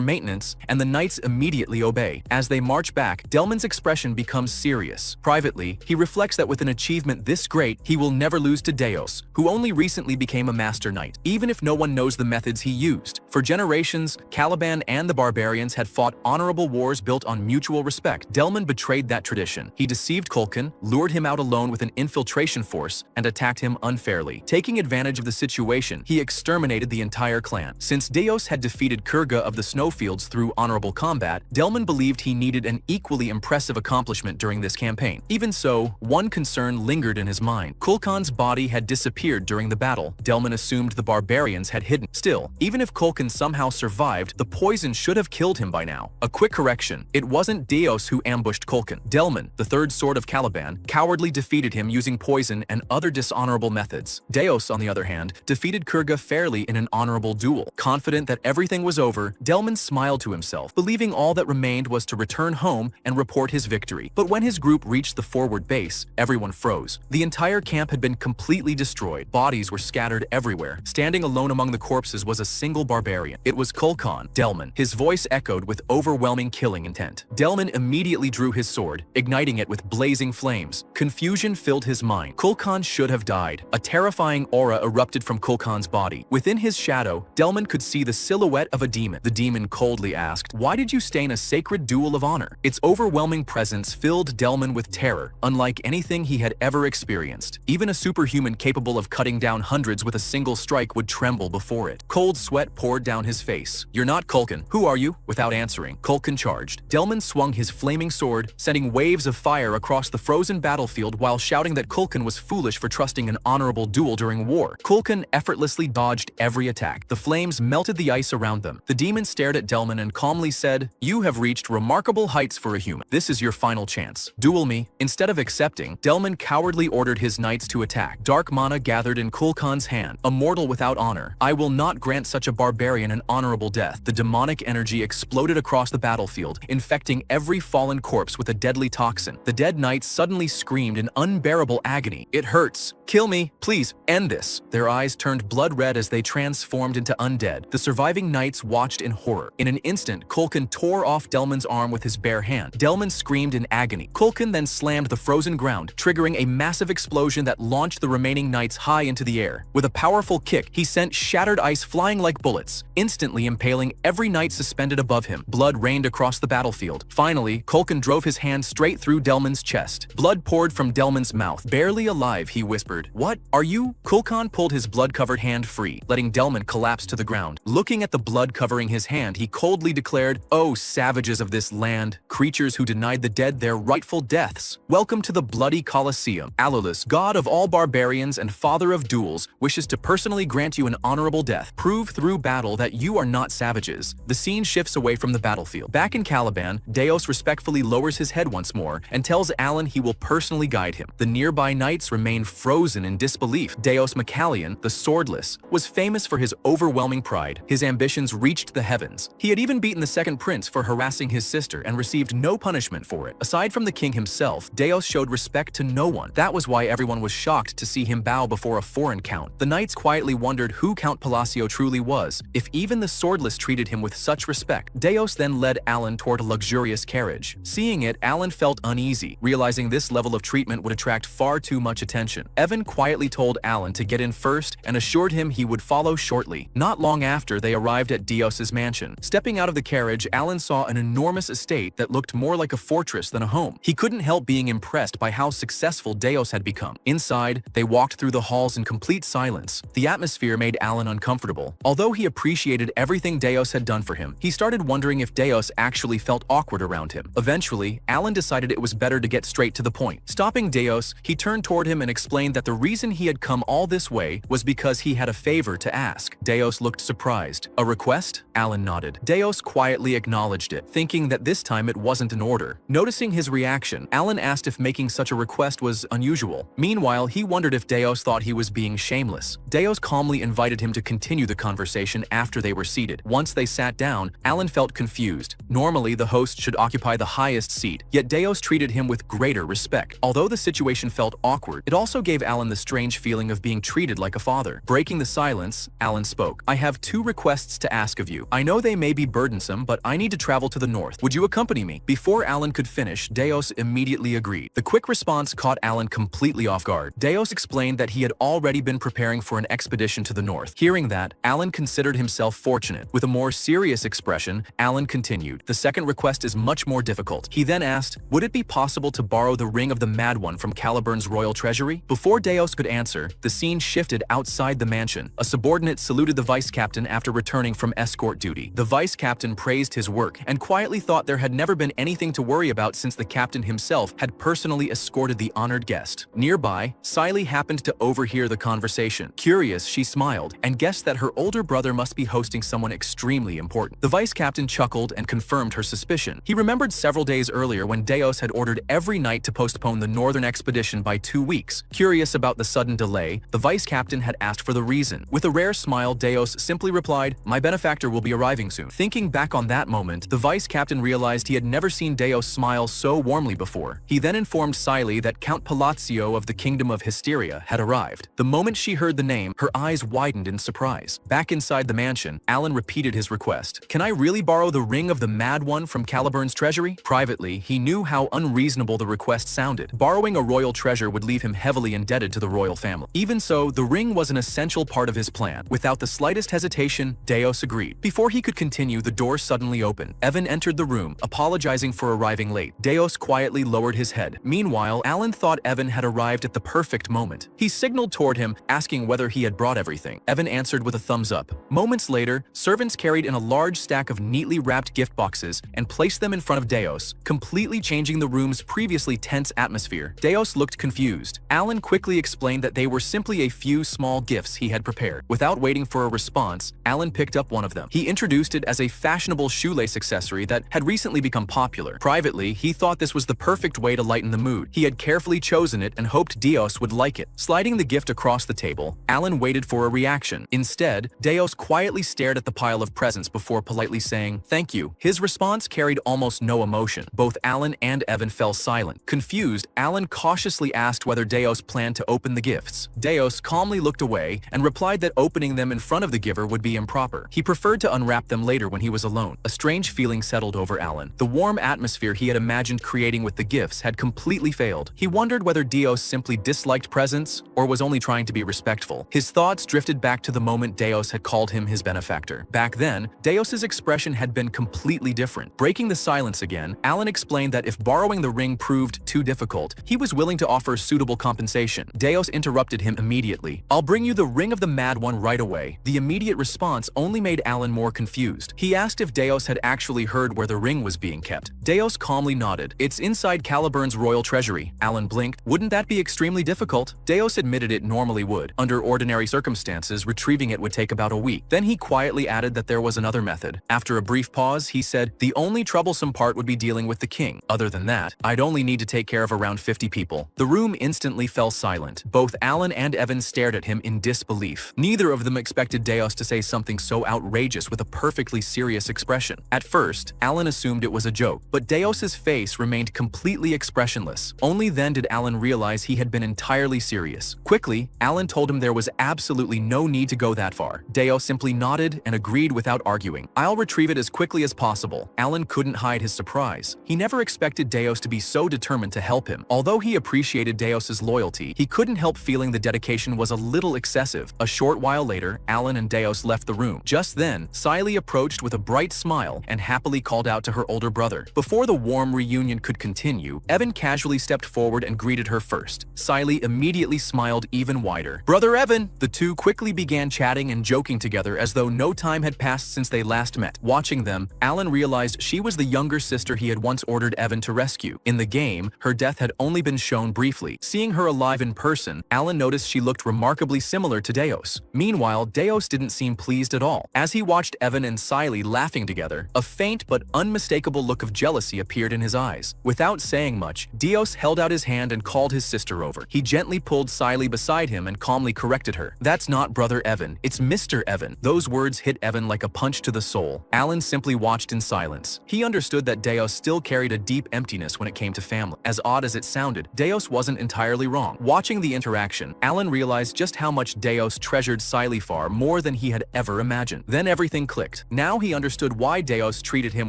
maintenance, and the knights immediately obey. As they march back, Delman's expression becomes serious. Privately, he reflects that with an achievement this great, he will never lose to Deos, who only recently became a Master Knight. Even if if no one knows the methods he used. For generations, Caliban and the barbarians had fought honorable wars built on mutual respect. Delman betrayed that tradition. He deceived Kulkan, lured him out alone with an infiltration force, and attacked him unfairly. Taking advantage of the situation, he exterminated the entire clan. Since Deos had defeated Kurga of the Snowfields through honorable combat, Delman believed he needed an equally impressive accomplishment during this campaign. Even so, one concern lingered in his mind. Kulkan's body had disappeared during the battle. Delman assumed the barbarians had hidden. Still, even if Kulkan somehow survived, the poison should have killed him by now. A quick correction, it wasn't Deos who ambushed Kulkan. Delman, the third sword of Caliban, cowardly defeated him using poison and other dishonorable methods. Deos, on the other hand, defeated Kurga fairly in an honorable duel. Confident that everything was over, Delman smiled to himself, believing all that remained was to return home and report his victory. But when his group reached the forward base, everyone froze. The entire camp had been completely destroyed. Bodies were scattered everywhere. Standing alone among the corpses was a single barbarian. It was Kulkan, Delman. His voice echoed with overwhelming killing intent. Delman immediately drew his sword, igniting it with blazing flames. Confusion filled his mind. Kulkan should have died. A terrifying aura erupted from Kulkan's body. Within his shadow, Delman could see the silhouette of a demon. The demon coldly asked, "Why did you stain a sacred duel of honor?" Its overwhelming presence filled Delman with terror, unlike anything he had ever experienced. Even a superhuman capable of cutting down hundreds with a single strike would tremble before it. Cold sweat poured down his face. "You're not Kulkan. Who are you?" Without answering, Kulkan charged. Delman swung his flaming sword, sending waves of fire across the frozen battlefield while shouting that Kulkan was foolish for trusting an honorable duel during war. Kulkan effortlessly dodged every attack. The flames melted the ice around them. The demon stared at Delman and calmly said, "You have reached remarkable heights for a human. This is your final chance. Duel me." Instead of accepting, Delman cowardly ordered his knights to attack. Dark mana gathered in Kulkan's hand. A mortal without honor. "I will not grant such a barbarian an honorable death." The demonic energy exploded across the battlefield, infecting every fallen corpse with a deadly toxin. The dead knights suddenly screamed in unbearable agony. "It hurts. Kill me. Please, end this." Their eyes turned blood red as they transformed into undead. The surviving knights watched in horror. In an instant, Kulkan tore off Delman's arm with his bare hand. Delman screamed in agony. Kulkan then slammed the frozen ground, triggering a massive explosion that launched the remaining knights high into the air. With a powerful kick, he sent shattered ice flying like bullets, instantly impaling every knight suspended above him. Blood rained across the battlefield. Finally, Kulkan drove his hand straight through Delman's chest. Blood poured from Delman's mouth. "Barely alive," he whispered. "What? Are you?" Kulkan pulled his blood-covered hand free, letting Delman collapse to the ground. Looking at the blood covering his hand, he coldly declared, "Oh, savages of this land, creatures who denied the dead their rightful deaths. Welcome to the bloody Colosseum. Alolus, god of all barbarians and father of duels, wishes to personally grant you an honorable death. Prove through battle that you are not savages." The scene shifts away from the battlefield. Back in Caliban, Deos respectfully lowers his head once more and tells Alan he will personally guide him. The nearby knights remain frozen in disbelief. Deos Macallion, the swordless, was famous for his overwhelming pride. His ambitions reached the heavens. He had even beaten the second prince for harassing his sister and received no punishment for it. Aside from the king himself, Deos showed respect to no one. That was why everyone was shocked to see him bow before a foreign count. The knights quietly wondered who Count Palacio truly was, if even the swordless treated him with such respect. Deos then led Alan toward a luxurious carriage. Seeing it, Alan felt uneasy, realizing this level of treatment would attract far too much attention. Evan quietly told Alan to get in first and assured him he would follow shortly. Not long after, they arrived at Deos's mansion. Stepping out of the carriage, Alan saw an enormous estate that looked more like a fortress than a home. He couldn't help being impressed by how successful Deos had become. Inside, they walked through the halls in complete silence. The atmosphere made Alan uncomfortable. Although he appreciated everything Deos had done for him, he started wondering if Deos actually felt awkward around him. Eventually, Alan decided it was better to get straight to the point. Stopping Deos, he turned toward him and explained that the reason he had come all this way was because he had a favor to ask. Deos looked surprised. "A request?" Alan nodded. Deos quietly acknowledged it, thinking that this time it wasn't an order. Noticing his reaction, Alan asked if making such a request was unusual. Meanwhile, he wondered if Deos thought he was being shameless. Deos calmly invited him to continue the conversation after they were seated. Once they sat down, Alan felt confused. Normally, the host should occupy the highest seat, yet Deos treated him with greater respect. Although the situation felt awkward, it also gave Alan the strange feeling of being treated like a father. Breaking the silence, Alan spoke. "I have 2 requests to ask of you. I know they may be burdensome, but I need to travel to the north. Would you accompany me?" Before Alan could finish, Deos immediately agreed. The quick response caught Alan completely off guard. Deos explained that he had already been preparing for an expedition to the north. Hearing that, Alan considered himself fortunate. With a more serious expression, Alan continued, "The second request is much more difficult." He then asked, "Would it be possible to borrow the Ring of the Mad One from Caliburn's royal treasury?" Before Deos could answer, the scene shifted outside the mansion. A subordinate saluted the vice captain after returning from escort duty. The vice captain praised his work and quietly thought there had never been anything to worry about since the captain himself had personally escorted the honored guest. Nearby, Siley happened to overhear the conversation. Curious, she smiled and guessed that her older brother must be hosting someone extremely important. The vice captain chuckled and confirmed her suspicion. He remembered several days earlier when Deos had ordered every knight to postpone the northern expedition by 2 weeks. Curious about the sudden delay, the vice captain had asked for the reason. With a rare smile, Deos simply replied, "My benefactor will be arriving soon." Thinking back on that moment, the vice captain realized he had never seen Deos smile so warmly before. He then informed Siley that Count Palazzo of the Kingdom of Hysteria had arrived. The moment she heard the name, her eyes widened in surprise. Back inside the mansion, Alan repeated his request. "Can I really borrow the Ring of the Mad One from Caliburn's treasury?" Privately, he knew how unreasonable the request sounded. Borrowing a royal treasure would leave him heavily indebted to the royal family. Even so, the ring was an essential part of his plan. Without the slightest hesitation, Deos agreed. Before he could continue, the door suddenly opened. Evan entered the room, apologizing for arriving late. Deos quietly lowered his head. Meanwhile, Alan thought Evan had arrived at the perfect moment. He signaled toward him, asking whether he had brought everything. Evan answered with a thumbs up. Moments later, servants carried in a large stack of neatly wrapped gift boxes and placed them in front of Deos, completely changing the room's previously tense atmosphere. Deos looked confused. Alan quickly explained that they were simply a few small gifts he had prepared. Without waiting for a response, Alan picked up one of them. He introduced it as a fashionable shoelace accessory that had recently become popular. Privately, he thought this was the perfect way to lighten the mood. He had carefully chosen it and hoped Deos would like it. Sliding the gift across the table, Alan waited for a reaction. Instead, Deos quietly stared at the pile of presents before politely saying, "Thank you." His response carried almost no emotion. Both Alan and Evan fell silent. Confused, Alan cautiously asked whether Deos planned to open the gifts. Deos calmly looked away and replied that opening them in front of the giver would be improper. He preferred to unwrap them later when he was alone. A strange feeling settled over Alan. The warm atmosphere he had imagined creating with the gifts had completely failed. He wondered whether Deos simply disliked presents or was only trying to be respectful. His thoughts drifted back to the moment Deos had called him his benefactor. Back then, Deos's expression had been completely different. Breaking the silence again, Alan explained that if borrowing the ring proved too difficult, he was willing to offer suitable compensation. Deos interrupted him immediately. "I'll bring you the Ring of the Mad One right away." The immediate response only made Alan more confused. He asked if Deos had actually heard where the ring was being kept. Deos calmly nodded. "It's inside Caliburn's royal treasury." Alan blinked. "Wouldn't that be extremely difficult?" Deos admitted it normally would. Under ordinary circumstances, retrieving it would take about a week. Then he quietly added that there was another method. After a brief pause, he said, "The only troublesome part would be dealing with the king. Other than that, I'd only need to take care of around 50 people." The room instantly fell silent. Both Alan and Evan stared at him in disbelief. Neither of them expected Deos to say something so outrageous with a perfectly serious expression. At first, Alan assumed it was a joke, but Deos's face remained completely expressionless. Only then did Alan realize he had been entirely serious. Quickly, Alan told him there was absolutely no need to go that far. Deos simply nodded and agreed without arguing. "I'll retrieve it as quickly as possible." Alan couldn't hide his surprise. He never expected Deos to be so determined to help him. Although he appreciated Deos's loyalty, he couldn't help feeling the dedication was a little excessive. A short while later, Alan and Deos left the room. Just then, Siley approached with a bright smile and happily called out to her older brother. Before the warm reunion could continue, Evan casually stepped forward and greeted her first. Siley immediately smiled even wider. "Brother Evan!" The two quickly began chatting and joking together as though no time had passed since they last met. Watching them, Alan realized she was the younger sister he had once ordered Evan to rescue. In the game, her death had only been shown briefly. Seeing her alive in person, Alan noticed she looked remarkably similar to Deos. Meanwhile, Deos didn't seem pleased at all. As he watched Evan and Siley laughing together, a faint but unmistakable look of jealousy appeared in his eyes. Without saying much, Deos held out his hand and called his sister over. He gently pulled Siley beside him and calmly corrected her. "That's not Brother Evan, it's Mr. Evan." Those words hit Evan like a punch to the soul. Alan simply watched in silence. He understood that Deos still carried a deep emptiness when it came to family. As odd as it sounded, Deos wasn't entirely wrong. Watching the interaction, Alan realized just how much Deos treasured Siley far more than he had ever imagined. Then everything clicked. Now he understood why Deos treated him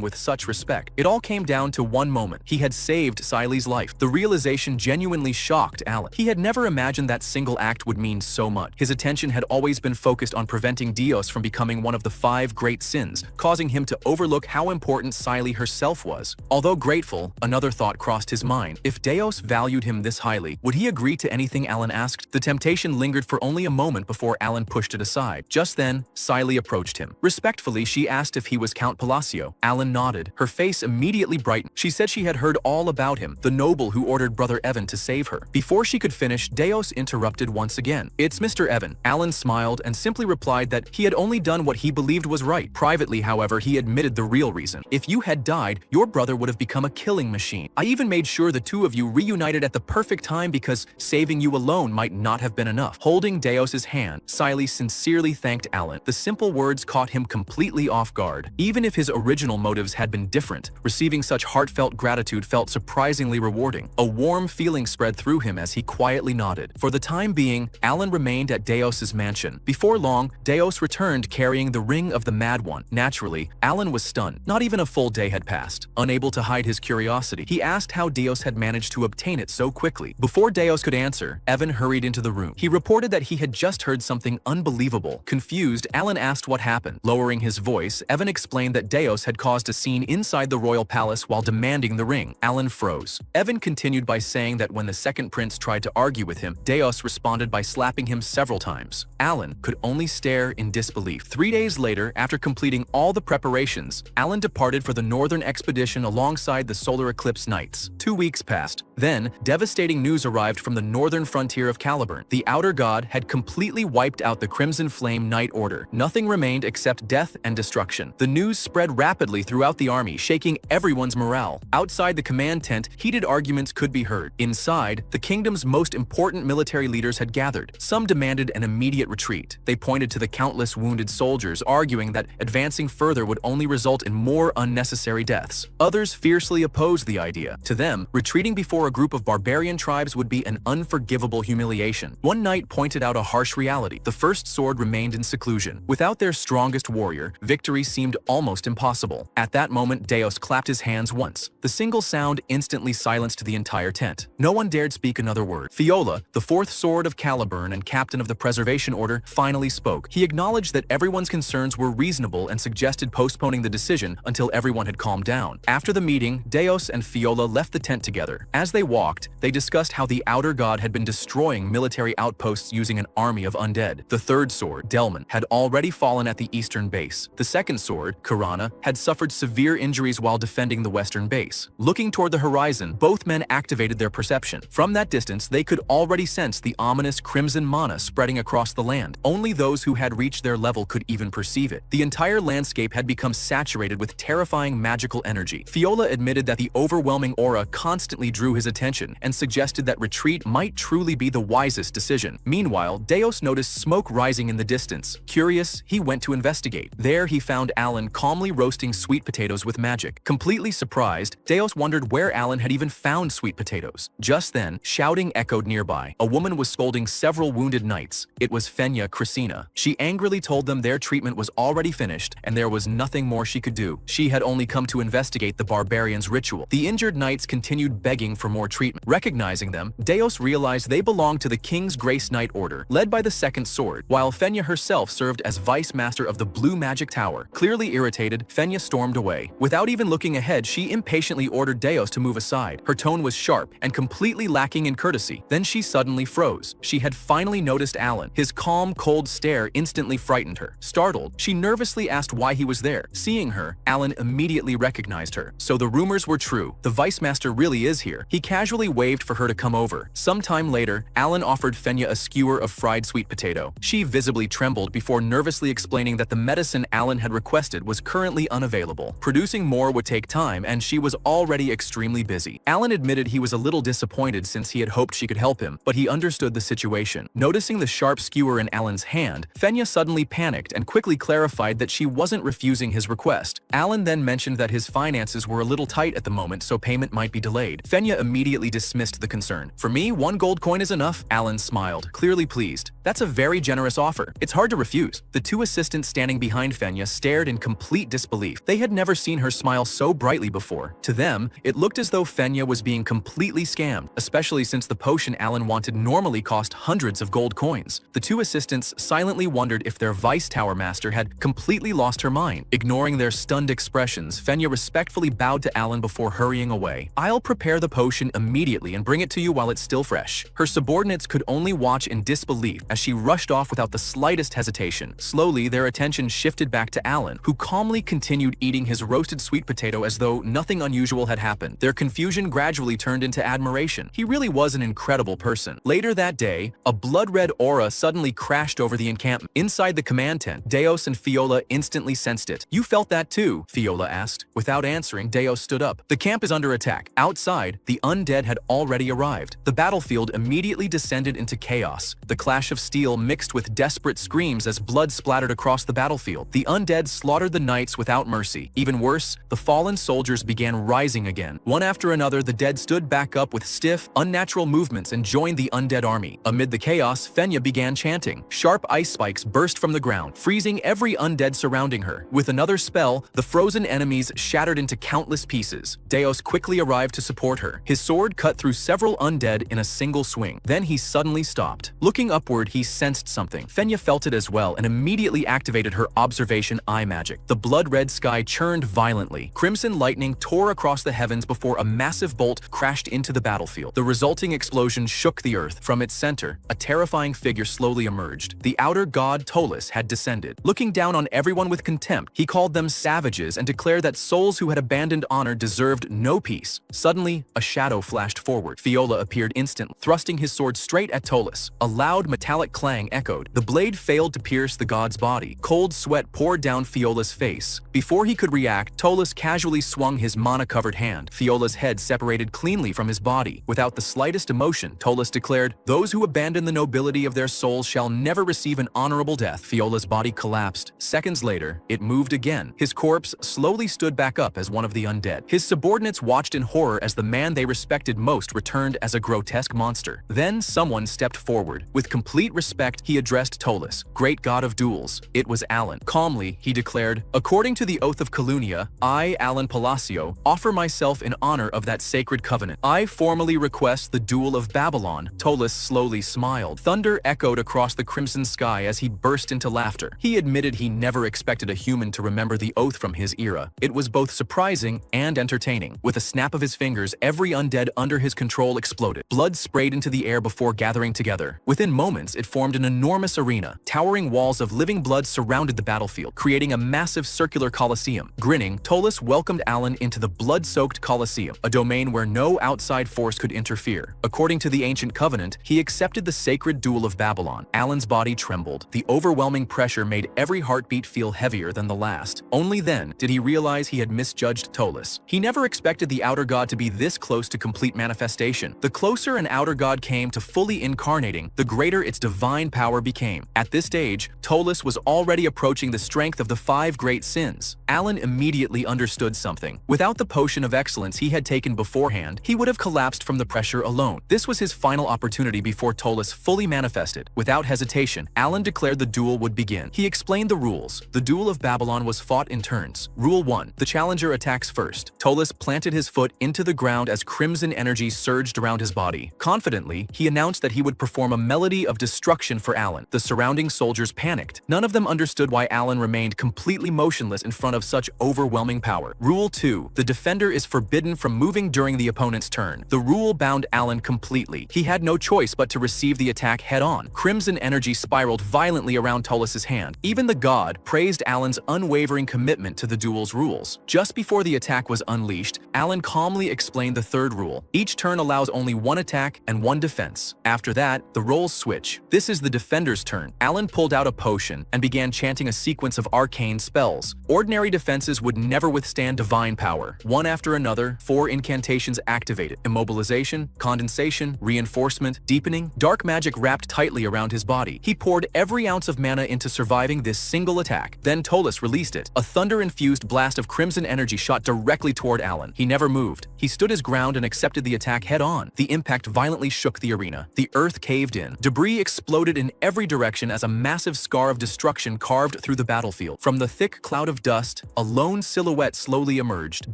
with such respect. It all came down to one moment. He had saved Siley's life. The realization genuinely shocked Alan. He had never imagined that single act would mean so much. His attention had always been focused on preventing Dios from becoming one of the 5 great sins, causing him to overlook how important Siley herself was. Although grateful, another thought crossed his mind. If Dios valued him this highly, would he agree to anything Alan asked? The temptation lingered for only a moment before Alan pushed it aside. Just then, Siley approached him. Respectfully, she asked if he was Count Palacio. Alan nodded. Her face immediately brightened. She said she had heard all about him, the noble who ordered Brother Evan to save her. Before she could finish, Dios interrupted once again. "It's Mr. Evan." Alan smiled and simply replied that he had only done what he believed was right. Privately, however, he admitted the real reason. "If you had died, your brother would have become a killing machine. I even made sure the two of you reunited at the perfect time because saving you alone might not have been enough." Holding Dios's hand, Siley sincerely thanked Alan. The simple words caught him completely off guard. Even if his original motives had been different, receiving such heartfelt gratitude felt surprisingly rewarding. A warm feeling spread through him as he quietly nodded. For the time being, Alan remained at Dios's mansion. Before long, Dios returned carrying the ring of the Mad One. Naturally, Alan was stunned. Not even a full day had passed. Unable to hide his curiosity, he asked how Dios had managed to obtain it so quickly. Before Dios could answer, Evan hurried into the room. He reported that he had just heard something unbelievable. Confused, Alan asked what happened. Lowering his voice, Evan explained that Dios had caused a scene inside the royal palace while demanding the ring. Alan froze. Evan continued by saying that when the second prince tried to argue with him, Dios responded by slapping him several times. Alan could only stare in disbelief. 3 days later, after completing all the preparations, Alan departed for the northern expedition alongside the solar eclipse knights. 2 weeks passed. Then, devastating news arrived from the northern frontier of Caliburn. The Outer God had completely wiped out the Crimson Flame Knight Order. Nothing remained except death and destruction. The news spread rapidly throughout the army, shaking everyone's morale. Outside the command tent, heated arguments could be heard. Inside, the kingdom's most important military leaders had gathered. Some demanded an immediate retreat. They pointed to the countless wounded soldiers, arguing that advancing further would only result in more unnecessary deaths. Others fiercely opposed the idea. To them, retreating before a group of barbarian tribes would be an unforgivable humiliation. One knight pointed out a harsh reality. The first sword remained in seclusion. Without their strongest warrior, victory seemed almost impossible. At that moment, Dios clapped his hands once. The single sound instantly silenced the entire tent. No one dared speak another word. Fiola, the fourth sword of Caliburn and captain of the Preservation Order, finally spoke. He acknowledged that everyone's concerns were reasonable and suggested postponing the decision until everyone had calmed down. After the meeting, Dios and Fiola left the tent together. As they walked, they discussed how the Outer God had been destroying military outposts using an army of undead. The third sword, Delman, had already fallen at the eastern base. The second sword, Kirana, had suffered severe injuries while defending the western base. Looking toward the horizon, both men activated their perception. From that distance, they could already sense the ominous crimson mana spreading across the land. Only those who had reached their level could even perceive it. The entire landscape had become saturated with terrifying magical energy. Fiola admitted that the overwhelming aura constantly drew his attention and suggested that retreat might truly be the wisest decision. Meanwhile, Dios noticed smoke rising in the distance. Curious, he went to investigate. There he found Alan calmly roasting sweet potatoes with magic. Completely surprised, Dios wondered where Alan had even found sweet potatoes. Just then, shouting echoed nearby. A woman was scolding several wounded knights. It was Fenya Crisina. She angrily told them their treatment was already finished and there was nothing more she could do. She had only come to investigate the barbarians' ritual. The injured knights continued begging for more treatment. Recognizing them, Dios realized they belonged to the King's Grace Knight Order, led by the second sword, while Fenya herself served as vice master of the Blue Magic Tower. Clearly irritated, Fenya stormed away. Without even looking ahead, she impatiently ordered Dios to move aside. Her tone was sharp and completely lacking in courtesy. Then she suddenly froze. She had finally noticed Alan. His calm, cold stare instantly frightened her. Startled, she nervously asked why he was there. Seeing her, Alan immediately recognized her. So the rumors were true. The Vice Master really is here. He casually waved for her to come over. Sometime later, Alan offered Fenya a skewer of fried sweet potato. She visibly trembled before nervously explaining that the medicine Alan had requested was currently unavailable. Producing more would take time, and she was already extremely busy. Alan admitted he was a little disappointed since he had hoped she could help him, but he understood the situation. Noticing the sharp skewer in Alan's hand, Fenya suddenly panicked and quickly clarified that she wasn't refusing his request. Alan then mentioned that his finances were a little tight at the moment, so payment might be delayed. Fenya immediately dismissed the concern. "For me, 1 gold coin is enough." Alan smiled, clearly pleased. "That's a very generous offer. It's hard to refuse." The two assistants standing behind Fenya stared in complete disbelief. They had never seen her smile so brightly before. To them, it looked as though Fenya was being completely scammed, especially since the potion Alan wanted normally cost hundreds of gold coins. The two two assistants silently wondered if their vice tower master had completely lost her mind. Ignoring their stunned expressions, Fenya respectfully bowed to Alan before hurrying away. "I'll prepare the potion immediately and bring it to you while it's still fresh." Her subordinates could only watch in disbelief as she rushed off without the slightest hesitation. Slowly, their attention shifted back to Alan, who calmly continued eating his roasted sweet potato as though nothing unusual had happened. Their confusion gradually turned into admiration. He really was an incredible person. Later that day, a blood-red aura suddenly crashed over the encampment. Inside the command tent, Deos and Fiola instantly sensed it. "You felt that too?" Fiola asked. Without answering, Deos stood up. "The camp is under attack." Outside, the undead had already arrived. The battlefield immediately descended into chaos. The clash of steel mixed with desperate screams as blood splattered across the battlefield. The undead slaughtered the knights without mercy. Even worse, the fallen soldiers began rising again. One after another, the dead stood back up with stiff, unnatural movements and joined the undead army. Amid the chaos, Fenya began chanting. Sharp ice spikes burst from the ground, freezing every undead surrounding her. With another spell, the frozen enemies shattered into countless pieces. Deos quickly arrived to support her. His sword cut through several undead in a single swing. Then he suddenly stopped. Looking upward, he sensed something. Fenya felt it as well and immediately activated her observation eye magic. The blood-red sky churned violently. Crimson lightning tore across the heavens before a massive bolt crashed into the battlefield. The resulting explosion shook the earth. From its center, a terrifying figure slowly emerged. The outer god Tolis had descended. Looking down on everyone with contempt, he called them savages and declared that souls who had abandoned honor deserved no peace. Suddenly, a shadow flashed forward. Fiola appeared instantly, thrusting his sword straight at Tolis. A loud metallic clang echoed. The blade failed to pierce the god's body. Cold sweat poured down Fiola's face. Before he could react, Tolis casually swung his mana-covered hand. Fiola's head separated cleanly from his body. Without the slightest emotion, Tolis declared, "Those who abandon the nobility of their souls shall never receive an honorable death." Fiola's body collapsed. Seconds later, it moved again. His corpse slowly stood back up as one of the undead. His subordinates watched in horror as the man they respected most returned as a grotesque monster. Then someone stepped forward. With complete respect, he addressed Tolis, "Great god of duels." It was Alan. Calmly, he declared, "According to the oath of Calunia, I, Alan Palacio, offer myself in honor of that sacred covenant. I formally request the duel of Babylon." Tolis slowly smiled. Thunder echoed across the crimson sky as he burst into laughter. He admitted he never expected a human to remember the oath from his era. It was both surprising and entertaining. With a snap of his fingers, every undead under his control exploded. Blood sprayed into the air before gathering together. Within moments, it formed an enormous arena. Towering walls of living blood surrounded the battlefield, creating a massive circular coliseum. Grinning, Tolis welcomed Alan into the blood-soaked coliseum, a domain where no outside force could interfere. According to the ancient covenant, he accepted the sacred duel of Babylon. Alan's body trembled. The overwhelming pressure made every heartbeat feel heavier than the last. Only then did he realize he had misjudged Tolis. He never expected the outer god to be this close to complete manifestation. The closer an outer god came to fully incarnating, the greater its divine power became. At this stage, Tolis was already approaching the strength of the 5 great sins. Alan immediately understood something. Without the potion of excellence he had taken beforehand, he would have collapsed from the pressure alone. This was his final opportunity before Tolis fully manifested. Without hesitation, Alan declared the duel would begin. He explained the rules. The duel of Babylon was fought in turns. Rule 1. The challenger attacks first. Tolis planted his foot into the ground as crimson energy surged around his body. Confidently, he announced that he would perform a melody of destruction for Alan. The surrounding soldiers panicked. None of them understood why Alan remained completely motionless in front of such overwhelming power. Rule 2. The defender is forbidden from moving during the opponent's turn. The rule bound Alan completely. He had no choice but to receive the attack head-on. Crimson energy spiraled violently around Tolis's hand. Even the god praised Alan's unwavering commitment to the duel's rules. Just before the attack was unleashed, Alan calmly explained the third rule. Each turn allows only one attack and one defense. After that, the roles switch. This is the defender's turn. Alan pulled out a potion and began chanting a sequence of arcane spells. Ordinary defenses would never withstand divine power. One after another, 4 incantations activated. Immobilization, condensation, reinforcement, deepening. Dark magic wrapped tightly around his body. He poured every ounce of mana into surviving this single attack. Then Tolis released it. A thunder-infused blast of crimson energy shot directly toward Alan. He never moved. He stood his ground and accepted the attack head-on. The impact violently shook the arena. The earth caved in. Debris exploded in every direction as a massive scar of destruction carved through the battlefield. From the thick cloud of dust, a lone silhouette slowly emerged.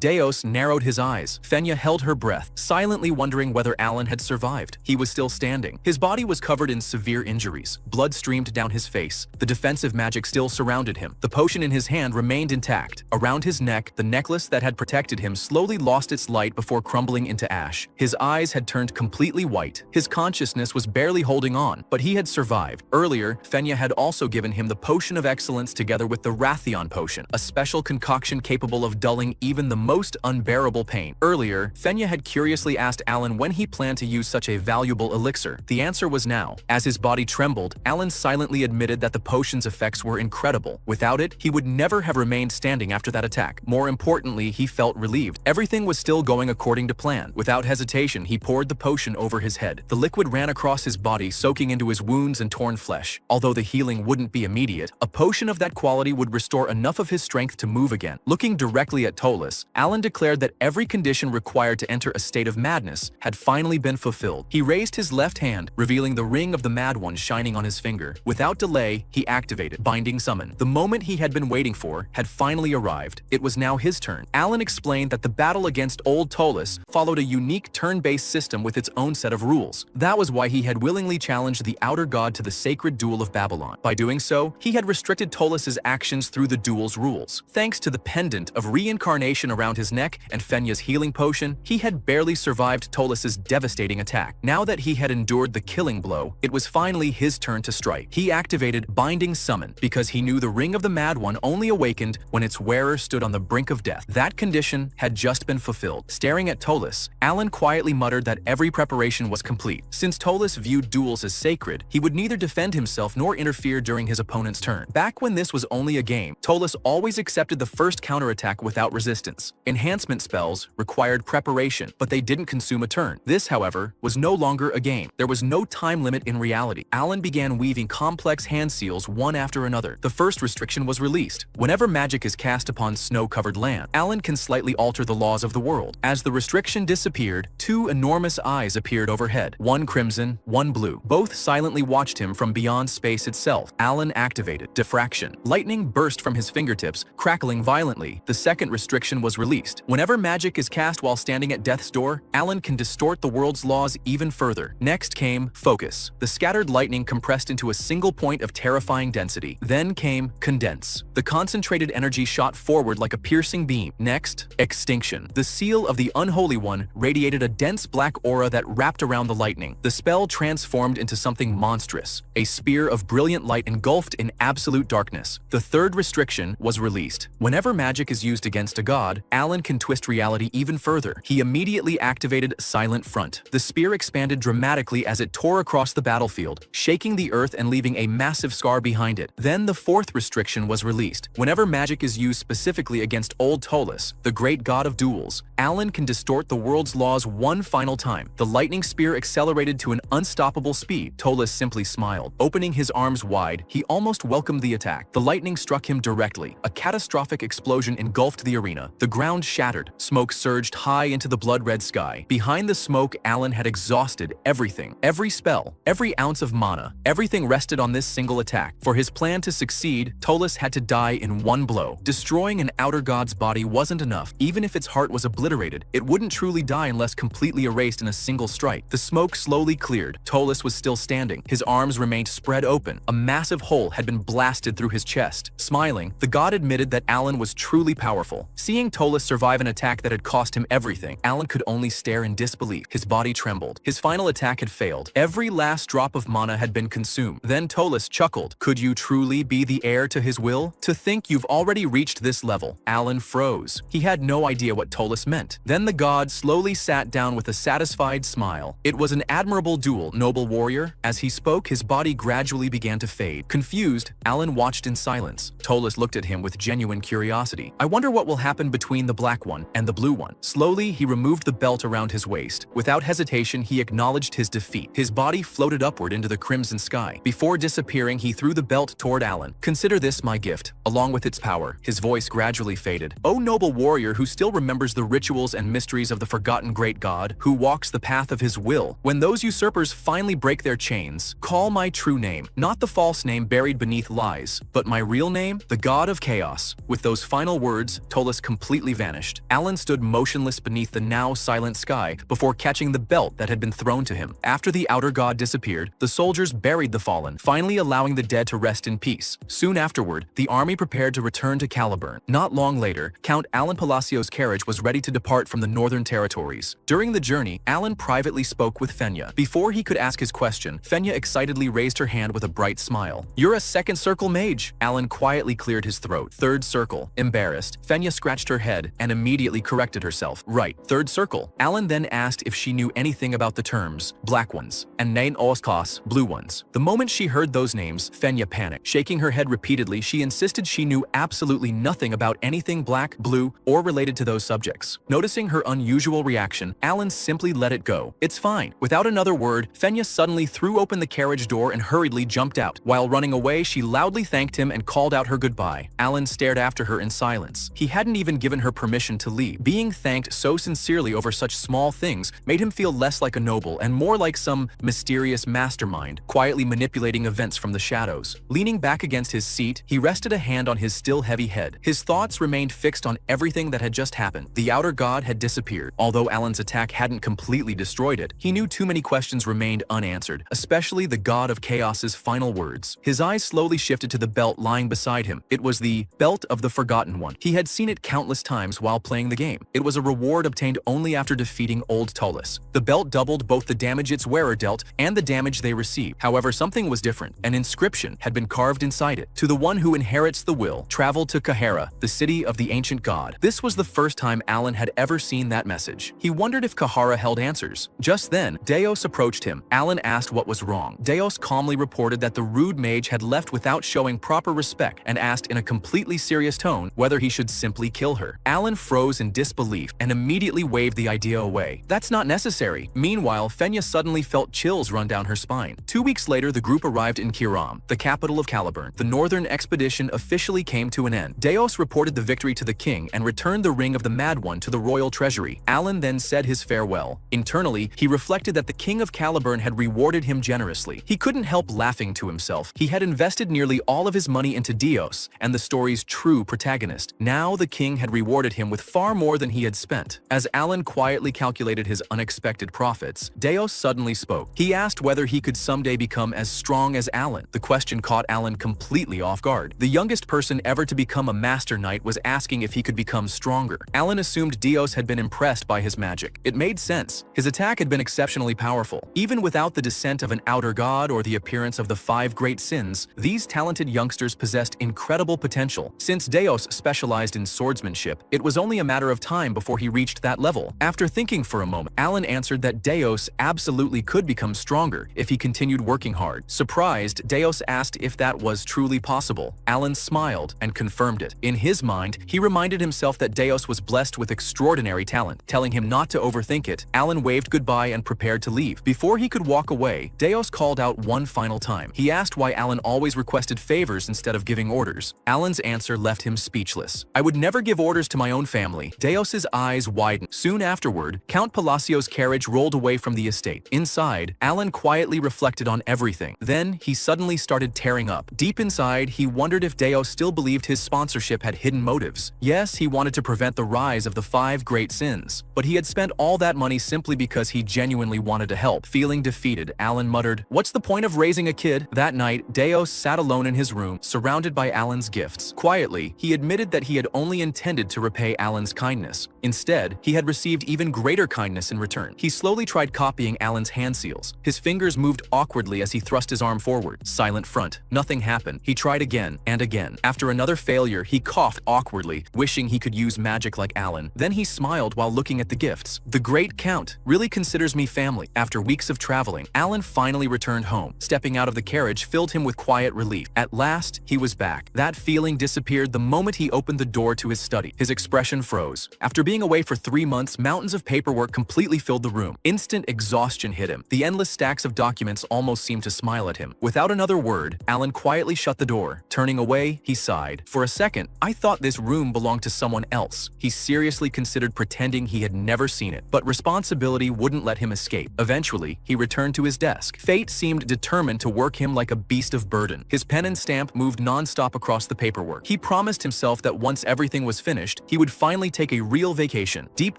Deos narrowed his eyes. Fenya held her breath, silently wondering whether Alan had survived. He was still standing. His body was covered in severe injuries. injuries. Blood streamed down his face. The defensive magic still surrounded him. The potion in his hand remained intact. Around his neck, the necklace that had protected him slowly lost its light before crumbling into ash. His eyes had turned completely white. His consciousness was barely holding on, but he had survived. Earlier, Fenya had also given him the Potion of Excellence together with the Rathion Potion, a special concoction capable of dulling even the most unbearable pain. Earlier, Fenya had curiously asked Alan when he planned to use such a valuable elixir. The answer was now. As his body trembled, Alan silently admitted that the potion's effects were incredible. Without it, he would never have remained standing after that attack. More importantly, he felt relieved. Everything was still going according to plan. Without hesitation, he poured the potion over his head. The liquid ran across his body, soaking into his wounds and torn flesh. Although the healing wouldn't be immediate, a potion of that quality would restore enough of his strength to move again. Looking directly at Tolas, Alan declared that every condition required to enter a state of madness had finally been fulfilled. He raised his left hand, revealing the ring of the Mad One shining on his finger. Without delay, he activated Binding Summon. The moment he had been waiting for had finally arrived. It was now his turn. Alan explained that the battle against Old Tolas followed a unique turn-based system with its own set of rules. That was why he had willingly challenged the Outer God to the sacred duel of Babylon. By doing so, he had restricted Tolas's actions through the duel's rules. Thanks to the pendant of reincarnation around his neck and Fenya's healing potion, he had barely survived Tolas's devastating attack. Now that he had endured the killing blow, it was finally his turn to strike. He activated Binding Summon because he knew the Ring of the Mad One only awakened when its wearer stood on the brink of death. That condition had just been fulfilled. Staring at Tolas, Alan quietly muttered that every preparation was complete. Since Tolas viewed duels as sacred, he would neither defend himself nor interfere during his opponent's turn. Back when this was only a game, Tolas always accepted the first counterattack without resistance. Enhancement spells required preparation, but they didn't consume a turn. This, however, was no longer a game. There was no time limit in reality. Alan began weaving complex hand seals one after another. The first restriction was released. Whenever magic is cast upon snow-covered land, Alan can slightly alter the laws of the world. As the restriction disappeared, two enormous eyes appeared overhead, one crimson, one blue. Both silently watched him from beyond space itself. Alan activated Diffraction. Lightning burst from his fingertips, crackling violently. The second restriction was released. Whenever magic is cast while standing at death's door, Alan can distort the world's laws even further. Next came Focus. The scattered lightning compressed into a single point of terrifying density. Then came Condense. The concentrated energy shot forward like a piercing beam. Next, Extinction. The seal of the Unholy One radiated a dense black aura that wrapped around the lightning. The spell transformed into something monstrous, a spear of brilliant light engulfed in absolute darkness. The third restriction was released. Whenever magic is used against a god, Alan can twist reality even further. He immediately activated Silent Front. The spear expanded dramatically as it tore across the battlefield, shaking the earth and leaving a massive scar behind it. Then the fourth restriction was released. Whenever magic is used specifically against Old Tolas, the great god of duels, Alan can distort the world's laws one final time. The lightning spear accelerated to an unstoppable speed. Tolas simply smiled. Opening his arms wide, he almost welcomed the attack. The lightning struck him directly. A catastrophic explosion engulfed the arena. The ground shattered. Smoke surged high into the blood-red sky. Behind the smoke, Alan had exhausted everything. Every spell, every ounce of mana, everything rested on this single attack. For his plan to succeed, Tolas had to die in one blow. Destroying an outer god's body wasn't enough. Even if its heart was obliterated, it wouldn't truly die unless completely erased in a single strike. The smoke slowly cleared. Tolas was still standing. His arms remained spread open. A massive hole had been blasted through his chest. Smiling, the god admitted that Alan was truly powerful. Seeing Tolas survive an attack that had cost him everything, Alan could only stare in disbelief. His body trembled. His final attack had failed. Every last drop of mana had been consumed. Then Tolas chuckled. Could you truly be the heir to his will? To think you've already reached this level. Alan froze. He had no idea what Tolas meant. Then the god slowly sat down with a satisfied smile. It was an admirable duel, noble warrior. As he spoke, his body gradually began to fade. Confused, Alan watched in silence. Tolas looked at him with genuine curiosity. I wonder what will happen between the black one and the blue one. Slowly, he removed the belt around his waist. Without hesitation, he acknowledged his defeat. His body floated upward into the crimson sky. Before disappearing, he threw the belt toward Alan. Consider this my gift, along with its power. His voice gradually faded. O noble warrior who still remembers the rituals and mysteries of the forgotten great god, who walks the path of his will, when those usurpers finally break their chains, call my true name, not the false name buried beneath lies, but my real name. name? The God of Chaos. With those final words, Tolis completely vanished. Alan stood motionless beneath the now silent sky before catching the belt that had been thrown to him. After the outer god disappeared, the soldiers buried the fallen, finally allowing the dead to rest in peace. Soon afterward, the army prepared to return to Caliburn. Not long later, Count Alan Palacio's carriage was ready to depart from the northern territories. During the journey, Alan privately spoke with Fenya. Before he could ask his question, Fenya excitedly raised her hand with a bright smile. "You're a second circle mage." Alan quietly cleared his throat. "Third circle." Embarrassed, Fenya scratched her head and immediately corrected herself. "Right, third circle." Alan then asked if she knew anything about the terms black ones and Nain Oskas, blue ones. The moment she heard those names, Fenya panicked. Shaking her head repeatedly, she insisted she knew absolutely nothing about anything black, blue, or related to those subjects. Noticing her unusual reaction, Alan simply let it go. "It's fine." Without another word, Fenya suddenly threw open the carriage door and hurriedly jumped out. While running away, she loudly thanked him and called out her goodbye. Alan stared after her in silence. He hadn't even given her permission to leave. Being thanked so sincerely over such small things made him feel less like a noble and more like some mysterious mastermind, quietly manipulating events from the shadows. Leaning back against his seat, he rested a hand on his still heavy head. His thoughts remained fixed on everything that had just happened. The outer god had disappeared. Although Alan's attack hadn't completely destroyed it, he knew too many questions remained unanswered, especially the god of chaos's final words. His eyes slowly shifted to the belt lying beside him. It was the belt of the Forgotten One. He had seen it countless times while playing the game. It was a reward obtained only after defeating Old Tolis. The belt doubled both the damage its wearer dealt and the damage they received. However, something was different. An inscription had been carved inside it. "To the one who inherits the will, travel to Kahara, the city of the ancient god." This was the first time Alan had ever seen that message. He wondered if Kahara held answers. Just then, Deos approached him. Alan asked what was wrong. Deos calmly reported that the rude mage had left without showing proper respect and asked in a completely serious tone whether he should simply kill her. Alan froze in disbelief and immediately waved the idea away. "That's not necessary." Meanwhile, Fenya suddenly felt chills run down her spine. 2 weeks later, the group arrived in Kiram, the capital of Caliburn. The northern expedition officially came to an end. Deos reported the victory to the king and returned the Ring of the Mad One to the royal treasury. Alan then said his farewell. Internally, he reflected that the king of Caliburn had rewarded him generously. He couldn't help laughing to himself. He had invested nearly all of his money into Deos and the story's true protagonist. Now the king had rewarded him with far more than he had spent. As Alan quietly calculated his unexpected profits, Deos suddenly spoke. He asked whether he could someday become as strong as Alan. The question caught Alan completely off guard. The youngest person ever to become a master knight was asking if he could become stronger. Alan assumed Deos had been impressed by his magic. It made sense. His attack had been exceptionally powerful. Even without the descent of an outer god or the appearance of the 5 great sins, these talented youngsters possessed incredible potential. Since Deos specialized in swordsmanship, it was only a matter of time before he reached that level. After thinking for a moment, Alan answered that Deos absolutely could become stronger if he continued working hard. Surprised, Deos asked if that was truly possible. Alan smiled and confirmed it. In his mind, he reminded himself that Deos was blessed with extraordinary talent. Telling him not to overthink it, Alan waved goodbye and prepared to leave. Before he could walk away, Deos called out one final time. He asked why Alan always requested favors instead of giving orders. Alan's answer left him speechless. "I would never give orders to my own family." Deos's eyes widened. Soon afterward, Count Palacio's carriage rolled away from the estate. Inside, Alan quietly reflected on everything. Then, he suddenly started tearing up. Deep inside, he wondered if Deos still believed his sponsorship had hidden motives. Yes, he wanted to prevent the rise of the 5 great sins, but he had spent all that money simply because he genuinely wanted to help. Feeling defeated, Alan muttered, "What's the point of raising a kid?" That night, Deos sat alone in his room, surrounded by Alan's gifts. Quietly, he admitted that he had only intended to repay Alan's kindness. Instead, he had received even greater kindness in return. He slowly tried copying Alan's hand seals. His fingers moved awkwardly as he thrust his arm forward. Silent front. Nothing happened. He tried again and again. After another failure, he coughed awkwardly, wishing he could use magic like Alan. Then he smiled while looking at the gifts. "The great count really considers me family." After weeks of traveling, Alan finally returned home. Stepping out of the carriage filled him with quiet relief. At last, he was back. That feeling disappeared the moment he opened the door to his study. His expression froze. After being away for 3 months, mountains of paperwork completely filled the room. Instant exhaustion hit him. The endless stacks of documents almost seemed to smile at him. Without another word, Alan quietly shut the door. Turning away, he sighed. For a second, "I thought this room belonged to someone else." He seriously considered pretending he had never seen it, but responsibility wouldn't let him escape. Eventually, he returned to his desk. Fate seemed determined to work him like a beast of burden. His pen and stamp moved non-stop stop across the paperwork. He promised himself that once everything was finished, he would finally take a real vacation. Deep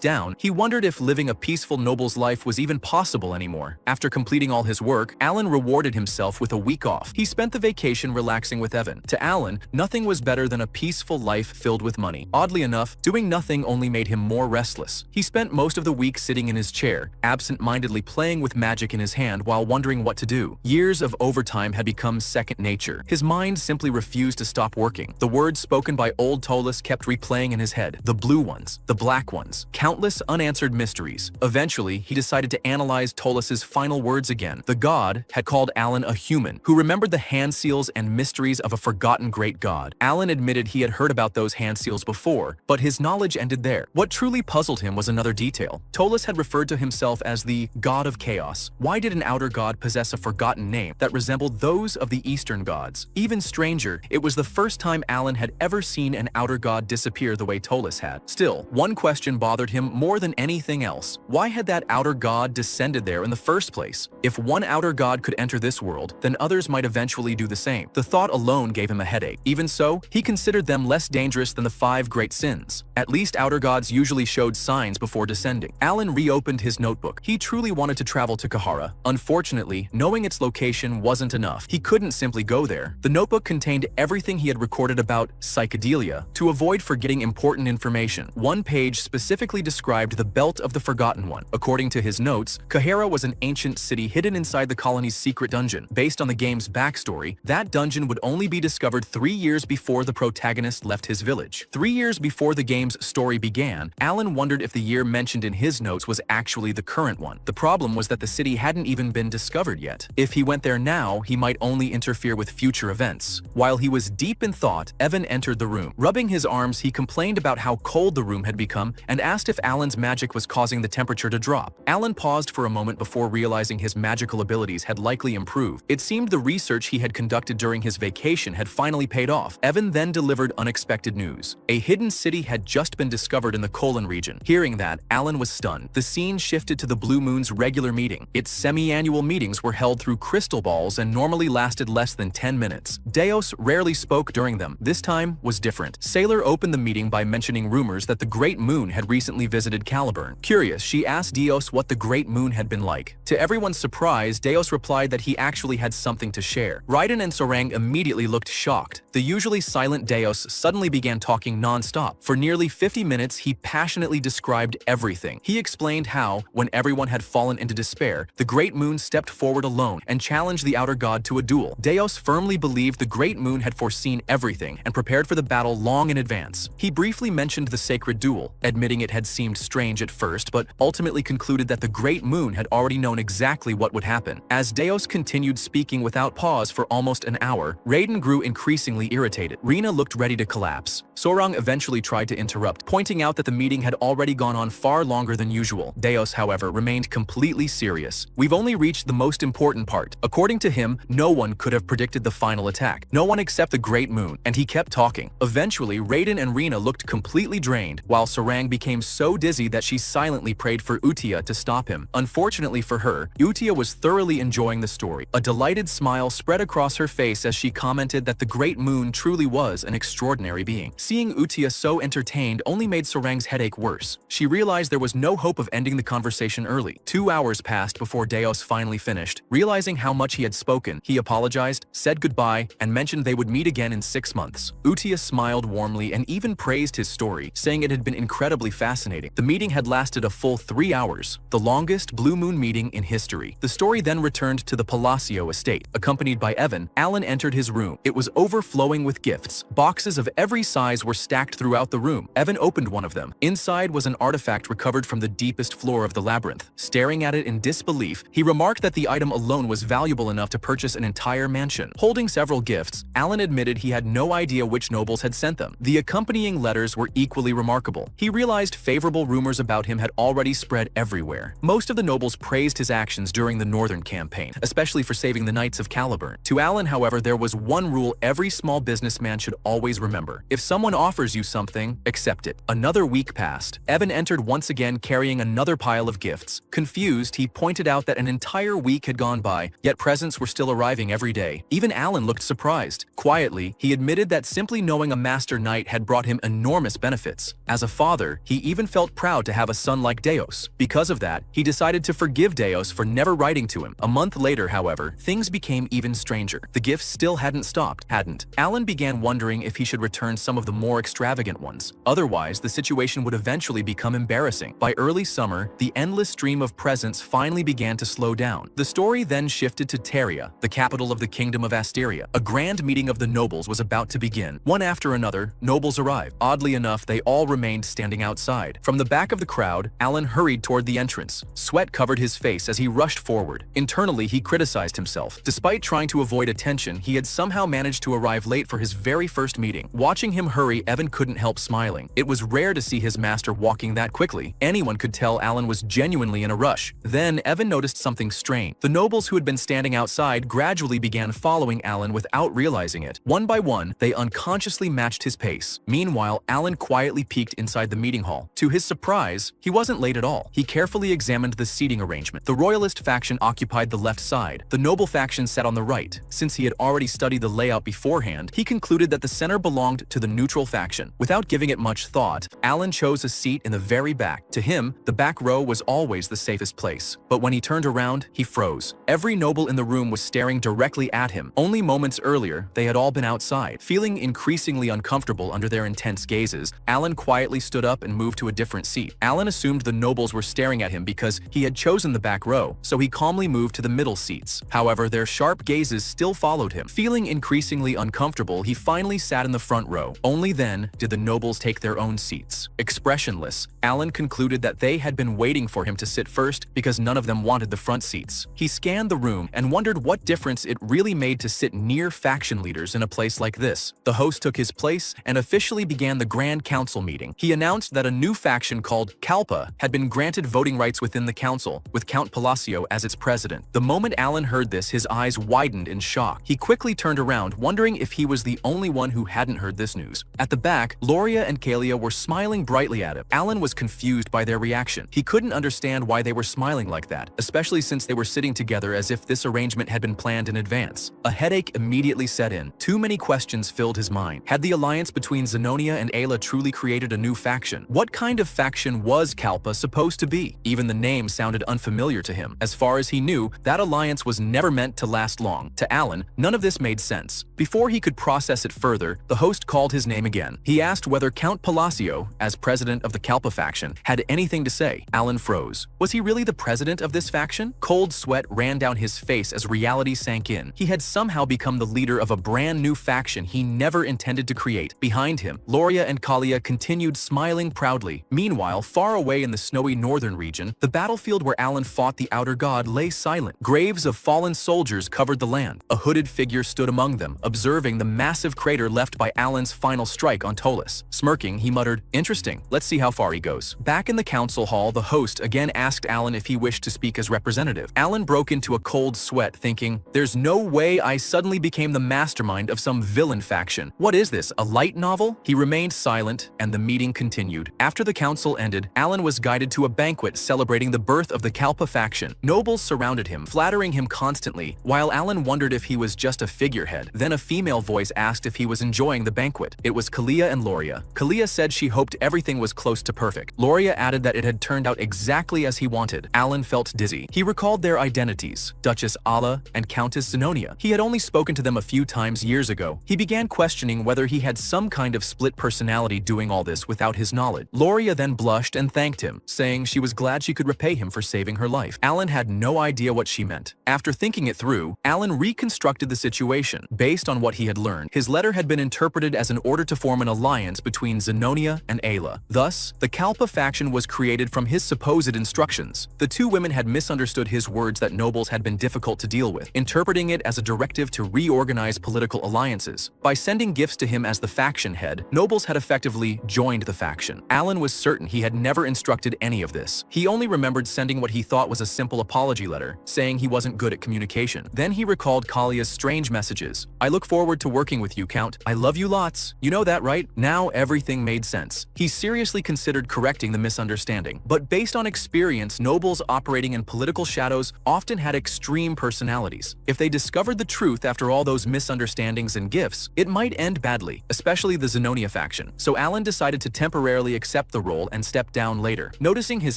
down, he wondered if living a peaceful noble's life was even possible anymore. After completing all his work, Alan rewarded himself with a week off. He spent the vacation relaxing with Evan. To Alan, nothing was better than a peaceful life filled with money. Oddly enough, doing nothing only made him more restless. He spent most of the week sitting in his chair, absent-mindedly playing with magic in his hand while wondering what to do. Years of overtime had become second nature. His mind simply refused to stop working. The words spoken by old Tolas kept replaying in his head. The blue ones, the black ones, countless unanswered mysteries. Eventually, he decided to analyze Tolas's final words again. The god had called Alan a human, who remembered the hand seals and mysteries of a forgotten great god. Alan admitted he had heard about those hand seals before, but his knowledge ended there. What truly puzzled him was another detail. Tolas had referred to himself as the god of chaos. Why did an outer god possess a forgotten name that resembled those of the eastern gods? Even stranger, it was the first time Alan had ever seen an outer god disappear the way Tolas had. Still, one question bothered him more than anything else. Why had that outer god descended there in the first place? If one outer god could enter this world, then others might eventually do the same. The thought alone gave him a headache. Even so, he considered them less dangerous than the 5 great sins. At least outer gods usually showed signs before descending. Alan reopened his notebook. He truly wanted to travel to Kahara. Unfortunately, knowing its location wasn't enough. He couldn't simply go there. The notebook contained everything he had recorded about psychedelia. To avoid forgetting important information, one page specifically described the Belt of the Forgotten One. According to his notes, Kahara was an ancient city hidden inside the colony's secret dungeon. Based on the game's backstory, that dungeon would only be discovered 3 years before the protagonist left his village. 3 years before the game's story began, Alan wondered if the year mentioned in his notes was actually the current one. The problem was that the city hadn't even been discovered yet. If he went there now, he might only interfere with future events. While he was deep in thought, Evan entered the room. Rubbing his arms, he complained about how cold the room had become and asked if Alan's magic was causing the temperature to drop. Alan paused for a moment before realizing his magical abilities had likely improved. It seemed the research he had conducted during his vacation had finally paid off. Evan then delivered unexpected news. A hidden city had just been discovered in the Colon region. Hearing that, Alan was stunned. The scene shifted to the Blue Moon's regular meeting. Its semi-annual meetings were held through crystal balls and normally lasted less than 10 minutes. Deos rarely spoke during them. This time was different. Sailor opened the meeting by mentioning rumors that the Great Moon had recently visited Caliburn. Curious, she asked Deos what the Great Moon had been like. To everyone's surprise, Deos replied that he actually had something to share. Raiden and Sorang immediately looked shocked. The usually silent Deos suddenly began talking non-stop. For nearly 50 minutes, he passionately described everything. He explained how, when everyone had fallen into despair, the Great Moon stepped forward alone and challenged the outer god to a duel. Deos firmly believed the Great Moon had foreseen everything and prepared for the battle long in advance. He briefly mentioned the sacred duel, admitting it had seemed strange at first, but ultimately concluded that the Great Moon had already known exactly what would happen. As Deos continued speaking without pause for almost an hour, Raiden grew increasingly irritated. Rina looked ready to collapse. Sorang eventually tried to interrupt, pointing out that the meeting had already gone on far longer than usual. Deos, however, remained completely serious. We've only reached the most important part. According to him, no one could have predicted the final attack. No one except the Great Moon, and he kept talking. Eventually, Raiden and Rina looked completely drained, while Sorang became so dizzy that she silently prayed for Utia to stop him. Unfortunately for her, Utia was thoroughly enjoying the story. A delighted smile spread across her face as she commented that the Great Moon truly was an extraordinary being. Seeing Utia so entertained only made Sorang's headache worse. She realized there was no hope of ending the conversation early. 2 hours passed before Deos finally finished. Realizing how much he had spoken, he apologized, said goodbye, and mentioned they would meet again in 6 months. Utia smiled warmly and even praised his story, saying it had been incredibly fascinating. The meeting had lasted a full 3 hours, the longest Blue Moon meeting in history. The story then returned to the Palacio estate. Accompanied by Evan, Alan entered his room. It was overflowing with gifts. Boxes of every size were stacked throughout the room. Evan opened one of them. Inside was an artifact recovered from the deepest floor of the labyrinth. Staring at it in disbelief, he remarked that the item alone was valuable enough to purchase an entire mansion. Holding several gifts, Alan admitted he had no idea which nobles had sent them. The accompanying letters were equally remarkable. He realized favorable rumors about him had already spread everywhere. Most of the nobles praised his actions during the Northern Campaign, especially for saving the Knights of Caliburn. To Alan, however, there was one rule every small businessman should always remember. If someone offers you something, accept it. Another week passed. Evan entered once again carrying another pile of gifts. Confused, he pointed out that an entire week had gone by, yet presents were still arriving every day. Even Alan looked surprised. Quietly Quietly, he admitted that simply knowing a master knight had brought him enormous benefits. As a father, he even felt proud to have a son like Deos. Because of that, he decided to forgive Deos for never writing to him. A month later, however, things became even stranger. The gifts still hadn't stopped, hadn't. Alan began wondering if he should return some of the more extravagant ones. Otherwise, the situation would eventually become embarrassing. By early summer, the endless stream of presents finally began to slow down. The story then shifted to Teria, the capital of the Kingdom of Asteria. A grand meeting of the nobles was about to begin. One after another, nobles arrived. Oddly enough, they all remained standing outside. From the back of the crowd, Alan hurried toward the entrance. Sweat covered his face as he rushed forward. Internally, he criticized himself. Despite trying to avoid attention, he had somehow managed to arrive late for his very first meeting. Watching him hurry, Evan couldn't help smiling. It was rare to see his master walking that quickly. Anyone could tell Alan was genuinely in a rush. Then, Evan noticed something strange. The nobles who had been standing outside gradually began following Alan without realizing it. One by one, they unconsciously matched his pace. Meanwhile, Alan quietly peeked inside the meeting hall. To his surprise, he wasn't late at all. He carefully examined the seating arrangement. The royalist faction occupied the left side. The noble faction sat on the right. Since he had already studied the layout beforehand, he concluded that the center belonged to the neutral faction. Without giving it much thought, Alan chose a seat in the very back. To him, the back row was always the safest place. But when he turned around, he froze. Every noble in the room was staring directly at him. Only moments earlier, they had all been outside. Feeling increasingly uncomfortable under their intense gazes, Alan quietly stood up and moved to a different seat. Alan assumed the nobles were staring at him because he had chosen the back row, so he calmly moved to the middle seats. However, their sharp gazes still followed him. Feeling increasingly uncomfortable, he finally sat in the front row. Only then did the nobles take their own seats. Expressionless, Alan concluded that they had been waiting for him to sit first because none of them wanted the front seats. He scanned the room and wondered what difference it really made to sit near faction leaders in a place like this. The host took his place and officially began the Grand Council meeting. He announced that a new faction called Kalpa had been granted voting rights within the council, with Count Palacio as its president. The moment Alan heard this, his eyes widened in shock. He quickly turned around, wondering if he was the only one who hadn't heard this news. At the back, Loria and Kalia were smiling brightly at him. Alan was confused by their reaction. He couldn't understand why they were smiling like that, especially since they were sitting together as if this arrangement had been planned in advance. A headache immediately set in. Too many questions filled his mind. Had the alliance between Zenonia and Ayla truly created a new faction? What kind of faction was Kalpa supposed to be? Even the name sounded unfamiliar to him. As far as he knew, that alliance was never meant to last long. To Alan, none of this made sense. Before he could process it further, the host called his name again. He asked whether Count Palacio, as president of the Kalpa faction, had anything to say. Alan froze. Was he really the president of this faction? Cold sweat ran down his face as reality sank in. He had somehow become the leader of a brand new faction he never intended to create. Behind him, Loria and Kalia continued smiling proudly. Meanwhile, far away in the snowy northern region, the battlefield where Alan fought the outer god lay silent. Graves of fallen soldiers covered the land. A hooded figure stood among them, observing the massive crater left by Alan's final strike on Tolis. Smirking, he muttered, "Interesting. Let's see how far he goes." Back in the council hall, the host again asked Alan if he wished to speak as representative. Alan broke into a cold sweat, thinking, "There's no way I suddenly became the mastermind of some villain faction. What is this, a light novel?" He remained silent, and the meeting continued. After the council ended, Alan was guided to a banquet celebrating the birth of the Kalpa faction. Nobles surrounded him, flattering him constantly, while Alan wondered if he was just a figurehead. Then a female voice asked if he was enjoying the banquet. It was Kalia and Loria. Kalia said she hoped everything was close to perfect. Loria added that it had turned out exactly as he wanted. Alan felt dizzy. He recalled their identities, Duchess Ala and Countess Zenonia. He had only spoken to them a few times years ago. He began questioning whether he had some kind of split personality doing all this without his knowledge. Loria then blushed and thanked him, saying she was glad she could repay him for saving her life. Alan had no idea what she meant. After thinking it through, Alan reconstructed the situation based on what he had learned. His letter had been interpreted as an order to form an alliance between Zenonia and Ayla. Thus, the Kalpa faction was created from his supposed instructions. The two women had misunderstood his words that nobles had been difficult to deal with, interpreting it as a directive to reorganize political alliances. By sending gifts to him as the faction head, nobles had effectively joined the faction. Alan was certain he had never instructed any of this. He only remembered sending what he thought was a simple apology letter, saying he wasn't good at communication. Then he recalled Kalia's strange messages. "I look forward to working with you, Count. I love you lots. You know that, right?" Now everything made sense. He seriously considered correcting the misunderstanding. But based on experience, nobles operating in political shadows often had extreme personalities. If they discovered the truth after all those misunderstandings misunderstandings and gifts, it might end badly, especially the Zenonia faction. So Alan decided to temporarily accept the role and step down later. Noticing his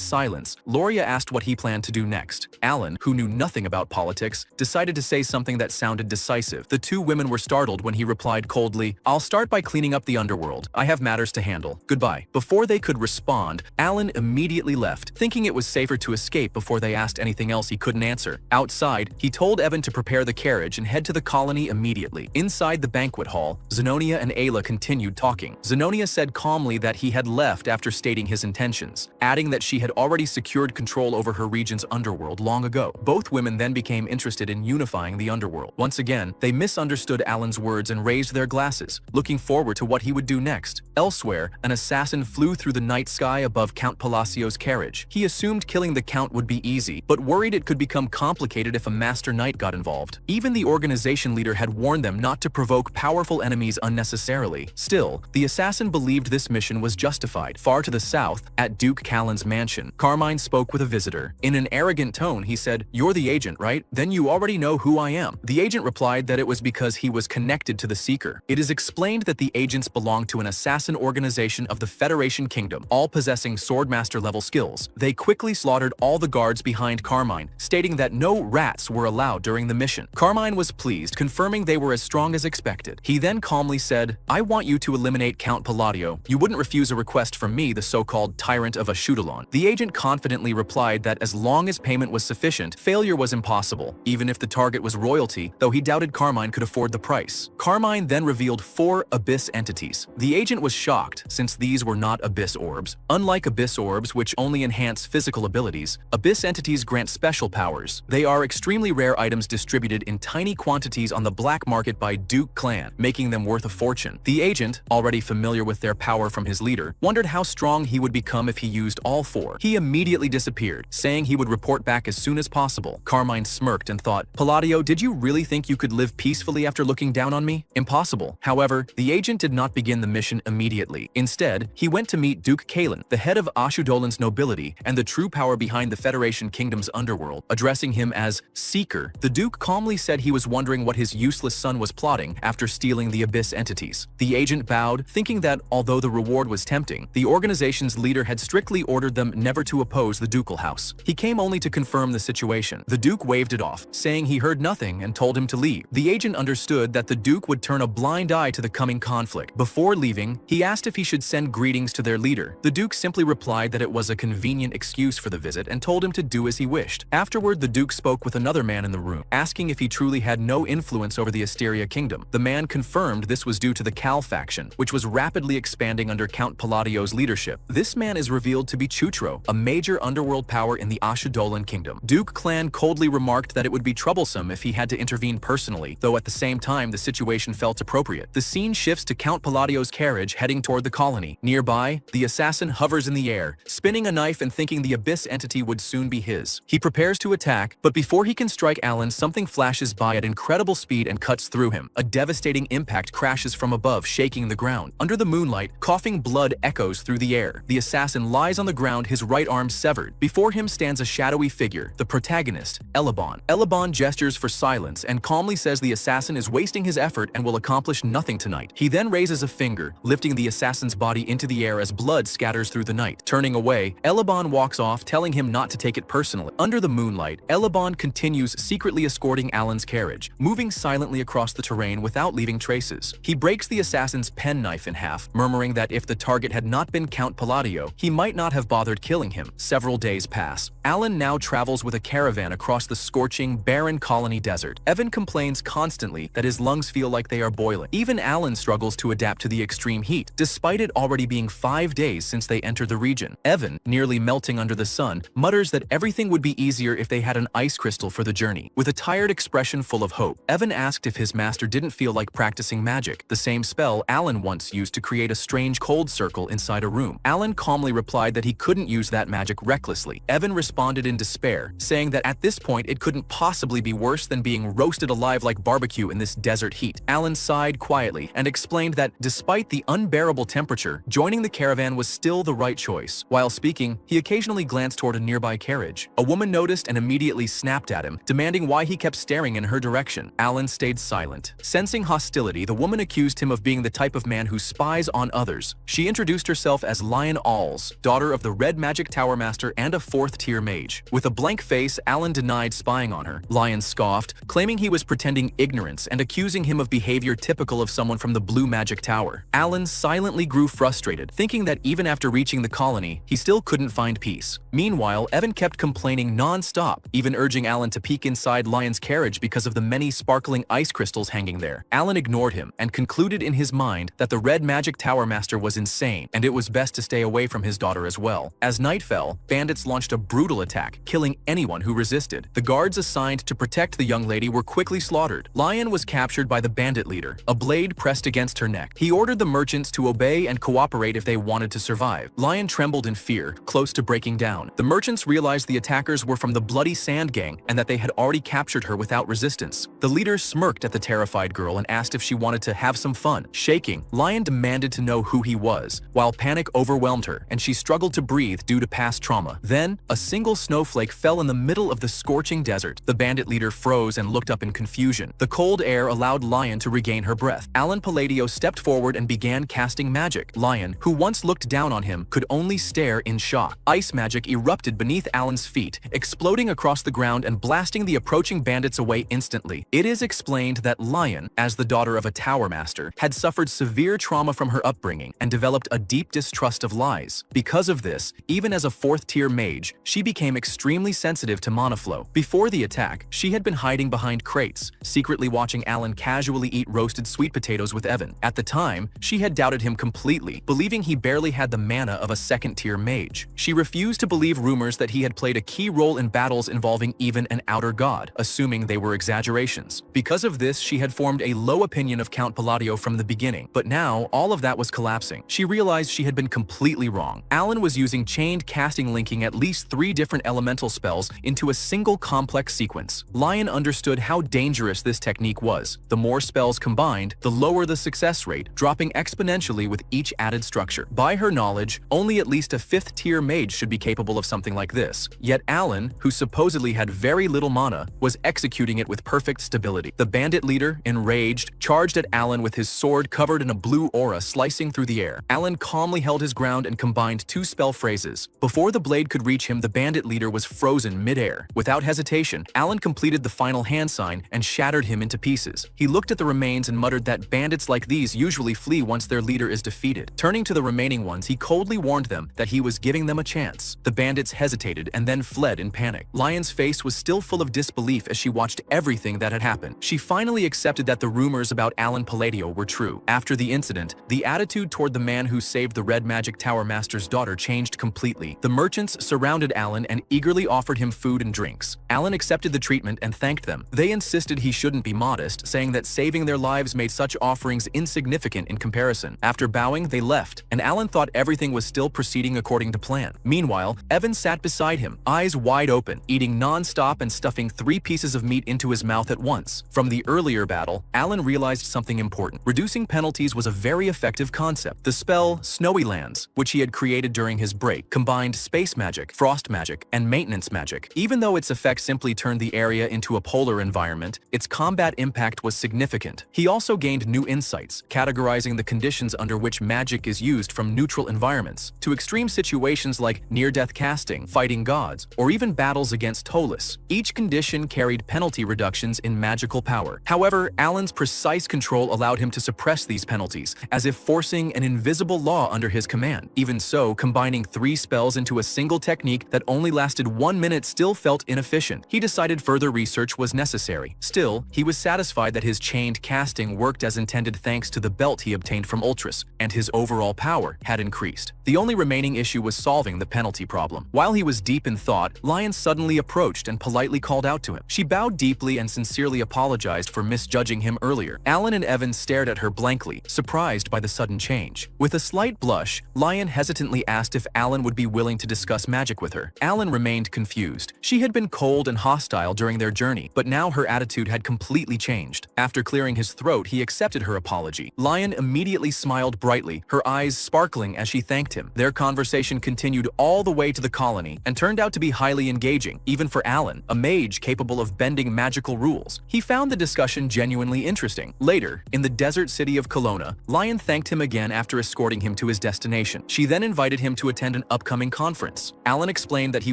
silence, Loria asked what he planned to do next. Alan, who knew nothing about politics, decided to say something that sounded decisive. The two women were startled when he replied coldly, "I'll start by cleaning up the underworld. I have matters to handle. Goodbye." Before they could respond, Alan immediately left, thinking it was safer to escape before they asked anything else he couldn't answer. Outside, he told Evan to prepare the carriage and head to the colony immediately. Inside the banquet hall, Zenonia and Ayla continued talking. Zenonia said calmly that he had left after stating his intentions, adding that she had already secured control over her region's underworld long ago. Both women then became interested in unifying the underworld. Once again, they misunderstood Alan's words and raised their glasses, looking forward to what he would do next. Elsewhere, an assassin flew through the night sky above Count Palacio's carriage. He assumed killing the Count would be easy, but worried it could become complicated if a Master Knight got involved. Even the organization leader had warned them not to provoke powerful enemies unnecessarily. Still, the assassin believed this mission was justified. Far to the south, at Duke Callan's mansion, Carmine spoke with a visitor. In an arrogant tone, he said, "You're the agent, right? Then you already know who I am." The agent replied that it was because he was connected to the Seeker. It is explained that the agents belonged to an assassin organization of the Federation Kingdom, all possessing Swordmaster-level skills. They quickly slaughtered all the guards behind Carmine, stating that no rats were allowed during the mission. Carmine was pleased, confirming they were as strong as expected. He then calmly said, "I want you to eliminate Count Palladio. You wouldn't refuse a request from me, the so-called tyrant of Ashudalon." The agent confidently replied that as long as payment was sufficient, failure was impossible, even if the target was royalty, though he doubted Carmine could afford the price. Carmine then revealed 4 Abyss entities. The agent was shocked, since these were not Abyss orbs. Unlike Abyss orbs, which only enhance physical abilities, Abyss entities grant special powers. They are extremely rare items distributed in tiny quantities on the black market by Duke Clan, making them worth a fortune. The agent, already familiar with their power from his leader, wondered how strong he would become if he used all 4. He immediately disappeared, saying he would report back as soon as possible. Carmine smirked and thought, "Palladio, did you really think you could live peacefully after looking down on me? Impossible." However, the agent did not begin the mission immediately. Instead, he went to meet Duke Callan, the head of Ashudolan's nobility and the true power behind the Federation Kingdom's underworld. Addressing him as Seeker, the Duke calmly said he was wondering what his useless son was plotting after stealing the Abyss entities. The agent bowed, thinking that, although the reward was tempting, the organization's leader had strictly ordered them never to oppose the ducal house. He came only to confirm the situation. The Duke waved it off, saying he heard nothing and told him to leave. The agent understood that the Duke would turn a blind eye to the coming conflict. Before leaving, he asked if he should send greetings to their leader. The Duke simply replied that it was a convenient excuse for the visit and told him to do as he wished. Afterward, the Duke spoke with another man in the room, asking if he truly had no influence over the Asteria Kingdom. The man confirmed this was due to the Cal faction, which was rapidly expanding under Count Palladio's leadership. This man is revealed to be Chutro, a major underworld power in the Ashudolan Kingdom. Duke Clan coldly remarked that it would be troublesome if he had to intervene personally, though at the same time the situation felt appropriate. The scene shifts to Count Palladio's carriage heading toward the colony. Nearby, the assassin hovers in the air, spinning a knife and thinking the Abyss entity would soon be his. He prepares to attack, but before he can strike Alan, something flashes by at incredible speed and cuts through him. A devastating impact crashes from above, shaking the ground. Under the moonlight, coughing blood echoes through the air. The assassin lies on the ground, his right arm severed. Before him stands a shadowy figure, the protagonist, Elebon. Elebon gestures for silence and calmly says the assassin is wasting his effort and will accomplish nothing tonight. He then raises a finger, lifting the assassin's body into the air as blood scatters through the night. Turning away, Elebon walks off, telling him not to take it personally. Under the moonlight, Elebon continues secretly escorting Alan's carriage, moving silently across the terrain without leaving traces. He breaks the assassin's penknife in half, murmuring that if the target had not been Count Palladio, he might not have bothered killing him. Several days pass. Alan now travels with a caravan across the scorching, barren colony desert. Evan complains constantly that his lungs feel like they are boiling. Even Alan struggles to adapt to the extreme heat, despite it already being 5 days since they entered the region. Evan, nearly melting under the sun, mutters that everything would be easier if they had an ice crystal for the journey. With a tired expression full of hope, Evan asked if his master didn't feel like practicing magic, the same spell Alan once used to create a strange cold circle inside a room. Alan calmly replied that he couldn't use that magic recklessly. Evan responded in despair, saying that at this point it couldn't possibly be worse than being roasted alive like barbecue in this desert heat. Alan sighed quietly and explained that despite the unbearable temperature, joining the caravan was still the right choice. While speaking, he occasionally glanced toward a nearby carriage. A woman noticed and immediately snapped at him, demanding why he kept staring in her direction. Alan stayed silent, silent. Sensing hostility, the woman accused him of being the type of man who spies on others. She introduced herself as Lion Alls, daughter of the Red Magic Tower Master and a 4th-tier mage. With a blank face, Alan denied spying on her. Lion scoffed, claiming he was pretending ignorance and accusing him of behavior typical of someone from the Blue Magic Tower. Alan silently grew frustrated, thinking that even after reaching the colony, he still couldn't find peace. Meanwhile, Evan kept complaining non-stop, even urging Alan to peek inside Lion's carriage because of the many sparkling ice crystals hanging there. Alan ignored him and concluded in his mind that the Red Magic Tower Master was insane, and it was best to stay away from his daughter as well. As night fell, bandits launched a brutal attack, killing anyone who resisted. The guards assigned to protect the young lady were quickly slaughtered. Lion was captured by the bandit leader, a blade pressed against her neck. He ordered the merchants to obey and cooperate if they wanted to survive. Lion trembled in fear, close to breaking down. The merchants realized the attackers were from the Bloody Sand Gang and that they had already captured her without resistance. The leader smirked at the terrified girl and asked if she wanted to have some fun. Shaking, Lion demanded to know who he was, while panic overwhelmed her and she struggled to breathe due to past trauma. Then, a single snowflake fell in the middle of the scorching desert. The bandit leader froze and looked up in confusion. The cold air allowed Lion to regain her breath. Alan Palladio stepped forward and began casting magic. Lion, who once looked down on him, could only stare in shock. Ice magic erupted beneath Alan's feet, exploding across the ground and blasting the approaching bandits away instantly. It is explained that Lion, as the daughter of a tower master, had suffered severe trauma from her upbringing and developed a deep distrust of lies. Because of this, even as a 4th-tier mage, she became extremely sensitive to mana flow. Before the attack, she had been hiding behind crates, secretly watching Alan casually eat roasted sweet potatoes with Evan. At the time, she had doubted him completely, believing he barely had the mana of a 2nd-tier mage. She refused to believe rumors that he had played a key role in battles involving even an outer god, assuming they were exaggerations. Because of this, she had formed a low opinion of Count Palladio from the beginning, but now all of that was collapsing. She realized she had been completely wrong. Alan was using chained casting, linking at least 3 different elemental spells into a single complex sequence. Lion understood how dangerous this technique was. The more spells combined, the lower the success rate, dropping exponentially with each added structure. By her knowledge, only at least a 5th-tier mage should be capable of something like this. Yet Alan, who supposedly had very little mana, was executing it with perfect stability. The bandit leader, enraged, charged at Alan with his sword covered in a blue aura slicing through the air. Alan calmly held his ground and combined 2 spell phrases. Before the blade could reach him, the bandit leader was frozen mid-air. Without hesitation, Alan completed the final hand sign and shattered him into pieces. He looked at the remains and muttered that bandits like these usually flee once their leader is defeated. Turning to the remaining ones, he coldly warned them that he was giving them a chance. The bandits hesitated and then fled in panic. Lion's face was still full of disbelief as she watched everything that had happened. She finally accepted that the rumors about Alan Palladio were true. After the incident, the attitude toward the man who saved the Red Magic Tower Master's daughter changed completely. The merchants surrounded Alan and eagerly offered him food and drinks. Alan accepted the treatment and thanked them. They insisted he shouldn't be modest, saying that saving their lives made such offerings insignificant in comparison. After bowing, they left, and Alan thought everything was still proceeding according to plan. Meanwhile, Evan sat beside him, eyes wide open, eating non-stop and stuffing 3 pieces of meat into his mouth at once. From the earlier battle, Alan realized something important. Reducing penalties was a very effective concept. The spell Snowy Lands, which he had created during his break, combined space magic, frost magic, and maintenance magic. Even though its effect simply turned the area into a polar environment, its combat impact was significant. He also gained new insights, categorizing the conditions under which magic is used, from neutral environments to extreme situations like near-death casting, fighting gods, or even battles against Tolis. Each condition carried penalty reductions in magical power. However, Alan's precise control allowed him to suppress these penalties, as if forcing an invisible law under his command. Even so, combining 3 spells into a single technique that only lasted 1 minute still felt inefficient. He decided further research was necessary. Still, he was satisfied that his chained casting worked as intended thanks to the belt he obtained from Ultras, and his overall power had increased. The only remaining issue was solving the penalty problem. While he was deep in thought, Lion suddenly approached and politely called out to him. She bowed deeply and sincerely apologized for misjudging him earlier. Alan and Evan stared at her blankly, surprised by the sudden change. With a slight blush, Lion hesitantly asked if Alan would be willing to discuss magic with her. Alan remained confused. She had been cold and hostile during their journey, but now her attitude had completely changed. After clearing his throat, he accepted her apology. Lion immediately smiled brightly, her eyes sparkling as she thanked him. him. Their conversation continued all the way to the colony and turned out to be highly engaging, even for Alan, a mage capable of bending magical rules. He found the discussion genuinely interesting. Later, in the desert city of Kelowna, Lion thanked him again after escorting him to his destination. She then invited him to attend an upcoming conference. Alan explained that he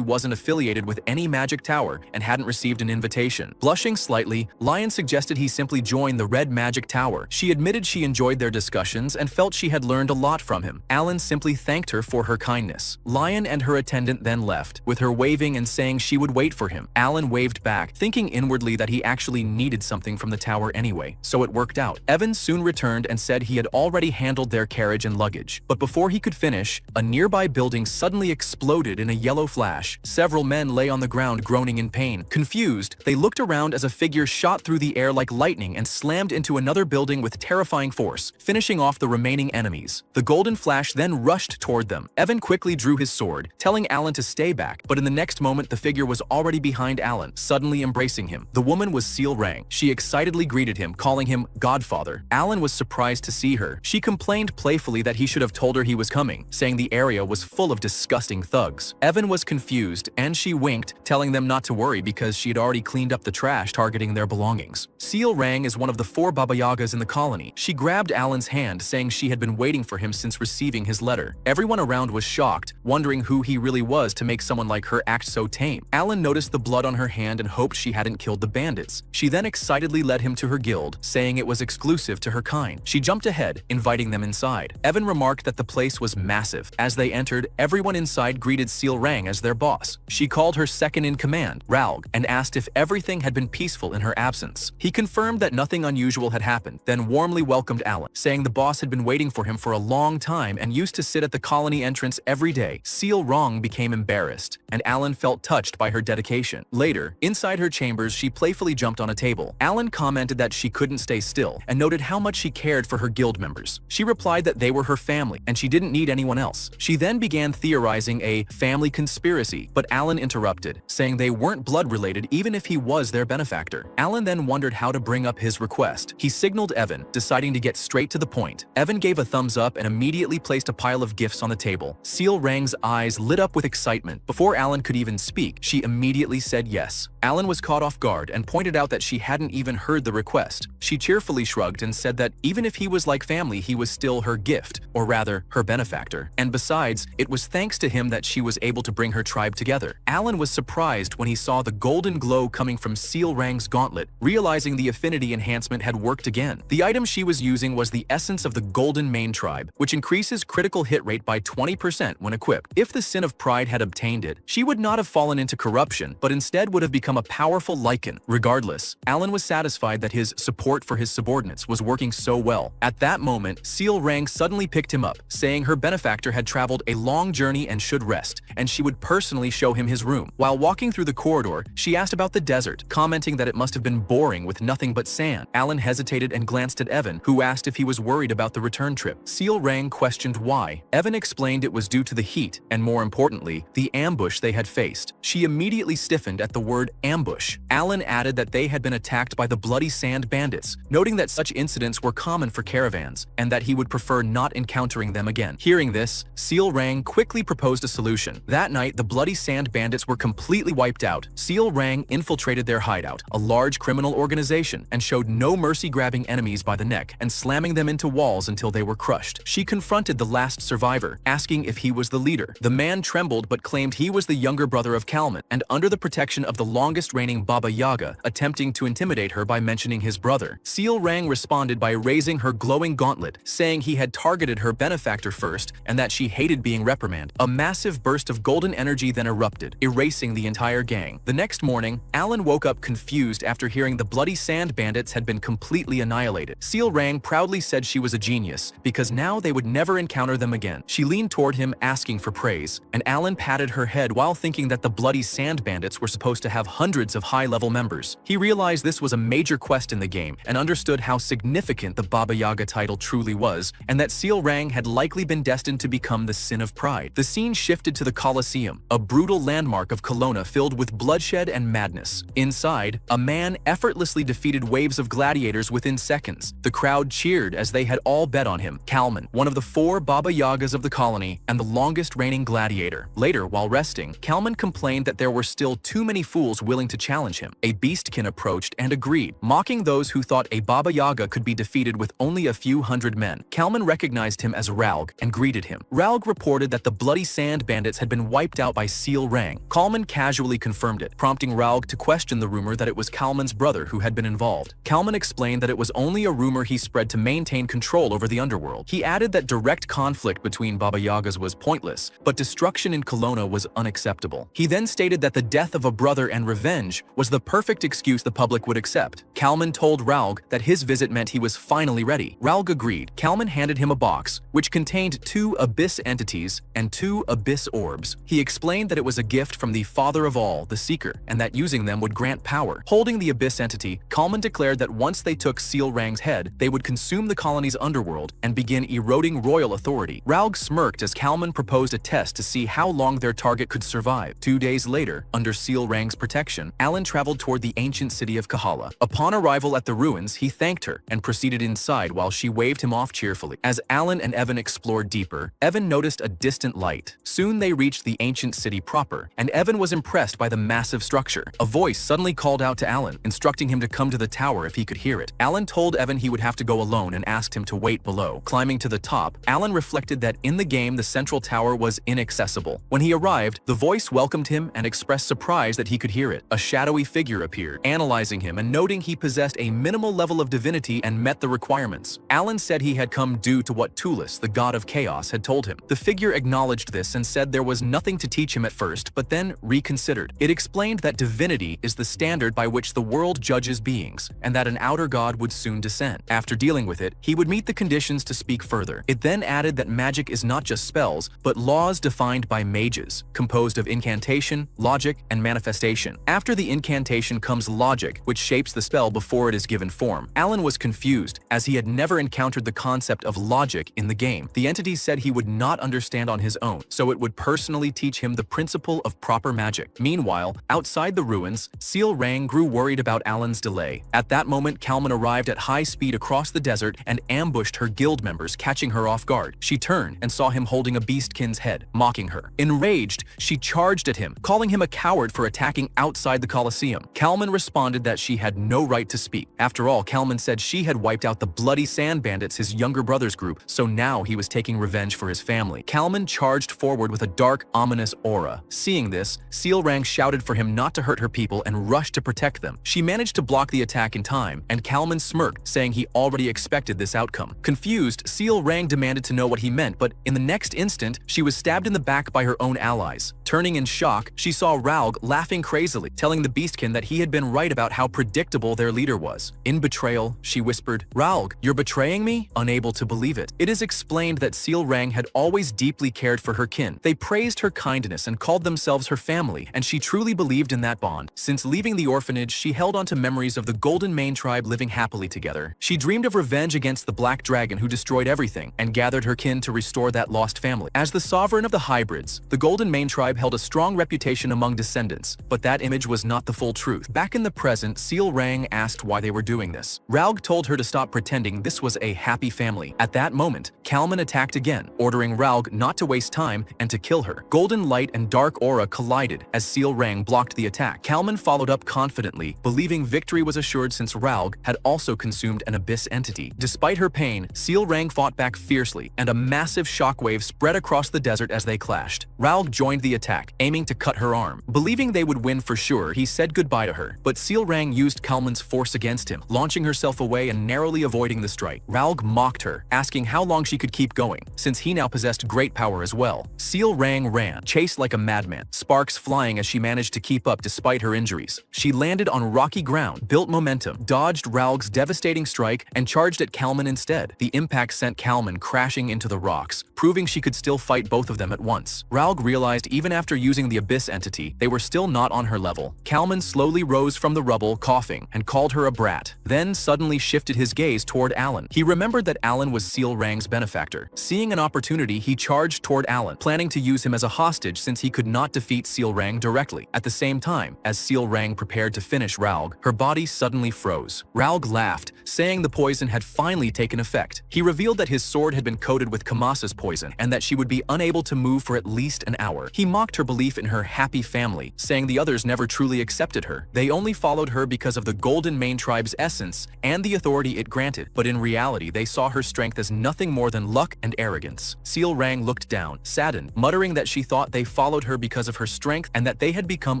wasn't affiliated with any magic tower and hadn't received an invitation. Blushing slightly, Lion suggested he simply join the Red Magic Tower. She admitted she enjoyed their discussions and felt she had learned a lot from him. Alan simply thanked her for her kindness. Lion and her attendant then left, with her waving and saying she would wait for him. Alan waved back, thinking inwardly that he actually needed something from the tower anyway, so it worked out. Evan soon returned and said he had already handled their carriage and luggage. But before he could finish, a nearby building suddenly exploded in a yellow flash. Several men lay on the ground groaning in pain. Confused, they looked around as a figure shot through the air like lightning and slammed into another building with terrifying force, finishing off the remaining enemies. The golden flash then rushed toward them. Evan quickly drew his sword, telling Alan to stay back, but in the next moment the figure was already behind Alan, suddenly embracing him. The woman was Seal Rang. She excitedly greeted him, calling him Godfather. Alan was surprised to see her. She complained playfully that he should have told her he was coming, saying the area was full of disgusting thugs. Evan was confused, and she winked, telling them not to worry because she had already cleaned up the trash targeting their belongings. Seal Rang is one of the 4 Baba Yagas in the colony. She grabbed Alan's hand, saying she had been waiting for him since receiving his letter. Everyone around was shocked, wondering who he really was to make someone like her act so tame. Alan noticed the blood on her hand and hoped she hadn't killed the bandits. She then excitedly led him to her guild, saying it was exclusive to her kind. She jumped ahead, inviting them inside. Evan remarked that the place was massive. As they entered, everyone inside greeted Seal Rang as their boss. She called her second-in-command, Raug, and asked if everything had been peaceful in her absence. He confirmed that nothing unusual had happened, then warmly welcomed Alan, saying the boss had been waiting for him for a long time and used to sit at the colony entrance every day. Seal Rang became embarrassed, and Alan felt touched by her dedication. Later, inside her chambers, she playfully jumped on a table. Alan commented that she couldn't stay still and noted how much she cared for her guild members. She replied that they were her family and she didn't need anyone else. She then began theorizing a family conspiracy, but Alan interrupted, saying they weren't blood-related even if he was their benefactor. Alan then wondered how to bring up his request. He signaled Evan, deciding to get straight to the point. Evan gave a thumbs up and immediately placed a pile of gifts on the table. Seal Rang's eyes lit up with excitement. Before Alan could even speak, she immediately said yes. Alan was caught off guard and pointed out that she hadn't even heard the request. She cheerfully shrugged and said that even if he was like family, he was still her gift, or rather, her benefactor. And besides, it was thanks to him that she was able to bring her tribe together. Alan was surprised when he saw the golden glow coming from Seal Rang's gauntlet, realizing the affinity enhancement had worked again. The item she was using was the essence of the Golden Mane tribe, which increases critical hit rate by 20% when equipped. If the Sin of Pride had obtained it, she would not have fallen into corruption, but instead would have become a powerful Lycan. Regardless, Alan was satisfied that his support for his subordinates was working so well. At that moment, Seal Rang suddenly picked him up, saying her benefactor had traveled a long journey and should rest, and she would personally show him his room. While walking through the corridor, she asked about the desert, commenting that it must have been boring with nothing but sand. Alan hesitated and glanced at Evan, who asked if he was worried about the return trip. Seal Rang questioned why. Evan explained it was due to the heat, and more importantly, the ambush they had faced. She immediately stiffened at the word ambush. Alan added that they had been attacked by the Bloody Sand Bandits, noting that such incidents were common for caravans, and that he would prefer not encountering them again. Hearing this, Seal Rang quickly proposed a solution. That night, the Bloody Sand Bandits were completely wiped out. Seal Rang infiltrated their hideout, a large criminal organization, and showed no mercy, grabbing enemies by the neck and slamming them into walls until they were crushed. She confronted the last survivor, asking if he was the leader. The man trembled but claimed he was the younger brother of Kalman, and under the protection of the longest reigning Baba Yaga, attempting to intimidate her by mentioning his brother. Seal Rang responded by raising her glowing gauntlet, saying he had targeted her benefactor first and that she hated being reprimanded. A massive burst of golden energy then erupted, erasing the entire gang. The next morning, Alan woke up confused after hearing the Bloody Sand Bandits had been completely annihilated. Seal Rang proudly said she was a genius, because now they would never encounter them again. She leaned toward him asking for praise, and Alan patted her head while thinking that the Bloody Sand Bandits were supposed to have hundreds of high-level members. He realized this was a major quest in the game and understood how significant the Baba Yaga title truly was, and that Seal Rang had likely been destined to become the Sin of Pride. The scene shifted to the Colosseum, a brutal landmark of Kelowna filled with bloodshed and madness. Inside, a man effortlessly defeated waves of gladiators within seconds. The crowd cheered as they had all bet on him. Kalman, one of the 4 Baba Yagas of the colony and the longest reigning gladiator. Later, while resting, Kalman complained that there were still too many fools willing to challenge him. A beastkin approached and agreed, mocking those who thought a Baba Yaga could be defeated with only a few hundred men. Kalman recognized him as Raug and greeted him. Raug reported that the Bloody Sand bandits had been wiped out by Seal Rang. Kalman casually confirmed it, prompting Raug to question the rumor that it was Kalman's brother who had been involved. Kalman explained that it was only a rumor he spread to maintain control over the underworld. He added that direct conflict between Baba Yagas was pointless, but destruction in Kelowna was unacceptable. He then stated that the death of a brother and revenge was the perfect excuse the public would accept. Kalman told Raug that his visit meant he was finally ready. Raug agreed. Kalman handed him a box, which contained 2 abyss entities and 2 abyss orbs. He explained that it was a gift from the Father of All, the Seeker, and that using them would grant power. Holding the abyss entity, Kalman declared that once they took Seal Rang's head, they would consume the colony's underworld and begin eroding royal authority. Raug smirked as Kalman proposed a test to see how long their target could survive. 2 days later, under Seal Rang's protection, Alan traveled toward the ancient city of Kahala. Upon arrival at the ruins, he thanked her and proceeded inside while she waved him off cheerfully. As Alan and Evan explored deeper, Evan noticed a distant light. Soon they reached the ancient city proper, and Evan was impressed by the massive structure. A voice suddenly called out to Alan, instructing him to come to the tower if he could hear it. Alan told Evan he would have to go alone and asked him to wait below. Climbing to the top, Alan reflected that in the game the central tower was inaccessible. When he arrived, the voice welcomed him and expressed surprise that he could hear it. A shadowy figure appeared, analyzing him and noting he possessed a minimal level of divinity and met the requirements. Alan said he had come due to what Tulis, the god of chaos, had told him. The figure acknowledged this and said there was nothing to teach him at first, but then reconsidered. It explained that divinity is the standard by which the world judges beings, and that an outer god would soon descend. After dealing with it, he would meet the conditions to speak further. It then added that magic is not just spells, but laws defined by mages, composed of incantation, logic, and manifestation. After the incantation comes logic, which shapes the spell before it is given form. Alan was confused, as he had never encountered the concept of logic in the game. The entity said he would not understand on his own, so it would personally teach him the principle of proper magic. Meanwhile, outside the ruins, Seal Rang grew worried about Alan's delay. At that moment, Kalman arrived at high speed across the desert and ambushed her guild members, catching her off guard. She turned and saw him holding a beastkin's head, mocking her. Enraged, she charged at him, calling him a coward for attacking outside the Colosseum. Kalman responded that she had no right to speak. After all, Kalman said she had wiped out the Bloody Sand bandits, his younger brother's group, so now he was taking revenge for his family. Kalman charged forward with a dark, ominous aura. Seeing this, Seal Rang shouted for him not to hurt her people and rushed to protect them. She managed to block the attack in time, and Kalman smirked, saying he already expected this outcome. Confused, Seal Rang demanded to know what he meant, but in the next instant, she was stabbed in the back by her own allies. Turning in shock, she saw Raug laughing crazily, telling the beastkin that he had been right about how predictable their leader was. In betrayal, she whispered, "Raug, you're betraying me?" Unable to believe it. It is explained that Seal Rang had always deeply cared for her kin. They praised her kindness and called themselves her family, and she truly believed in that bond. Since leaving the orphanage, she held on to memories of the Golden Mane tribe living happily together. She dreamed of revenge against the Black Dragon who destroyed everything, and gathered her kin to restore that lost family. As the sovereign of the hybrids, the Golden Mane tribe held a strong reputation among descendants, but that image was not the full truth. Back in the present, Seal Rang asked why they were doing this. Raug told her to stop pretending this was a happy family. At that moment, Kalman attacked again, ordering Raug not to waste time and to kill her. Golden light and dark aura collided as Seal Rang blocked the attack. Kalman followed up confidently, believing victory was assured since Raug had also consumed an abyss entity. Despite her pain, Seal Rang fought back fiercely, and a massive shockwave spread across the desert as they clashed. Raug joined the attack, aiming to cut her arm. Believing they would win for sure, he said goodbye to her, but Seal Rang used Kalman's force against him, launching herself away and narrowly avoiding the strike. Raug mocked her, asking how long she could keep going, since he now possessed great power as well. Seal Rang ran, chased like a madman, sparks flying as she managed to keep up despite her injuries. She landed on rocky ground, built momentum, dodged Raug's devastating strike, and charged at Kalman instead. The impact sent Kalman crashing into the rocks, proving she could still fight both of them at once. Raug realized even after using the abyss entity, they were still not on her level. Kalman slowly rose from the rubble, coughing, and called her a brat, then suddenly shifted his gaze toward Alan. He remembered that Alan was Seal Rang's benefactor. Seeing an opportunity, he charged toward Alan, planning to use him as a hostage since he could not defeat Seal Rang directly. At the same time, as Seal Rang prepared to finish Raug, her body suddenly froze. Raug laughed, saying the poison had finally taken effect. He revealed that his sword had been coated with Kamasa's poison and that she would be unable to move for at least an hour. He mocked her belief in her happy family, saying the others never truly accepted her. They only followed her because of the Golden Mane tribe's essence and the authority it granted, but in reality they saw her strength as nothing more than luck and arrogance. Seal Rang looked down, saddened, muttering that she thought they followed her because of her strength and that they had become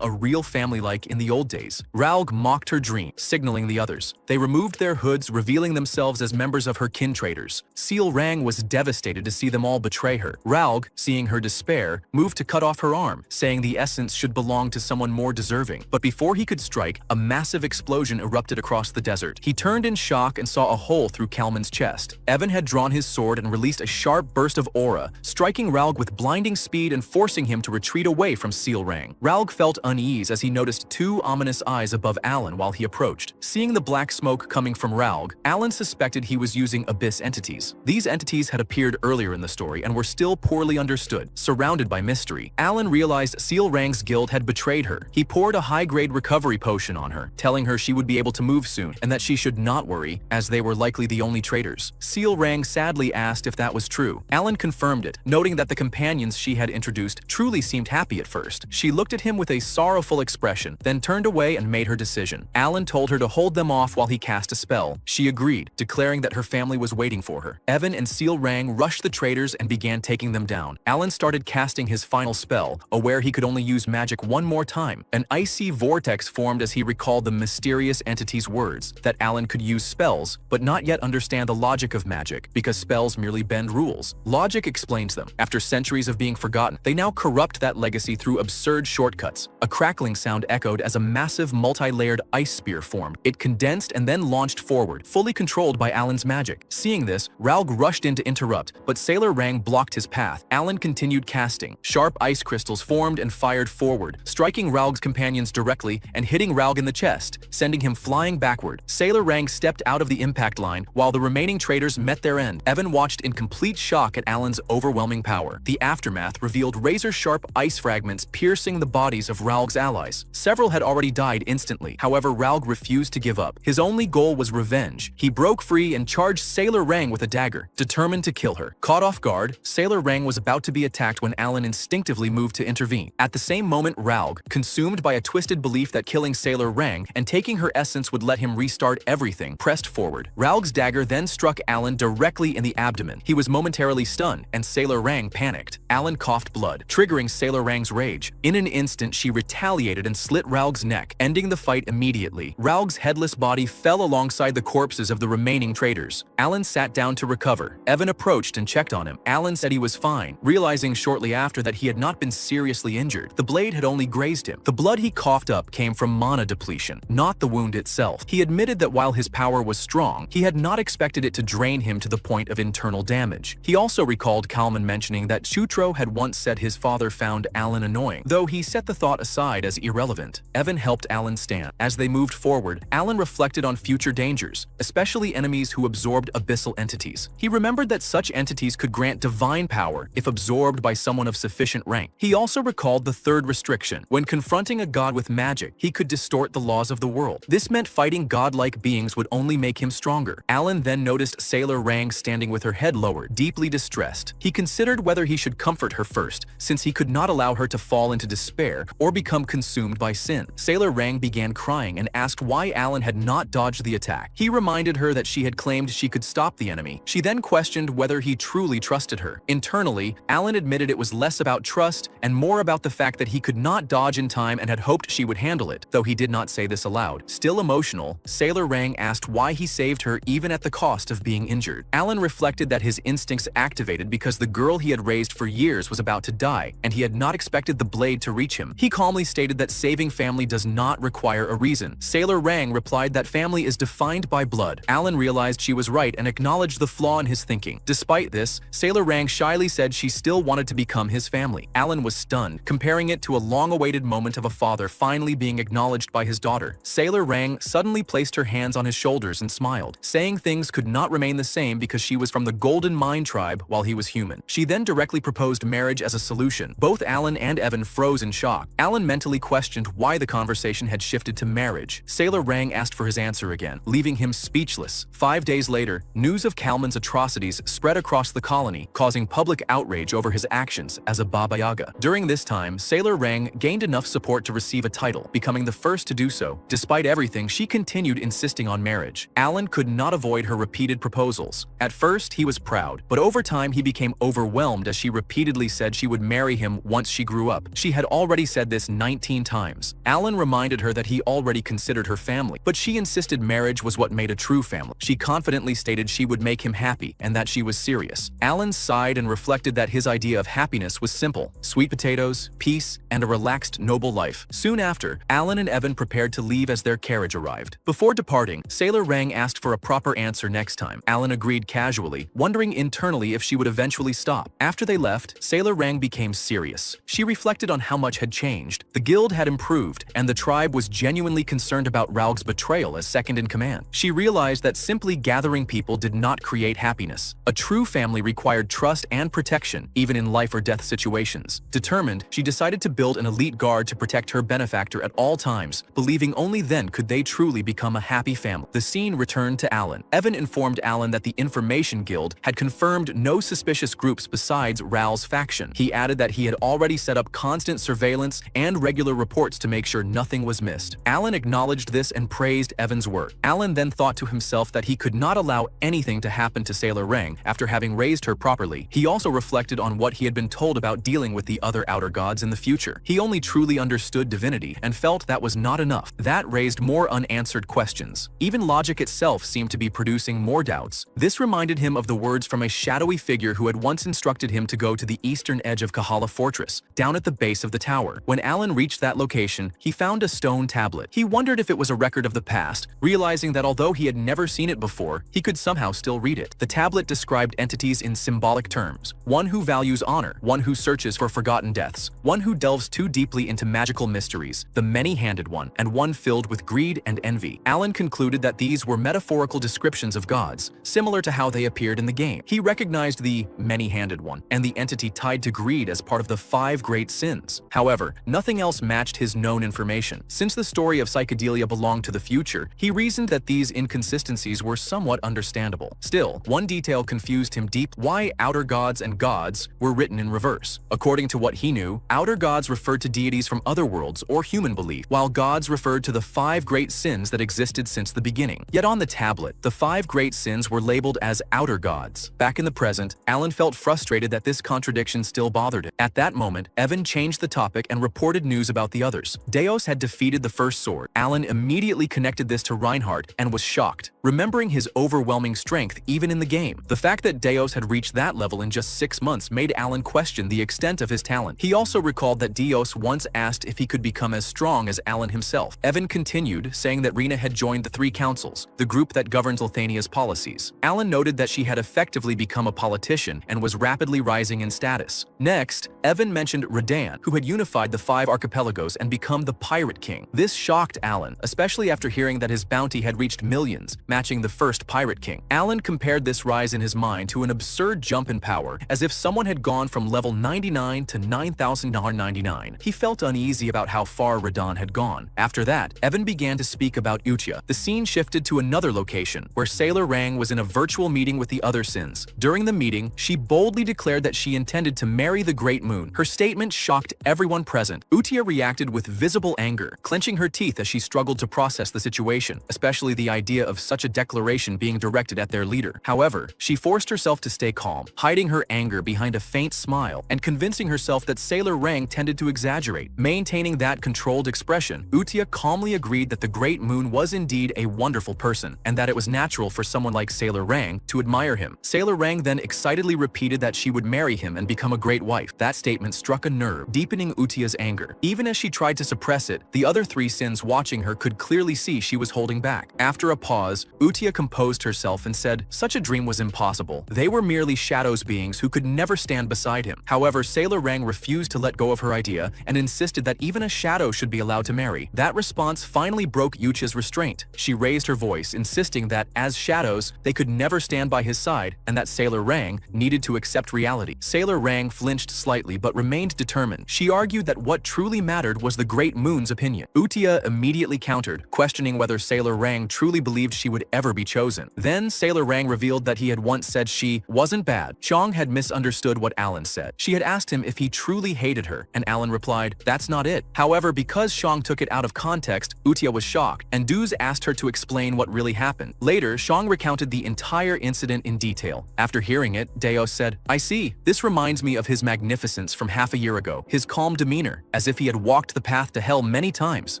a real family like in the old days. Raug mocked her dream, signaling the others. They removed their hoods, revealing themselves as members of her kin traders. Seal Rang was devastated to see them all betray her. Raug, seeing her despair, moved to cut off her arm, saying the essence should belong to someone more deserving. But before he could strike, a massive explosion erupted across the desert. He turned in shock and saw a hole through Kalman's chest. Evan had drawn his sword and released a sharp burst of aura, striking Raug with blinding speed and forcing him to retreat away from Seal Rang. Raug felt unease as he noticed two ominous eyes above Alan while he approached. Seeing the black smoke coming from Raug, Alan suspected he was using abyss entities. These entities had appeared earlier in the story and were still poorly understood, surrounded by mystery. Alan realized Seal Rang's guild had betrayed her. He poured a high-grade recovery potion on her, telling her she would be able to move soon and that she should not worry, as they were likely the only traitors. Seal Rang sadly asked if that was true. Alan confirmed it, noting that the companions she had introduced truly seemed happy at first. She looked at him with a sorrowful expression, then turned away and made her decision. Alan told her to hold them off while he cast a spell. She agreed, declaring that her family was waiting for her. Evan and Seal Rang rushed the traitors and began taking them down. Alan started casting his final spell, aware he could only use magic one more time. An icy vortex formed as he recalled the mysterious entity's words, that Alan could use spells, but not yet understand the logic of magic, because spells merely bend rules. Logic explains them. After centuries of being forgotten, they now corrupt that legacy through absurd shortcuts. A crackling sound echoed as a massive multi-layered ice spear formed. It condensed and then launched forward, fully controlled by Alan's magic. Seeing this, Raug rushed in to interrupt, but Sailor Rang blocked his path. Alan continued casting. Sharp ice crystals formed and fired forward, striking Raug's companions directly and hitting Raug in the chest, sending him flying backward. Sailor Rang stepped out of the impact line while the remaining traitors met their end. Evan watched in complete shock at Alan's overwhelming power. The aftermath revealed razor-sharp ice fragments piercing the bodies of Raug's allies. Several had already died instantly. However, Raug refused to give up. His only goal was revenge. He broke free and charged Sailor Rang with a dagger, determined to kill her. Caught off guard, Sailor Rang was about to be attacked when Alan instinctively moved to intervene. At the same moment, Raug, consumed by a twisted belief that killing Sailor Rang and taking her essence would let him restart everything, pressed forward. Raug's dagger then struck Alan directly in the abdomen. He was momentarily stunned, and Sailor Rang panicked. Alan coughed blood, triggering Sailor Rang's rage. In an instant, she retaliated and slit Raug's neck, ending the fight immediately. Raug's headless body fell alongside the corpses of the remaining traitors. Alan sat down to recover. Evan approached and checked on him. Alan said he was fine, realizing shortly after that he had not been seriously injured. The blade had only grazed him. The blood he coughed up came from mana depletion, not the wound itself. He admitted that while his power was strong, he had not expected it to drain him to the point of internal damage. He also recalled Kalman mentioning that Chutro had once said his father found Alan annoying, though he set the thought aside as irrelevant. Evan helped Alan stand. As they moved forward, Alan reflected on future dangers, especially enemies who absorbed abyssal entities. He remembered that such entities could grant divine power if absorbed by someone of sufficient rank. He also recalled the third restriction. When confronting a god with magic, he could distort the laws of the world. This meant fighting godlike beings would only make him stronger. Alan then noticed Sailor Rang standing with her head lowered, deeply distressed. He considered whether he should comfort her first, since he could not allow her to fall into despair or become consumed by sin. Sailor Rang began crying and asked why Alan had not dodged the attack. He reminded her that she had claimed she could stop the enemy. She then questioned whether he truly trusted her. Internally, Alan admitted it was less about trust and more about the fact that he could not dodge in time and had hoped she would handle it, though he did not say this aloud. Still emotional, Sailor Rang asked why he saved her even at the cost of being injured. Alan reflected that his instincts activated because the girl he had raised for years was about to die, and he had not expected the blade to reach him. He calmly stated that saving family does not require a reason. Sailor Rang replied that family is defined by blood. Alan realized she was right and acknowledged the flaw in his thinking. Despite this, Sailor Rang shyly said she still wanted to become his family. Alan was stunned, comparing it to a long-awaited moment of a father finally being acknowledged by his daughter. Sailor Rang suddenly placed her hands on his shoulders and smiled, saying things could not remain the same because she was from the Golden Mine tribe while he was human. She then directly proposed marriage marriage as a solution. Both Alan and Evan froze in shock. Alan mentally questioned why the conversation had shifted to marriage. Sailor Rang asked for his answer again, leaving him speechless. 5 days later, news of Kalman's atrocities spread across the colony, causing public outrage over his actions as a Baba Yaga. During this time, Sailor Rang gained enough support to receive a title, becoming the first to do so. Despite everything, she continued insisting on marriage. Alan could not avoid her repeated proposals. At first, he was proud, but over time he became overwhelmed as she repeatedly said she would marry him once she grew up. She had already said this 19 times. Alan reminded her that he already considered her family, but she insisted marriage was what made a true family. She confidently stated she would make him happy and that she was serious. Alan sighed and reflected that his idea of happiness was simple: sweet potatoes, peace, and a relaxed, noble life. Soon after, Alan and Evan prepared to leave as their carriage arrived. Before departing, Sailor Rang asked for a proper answer next time. Alan agreed casually, wondering internally if she would eventually stop. After they left, Sailor Rang became serious. She reflected on how much had changed. The guild had improved, and the tribe was genuinely concerned about Raug's betrayal as second in command. She realized that simply gathering people did not create happiness. A true family required trust and protection, even in life or death situations. Determined, she decided to build an elite guard to protect her benefactor at all times, believing only then could they truly become a happy family. The scene returned to Alan. Evan informed Alan that the Information Guild had confirmed no suspicious groups besides Raoul's faction. He added that he had already set up constant surveillance and regular reports to make sure nothing was missed. Alan acknowledged this and praised Evan's work. Alan then thought to himself that he could not allow anything to happen to Sailor Rang after having raised her properly. He also reflected on what he had been told about dealing with the other outer gods in the future. He only truly understood divinity and felt that was not enough. That raised more unanswered questions. Even logic itself seemed to be producing more doubts. This reminded him of the words from a shadowy figure who had once instructed him to go to the eastern edge of Kahala Fortress, down at the base of the tower. When Alan reached that location, he found a stone tablet. He wondered if it was a record of the past, realizing that although he had never seen it before, he could somehow still read it. The tablet described entities in symbolic terms: one who values honor, one who searches for forgotten deaths, one who delves too deeply into magical mysteries, the many-handed one, and one filled with greed and envy. Alan concluded that these were metaphorical descriptions of gods, similar to how they appeared in the game. He recognized the many-handed one and the entity tied to greed as part of the 5 great sins. However, nothing else matched his known information. Since the story of psychedelia belonged to the future, he reasoned that these inconsistencies were somewhat understandable. Still, one detail confused him deep: why outer gods and gods were written in reverse. According to what he knew, outer gods referred to deities from other worlds or human belief, while gods referred to the 5 great sins that existed since the beginning. Yet on the tablet, the 5 great sins were labeled as outer gods. Back in the present, Alan felt frustrated that this contradiction still bothered him. At that moment, Evan changed the topic and reported news about the others. Deos had defeated the first sword. Alan immediately connected this to Reinhardt and was shocked, remembering his overwhelming strength even in the game. The fact that Deos had reached that level in just 6 months made Alan question the extent of his talent. He also recalled that Deos once asked if he could become as strong as Alan himself. Evan continued, saying that Rina had joined the 3 councils, the group that governs Lithania's policies. Alan noted that she had effectively become a politician and was rapidly rising in status. Next, Evan mentioned Radan, who had unified the 5 archipelagos and become the Pirate King. This shocked Alan, especially after hearing that his bounty had reached millions, matching the first Pirate King. Alan compared this rise in his mind to an absurd jump in power, as if someone had gone from level 99 to 9,099. He felt uneasy about how far Radan had gone. After that, Evan began to speak about Utia. The scene shifted to another location, where Sailor Rang was in a virtual meeting with the other sins. During the meeting, she boldly declared that she intended to marry the Great Moon. Her statement shocked everyone present. Utia reacted with visible anger, clenching her teeth as she struggled to process the situation, especially the idea of such a declaration being directed at their leader. However, she forced herself to stay calm, hiding her anger behind a faint smile and convincing herself that Sailor Rang tended to exaggerate. Maintaining that controlled expression, Utia calmly agreed that the Great Moon was indeed a wonderful person and that it was natural for someone like Sailor Rang to admire him. Sailor Rang then excitedly repeated that she would marry him and become a great wife. That statement struck a nerve, deepening Utia's anger. Even as she tried to suppress it, the other 3 sins watching her could clearly see she was holding back. After a pause, Utia composed herself and said such a dream was impossible. They were merely shadows beings who could never stand beside him. However, Sailor Rang refused to let go of her idea and insisted that even a shadow should be allowed to marry. That response finally broke Utia's restraint. She raised her voice, insisting that, as shadows, they could never stand by his side and that Sailor Rang needed to accept reality. Sailor Rang Rang flinched slightly but remained determined. She argued that what truly mattered was the Great Moon's opinion. Utia immediately countered, questioning whether Sailor Rang truly believed she would ever be chosen. Then Sailor Rang revealed that he had once said she wasn't bad. Chong had misunderstood what Alan said. She had asked him if he truly hated her, and Alan replied, "That's not it." However, because Shang took it out of context, Utia was shocked, and Duz asked her to explain what really happened. Later, Shang recounted the entire incident in detail. After hearing it, Deos said, "I see. This reminds me of his magnificence from half a year ago, his calm demeanor, as if he had walked the path to hell many times."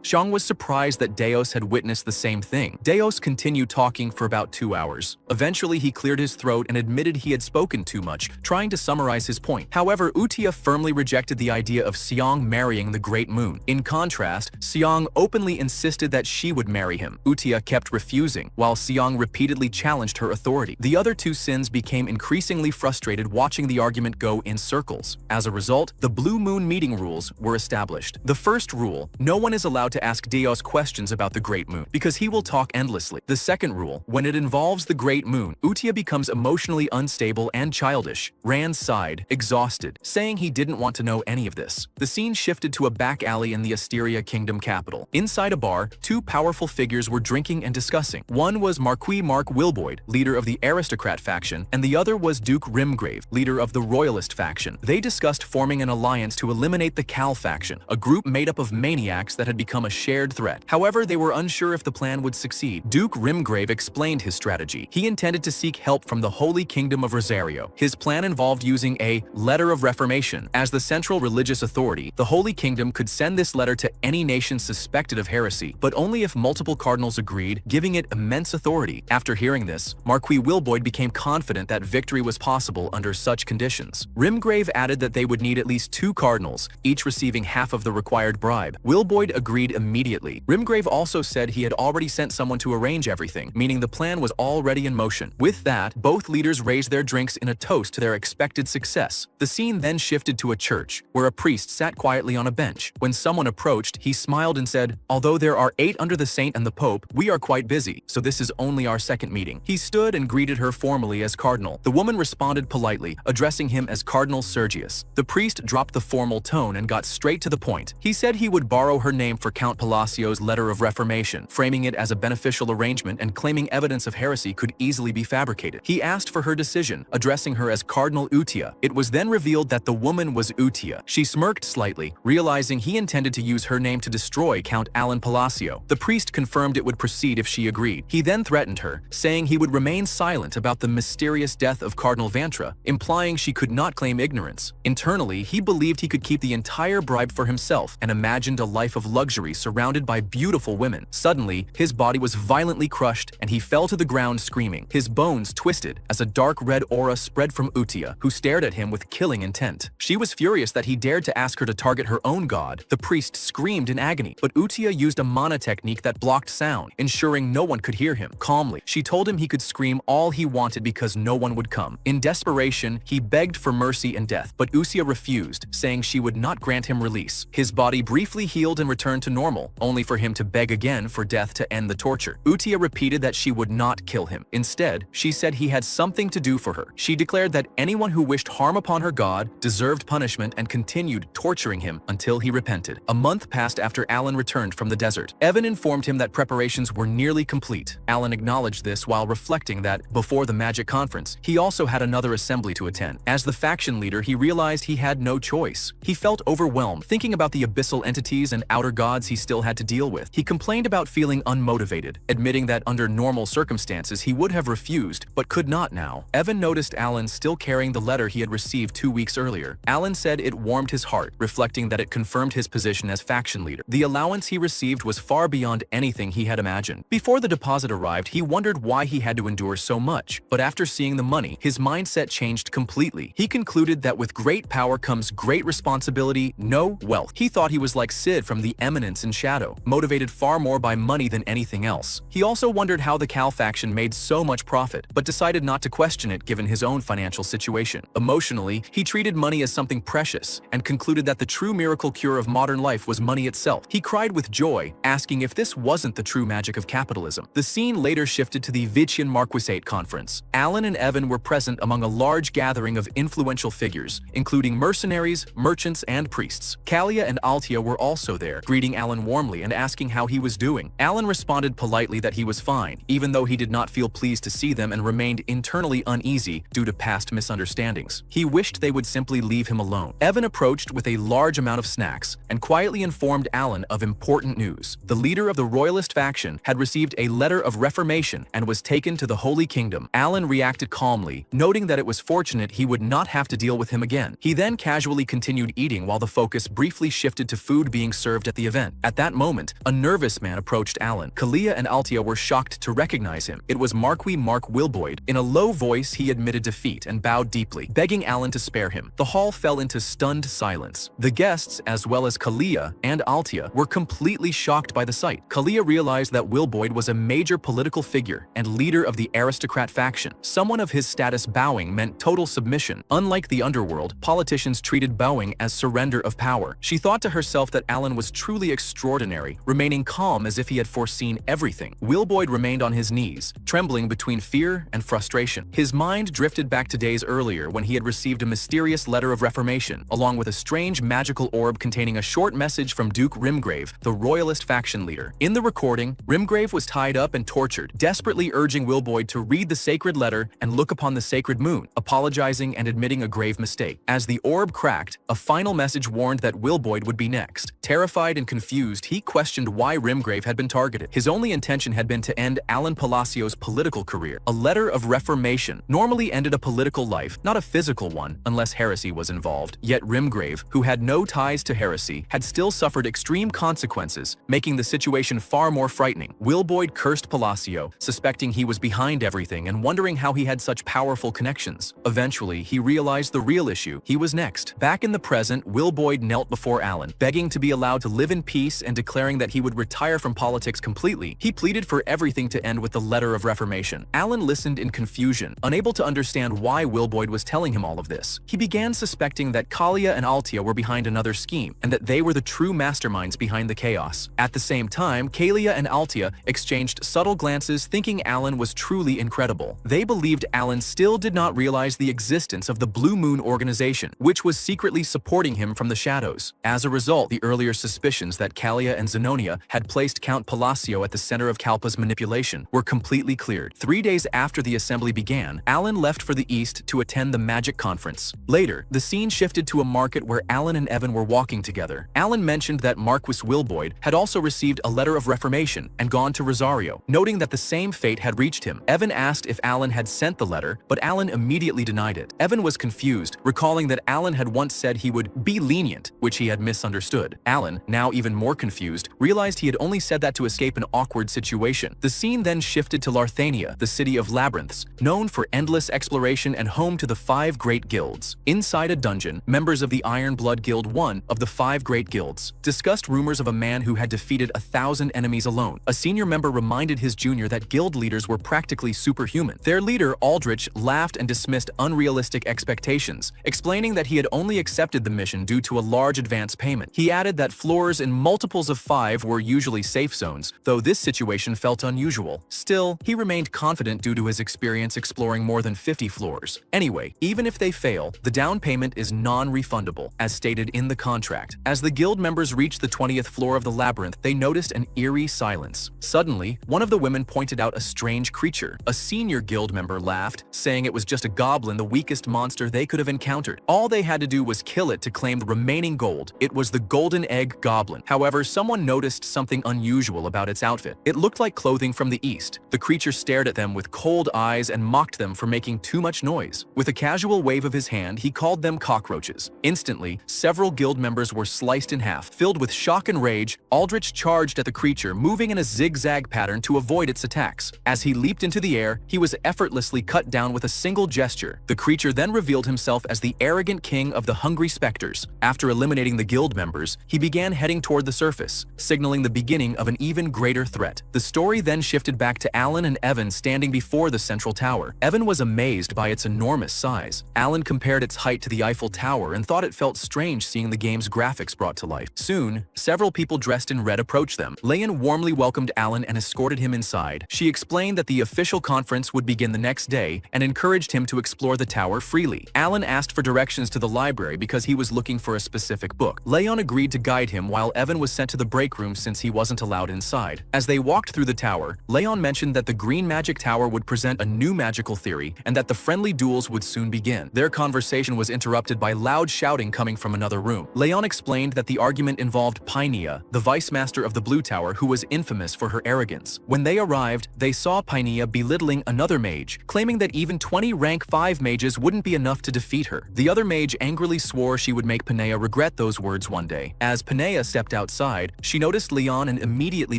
Shang was surprised that Deos had witnessed the same thing. Deos continued talking for about 2 hours. Eventually, he cleared his throat and admitted he had spoken too much, trying to summarize his point. However, Utia firmly rejected the idea of Xiang marrying the Great Moon. In contrast, Xiang openly insisted that she would marry him. Utia kept refusing, while Xiang repeatedly challenged her authority. The other two sins became increasingly frustrated watching the argument go in circles. As a result, the Blue Moon meeting rules were established. The first rule: no one is allowed to ask Deos questions about the Great Moon, because he will talk endlessly. The second rule: when it involves the Great Moon, Utia becomes emotionally unstable and childish. Rand sighed, exhausted, saying he didn't want to know any of this. The scene shifted to a back alley in the Asteria Kingdom capital. Inside a bar, two powerful figures were drinking and discussing. One was Marquis Mark Wilboyd, leader of the Aristocrat faction, and the other was Duke Rimgrave, leader of the Royalist faction. They discussed forming an alliance to eliminate the Cal faction, a group made up of maniacs that had become a shared threat. However, they were unsure if the plan would succeed. Duke Rimgrave explained his strategy. He intended to seek help from the Holy Kingdom of Rosario. His plan involved using a letter of reformation. As the central religious authority, the Holy Kingdom could send this letter to any nation suspected of heresy, but only if multiple cardinals agreed, giving it immense authority. After hearing this, Marquis Wilboyd became confident that victory was possible under such conditions. Rimgrave added that they would need at least 2 cardinals, each receiving half of the required bribe. Wilboyd agreed immediately. Rimgrave also said he had already sent someone to arrange everything, meaning the plan was already in motion. With that, both leaders raised their drinks in a toast to their expected success. The scene then shifted to a church, where a priest sat quietly on a bench. When someone approached, he smiled and said, "Although there are 8 under the saint and the pope, we are quite busy, so this is only our second meeting." He stood and greeted her formally as cardinal. The woman responded politely, addressing him as Cardinal Sergius. The priest dropped the formal tone and got straight to the point. He said he would borrow her name for Count Palacio's letter of reformation, framing it as a beneficial arrangement and claiming evidence of heresy could easily be fabricated. He asked for her decision, addressing her as Cardinal Utia. It was then revealed that the woman was Utia. She smirked slightly, realizing he intended to use her name to destroy Count Alan Palacio. The priest confirmed it would proceed if she agreed. He then threatened her, saying he would remain silent about the mysterious death of Cardinal Vantra, implying she could not claim ignorance. Internally, he believed he could keep the entire bribe for himself and imagined a life of luxury surrounded by beautiful women. Suddenly, his body was violently crushed and he fell to the ground screaming. His bones twisted as a dark red aura spread from Utia, who stared at him with killing intent. She was furious that he dared to ask her to target her own god. The priest screamed in agony, but Utia used a mana technique that blocked sound, ensuring no one could hear him. Calmly, she told him he could scream all he wanted because no one would come. In desperation, he begged for mercy and death, but Utia refused, saying she would not grant him release. His body briefly healed and returned to normal, only for him to beg again for death to end the torture. Utia repeated that she would not kill him. Instead, she said he had something to do for her. She declared that anyone who wished harm upon her god deserved punishment and continued torturing him until he repented. A month passed after Alan returned from the desert. Evan informed him that preparations were nearly complete. Alan acknowledged this while reflecting that, before the magic conference, he also had another assembly to attend. As the faction leader, he realized he had no choice. He felt overwhelmed, thinking about the abyssal entities and outer gods he still had to deal with. He complained about feeling unmotivated, admitting that under normal circumstances he would have refused, but could not now. Evan noticed Alan still carrying the letter he had received 2 weeks earlier. Alan said it warmed his heart, reflecting that it confirmed his position as faction leader. The allowance he received was far beyond anything he had imagined. Before the deposit arrived, he wondered why he had to endure so much, but after seeing the money, his mindset changed completely. He concluded that with great power comes great responsibility, no wealth. He thought he was like Sid from The Eminence in Shadow, motivated far more by money than anything else. He also wondered how the Cal faction made so much profit, but decided not to question it given his own financial situation. Emotionally, he treated money as something precious and concluded that the true miracle cure of modern life was money itself. He cried with joy, asking if this wasn't the true magic of capitalism. The scene later shifted to the Vician Marquisate conference. Alan and Evan were present among a large gathering of influential influential figures, including mercenaries, merchants, and priests. Kalia and Altia were also there, greeting Alan warmly and asking how he was doing. Alan responded politely that he was fine, even though he did not feel pleased to see them and remained internally uneasy due to past misunderstandings. He wished they would simply leave him alone. Evan approached with a large amount of snacks and quietly informed Alan of important news. The leader of the royalist faction had received a letter of reformation and was taken to the Holy Kingdom. Alan reacted calmly, noting that it was fortunate he would not have to deal with him again. He then casually continued eating while the focus briefly shifted to food being served at the event. At that moment, a nervous man approached Alan. Kalia and Altia were shocked to recognize him. It was Marquis Mark Wilboyd. In a low voice, he admitted defeat and bowed deeply, begging Alan to spare him. The hall fell into stunned silence. The guests, as well as Kalia and Altia, were completely shocked by the sight. Kalia realized that Wilboyd was a major political figure and leader of the aristocrat faction. Someone of his status bowing meant total submission. Unlike the underworld, politicians treated bowing as surrender of power. She thought to herself that Alan was truly extraordinary, remaining calm as if he had foreseen everything. Wilboyd remained on his knees, trembling between fear and frustration. His mind drifted back to days earlier when he had received a mysterious letter of reformation, along with a strange magical orb containing a short message from Duke Rimgrave, the royalist faction leader. In the recording, Rimgrave was tied up and tortured, desperately urging Wilboyd to read the sacred letter and look upon the sacred moon, apologizing and admitting a grave mistake. As the orb cracked, a final message warned that Wilboyd would be next. Terrified and confused, he questioned why Rimgrave had been targeted. His only intention had been to end Alan Palacio's political career. A letter of reformation normally ended a political life, not a physical one, unless heresy was involved. Yet Rimgrave, who had no ties to heresy, had still suffered extreme consequences, making the situation far more frightening. Wilboyd cursed Palacio, suspecting he was behind everything and wondering how he had such powerful connections. Eventually, he realized the real issue. He was next. Back in the present, Wilboyd knelt before Alan, begging to be allowed to live in peace and declaring that he would retire from politics completely. He pleaded for everything to end with the letter of reformation. Alan listened in confusion, unable to understand why Wilboyd was telling him all of this. He began suspecting that Kalia and Altia were behind another scheme, and that they were the true masterminds behind the chaos. At the same time, Kalia and Altia exchanged subtle glances, thinking Alan was truly incredible. They believed Alan still did not realize the existence of the Blue Moon organization, which was secretly supporting him from the shadows. As a result, the earlier suspicions that Kalia and Zenonia had placed Count Palacio at the center of Kalpa's manipulation were completely cleared. 3 days after the assembly began, Alan left for the east to attend the magic conference. Later, the scene shifted to a market where Alan and Evan were walking together. Alan mentioned that Marquis Wilboyd had also received a letter of reformation and gone to Rosario, noting that the same fate had reached him. Evan asked if Alan had sent the letter, but Alan immediately denied it. Evan was confused, recalling that Alan had once said he would be lenient, which he had misunderstood. Alan, now even more confused, realized he had only said that to escape an awkward situation. The scene then shifted to Larthania, the city of labyrinths, known for endless exploration and home to the 5 great guilds. Inside a dungeon, members of the Iron Blood Guild, one of the 5 great guilds, discussed rumors of a man who had defeated 1,000 enemies alone. A senior member reminded his junior that guild leaders were practically superhuman. Their leader, Aldrich, laughed and dismissed unrealistic expectations, explaining that he had only accepted the mission due to a large advance payment. He added that floors in multiples of 5 were usually safe zones, though this situation felt unusual. Still, he remained confident due to his experience exploring more than 50 floors. Anyway, even if they fail, the down payment is non-refundable, as stated in the contract. As the guild members reached the 20th floor of the labyrinth, they noticed an eerie silence. Suddenly, one of the women pointed out a strange creature. A senior guild member laughed, saying it was just a goblin, the weakest monster they could have encountered. All they had to do was kill it to claim the remaining gold. It was the Golden Egg Goblin. However, someone noticed something unusual about its outfit. It looked like clothing from the east. The creature stared at them with cold eyes and mocked them for making too much noise. With a casual wave of his hand, he called them cockroaches. Instantly, several guild members were sliced in half. Filled with shock and rage, Aldrich charged at the creature, moving in a zigzag pattern to avoid its attacks. As he leaped into the air, he was effortlessly cut down with a single gesture. The creature then revealed himself as the arrogant king of the Hungry Specters. After eliminating the guild members, he began heading toward the surface, signaling the beginning of an even greater threat. The story then shifted back to Alan and Evan standing before the central tower. Evan was amazed by its enormous size. Alan compared its height to the Eiffel Tower and thought it felt strange seeing the game's graphics brought to life. Soon, several people dressed in red approached them. Leon warmly welcomed Alan and escorted him inside. She explained that the official conference would begin the next day and encouraged him to explore the tower freely. city. Alan asked for directions to the library because he was looking for a specific book. Leon agreed to guide him while Evan was sent to the break room since he wasn't allowed inside. As they walked through the tower, Leon mentioned that the Green Magic Tower would present a new magical theory and that the friendly duels would soon begin. Their conversation was interrupted by loud shouting coming from another room. Leon explained that the argument involved Pinea, the vice master of the Blue Tower who was infamous for her arrogance. When they arrived, they saw Pinea belittling another mage, claiming that even 20 rank 5 mages wouldn't be enough to defeat her. The other mage angrily swore she would make Pinea regret those words one day. As Pinea stepped outside, she noticed Leon and immediately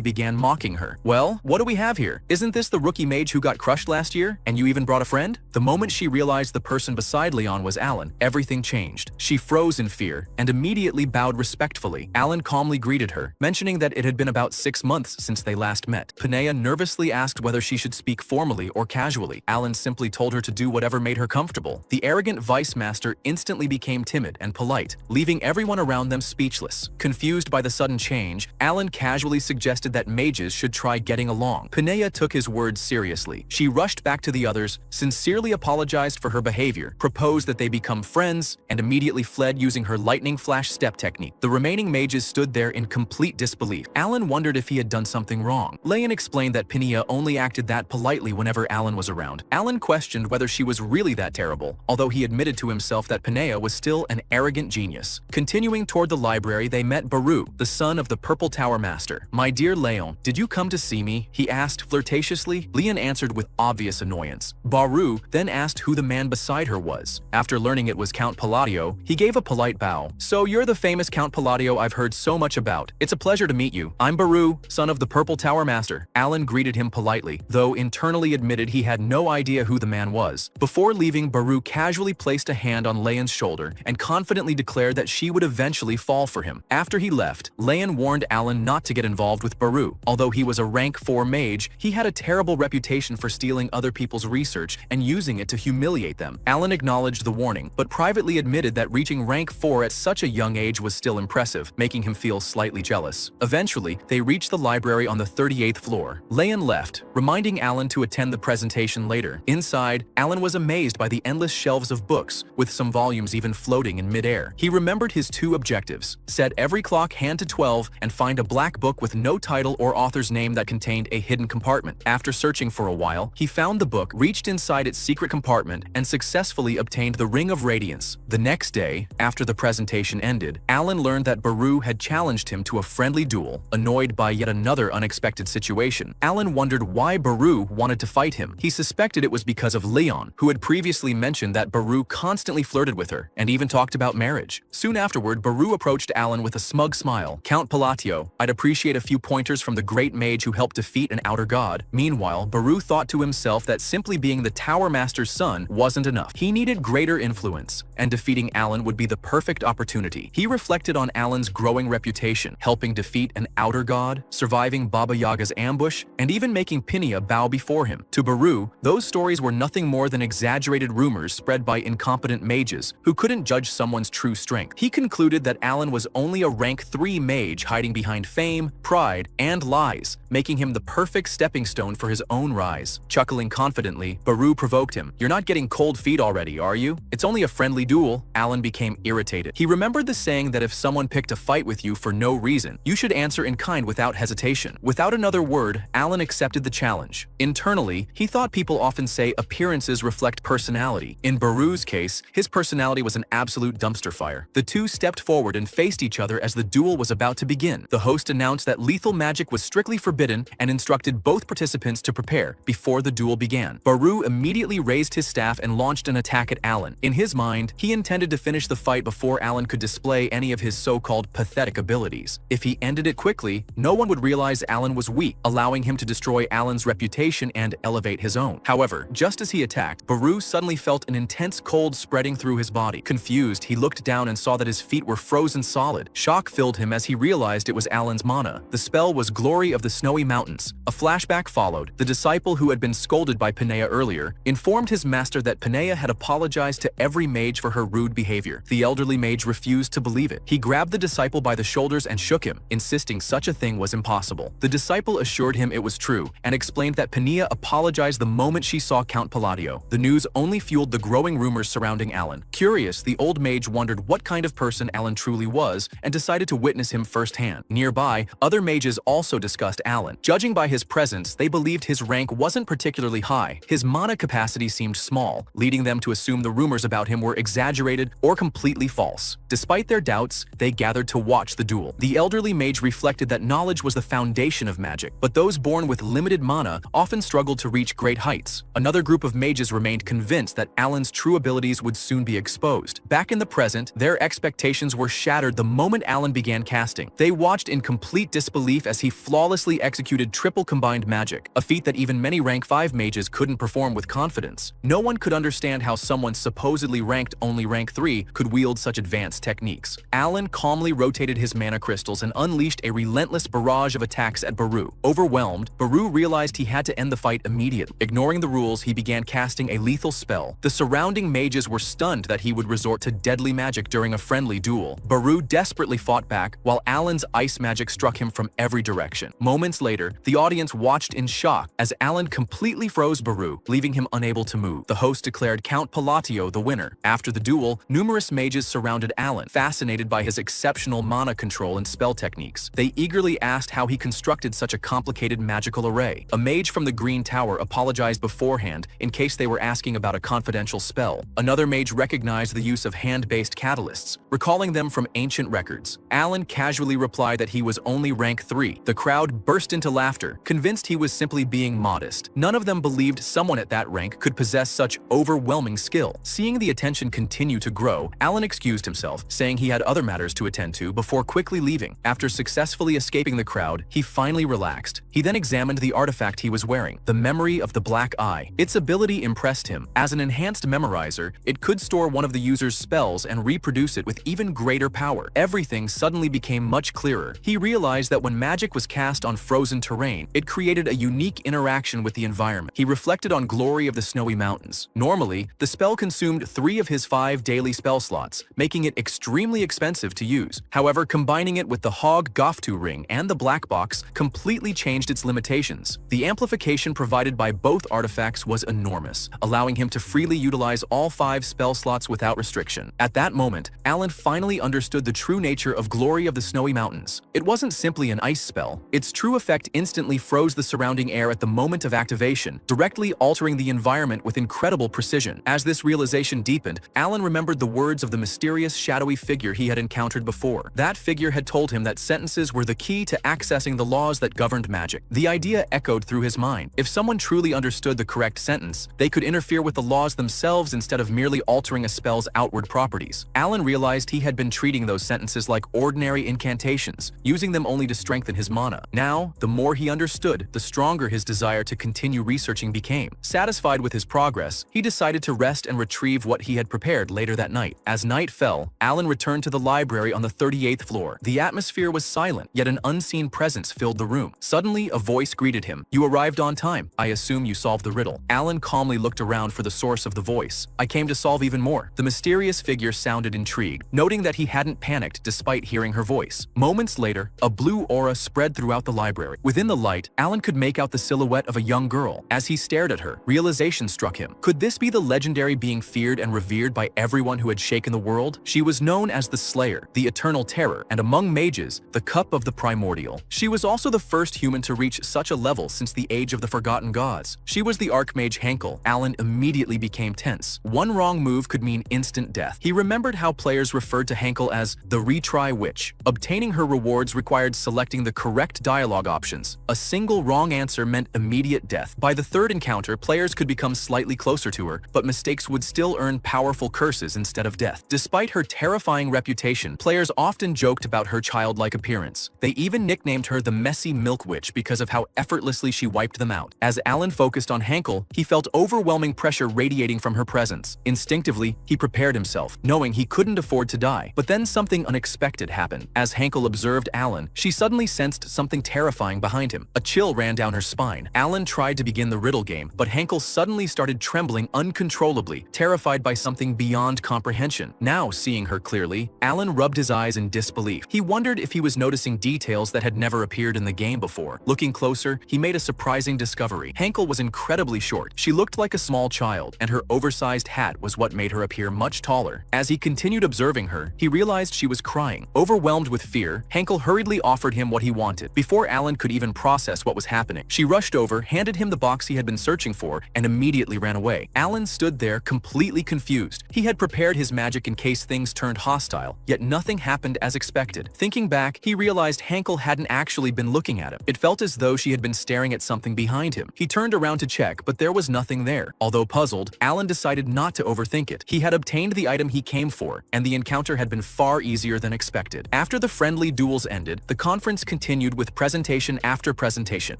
began mocking her. "Well, what do we have here? Isn't this the rookie mage who got crushed last year? And you even brought a friend?" The moment she realized the person beside Leon was Alan, everything changed. She froze in fear and immediately bowed respectfully. Alan calmly greeted her, mentioning that it had been about 6 months since they last met. Pinea nervously asked whether she should speak formally or casually. Alan simply told her to do whatever made her comfortable. The arrogant vice master instantly became timid and polite, leaving everyone around them speechless. Confused by the sudden change, Alan casually suggested that mages should try getting along. Pinea took his words seriously. She rushed back to the others, sincerely apologized for her behavior, proposed that they become friends, and immediately fled using her lightning flash step technique. The remaining mages stood there in complete disbelief. Alan wondered if he had done something wrong. Leon explained that Pinea only acted that politely whenever Alan was around. Alan questioned whether she was really that terrible, although he admitted to himself that Pinea was still an arrogant genius. Continuing toward the library, they met Baru, the son of the Purple Tower Master. "My dear Leon, did you come to see me?" he asked flirtatiously. Leon answered with obvious annoyance. Baru then asked who the man beside her was. After learning it was Count Palladio, he gave a polite bow. "So you're the famous Count Palladio I've heard so much about. It's a pleasure to meet you. I'm Baru, son of the Purple Tower Master." Alan greeted him politely, though internally admitted he had no idea who the man was. Before leaving, Baru casually placed a hand on Leon's shoulder and confidently declared that she would eventually fall for him. After he left, Leon warned Alan not to get involved with Baru. Although he was a rank 4 mage, he had a terrible reputation for stealing other people's research and using it to humiliate them. Alan acknowledged the warning, but privately admitted that reaching rank 4 at such a young age was still impressive, making him feel slightly jealous. Eventually, they reached the library on the 38th floor. Leon left, reminding Alan to attend the presentation later. Inside, Alan was amazed by the endless shelves of books, with some volumes even floating in midair. He remembered his 2 objectives: set every clock hand to 12 and find a black book with no title or author's name that contained a hidden compartment. After searching for a while, he found the book, reached inside its secret compartment, and successfully obtained the Ring of Radiance. The next day, after the presentation ended, Alan learned that Baru had challenged him to a friendly duel. Annoyed by yet another unexpected situation, Alan wondered why Baru wanted to fight him. He suspected it was because of Leon, who had previously mentioned that Baru constantly flirted with her and even talked about marriage. Soon afterward, Baru approached Alan with a smug smile. "Count Palladio, I'd appreciate a few pointers from the great mage who helped defeat an outer god." Meanwhile, Baru thought to himself that simply being the Tower Master's son wasn't enough. He needed greater influence, and defeating Alan would be the perfect opportunity. He reflected on Alan's growing reputation, helping defeat an outer god, surviving Baba Yaga's ambush, and even making Pinea bow before him. To Baru, those stories were nothing more than exaggerated rumors spread by incompetent mages who couldn't judge someone's true strength. He concluded that Alan was only a rank 3 mage hiding behind fame, pride, and lies, making him the perfect stepping stone for his own rise. Chuckling confidently, Baru provoked him. "You're not getting cold feet already, are you? It's only a friendly duel." Alan became irritated. He remembered the saying that if someone picked a fight with you for no reason, you should answer in kind without hesitation. Without another word, Alan accepted the challenge. Internally, he thought people often say appearances reflect personality. In Baru's case, his personality was an absolute dumpster fire. The two stepped forward and faced each other as the duel was about to begin. The host announced that lethal magic was strictly forbidden and instructed both participants to prepare before the duel began. Baru immediately raised his staff and launched an attack at Alan. In his mind, he intended to finish the fight before Alan could display any of his so-called pathetic abilities. If he ended it quickly, no one would realize Alan was weak, allowing him to destroy Alan's reputation and elevate his own. However, just as he attacked, Baru suddenly felt an intense cold spreading through his body. Confused, he looked down and saw that his feet were frozen solid. Shock filled him as he realized it was Alan's mana. The spell was Glory of the Snowy Mountains. A flashback followed. The disciple who had been scolded by Pinea earlier informed his master that Pinea had apologized to every mage for her rude behavior. The elderly mage refused to believe it. He grabbed the disciple by the shoulders and shook him, insisting such a thing was impossible. The disciple assured him it was true and explained that Pinea apologized the moment she saw Count Palladio. The news only fueled the growing spreading rumors surrounding Alan. Curious, the old mage wondered what kind of person Alan truly was and decided to witness him firsthand. Nearby, other mages also discussed Alan. Judging by his presence, they believed his rank wasn't particularly high. His mana capacity seemed small, leading them to assume the rumors about him were exaggerated or completely false. Despite their doubts, they gathered to watch the duel. The elderly mage reflected that knowledge was the foundation of magic, but those born with limited mana often struggled to reach great heights. Another group of mages remained convinced that Alan's true abilities would soon be exposed. Back in the present, their expectations were shattered the moment Alan began casting. They watched in complete disbelief as he flawlessly executed triple combined magic, a feat that even many rank 5 mages couldn't perform with confidence. No one could understand how someone supposedly ranked only rank 3 could wield such advanced techniques. Alan calmly rotated his mana crystals and unleashed a relentless barrage of attacks at Baru. Overwhelmed, Baru realized he had to end the fight immediately. Ignoring the rules, he began casting a lethal spell. The surrounding mages were stunned that he would resort to deadly magic during a friendly duel. Baru desperately fought back, while Alan's ice magic struck him from every direction. Moments later, the audience watched in shock as Alan completely froze Baru, leaving him unable to move. The host declared Count Palatio the winner. After the duel, numerous mages surrounded Alan, fascinated by his exceptional mana control and spell techniques. They eagerly asked how he constructed such a complicated magical array. A mage from the Green Tower apologized beforehand in case they were asking about a confidential spell. Another mage recognized the use of hand-based catalysts, recalling them from ancient records. Alan casually replied that he was only rank 3. The crowd burst into laughter, convinced he was simply being modest. None of them believed someone at that rank could possess such overwhelming skill. Seeing the attention continue to grow, Alan excused himself, saying he had other matters to attend to before quickly leaving. After successfully escaping the crowd, he finally relaxed. He then examined the artifact he was wearing, the Memory of the Black Eye. Its ability impressed him. As an enhanced memorizer, it could store one of the user's spells and reproduce it with even greater power. Everything suddenly became much clearer. He realized that when magic was cast on frozen terrain, it created a unique interaction with the environment. He reflected on Glory of the Snowy Mountains. Normally, the spell consumed 3 of his 5 daily spell slots, making it extremely expensive to use. However, combining it with the Hog Goftu ring and the Black Box completely changed its limitations. The amplification provided by both artifacts was enormous, allowing him to freely utilize all 5 spell slots without restriction. At that moment, Alan finally understood the true nature of Glory of the Snowy Mountains. It wasn't simply an ice spell. Its true effect instantly froze the surrounding air at the moment of activation, directly altering the environment with incredible precision. As this realization deepened, Alan remembered the words of the mysterious shadowy figure he had encountered before. That figure had told him that sentences were the key to accessing the laws that governed magic. The idea echoed through his mind. If someone truly understood the correct sentence, they could interfere with the laws themselves instead of merely altering a spell's outward properties. Alan realized he had been treating those sentences like ordinary incantations, using them only to strengthen his mana. Now, the more he understood, the stronger his desire to continue researching became. Satisfied with his progress, he decided to rest and retrieve what he had prepared later that night. As night fell, Alan returned to the library on the 38th floor. The atmosphere was silent, yet an unseen presence filled the room. Suddenly, a voice greeted him. "You arrived on time. I assume you solved the riddle." Alan calmly looked around for the source of the voice. "I came to solve even more." The mysterious figure sounded intrigued, noting that he hadn't panicked despite hearing her voice. Moments later, a blue aura spread throughout the library. Within the light, Alan could make out the silhouette of a young girl. As he stared at her, realization struck him. Could this be the legendary being feared and revered by everyone who had shaken the world? She was known as the Slayer, the Eternal Terror, and among mages, the Cup of the Primordial. She was also the first human to reach such a level since the Age of the Forgotten Gods. She was the Archmage Henkel. Alan immediately became tense. One wrong move could mean instant death. He remembered how players referred to Henkel as the Retry Witch. Obtaining her rewards required selecting the correct dialogue options. A single wrong answer meant immediate death. By the third encounter, players could become slightly closer to her, but mistakes would still earn powerful curses instead of death. Despite her terrifying reputation, players often joked about her childlike appearance. They even nicknamed her the Messy Milk Witch because of how effortlessly she wiped them out. As Alan focused on Henkel, he felt overwhelming pressure radiating from her presence. Instinctively, he prepared himself, knowing he couldn't afford to die. But then something unexpected happened. As Henkel observed Alan, she suddenly sensed something terrifying behind him. A chill ran down her spine. Alan tried to begin the riddle game, but Henkel suddenly started trembling uncontrollably, terrified by something beyond comprehension. Now, seeing her clearly, Alan rubbed his eyes in disbelief. He wondered if he was noticing details that had never appeared in the game before. Looking closer, he made a surprising discovery. Henkel was incredibly short. She looked like a small child, and her oversized oversized hat was what made her appear much taller. As he continued observing her, he realized she was crying. Overwhelmed with fear, Henkel hurriedly offered him what he wanted. Before Alan could even process what was happening, she rushed over, handed him the box he had been searching for, and immediately ran away. Alan stood there completely confused. He had prepared his magic in case things turned hostile, yet nothing happened as expected. Thinking back, he realized Henkel hadn't actually been looking at him. It felt as though she had been staring at something behind him. He turned around to check, but there was nothing there. Although puzzled, Alan decided not to overthink it. He had obtained the item he came for, and the encounter had been far easier than expected. After the friendly duels ended, the conference continued with presentation after presentation.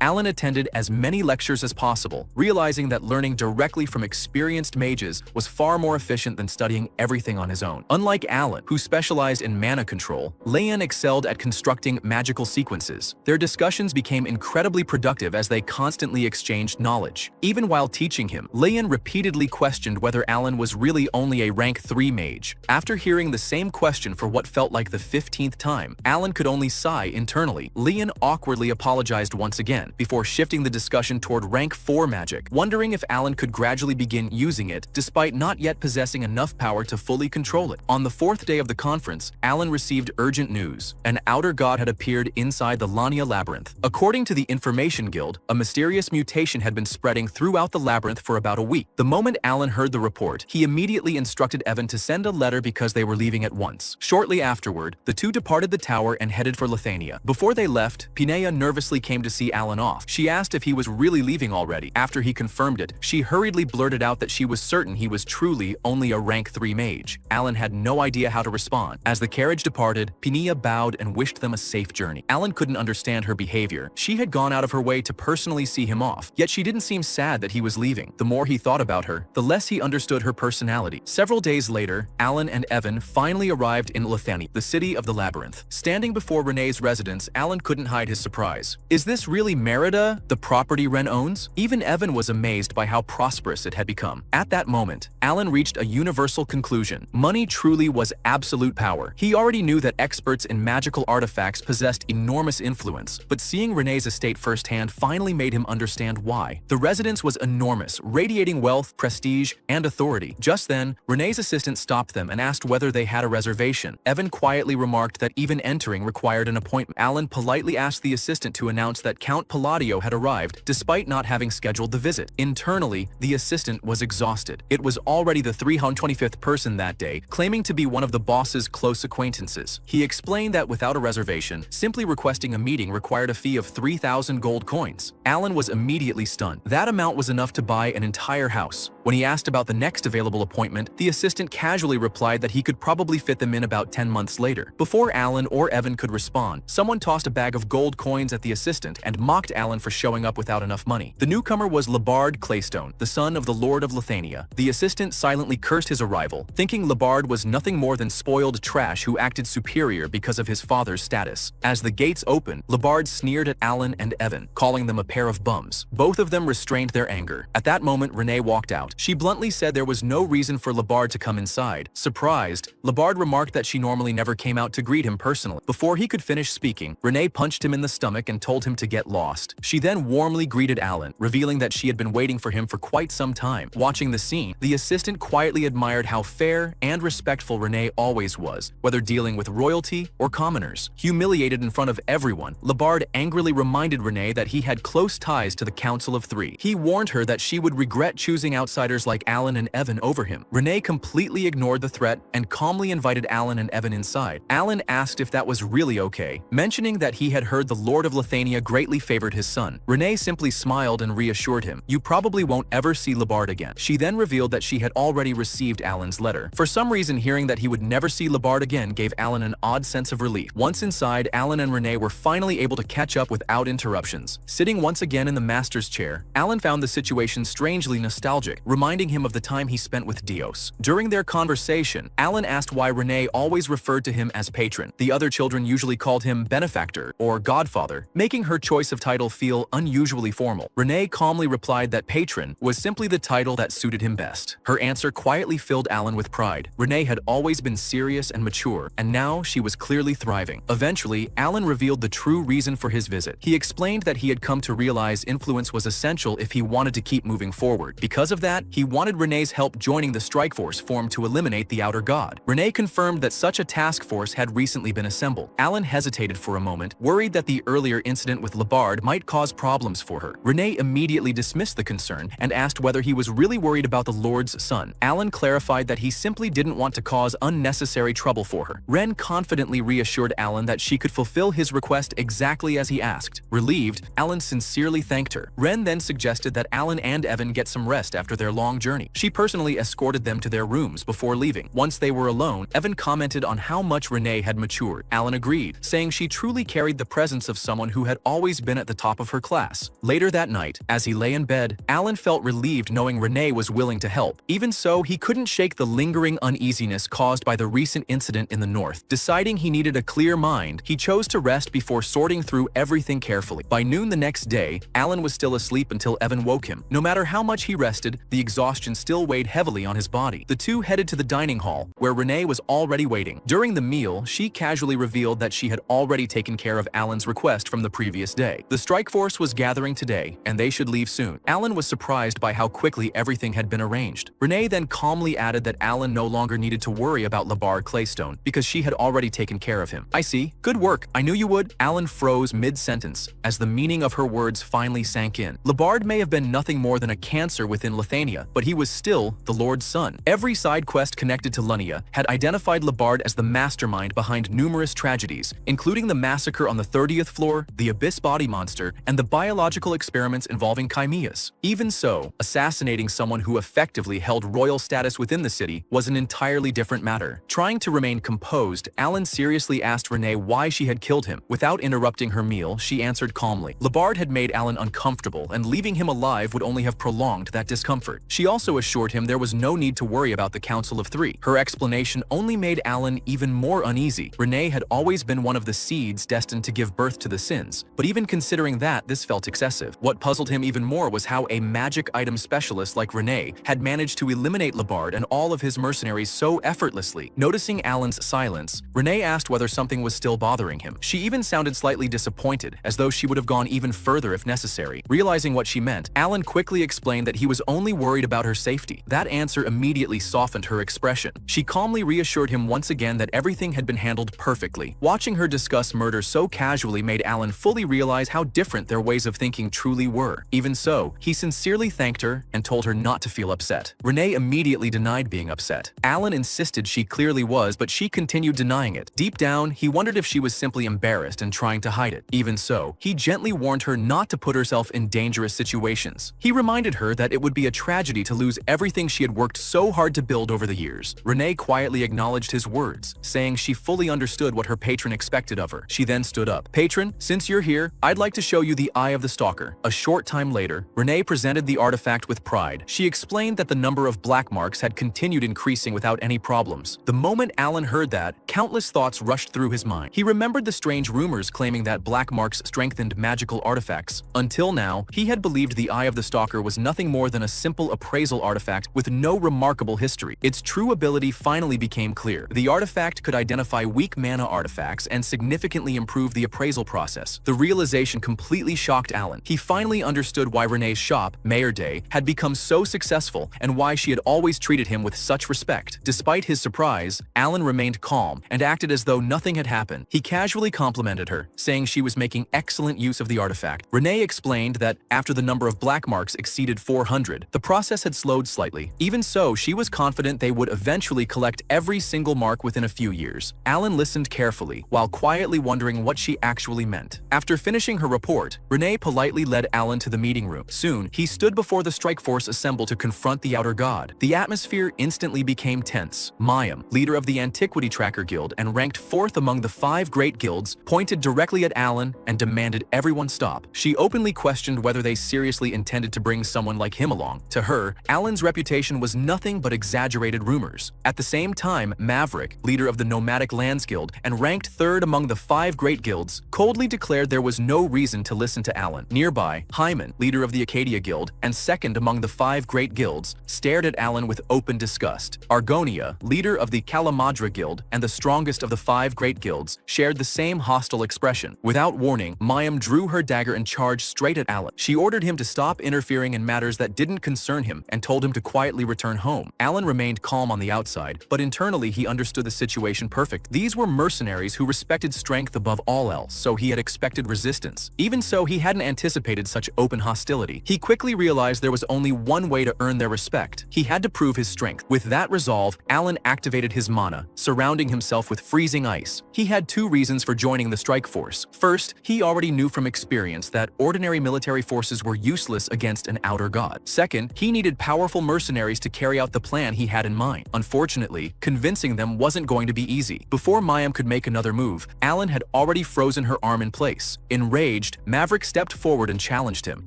Alan attended as many lectures as possible, realizing that learning directly from experienced mages was far more efficient than studying everything on his own. Unlike Alan, who specialized in mana control, Leon excelled at constructing magical sequences. Their discussions became incredibly productive as they constantly exchanged knowledge. Even while teaching him, Leon repeatedly questioned whether Alan was really only a rank 3 mage. After hearing the same question for what felt like the 15th time, Alan could only sigh internally. Leon awkwardly apologized once again, before shifting the discussion toward rank 4 magic, wondering if Alan could gradually begin using it despite not yet possessing enough power to fully control it. On the 4th day of the conference, Alan received urgent news. An outer god had appeared inside the Lania labyrinth. According to the Information Guild, a mysterious mutation had been spreading throughout the labyrinth for about a week. The moment Alan heard the report, he immediately instructed Evan to send a letter because they were leaving at once. Shortly afterward, the two departed the tower and headed for Lithania. Before they left, Pinea nervously came to see Alan off. She asked if he was really leaving already. After he confirmed it, she hurriedly blurted out that she was certain he was truly only a rank 3 mage. Alan had no idea how to respond. As the carriage departed, Pinea bowed and wished them a safe journey. Alan couldn't understand her behavior. She had gone out of her way to personally see him off, yet she didn't seem sad that he was leaving. The more he thought about her, the less he understood her personality. Several days later, Alan and Evan finally arrived in Lithania, the city of the labyrinth. Standing before Renee's residence, Alan couldn't hide his surprise. Is this really Merida, the property Ren owns? Even Evan was amazed by how prosperous it had become. At that moment, Alan reached a universal conclusion. Money truly was absolute power. He already knew that experts in magical artifacts possessed enormous influence, but seeing Renee's estate firsthand finally made him understand why. The residence was enormous, radiating wealth, prestige, and authority. Just then, Renee's assistant stopped them and asked whether they had a reservation. Evan quietly remarked that even entering required an appointment. Alan politely asked the assistant to announce that Count Palladio had arrived, despite not having scheduled the visit. Internally, the assistant was exhausted. It was already the 325th person that day, claiming to be one of the boss's close acquaintances. He explained that without a reservation, simply requesting a meeting required a fee of 3,000 gold coins. Alan was immediately stunned. That amount was enough to buy an entire house. When he asked about the next available appointment, the assistant casually replied that he could probably fit them in about 10 months later. Before Alan or Evan could respond, someone tossed a bag of gold coins at the assistant and mocked Alan for showing up without enough money. The newcomer was Labard Claystone, the son of the Lord of Lithania. The assistant silently cursed his arrival, thinking Labard was nothing more than spoiled trash who acted superior because of his father's status. As the gates opened, Labard sneered at Alan and Evan, calling them a pair of bums. Both of them restrained their anger. At that moment, Renee walked out. She bluntly said there was no reason for Labard to come inside. Surprised, Labard remarked that she normally never came out to greet him personally. Before he could finish speaking, Renee punched him in the stomach and told him to get lost. She then warmly greeted Alan, revealing that she had been waiting for him for quite some time. Watching the scene, the assistant quietly admired how fair and respectful Renee always was, whether dealing with royalty or commoners. Humiliated in front of everyone, Labard angrily reminded Renee that he had close ties to the Council of Three. He warned her that she would regret choosing outsiders like Alan and Evan over him. Renee completely ignored the threat and calmly invited Alan and Evan inside. Alan asked if that was really okay, mentioning that he had heard the Lord of Lithania greatly favored his son. Renee simply smiled and reassured him, "You probably won't ever see Labard again." She then revealed that she had already received Alan's letter. For some reason, hearing that he would never see Labard again gave Alan an odd sense of relief. Once inside, Alan and Renee were finally able to catch up without interruptions. Sitting once again in the master's chair, Alan found the situation strangely nostalgic, reminding him of the time he spent with Dios. During their conversation, Alan asked why Renee always referred to him as patron. The other children usually called him benefactor or godfather, making her choice of title feel unusually formal. Renee calmly replied that patron was simply the title that suited him best. Her answer quietly filled Alan with pride. Renee had always been serious and mature, and now she was clearly thriving. Eventually, Alan revealed the true reason for his visit. He explained that he had come to realize influence was essential if he wanted to keep moving forward. Because of that, he wanted wanted Renee's help joining the strike force formed to eliminate the Outer God. Renee confirmed that such a task force had recently been assembled. Alan hesitated for a moment, worried that the earlier incident with Labard might cause problems for her. Renee immediately dismissed the concern and asked whether he was really worried about the Lord's son. Alan clarified that he simply didn't want to cause unnecessary trouble for her. Ren confidently reassured Alan that she could fulfill his request exactly as he asked. Relieved, Alan sincerely thanked her. Ren then suggested that Alan and Evan get some rest after their long journey. She personally escorted them to their rooms before leaving. Once they were alone, Evan commented on how much Renee had matured. Alan agreed, saying she truly carried the presence of someone who had always been at the top of her class. Later that night, as he lay in bed, Alan felt relieved knowing Renee was willing to help. Even so, he couldn't shake the lingering uneasiness caused by the recent incident in the north. Deciding he needed a clear mind, he chose to rest before sorting through everything carefully. By noon the next day, Alan was still asleep until Evan woke him. No matter how much he rested, the exhaustion still weighed heavily on his body. The two headed to the dining hall, where Renee was already waiting. During the meal, she casually revealed that she had already taken care of Alan's request from the previous day. The strike force was gathering today, and they should leave soon. Alan was surprised by how quickly everything had been arranged. Renee then calmly added that Alan no longer needed to worry about Labard Claystone because she had already taken care of him. "I see. Good work. I knew you would." Alan froze mid-sentence as the meaning of her words finally sank in. Labard may have been nothing more than a cancer within Lithania, but he was still the Lord's son. Every side quest connected to Lunia had identified Labard as the mastermind behind numerous tragedies, including the massacre on the 30th floor, the Abyss body monster, and the biological experiments involving chimeas. Even so, assassinating someone who effectively held royal status within the city was an entirely different matter. Trying to remain composed, Alan seriously asked Renee why she had killed him. Without interrupting her meal, she answered calmly. Labard had made Alan uncomfortable, and leaving him alive would only have prolonged that discomfort. She also assured him there was no need to worry about the Council of Three. Her explanation only made Alan even more uneasy. Renee had always been one of the seeds destined to give birth to the sins, but even considering that, this felt excessive. What puzzled him even more was how a magic item specialist like Renee had managed to eliminate Labard and all of his mercenaries so effortlessly. Noticing Alan's silence, Renee asked whether something was still bothering him. She even sounded slightly disappointed, as though she would have gone even further if necessary. Realizing what she meant, Alan quickly explained that he was only worried about her safety. That answer immediately softened her expression. She calmly reassured him once again that everything had been handled perfectly. Watching her discuss murder so casually made Alan fully realize how different their ways of thinking truly were. Even so, he sincerely thanked her and told her not to feel upset. Renee immediately denied being upset. Alan insisted she clearly was, but she continued denying it. Deep down, he wondered if she was simply embarrassed and trying to hide it. Even so, he gently warned her not to put herself in dangerous situations. He reminded her that it would be a tragedy to lose everything she had worked so hard to build over the years. Renee quietly acknowledged his words, saying she fully understood what her patron expected of her. She then stood up. "Patron, since you're here, I'd like to show you the Eye of the Stalker." A short time later, Renee presented the artifact with pride. She explained that the number of black marks had continued increasing without any problems. The moment Alan heard that, countless thoughts rushed through his mind. He remembered the strange rumors claiming that black marks strengthened magical artifacts. Until now, he had believed the Eye of the Stalker was nothing more than a simple appraisal artifact with no remarkable history. Its true ability finally became clear. The artifact could identify weak mana artifacts and significantly improve the appraisal process. The realization completely shocked Alan. He finally understood why Renee's shop, Mayor Day, had become so successful and why she had always treated him with such respect. Despite his surprise, Alan remained calm and acted as though nothing had happened. He casually complimented her, saying she was making excellent use of the artifact. Renee explained that after the number of black marks exceeded 400, the process had slowed slightly. Even so, she was confident they would eventually collect every single mark within a few years. Alan listened carefully, while quietly wondering what she actually meant. After finishing her report, Renee politely led Alan to the meeting room. Soon, he stood before the strike force assembled to confront the Outer God. The atmosphere instantly became tense. Mayim, leader of the Antiquity Tracker Guild and ranked 4th among the 5 great guilds, pointed directly at Alan and demanded everyone stop. She openly questioned whether they seriously intended to bring someone like him along. To her, Alan's reputation was nothing but exaggerated rumors. At the same time, Maverick, leader of the Nomadic Lands Guild and ranked 3rd among the 5 great guilds, coldly declared there was no reason to listen to Alan. Nearby, Hyman, leader of the Acadia Guild and 2nd among the 5 great guilds, stared at Alan with open disgust. Argonia, leader of the Kalamadra Guild and the strongest of the 5 great guilds, shared the same hostile expression. Without warning, Mayim drew her dagger and charged straight at Alan. She ordered him to stop interfering in matters that didn't concern him and told him to quietly return home. Alan remained calm on the outside, but internally he understood the situation perfect. These were mercenaries who respected strength above all else, so he had expected resistance. Even so, he hadn't anticipated such open hostility. He quickly realized there was only one way to earn their respect. He had to prove his strength. With that resolve, Alan activated his mana, surrounding himself with freezing ice. He had two reasons for joining the strike force. First, he already knew from experience that ordinary military forces were useless against an outer god. Second, he needed powerful mercenaries to carry out the plan he had in mind. Unfortunately, convincing them wasn't going to be easy. Before Mayim could make another move, Alan had already frozen her arm in place. Enraged, Maverick stepped forward and challenged him,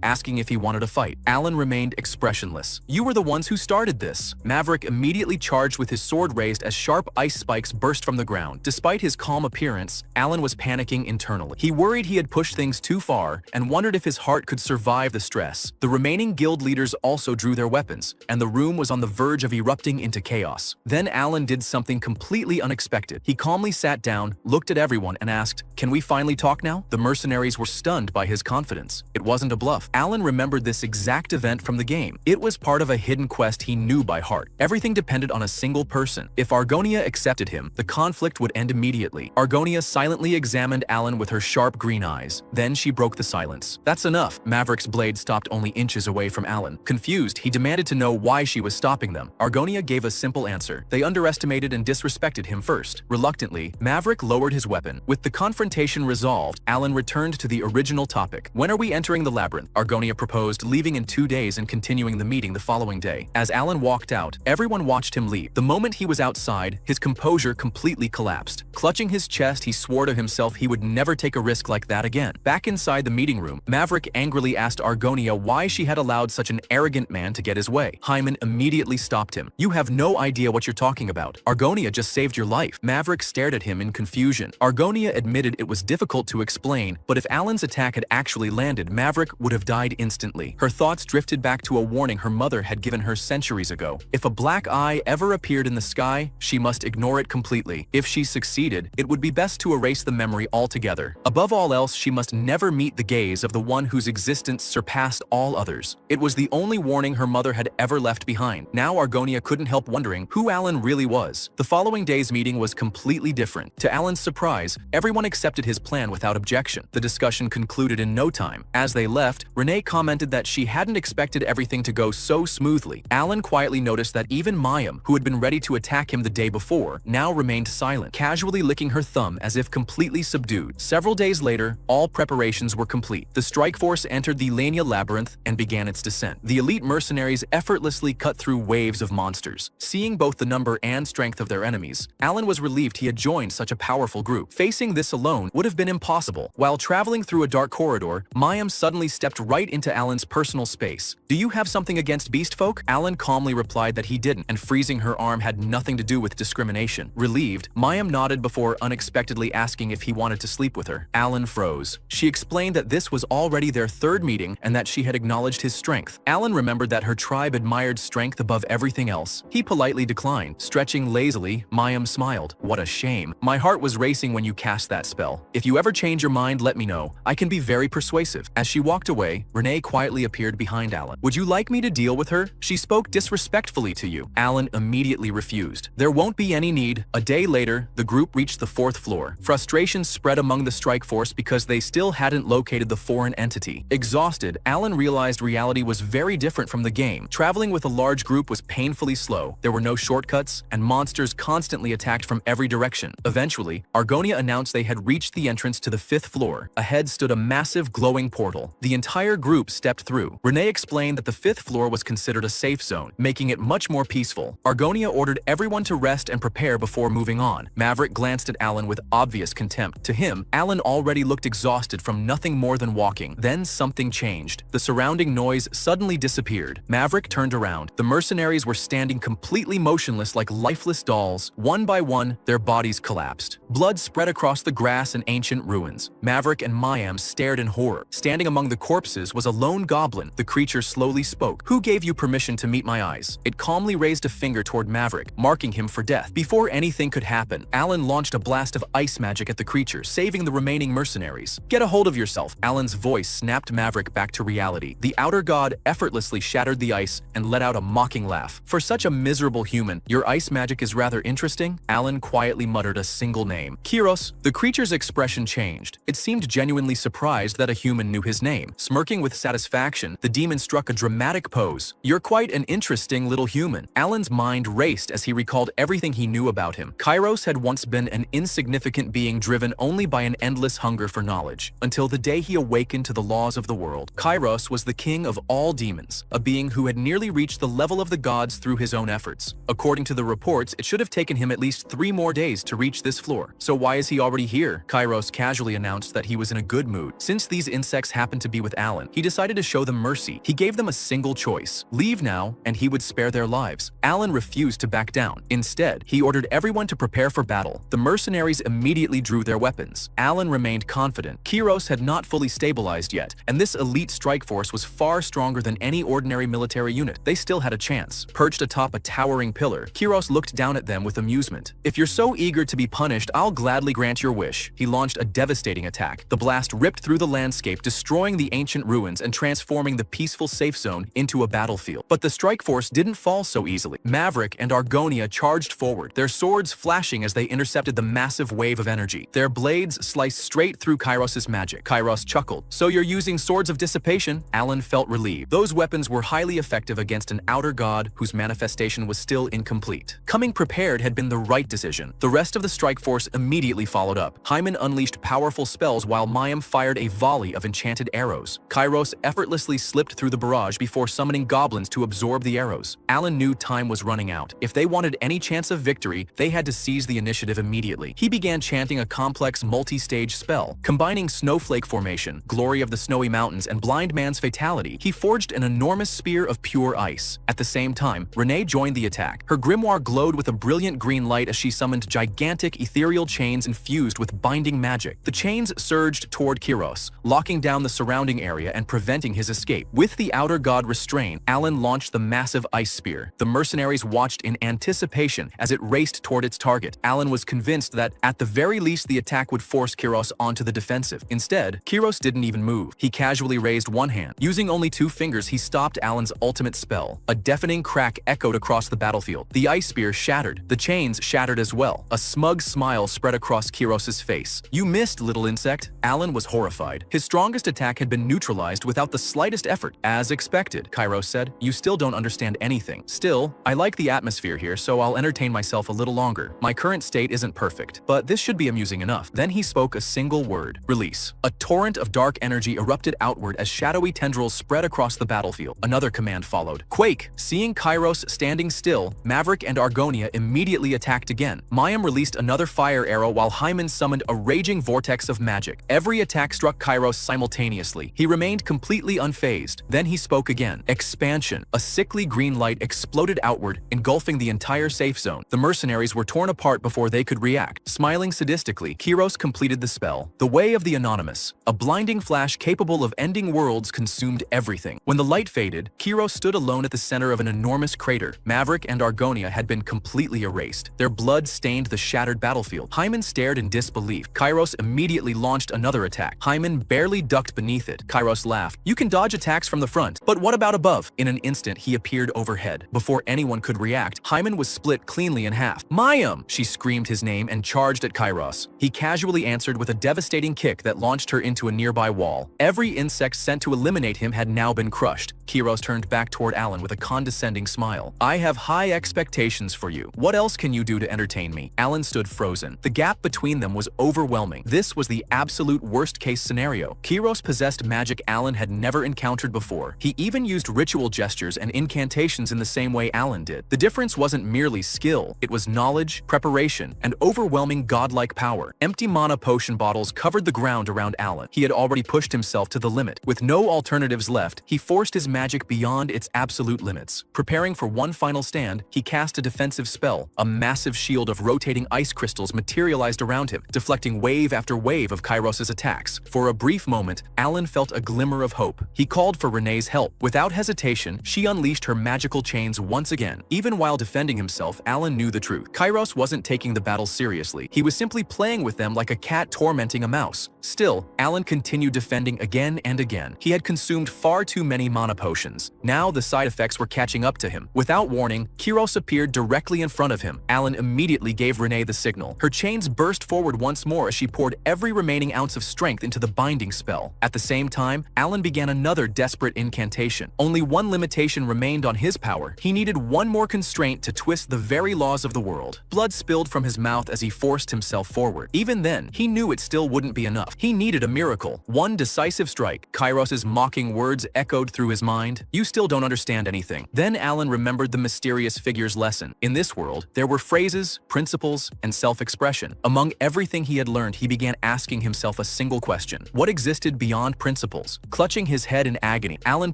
asking if he wanted to fight. Alan remained expressionless. "You were the ones who started this." Maverick immediately charged with his sword raised as sharp ice spikes burst from the ground. Despite his calm appearance, Alan was panicking internally. He worried he had pushed things too far and wondered if his heart could survive the stress. The remaining guild leaders also drew their weapons, and the room was on the verge of erupting into chaos. Then Alan did something completely unexpected. He calmly sat down, looked at everyone, and asked, "Can we finally talk now?" The mercenaries were stunned by his confidence. It wasn't a bluff. Alan remembered this exact event from the game. It was part of a hidden quest he knew by heart. Everything depended on a single person. If Argonia accepted him, the conflict would end immediately. Argonia silently examined Alan with her sharp green eyes. Then she broke the silence. "That's enough." Maverick's blade stopped only inches away from Alan. Confused, he demanded to know why she was stopping them. Argonia gave a simple answer. They underestimated and disrespected him first. Reluctantly, Maverick lowered his weapon. With the confrontation resolved, Alan returned to the original topic. "When are we entering the labyrinth?" Argonia proposed, leaving in 2 days and continuing the meeting the following day. As Alan walked out, everyone watched him leave. The moment he was outside, his composure completely collapsed. Clutching his chest, he swore to himself he would never take a risk like that again. Back inside the meeting room, Maverick angrily asked Argonia why she had allowed such an arrogant man to get his way. Hyman immediately stopped him. "You have no idea what you're talking about. Argonia just saved your life." Maverick stared at him in confusion. Argonia admitted it was difficult to explain, but if Alan's attack had actually landed, Maverick would have died instantly. Her thoughts drifted back to a warning her mother had given her centuries ago. If a black eye ever appeared in the sky, she must ignore it completely. If she succeeded, it would be best to erase the memory altogether. Above all else, she must never meet the gaze of the one whose existence surpassed all others. It was the only warning her mother had ever left behind. Now Argonia couldn't help wondering who Alan really was. The following day's meeting was completely different. To Alan's surprise, everyone accepted his plan without objection. The discussion concluded in no time. As they left, Renee commented that she hadn't expected everything to go so smoothly. Alan quietly noticed that even Mayim, who had been ready to attack him the day before, now remained silent, casually licking her thumb as if completely subdued. Several days later, all preparations were complete. The strike force entered the Lania labyrinth and began its descent. The elite mercenaries effortlessly cut through waves of monsters. Seeing both the number and strength of their enemies, Alan was relieved he had joined such a powerful group. Facing this alone would have been impossible. While traveling through a dark corridor, Mayim suddenly stepped right into Alan's personal space. "Do you have something against beast folk?" Alan calmly replied that he didn't, and freezing her arm had nothing to do with discrimination. Relieved, Mayim nodded before unexpectedly asking if he wanted to sleep with her. Alan froze. She explained that this was already their third meeting and that she had acknowledged his strength. Alan remembered that her tribe admired strength above everything else. He politely declined. Stretching lazily, Mayim smiled. "What a shame. My heart was racing when you cast that spell. If you ever change your mind, let me know. I can be very persuasive." As she walked away, Renee quietly appeared behind Alan. "Would you like me to deal with her? She spoke disrespectfully to you." Alan immediately refused. "There won't be any need." A day later, the group reached the 4th floor. Frustration spread among the strike force because they still hadn't located the foreign entity. Exhausted, Alan realized reality was very different from the game. Traveling with a large group was painfully slow. There were no shortcuts, and monsters constantly attacked from every direction. Eventually, Argonia announced they had reached the entrance to the 5th floor. Ahead stood a massive glowing portal. The entire group stepped through. Renee explained that the 5th floor was considered a safe zone, making it much more peaceful. Argonia ordered everyone to rest and prepare before moving on. Maverick glanced at Alan with obvious contempt. To him, Alan already looked exhausted from nothing more than walking. Then something changed. The surrounding noise suddenly disappeared. Maverick turned around. The mercenaries were standing completely motionless like lifeless dolls. One by one, their bodies collapsed. Blood spread across the grass and ancient ruins. Maverick and Mayim stared in horror. Standing among the corpses was a lone goblin. The creature slowly spoke. "Who gave you permission to meet my eyes?" It calmly raised a finger toward Maverick, marking him for death. Before anything could happen, Alan launched a blast of ice magic at the creature, saving the remaining mercenaries. "Get a hold of yourself." Alan's voice snapped Maverick back to reality. The outer god effortlessly shattered the ice and let out a mocking laugh. For such a miserable human, your ice magic is rather interesting. Alan quietly muttered a single name. Kyros. The creature's expression changed. It seemed genuinely surprised that a human knew his name. Smirking with satisfaction, the demon struck a dramatic pose. You're quite an interesting little human. Alan's mind raced as he recalled everything he knew about him. Kyros had once been an insignificant being driven only by an endless hunger for knowledge, until the day he awakened to the laws of the world. Kyros was the king of all demons, a being who had nearly reached the level of the gods through his own efforts. According to the reports, it should have taken him at least 3 more days to reach this floor. So why is he already here? Kyros casually announced that he was in a good mood. Since these insects happened to be with Alan, he decided to show them mercy. He gave them a single choice: leave now, and he would spare their lives. Alan refused to back down. Instead, he ordered everyone to prepare for battle. The mercenaries immediately drew their weapons. Alan remained confident. Kyros had not fully stabilized yet, and this elite strike force was far stronger than any ordinary military unit. They still had a chance. Perched atop a towering pillar, Kyros looked down at them with amusement. If you're so eager to be punished, I'll gladly grant your wish. He launched a devastating attack. The blast ripped through the landscape, destroying the ancient ruins and transforming the peaceful safe zone into a battlefield. But the strike force didn't fall so easily. Maverick and Argonia charged forward, their swords flashing as they intercepted the massive wave of energy. Their blades sliced straight through Kyros' magic. Kyros chuckled. So you're using swords of dissipation? Alan felt relieved. Those weapons were highly effective against an outer god whose manifestation was still incomplete. Coming prepared had been the right decision. The rest of the strike force immediately followed up. Hyman unleashed powerful spells while Mayim fired a volley of enchanted arrows. Kyros effortlessly slipped through the barrage before summoning goblins to absorb the arrows. Alan knew time was running out. If they wanted any chance of victory, they had to seize the initiative immediately. He began chanting a complex multi-stage spell. Combining snowflake formation, glory of the snowy mountains, and blind man's fatality, he forged an enormous spear of pure ice. At the same time, Renee joined the attack. Her grimoire glowed with a brilliant green light as she summoned gigantic ethereal chains infused with binding magic. The chains surged toward Kyros, locking down the surrounding area and preventing his escape. With the outer god restrained, Alan launched the massive ice spear. The mercenaries watched in anticipation as it raced toward its target. Alan was convinced that, at the very least, the attack would force Kyros onto the defensive. Instead, Kyros didn't even move. He casually raised one hand. Using only 2 fingers, he stopped Alan's ultimate spell. A deafening crack echoed across the battlefield. The ice spear shattered. The chains shattered as well. A smug smile spread across Kyros' face. You missed, little insect. Alan was horrified. His strongest attack had been neutralized without the slightest effort. As expected, Kyros said. You still don't understand anything. Still, I like the atmosphere here, so I'll entertain myself a little longer. My current state isn't perfect, but this should be amusing enough. Then he spoke a single word: release. A torrent of dark energy erupted outward as shadowy tendrils spread across the battlefield. Another command followed: quake. Seeing Kyros standing still, Maverick and Argonia immediately attacked again. Mayim released another fire arrow while Hyman summoned a raging vortex of magic. Every attack struck Kyros simultaneously. He remained completely unfazed. Then he spoke again. Expansion. A sickly green light exploded outward, engulfing the entire safe zone. The mercenaries were torn apart before they could react. Smiling sadistically, Kyros completed the spell. The Way of the Anonymous. A blinding flash capable of ending worlds consumed everything. When the light faded, Kyros stood alone at the center of an enormous crater. Maverick and Argonia had been completely erased. Their blood stained the shattered battlefield. Hyman stared in disbelief. Kyros immediately launched another attack. Hyman barely ducked beneath it. Kyros laughed. You can dodge attacks from the front, but what about above? In an instant, he appeared overhead. Before anyone could react, Hyman was split cleanly in half. Mayim! She screamed his name and charged at Kyros. He casually answered with a devastating kick that launched her into a nearby wall. Every insect sent to eliminate him had now been crushed. Kyros turned back toward Alan with a condescending smile. I have high expectations for you. What else can you do to entertain me? Alan stood frozen. The gap between them was overwhelming. This was the absolute worst-case scenario. Kyros possessed magic Alan had never encountered before. He even used ritual gestures and incantations in the same way Alan did. The difference wasn't merely skill, it was knowledge, preparation, and overwhelming godlike power. Empty mana potion bottles covered the ground around Alan. He had already pushed himself to the limit. With no alternatives left, he forced his magic beyond its absolute limits. Preparing for one final stand, he cast a defensive spell. A massive shield of rotating ice crystals materialized around him, deflecting wave after wave of Kyros' attacks. For a brief moment, Alan felt a glimmer of hope. He called for Renee's help. Without hesitation, she unleashed her magical chains once again. Even while defending himself, Alan knew the truth. Kyros wasn't taking the battle seriously. He was simply playing with them like a cat tormenting a mouse. Still, Alan continued defending again and again. He had consumed far too many mana potions. Now the side effects were catching up to him. Without warning, Kiros appeared directly in front of him. Alan immediately gave Renee the signal. Her chains burst forward once more as she poured every remaining ounce of strength into the binding spell. At the same time, Alan began another desperate incantation. Only one limitation remained on his power. He needed one more constraint to twist the very laws of the world. Blood spilled from his mouth as he forced himself forward. Even then, he knew it still wouldn't be enough. He needed a miracle. One decisive strike. Kairos's mocking words echoed through his mind. You still don't understand anything. Then Alan remembered the mysterious figure's lesson. In this world, there were phrases, principles, and self-expression. Among everything he had learned, he began asking himself a single question. What existed beyond principles? Clutching his head in agony, Alan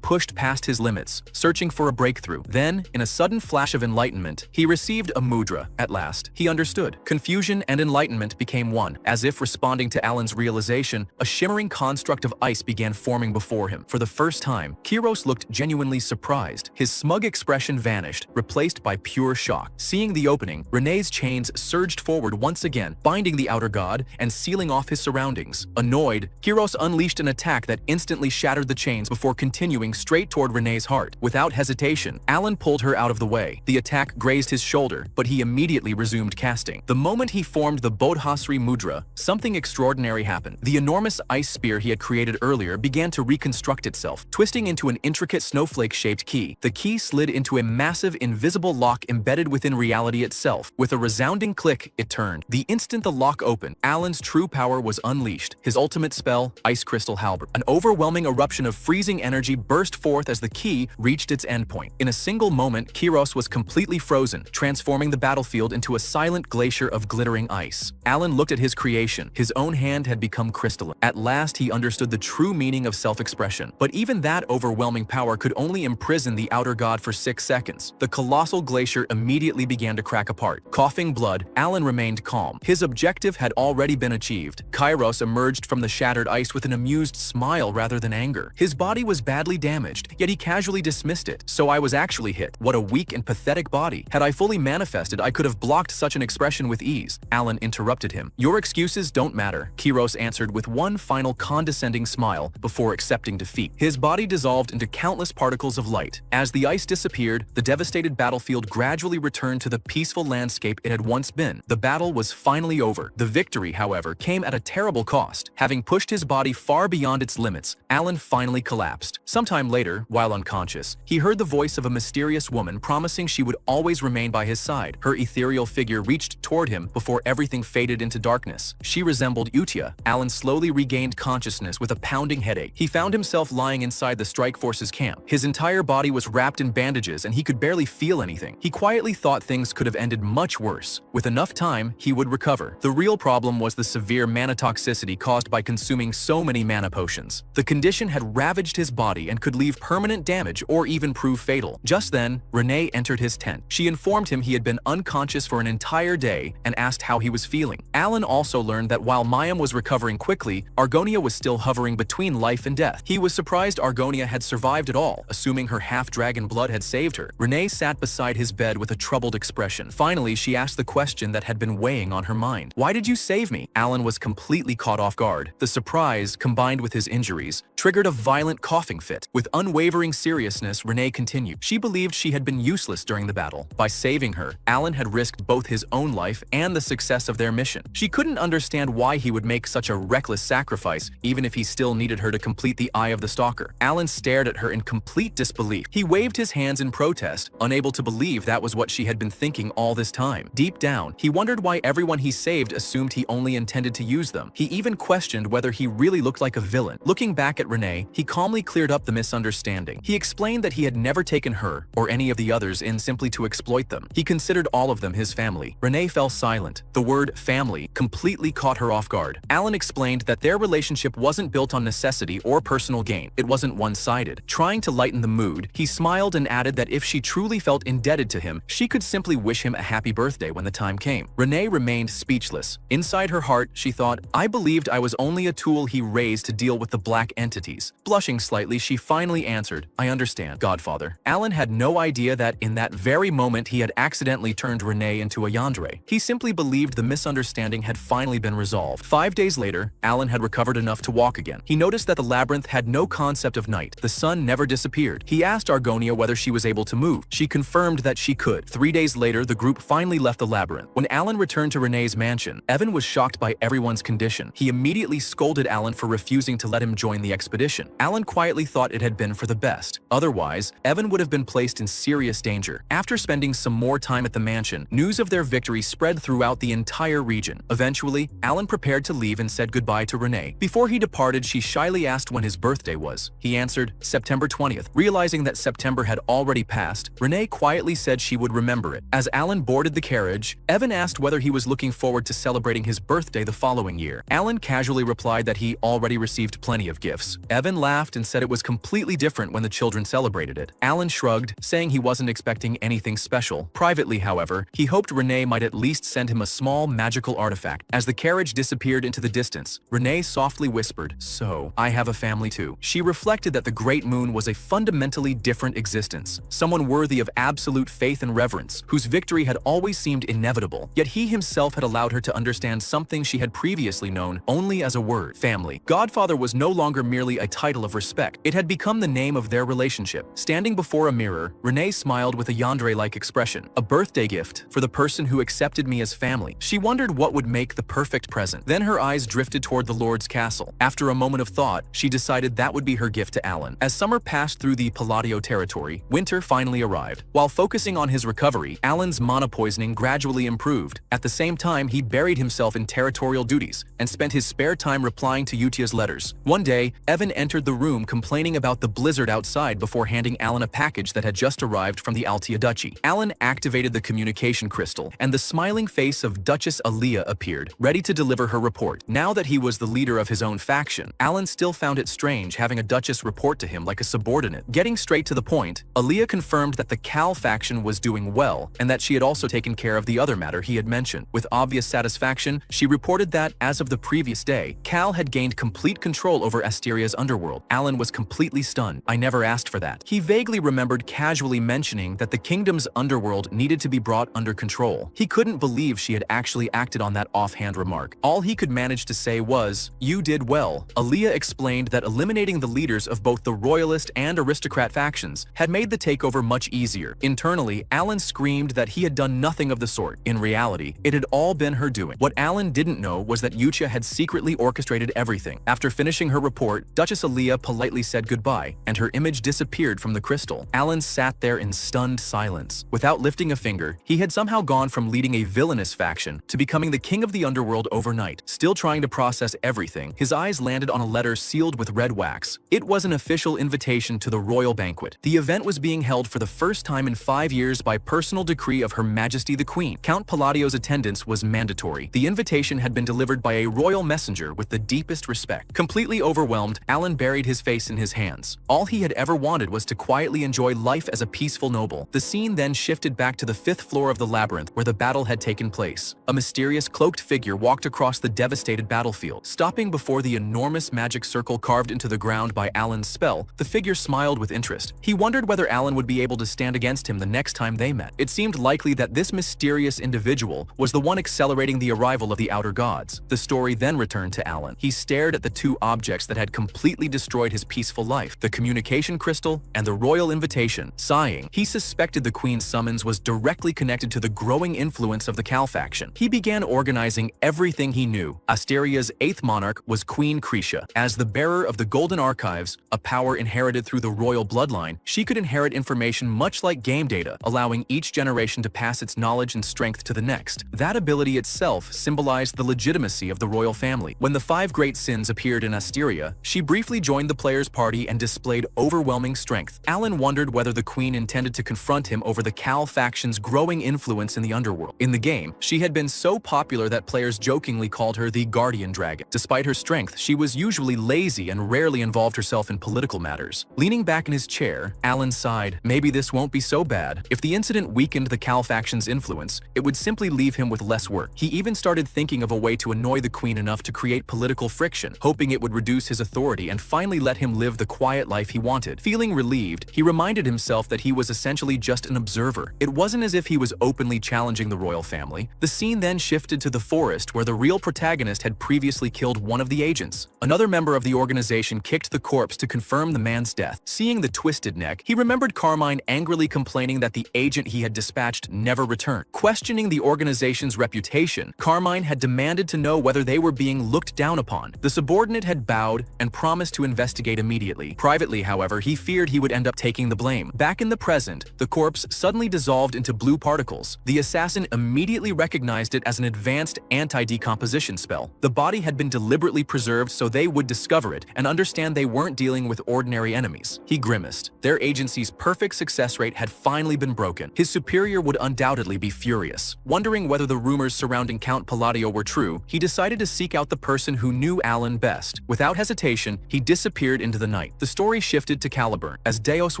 pushed past his limits, searching for a breakthrough. Then, in a sudden flash of enlightenment, he received a mudra. At last, he understood. Confusion and enlightenment became one. As if responding to Alan's realization, a shimmering construct of ice began forming before him. For the first time, Kiros looked genuinely surprised. His smug expression vanished, replaced by pure shock. Seeing the opening, Renee's chains surged forward once again, binding the outer god and sealing off his surroundings. Annoyed, Kiros unleashed an attack that instantly shattered the chains before continuing straight toward Renee's heart. Without hesitation, Alan pulled her out of the way. The attack grazed his shoulder, but he immediately resumed casting. The moment he formed the Bodhasri Mudra, something extraordinary happened. The enormous ice spear he had created earlier began to reconstruct itself, twisting into an intricate snowflake-shaped key. The key slid into a massive invisible lock embedded within reality itself. With a resounding click, it turned. The instant the lock opened, Alan's true power was unleashed. His ultimate spell, Ice Crystal Halberd. An overwhelming eruption of freezing energy burst forth as the key reached its endpoint. In a single moment, Kiros was completely frozen, transforming the battlefield into a silent glacier of glittering ice. Alan looked at his creation. His own hand had become crystalline. At last, he understood the true meaning of self-expression. But even that overwhelming power could only imprison the outer god for 6 seconds. The colossal glacier immediately began to crack apart. Coughing blood, Alan remained calm. His objective had already been achieved. Kairos emerged from the shattered ice with an amused smile rather than anger. His body was badly damaged, yet he casually dismissed it. So I was actually hit. What a weak and pathetic body. Had I fully manifested, I could have blocked such an expression with ease. Alan interrupted him. Your excuses don't matter, Kiros answered with one final condescending smile before accepting defeat. His body dissolved into countless particles of light. As the ice disappeared, the devastated battlefield gradually returned to the peaceful landscape it had once been. The battle was finally over. The victory, however, came at a terrible cost. Having pushed his body far beyond its limits, Alan finally collapsed. Sometime later, while unconscious, he heard the voice of a mysterious woman promising she would always remain by his side. Her ethereal figure reached toward him before everything faded into darkness. She resembled Utia. Alan slowly regained consciousness with a pounding headache. He found himself lying inside the strike force's camp. His entire body was wrapped in bandages and he could barely feel anything. He quietly thought things could have ended much worse. With enough time, he would recover. The real problem was the severe mana toxicity caused by consuming so many mana potions. The condition had ravaged his body and could leave permanent damage or even prove fatal. Just then, Renee entered his tent. She informed him he had been unconscious for an entire day and asked how he was feeling. Alan also learned that while Mayim was recovering quickly, Argonia was still hovering between life and death. He was surprised Argonia had survived at all, assuming her half-dragon blood had saved her. Renee sat beside his bed with a troubled expression. Finally, she asked the question that had been weighing on her mind. Why did you save me? Alan was completely caught off guard. The surprise, combined with his injuries, triggered a violent coughing fit. With unwavering seriousness, Renee continued. She believed she had been useless during the battle. By saving her, Alan had risked both his own life and the success of their mission. She couldn't understand why he would make such a reckless sacrifice, even if he still needed her to complete the Eye of the Stalker. Alan stared at her in complete disbelief. He waved his hands in protest, unable to believe that was what she had been thinking all this time. Deep down, he wondered why everyone he saved assumed he only intended to use them. He even questioned whether he really looked like a villain. Looking back at Renee, he calmly cleared up the misunderstanding. He explained that he had never taken her or any of the others in simply to exploit them. He considered all of them his family. Renee fell silent. The word family completely caught her off guard. Alan explained that their relationship wasn't built on necessity or personal gain. It wasn't one-sided. Trying to lighten the mood, he smiled and added that if she truly felt indebted to him, she could simply wish him a happy birthday when the time came. Renee remained speechless. Inside her heart, she thought, I believed I was only a tool he raised to deal with the black entities. Blushing slightly, she finally answered, I understand, Godfather. Alan had no idea that in that very moment he had accidentally turned Renee into a yandere. He simply believed the misunderstanding had finally been resolved. 5 days later, Alan had recovered enough to walk again. He noticed that the labyrinth had no concept of night. The sun never disappeared. disappeared. He asked Argonia whether she was able to move. She confirmed that she could. 3 days later, the group finally left the labyrinth. When Alan returned to Renee's mansion, Evan was shocked by everyone's condition. He immediately scolded Alan for refusing to let him join the expedition. Alan quietly thought it had been for the best. Otherwise, Evan would have been placed in serious danger. After spending some more time at the mansion, news of their victory spread throughout the entire region. Eventually, Alan prepared to leave and said goodbye to Renee. Before he departed, she shyly asked when his birthday was. He answered, September 20th. Realizing that September had already passed, Renee quietly said she would remember it. As Alan boarded the carriage, Evan asked whether he was looking forward to celebrating his birthday the following year. Alan casually replied that he already received plenty of gifts. Evan laughed and said it was completely different when the children celebrated it. Alan shrugged, saying he wasn't expecting anything special. Privately, however, he hoped Renee might at least send him a small magical artifact. As the carriage disappeared into the distance, Renee softly whispered, "So, I have a family too." She reflected that the Great Moon was a fundamentally different existence, someone worthy of absolute faith and reverence, whose victory had always seemed inevitable. Yet he himself had allowed her to understand something she had previously known only as a word: family. Godfather was no longer merely a title of respect. It had become the name of their relationship. Standing before a mirror, Renee smiled with a yandere-like expression. A birthday gift for the person who accepted me as family. She wondered what would make the perfect present. Then her eyes drifted toward the Lord's castle. After a moment of thought, she decided that would be her gift to Alan. As summer passed through the Palladio territory, winter finally arrived. While focusing on his recovery, Alan's mana poisoning gradually improved. At the same time, he buried himself in territorial duties and spent his spare time replying to Yutia's letters. One day, Evan entered the room complaining about the blizzard outside before handing Alan a package that had just arrived from the Altia Duchy. Alan activated the communication crystal, and the smiling face of Duchess Aaliyah appeared, ready to deliver her report. Now that he was the leader of his own faction, Alan still found it strange having a duchess report to him like a subordinate. Getting straight to the point, Aaliyah confirmed that the Cal faction was doing well, and that she had also taken care of the other matter he had mentioned. With obvious satisfaction, she reported that, as of the previous day, Cal had gained complete control over Asteria's underworld. Alan was completely stunned. "I never asked for that." He vaguely remembered casually mentioning that the kingdom's underworld needed to be brought under control. He couldn't believe she had actually acted on that offhand remark. All he could manage to say was, "You did well." Aaliyah explained that eliminating the leaders of both the royalist and aristocrat factions had made the takeover much easier. Internally, Alan screamed that he had done nothing of the sort. In reality, it had all been her doing. What Alan didn't know was that Yutia had secretly orchestrated everything. After finishing her report, Duchess Aaliyah politely said goodbye, and her image disappeared from the crystal. Alan sat there in stunned silence. Without lifting a finger, he had somehow gone from leading a villainous faction to becoming the king of the underworld overnight. Still trying to process everything, his eyes landed on a letter sealed with red wax. It was an official invitation to the royal banquet. The event was being held for the first time in 5 years by personal decree of Her Majesty the Queen. Count Palladio's attendance was mandatory. The invitation had been delivered by a royal messenger with the deepest respect. Completely overwhelmed, Alan buried his face in his hands. All he had ever wanted was to quietly enjoy life as a peaceful noble. The scene then shifted back to the 5th floor of the labyrinth where the battle had taken place. A mysterious cloaked figure walked across the devastated battlefield. Stopping before the enormous magic circle carved into the ground by Alan's spell, the figure smiled with interest. He wondered whether Alan would be able to stand against him the next time they met. It seemed likely that this mysterious individual was the one accelerating the arrival of the outer gods. The story then returned to Alan. He stared at the two objects that had completely destroyed his peaceful life: the communication crystal and the royal invitation. Sighing, he suspected the Queen's summons was directly connected to the growing influence of the Cal faction. He began organizing everything he knew. Asteria's 8th monarch was Queen Cretia. As the bearer of the Golden Archives, a power inherited through the royal bloodline, she could inherit information much like game data, allowing each generation to pass its knowledge and strength to the next. That ability itself symbolized the legitimacy of the royal family. When the 5 great sins appeared in Asteria, she briefly joined the player's party and displayed overwhelming strength. Alan wondered whether the Queen intended to confront him over the Cal faction's growing influence in the underworld. In the game, she had been so popular that players jokingly called her the Guardian Dragon. Despite her strength, she was usually lazy and rarely involved herself in political matters. Leaning back in his chair, Alan sighed. Maybe this won't be so bad. If the incident weakened the Cal faction's influence, it would simply leave him with less work. He even started thinking of a way to annoy the Queen enough to create political friction, hoping it would reduce his authority and finally let him live the quiet life he wanted. Feeling relieved, he reminded himself that he was essentially just an observer. It wasn't as if he was openly challenging the royal family. The scene then shifted to the forest where the real protagonist had previously killed one of the agents. Another member of the organization kicked the corpse to confirm the man's death. Seeing the twisted neck, he remembered Carmine angrily complaining that the agent he had dispatched never returned. Questioning the organization's reputation, Carmine had demanded to know whether they were being looked down upon. The subordinate had bowed and promised to investigate immediately. Privately, however, he feared he would end up taking the blame. Back in the present, the corpse suddenly dissolved into blue particles. The assassin immediately recognized it as an advanced anti-decomposition spell. The body had been deliberately preserved so they would discover it and understand they weren't dealing with ordinary enemies. He grimaced. Their agency's perfect success rate had finally been broken. His superior would undoubtedly be furious. Wondering whether the rumors surrounding Count Palladio were true, he decided to seek out the person who knew Alan best. Without hesitation, he disappeared into the night. The story shifted to Caliburn. As Deos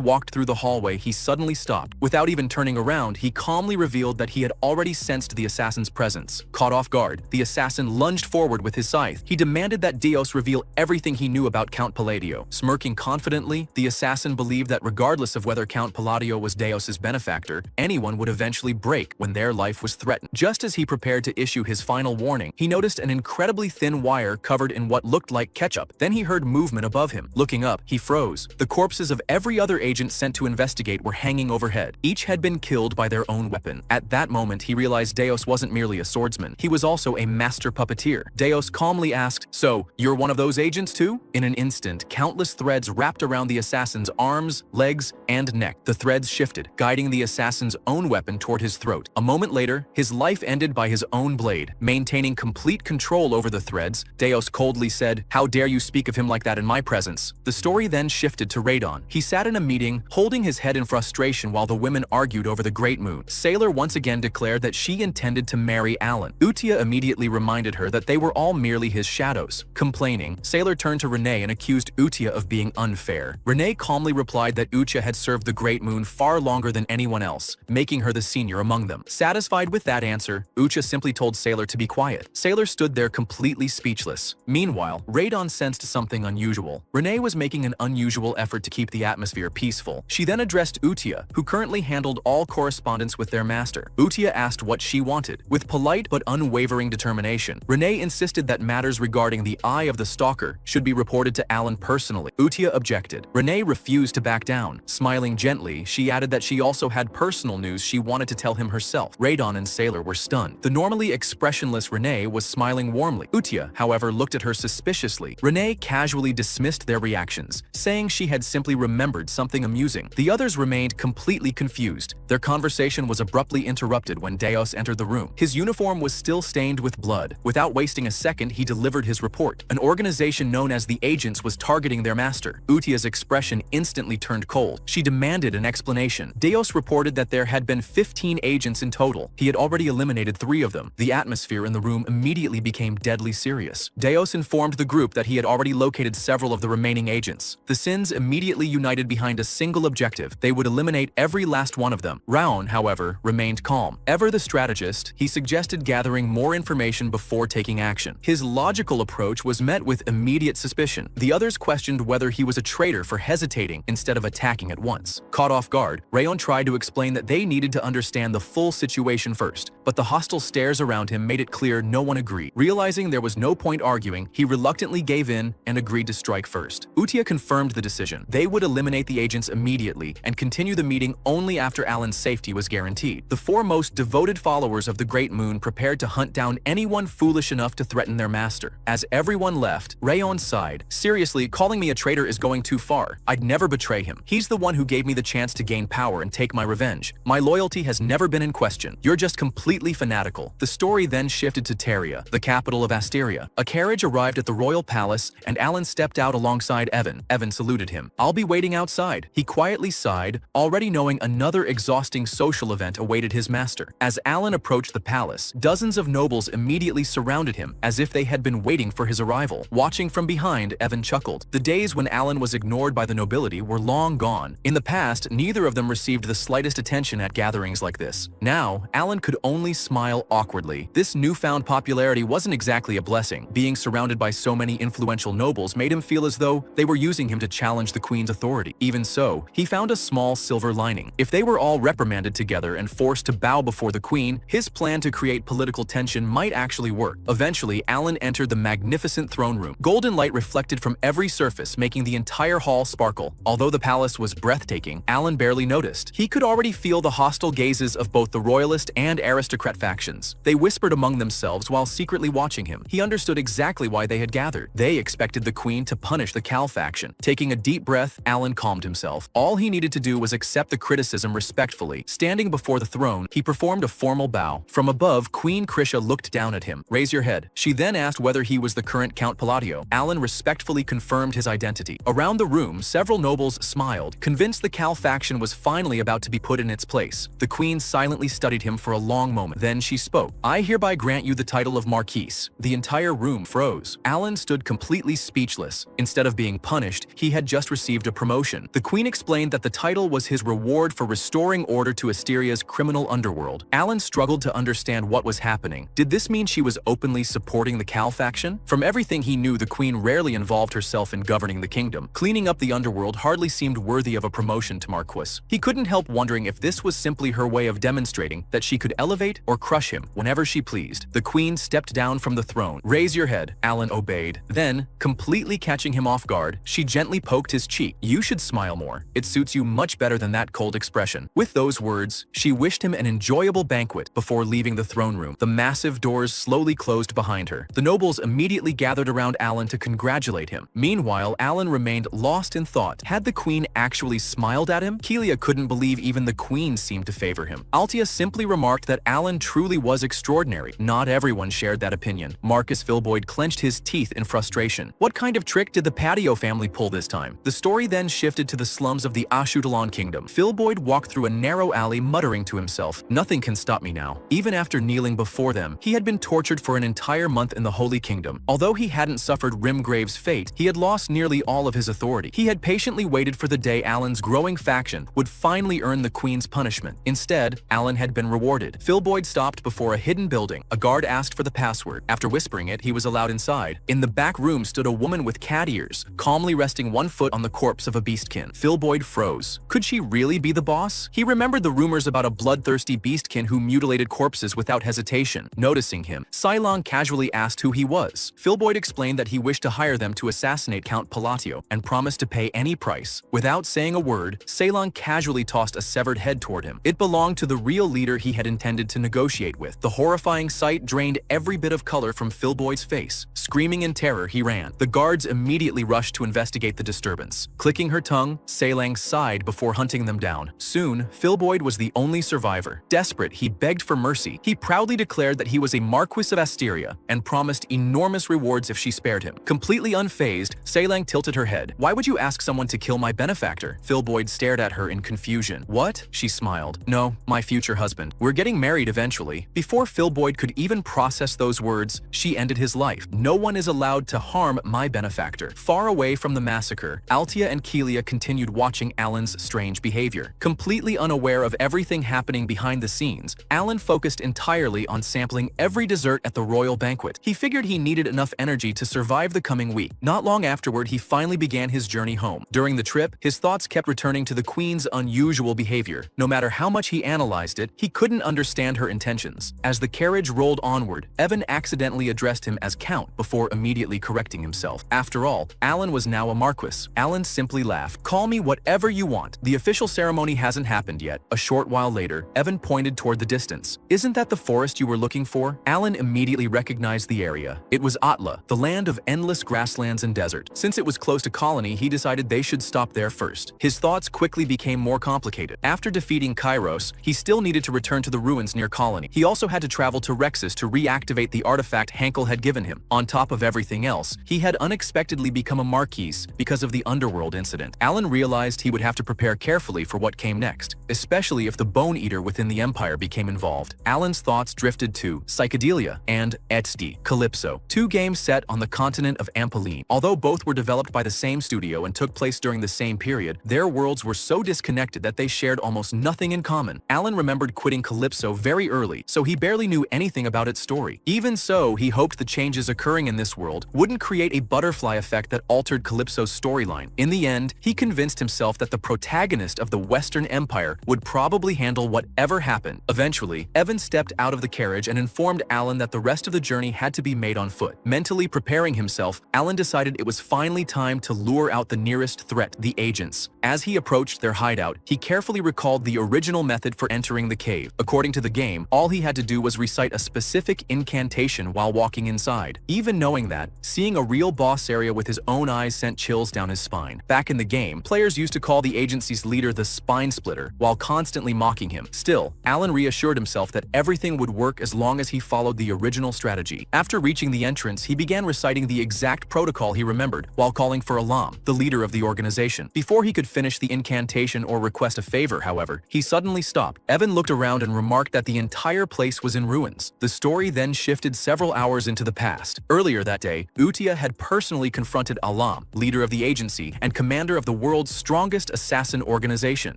walked through the hallway, he suddenly stopped. Without even turning around, he calmly revealed that he had already sensed the assassin's presence. Caught off guard, the assassin lunged forward with his scythe. He demanded that Deos reveal everything he knew about Count Palladio. Smirking confidently, the assassin believed that regardless of whether Count Palladio was Deos's benefactor, anyone would eventually break when their life was threatened. Just as he prepared to issue his final warning, he noticed an incredibly thin wire covered in what looked like ketchup. Then he heard movement above him. Looking up, he froze. The corpses of every other agent sent to investigate were hanging overhead. Each had been killed by their own weapon. At that moment, he realized Deos wasn't merely a swordsman. He was also a master puppeteer. Deos calmly asked, "So, you're one of those agents too?" In an instant, countless threads wrapped around the assassin's arms, legs, and neck. The threads shifted, guiding the assassin's own weapon toward his throat. A moment later, his life ended by his own blade. Maintaining complete control over the threads, Deos coldly said, "How dare you speak of him like that in my presence?" The story then shifted to Radon. He sat in a meeting, holding his head in frustration while the women argued over the Great Moon. Sailor once again declared that she intended to marry Alan. Utia immediately reminded her that they were all merely his shadows. Complaining, Sailor turned to Renee and accused Utia of being unfair. Renee calmly replied that Utia had served the Great Moon far longer than anyone else, making her the senior among them. Satisfied with that answer, Utia simply told Sailor to be quiet. Sailor stood there completely speechless. Meanwhile, Radon sensed something unusual. Renee was making an unusual effort to keep the atmosphere peaceful. She then addressed Utia, who currently handled all correspondence with their master. Utia asked what she wanted. With polite but unwavering determination, Renee insisted that matters regarding the eye of the stalker should be reported to Alan personally. Utia objected. Renee refused to back down. Smiling gently, she added that she also had personal news she wanted to tell him herself. Radon and Sailor were stunned. The normally expressionless Renee was smiling warmly. Utia, however, looked at her suspiciously. Renee casually dismissed their reactions, saying she had simply remembered something amusing. The others remained completely confused. Their conversation was abruptly interrupted when Deos entered the room. His uniform was still stained with blood. Without wasting a second, he delivered his report. An organization known as the Agents was targeting their master. Utia's expression instantly turned cold. She demanded an explanation. Deos reported that there had been 15 agents in total. He had already eliminated 3 of them. The atmosphere in the room immediately became deadly serious. Deos informed the group that he had already located several of the remaining agents. The Sins immediately united behind a single objective. They would eliminate every last one of them. Raon, however, remained calm. Ever the strategist, he suggested gathering more information before taking action. His logical approach was met with immediate suspicion. The others questioned whether he was a traitor for hesitating instead of attacking at once. Caught off guard, Raon tried to explain that they needed to understand the full situation first, but the hostile stares around him made it clear no one agreed. Realizing there was no point arguing, he reluctantly gave in and agreed to strike first. Utia confirmed the decision. They would eliminate the agents immediately and continue the meeting only after Alan's safety was guaranteed. The 4 most devoted followers of the Great Moon prepared to hunt down anyone foolish enough to threaten their master. As everyone left, Rayon sighed. "Seriously, calling me a traitor is going too far. I'd never betray him. He's the one who gave me the chance to gain power and take my revenge. My loyalty has never been in question. You're just completely fanatical." The story then shifted to Teria, the capital of Asteria. A carriage arrived at the royal palace and Alan stepped out alongside Evan. Evan saluted him. "I'll be waiting outside." He quietly sighed, already knowing another exhausting social event awaited his master. As Alan approached the palace, dozens of nobles immediately surrounded him as if they had been waiting for his arrival. Watching from behind, Evan chuckled. The days when Alan was ignored by the nobility were long gone. In the past, neither of them received the slightest attention at gatherings like this. Now, Alan could only smile awkwardly. This newfound popularity wasn't exactly a blessing. Being surrounded by so many influential nobles made him feel as though they were using him to challenge the queen's authority. Even so, he found a small silver lining. If they were all reprimanded together and forced to bow before the queen, his plan to create political tension might actually work. Eventually, Alan entered the magnificent throne room. Golden light reflected from every surface, making the entire hall sparkle sparkle. Although the palace was breathtaking, Alan barely noticed. He could already feel the hostile gazes of both the royalist and aristocrat factions. They whispered among themselves while secretly watching him. He understood exactly why they had gathered. They expected the queen to punish the Cal faction. Taking a deep breath, Alan calmed himself. All he needed to do was accept the criticism respectfully. Standing before the throne, he performed a formal bow. From above, Queen Krisha looked down at him. "Raise your head." She then asked whether he was the current Count Palladio. Alan respectfully confirmed his identity. Around the room, several nobles smiled, convinced the Cal faction was finally about to be put in its place. The queen silently studied him for a long moment. Then she spoke. "I hereby grant you the title of Marquise." The entire room froze. Alan stood completely speechless. Instead of being punished, he had just received a promotion. The queen explained that the title was his reward for restoring order to Asteria's criminal underworld. Alan struggled to understand what was happening. Did this mean she was openly supporting the Cal faction? From everything he knew, the queen rarely involved herself in governing the kingdom. Cleaning up the underworld hardly seemed worthy of a promotion to Marquis. He couldn't help wondering if this was simply her way of demonstrating that she could elevate or crush him whenever she pleased. The queen stepped down from the throne. "Raise your head." Alan obeyed. Then, completely catching him off guard, she gently poked his cheek. "You should smile more. It suits you much better than that cold expression." With those words, she wished him an enjoyable banquet before leaving the throne room. The massive doors slowly closed behind her. The nobles immediately gathered around Alan to congratulate him. Meanwhile, Alan remained lost in thought. Had the queen actually smiled at him? Kelia couldn't believe even the queen seemed to favor him. Altia simply remarked that Alan truly was extraordinary. Not everyone shared that opinion. Marcus Filboid clenched his teeth in frustration. What kind of trick did the Patio family pull this time? The story then shifted to the slums of the Ashutalon kingdom. Filboid walked through a narrow alley muttering to himself, "Nothing can stop me now." Even after kneeling before them, he had been tortured for an entire month in the Holy Kingdom. Although he hadn't suffered Rimgrave's fate, he had lost nearly all of his authority. He had patiently waited for the day Alan's growing faction would finally earn the queen's punishment. Instead, Alan had been rewarded. Filboid stopped before a hidden building. A guard asked for the password. After whispering it, he was allowed inside. In the back room stood a woman with cat ears, calmly resting one foot on the corpse of a beastkin. Filboid froze. Could she really be the boss? He remembered the rumors about a bloodthirsty beastkin who mutilated corpses without hesitation. Noticing him, Cylon casually asked who he was. Filboid explained that he wished to hire them to assassinate Count Palatio and promised to pay any price. Without saying a word, Cylon casually tossed a severed head toward him. It belonged to the real leader he had intended to negotiate with. The horrifying sight drained every bit of color from Filboid's face. Screaming in terror, he ran. The guards immediately rushed to investigate the disturbance. Clicking her tongue, Saylang sighed before hunting them down. Soon, Filboid was the only survivor. Desperate, he begged for mercy. He proudly declared that he was a Marquis of Asteria and promised enormous rewards if she spared him. Completely unfazed, Saylang tilted her head. "Why would you ask someone to kill my benefactor?" Filboid stared at her in confusion. "What?" She smiled. "No, my future husband. We're getting married eventually." Before Filboid could even process those words, she ended his life. "No one is allowed to harm my benefactor." Far away from the massacre, Altia and Kelia continued watching Alan's strange behavior. Completely unaware of everything happening behind the scenes, Alan focused entirely on sampling every dessert at the royal banquet. He figured he needed enough energy to survive the coming week. Not long afterward, he finally began his journey home. During the trip, his thoughts kept returning to the queen's unusual behavior. No matter how much he analyzed it, he couldn't understand her intentions. As the carriage rolled onward, Evan accidentally addressed him as Count before immediately correcting himself. After all, Alan was now a Marquis. Alan simply laughed. "Call me whatever you want. The official ceremony hasn't happened yet." A short while later, Evan pointed toward the distance. "Isn't that the forest you were looking for?" Alan immediately recognized the area. It was Atla, the land of endless grasslands and desert. Since it was close to Colony, he decided they should stop there first. His thoughts quickly became more complicated. After defeating Kairos, he still needed to return to the ruins near Colony. He also had to travel to Rexus to reactivate the artifact Hankel had given him. On top of everything else, he had unexpectedly become a Marquis because of the underworld incident. Alan realized he would have to prepare carefully for what came next, especially if the Bone Eater within the Empire became involved. Alan's thoughts drifted to Psychedelia and Etsy Calypso, two games set on the continent of Ampelline. Although both were developed by the same studio and took place during the same period, their worlds were so disconnected that they shared almost nothing in common. Alan remembered quitting Calypso very early, so he barely knew anything about its story. Even so, he hoped the changes occurring in this world wouldn't create a butterfly effect that altered Calypso's storyline. In the end, he convinced himself that the protagonist of the Western Empire would probably handle whatever happened. Eventually, Evan stepped out of the carriage and informed Alan that the rest of the journey had to be made on foot. Mentally preparing himself, Alan decided it was finally time to lure out the nearest threat, the agents. As he approached their hideout, he carefully recalled the original method for entering the cave. According to the game, all he had to do was recite a specific incantation while walking inside. Even knowing that, seeing a real boss area with his own eyes sent chills down his spine. Back in the game, players used to call the agency's leader the Spine Splitter, while constantly mocking him. Still, Alan reassured himself that everything would work as long as he followed the original strategy. After reaching the entrance, he began reciting the exact protocol he remembered, while calling for Alam, the leader of the organization. Before he could finish the incantation or request a favor, however, he suddenly stopped. Evan looked around and remarked that the entire place was in ruins. The story then shifted several hours into the past. Earlier that day, Utia had personally confronted Alam, leader of the agency and commander of the world's strongest assassin organization.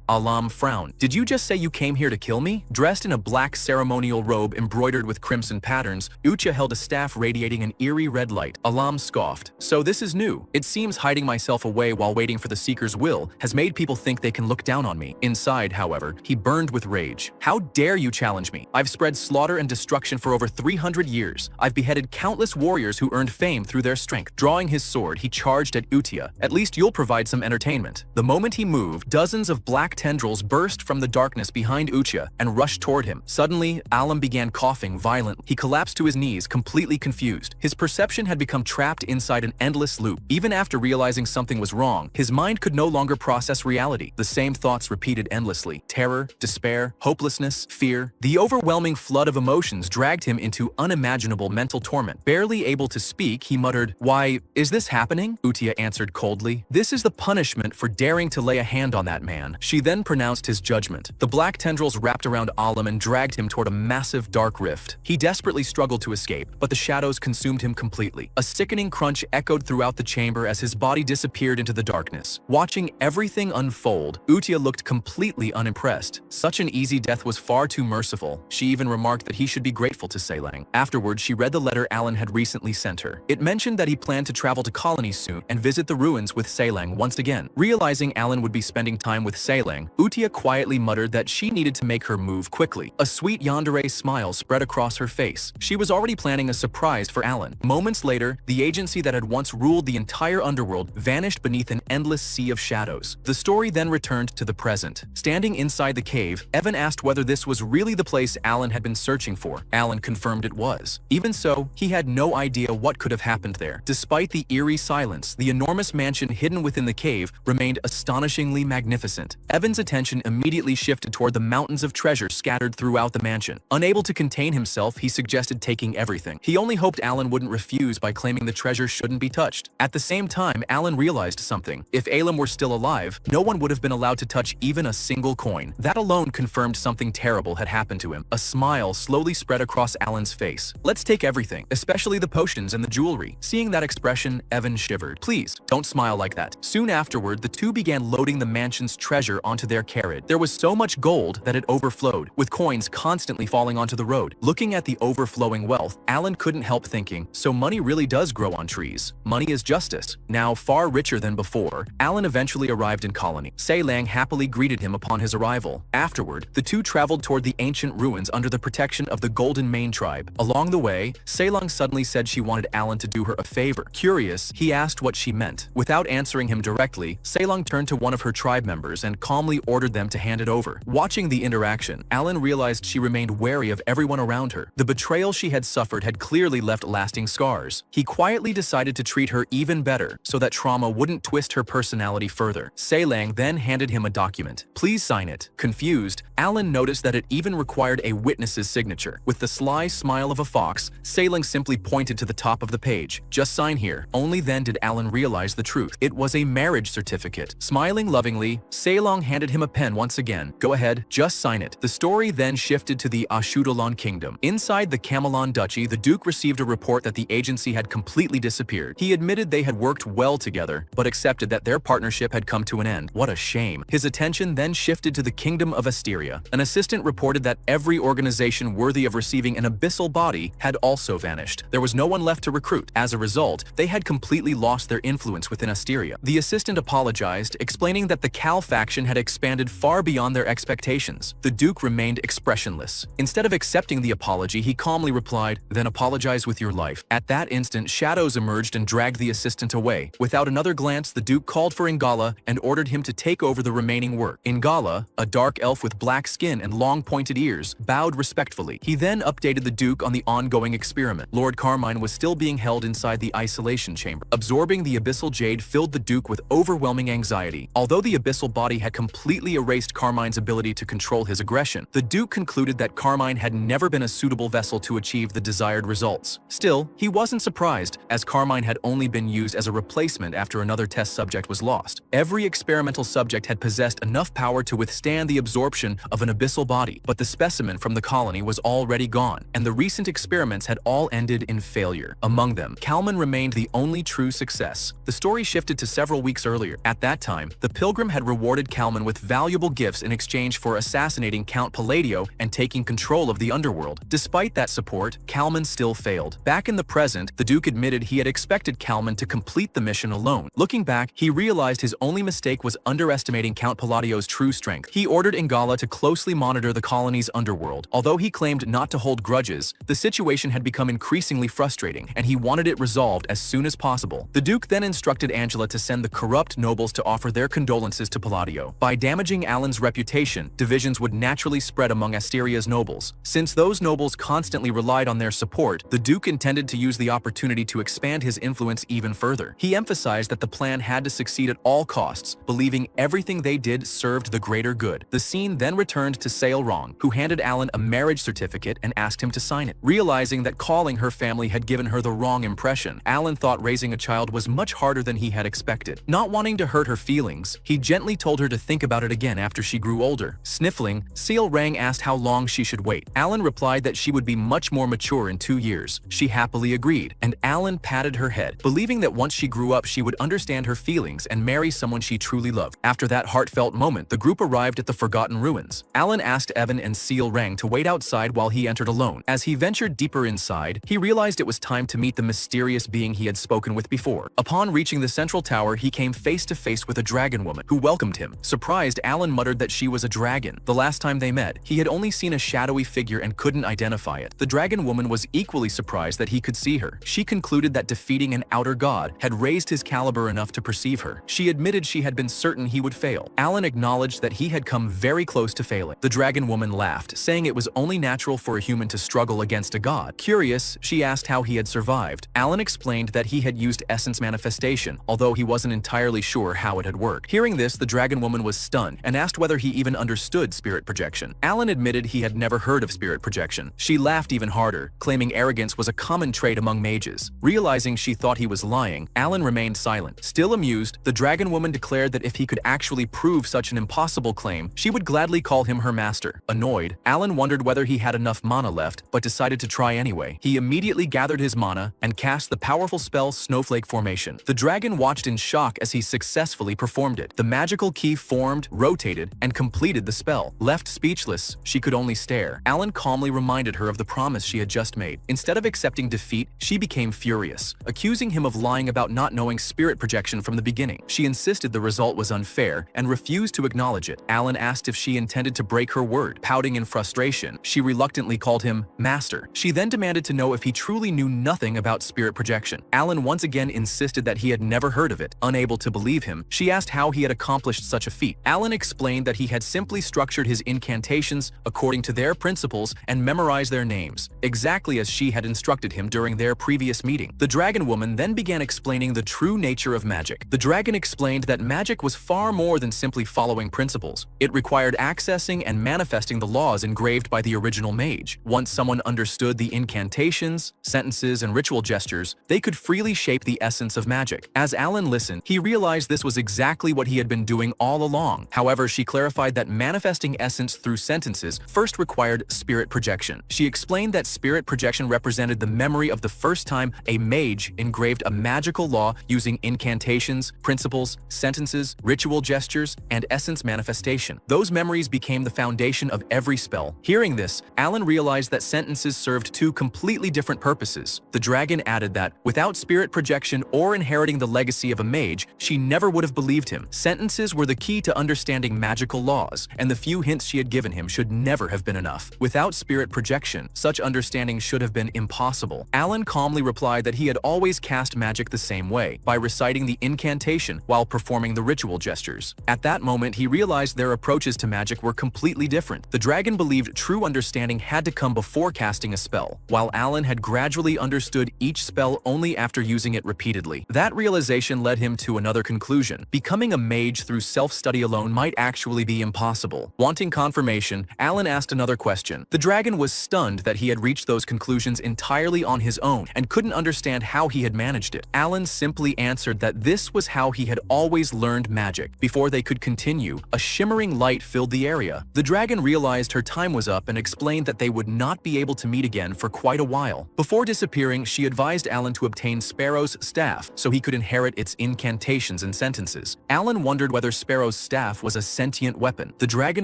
Alam frowned. "Did you just say you came here to kill me?" Dressed in a black ceremonial robe embroidered with crimson patterns, Utia held a staff radiating an eerie red light. Alam scoffed. "So this is new. It seems hiding myself away while waiting for the Seeker's will has made people think they can look down on me." Inside, however, he burned with rage. "How dare you challenge me? I've spread slaughter and destruction for over 300 years. I've beheaded countless warriors who earned fame through their strength." Drawing his sword, he charged at Utia. "At least you'll provide some entertainment." The moment he moved, dozens of black tendrils burst from the darkness behind Utia and rushed toward him. Suddenly, Alam began coughing violently. He collapsed to his knees, completely confused. His perception had become trapped inside an endless loop. Even after realizing something was wrong, his mind could no longer process reality. The same thoughts repeated endlessly: terror, despair, hopelessness, fear. The overwhelming flood of emotions dragged him into unimaginable mental torment. Barely able to speak, he muttered, "Why, is this happening?" Utia answered coldly, "This is the punishment for daring to lay a hand on that man." She then pronounced his judgment. The black tendrils wrapped around Alam and dragged him toward a massive dark rift. He desperately struggled to escape, but the shadows consumed him completely. A sickening crunch echoed throughout the chamber as his body disappeared into the darkness. Watching everything unfold, Utia looked completely unimpressed. Such an easy death was far too merciful. She even remarked that he should be grateful to Seilang. Afterwards, she read the letter Alan had recently sent her. It mentioned that he planned to travel to colonies soon and visit the ruins with Seilang once again. Realizing Alan would be spending time with Seilang, Utia quietly muttered that she needed to make her move quickly. A sweet yandere smile spread across her face. She was already planning a surprise for Alan. Moments later, the agency that had once ruled the entire underworld vanished beneath an endless sea of shadows. The story then returned to the present. Standing inside the cave, Evan asked whether this was really the place Alan had been searching for. Alan confirmed it was. Even so, he had no idea what could have happened there. Despite the eerie silence, the enormous mansion hidden within the cave remained astonishingly magnificent. Evan's attention immediately shifted toward the mountains of treasure scattered throughout the mansion. Unable to contain himself, he suggested taking everything. He only hoped Alan wouldn't refuse by claiming the treasure shouldn't be touched. At the same time, Alan realized something. If Alam were still alive, no one would have been allowed to touch even a single coin. That alone confirmed something terrible had happened to him. A smile slowly spread across Alan's face. "Let's take everything, especially the potions and the jewelry." Seeing that expression, Evan shivered. "Please, don't smile like that." Soon afterward, the two began loading the mansion's treasure onto their carriage. There was so much gold that it overflowed, with coins constantly falling onto the road. Looking at the overflowing wealth, Alan couldn't help thinking, so money really does grow on trees. Money is justice. Now far richer than before, Alan eventually arrived in colony. Seilang happily greeted him upon his arrival. Afterward, the two traveled toward the ancient ruins under the protection of the Golden Mane tribe. Along the way, Seilang suddenly said she wanted Alan to do her a favor. Curious, he asked what she meant. Without answering him directly, Seilang turned to one of her tribe members and calmly ordered them to hand it over. Watching the interaction, Alan realized she remained wary of everyone around her. The betrayal she had suffered had clearly left lasting scars. He quietly decided to treat her even better so that trauma wouldn't twist her personality further. Seilang then handed him a document. "Please sign it." Confused, Alan noticed that it even required a witness's signature. With the sly smile of a fox, Seilang simply pointed to the top of the page. "Just sign here." Only then did Alan realize the truth. It was a marriage certificate. Smiling lovingly, Seilang handed him a pen once again. "Go ahead, just sign it." The story then shifted to the Ashudalan kingdom. Inside the Camelon duchy, the Duke received a report that the agency had completely disappeared. He admitted they had worked well together, but accepted that their partnership had come to an end. What a shame. His attention then shifted to the kingdom of Asteria. An assistant reported that every organization worthy of receiving an abyssal body had also vanished. There was no one left to recruit. As a result, they had completely lost their influence within Asteria. The assistant apologized, explaining that the Cal faction had expanded far beyond their expectations. The Duke remained expressionless. Instead of accepting the apology, he calmly replied, "Then apologize with your life." At that instant, shadows emerged and dragged the assistant away. Without another glance glance, the Duke called for Ingala and ordered him to take over the remaining work. Ingala, a dark elf with black skin and long pointed ears, bowed respectfully. He then updated the Duke on the ongoing experiment. Lord Carmine was still being held inside the isolation chamber. Absorbing the abyssal jade filled the Duke with overwhelming anxiety. Although the abyssal body had completely erased Carmine's ability to control his aggression, the Duke concluded that Carmine had never been a suitable vessel to achieve the desired results. Still, he wasn't surprised, as Carmine had only been used as a replacement after another test subject was lost. Every experimental subject had possessed enough power to withstand the absorption of an abyssal body, but the specimen from the colony was already gone, and the recent experiments had all ended in failure. Among them, Kalman remained the only true success. The story shifted to several weeks earlier. At that time, the Pilgrim had rewarded Kalman with valuable gifts in exchange for assassinating Count Palladio and taking control of the underworld. Despite that support, Kalman still failed. Back in the present, the Duke admitted he had expected Kalman to complete the mission alone. Looking back, he realized his only mistake was underestimating Count Palladio's true strength. He ordered Ingala to closely monitor the colony's underworld. Although he claimed not to hold grudges, the situation had become increasingly frustrating, and he wanted it resolved as soon as possible. The Duke then instructed Angela to send the corrupt nobles to offer their condolences to Palladio. By damaging Alan's reputation, divisions would naturally spread among Asteria's nobles. Since those nobles constantly relied on their support, the Duke intended to use the opportunity to expand his influence even further. He emphasized that the plan had to succeed at all costs, believing everything they did served the greater good. The scene then returned to Sailrong, who handed Alan a marriage certificate and asked him to sign it. Realizing that calling her family had given her the wrong impression, Alan thought raising a child was much harder than he had expected. Not wanting to hurt her feelings, he gently told her to think about it again after she grew older. Sniffling, Sailrang asked how long she should wait. Alan replied that she would be much more mature in 2 years. She happily agreed, and Alan patted her head, believing that once she grew up she would understand her feelings and marry someone she truly loved. After that heartfelt moment, the group arrived at the Forgotten Ruins. Alan asked Evan and Sailrang to wait outside while he entered alone. As he ventured deeper inside, he realized it was time to meet the mysterious being he had spoken with before. Upon reaching the central tower, he came face to face with a dragon woman, who welcomed him. Surprised, Alan muttered that she was a dragon. The last time they met, he had only seen a shadowy figure and couldn't identify it. The dragon woman was equally surprised that he could see her. She concluded that defeating an outer god had raised his caliber enough to perceive her. She admitted she had been certain he would fail. Alan acknowledged that he had come very close to failing. The dragon woman laughed, saying it was only natural for a human to struggle against a god. Curious, she asked how he had survived. Alan explained that he had used essence manifestation, although he wasn't entirely sure how it had worked. Hearing this, the dragon woman was stunned and asked whether he even understood spirit projection. Alan admitted he had never heard of spirit projection. She laughed even harder, claiming arrogance was a common trait among mages. Realizing she thought he was lying, Alan remained silent. Still amused, the dragon woman declared that if he could actually prove such an impossible claim, she would gladly call him her master. Annoyed, Alan wondered whether he had enough mana left, but decided to try anyway. He immediately gathered his mana and cast the powerful spell Snowflake Formation. The dragon watched in shock as he successfully performed it. The magical key formed, rotated, and completed the spell. Left speechless, she could only stare. Alan calmly reminded her of the promise she had just made. Instead of accepting defeat, she became furious, accusing him of lying about not knowing spirit projection from the beginning. She insisted the result was unfair and refused to acknowledge it. Alan asked if she intended to break her word. Pouting in frustration, she reluctantly called him master. She then demanded to know if he truly knew nothing about spirit projection. Alan once again insisted that he had never heard of it. Unable to believe him, she asked how he had accomplished such a feat. Alan explained that he had simply structured his incantations according to their principles and memorized their names, exactly as she had instructed him during their previous meeting. The dragon woman then began explaining the true nature of magic. The dragon explained that magic was far more than simply following principles. It required accessing and manifesting the laws engraved by the original mage. Once someone understood the incantations, sentences, and ritual gestures, they could freely shape the essence of magic. As Alan listened, he realized this was exactly what he had been doing all along. However, she clarified that manifesting essence through sentences first required spirit projection. She explained that spirit projection represented the memory of the first time a mage engraved a magical law using incantations, principles, sentences, ritual gestures, and essence manifestation. Those memories became the foundation of every spell. Hearing this, Alan realized that sentences served two completely different purposes. The dragon added that, without spirit projection or inheriting the legacy of a mage, she never would have believed him. Sentences were the key to understanding magical laws, and the few hints she had given him should never have been enough. Without spirit projection, such understanding should have been impossible. Alan calmly replied that he had always cast magic the same way, by reciting repeating the incantation while performing the ritual gestures. At that moment, he realized their approaches to magic were completely different. The dragon believed true understanding had to come before casting a spell, while Alan had gradually understood each spell only after using it repeatedly. That realization led him to another conclusion. Becoming a mage through self-study alone might actually be impossible. Wanting confirmation, Alan asked another question. The dragon was stunned that he had reached those conclusions entirely on his own and couldn't understand how he had managed it. Alan simply answered that this was how he had always learned magic. Before they could continue, a shimmering light filled the area. The dragon realized her time was up and explained that they would not be able to meet again for quite a while. Before disappearing, she advised Alan to obtain Sparrow's staff so he could inherit its incantations and sentences. Alan wondered whether Sparrow's staff was a sentient weapon. The dragon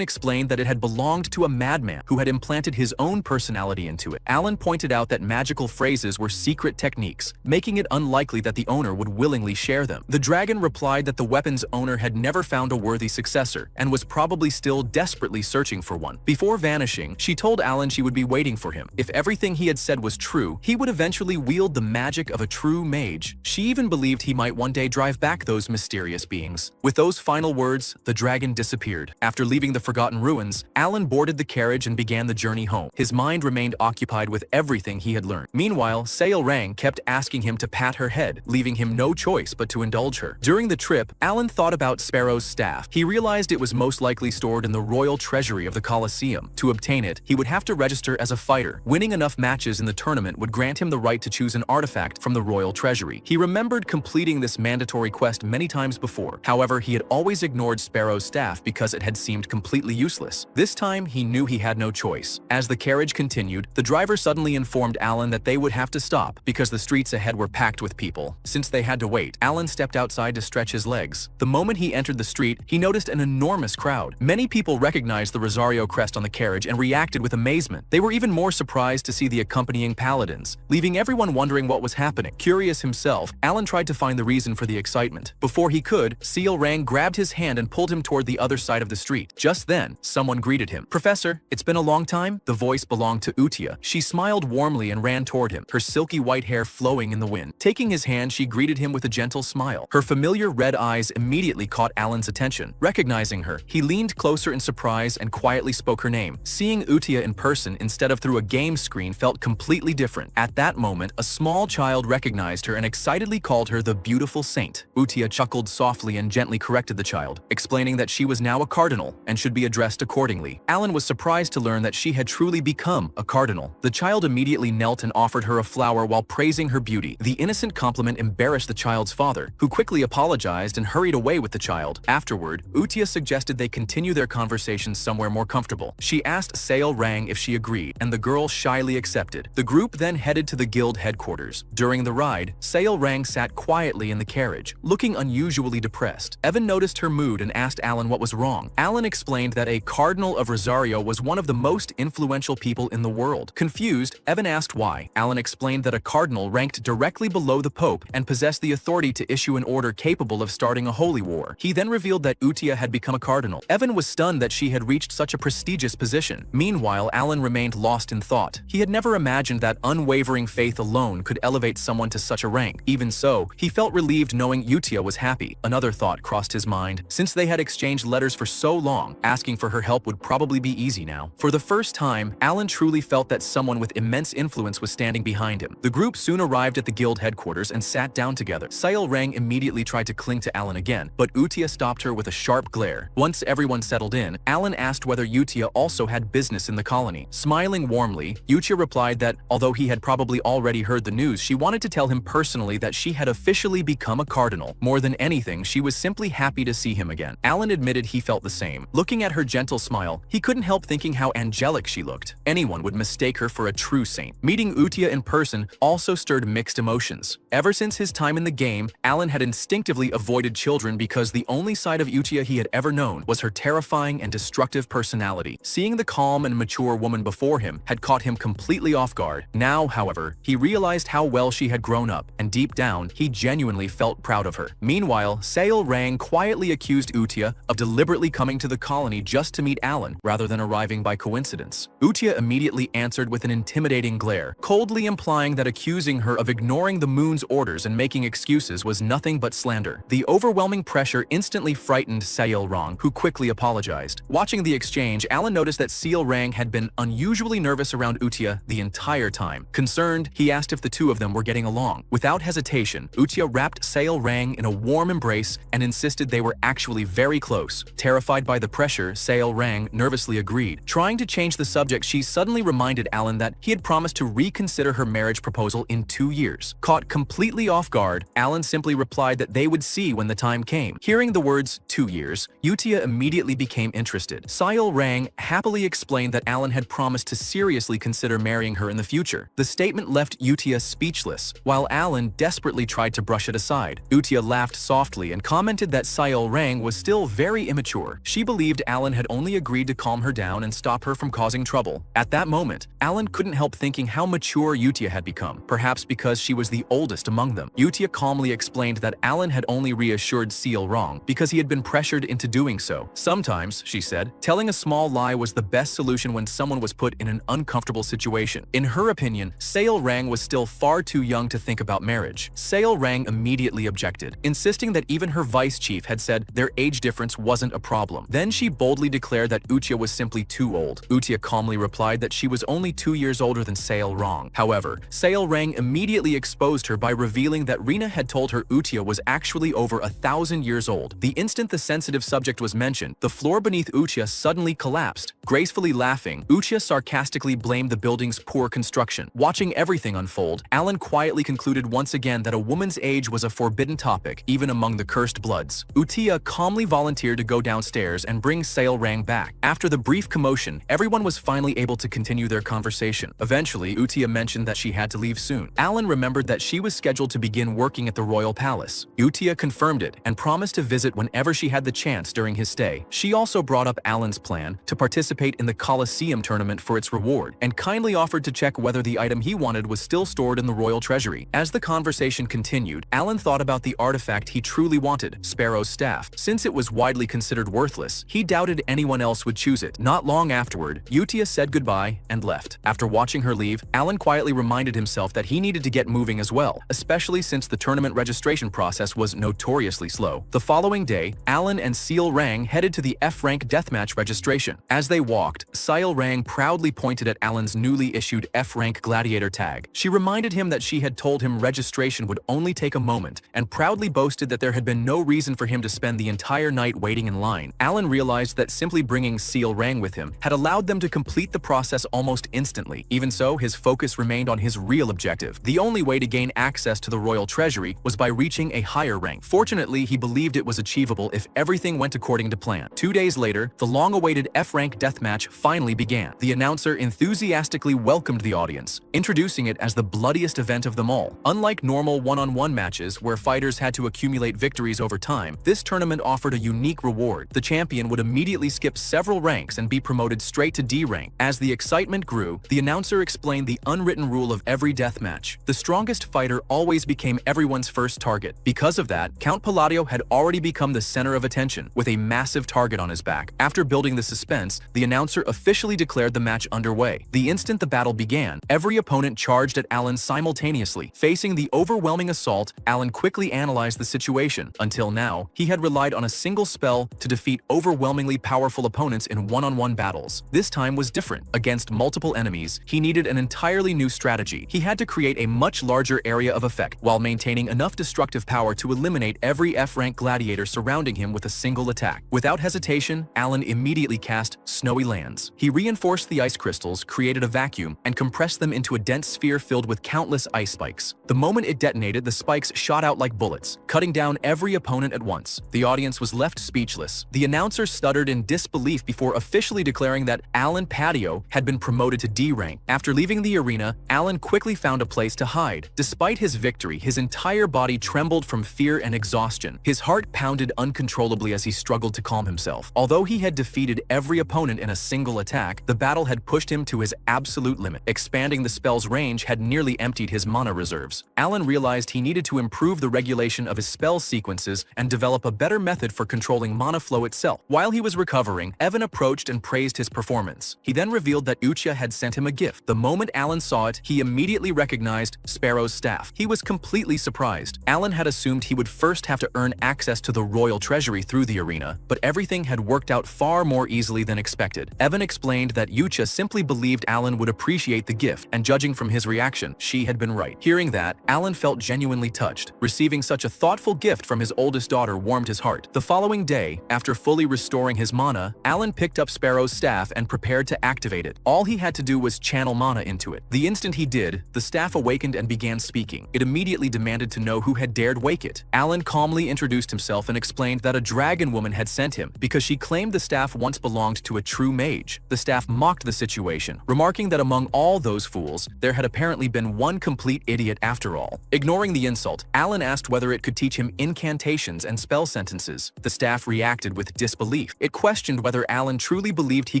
explained that it had belonged to a madman who had implanted his own personality into it. Alan pointed out that magical phrases were secret techniques, making it unlikely that the owner would willingly share them. The dragon replied that the weapon's owner had never found a worthy successor and was probably still desperately searching for one. Before vanishing, she told Alan she would be waiting for him. If everything he had said was true, he would eventually wield the magic of a true mage. She even believed he might one day drive back those mysterious beings. With those final words, the dragon disappeared. After leaving the Forgotten Ruins, Alan boarded the carriage and began the journey home. His mind remained occupied with everything he had learned. Meanwhile, Sail Rang kept asking him to pat her head, leaving him no choice but to indulge her. During the trip, Alan thought about Sparrow's staff. He realized it was most likely stored in the royal treasury of the Colosseum. To obtain it, he would have to register as a fighter. Winning enough matches in the tournament would grant him the right to choose an artifact from the royal treasury. He remembered completing this mandatory quest many times before. However, he had always ignored Sparrow's staff because it had seemed completely useless. This time, he knew he had no choice. As the carriage continued, the driver suddenly informed Alan that they would have to stop because the streets ahead were packed with people. Since they had to wait, Alan stepped outside to stretch his legs. The moment he entered the street, he noticed an enormous crowd. Many people recognized the Rosario crest on the carriage and reacted with amazement. They were even more surprised to see the accompanying paladins, leaving everyone wondering what was happening. Curious himself, Alan tried to find the reason for the excitement. Before he could, Seal Rang grabbed his hand and pulled him toward the other side of the street. Just then, someone greeted him. "Professor, it's been a long time?" The voice belonged to Utia. She smiled warmly and ran toward him, her silky white hair flowing in the wind. Taking his hand, she greeted him with a gentle smile. Her familiar red eyes immediately caught Alan's attention. Recognizing her, he leaned closer in surprise and quietly spoke her name. Seeing Utia in person instead of through a game screen felt completely different. At that moment, a small child recognized her and excitedly called her the beautiful saint. Utia chuckled softly and gently corrected the child, explaining that she was now a cardinal and should be addressed accordingly. Alan was surprised to learn that she had truly become a cardinal. The child immediately knelt and offered her a flower while praising her beauty. The innocent compliment embarrassed the child's father, who quickly apologized and hurried away with the child. Afterward, Utia suggested they continue their conversation somewhere more comfortable. She asked Sail Rang if she agreed, and the girl shyly accepted. The group then headed to the guild headquarters. During the ride, Sail Rang sat quietly in the carriage, looking unusually depressed. Evan noticed her mood and asked Alan what was wrong. Alan explained that a Cardinal of Rosario was one of the most influential people in the world. Confused, Evan asked why. Alan explained that a cardinal ranked directly below the Pope and possessed the authority to issue an order capable of starting a holy war. He then revealed that Utia had become a cardinal. Evan was stunned that she had reached such a prestigious position. Meanwhile, Alan remained lost in thought. He had never imagined that unwavering faith alone could elevate someone to such a rank. Even so, he felt relieved knowing Utia was happy. Another thought crossed his mind. Since they had exchanged letters for so long, asking for her help would probably be easy now. For the first time, Alan truly felt that someone with immense influence was standing behind him. The group soon arrived at the guild headquarters and sat down together. Sail Rang immediately tried to cling to Alan again, but Utia stopped her with a sharp glare. Once everyone settled in, Alan asked whether Utia also had business in the colony. Smiling warmly, Utia replied that, although he had probably already heard the news, she wanted to tell him personally that she had officially become a cardinal. More than anything, she was simply happy to see him again. Alan admitted he felt the same. Looking at her gentle smile, he couldn't help thinking how angelic she looked. Anyone would mistake her for a true saint. Meeting Utia in person also stirred mixed emotions. Ever since his time in the game, Alan had instinctively avoided children because the only side of Utia he had ever known was her terrifying and destructive personality. Seeing the calm and mature woman before him had caught him completely off guard. Now, however, he realized how well she had grown up, and deep down, he genuinely felt proud of her. Meanwhile, Sail Rang quietly accused Utia of deliberately coming to the colony just to meet Alan, rather than arriving by coincidence. Utia immediately answered with an intimidating glare, coldly implying that accusing her of ignoring the moon's orders and making excuses was was nothing but slander. The overwhelming pressure instantly frightened Sail Rang, who quickly apologized. Watching the exchange, Alan noticed that Sail Rang had been unusually nervous around Utia the entire time. Concerned, he asked if the two of them were getting along. Without hesitation, Utia wrapped Sail Rang in a warm embrace and insisted they were actually very close. Terrified by the pressure, Sail Rang nervously agreed. Trying to change the subject, she suddenly reminded Alan that he had promised to reconsider her marriage proposal in 2 years. Caught completely off guard, Alan simply replied that they would see when the time came. Hearing the words 2 years, Utia immediately became interested. Sail Rang happily explained that Alan had promised to seriously consider marrying her in the future. The statement left Utia speechless, while Alan desperately tried to brush it aside. Utia laughed softly and commented that Sail Rang was still very immature. She believed Alan had only agreed to calm her down and stop her from causing trouble. At that moment, Alan couldn't help thinking how mature Utia had become, perhaps because she was the oldest among them. Utia calmly explained that Alan had only reassured Sail Rang because he had been pressured into doing so. Sometimes, she said, telling a small lie was the best solution when someone was put in an uncomfortable situation. In her opinion, Sail Rang was still far too young to think about marriage. Sail Rang immediately objected, insisting that even her vice chief had said their age difference wasn't a problem. Then she boldly declared that Utia was simply too old. Utia calmly replied that she was only 2 years older than Sail Rang. However, Sail Rang immediately exposed her by revealing that Rina had told her Utia was actually over 1,000 years old. The instant the sensitive subject was mentioned, the floor beneath Utia suddenly collapsed. Gracefully laughing, Utia sarcastically blamed the building's poor construction. Watching everything unfold, Alan quietly concluded once again that a woman's age was a forbidden topic, even among the cursed bloods. Utia calmly volunteered to go downstairs and bring Sail Rang back. After the brief commotion, everyone was finally able to continue their conversation. Eventually, Utia mentioned that she had to leave soon. Alan remembered that she was scheduled to begin working at the royal palace. Utia confirmed it and promised to visit whenever she had the chance during his stay. She also brought up Alan's plan to participate in the Colosseum tournament for its reward, and kindly offered to check whether the item he wanted was still stored in the royal treasury. As the conversation continued, Alan thought about the artifact he truly wanted, Sparrow's staff. Since it was widely considered worthless, he doubted anyone else would choose it. Not long afterward, Utia said goodbye and left. After watching her leave, Alan quietly reminded himself that he needed to get moving as well, especially since the tournament registration process was notoriously slow. The following day, Alan and Sail Rang headed to the F-rank deathmatch registration. As they walked, Sail Rang proudly pointed at Alan's newly issued F-rank gladiator tag. She reminded him that she had told him registration would only take a moment, and proudly boasted that there had been no reason for him to spend the entire night waiting in line. Alan realized that simply bringing Sail Rang with him had allowed them to complete the process almost instantly. Even so, his focus remained on his real objective. The only way to gain access to the royal treasury was by reaching a higher rank. Fortunately, he believed it was achievable if everything went according to plan. 2 days later, the long-awaited F-rank deathmatch finally began. The announcer enthusiastically welcomed the audience, introducing it as the bloodiest event of them all. Unlike normal one-on-one matches where fighters had to accumulate victories over time, this tournament offered a unique reward. The champion would immediately skip several ranks and be promoted straight to D rank. As the excitement grew, the announcer explained the unwritten rule of every deathmatch. The strongest fighter always became everyone's first target. Because of that, Count Palladio had already become the center of attention, with a massive target on his back. After building the suspense, the announcer officially declared the match underway. The instant the battle began, every opponent charged at Alan simultaneously. Facing the overwhelming assault, Alan quickly analyzed the situation. Until now, he had relied on a single spell to defeat overwhelmingly powerful opponents in one-on-one battles. This time was different. Against multiple enemies, he needed an entirely new strategy. He had to create a much larger area of effect while maintaining enough destructive power to eliminate every F-rank gladiator surrounding him with a single attack. Without hesitation, Alan immediately cast Snowy Lands. He reinforced the ice crystals, created a vacuum, and compressed them into a dense sphere filled with countless ice spikes. The moment it detonated, the spikes shot out like bullets, cutting down every opponent at once. The audience was left speechless. The announcer stuttered in disbelief before officially declaring that Alan Palladio had been promoted to D rank. After leaving the arena, Alan quickly found a place to hide. Despite his victory, his entire body trembled from fear and exhaustion. His heart pounded uncontrollably as he struggled to calm himself. Although he had defeated every opponent in a single attack, the battle had pushed him to his absolute limit. Expanding the spell's range had nearly emptied his mana reserves. Alan realized he needed to improve the regulation of his spell sequences and develop a better method for controlling mana flow itself. While he was recovering, Evan approached and praised his performance. He then revealed that Utia had sent him a gift. The moment Alan saw it, he immediately recognized Sparrow's staff. He was completely surprised. Alan had assumed he would first have to earn access to the royal treasury through the arena, but everything had worked out far more easily than expected. Evan explained that Yucha simply believed Alan would appreciate the gift, and judging from his reaction, she had been right. Hearing that, Alan felt genuinely touched. Receiving such a thoughtful gift from his oldest daughter warmed his heart. The following day, after fully restoring his mana, Alan picked up Sparrow's staff and prepared to activate it. All he had to do was channel mana into it. The instant he did, the staff awakened and began speaking. It immediately demanded to know who had dared wake it. Alan calmly introduced himself and explained that a dragon woman had sent him because she claimed the staff once belonged to a true mage. The staff mocked the situation, remarking that among all those fools, there had apparently been one complete idiot after all. Ignoring the insult, Alan asked whether it could teach him incantations and spell sentences. The staff reacted with disbelief. It questioned whether Alan truly believed he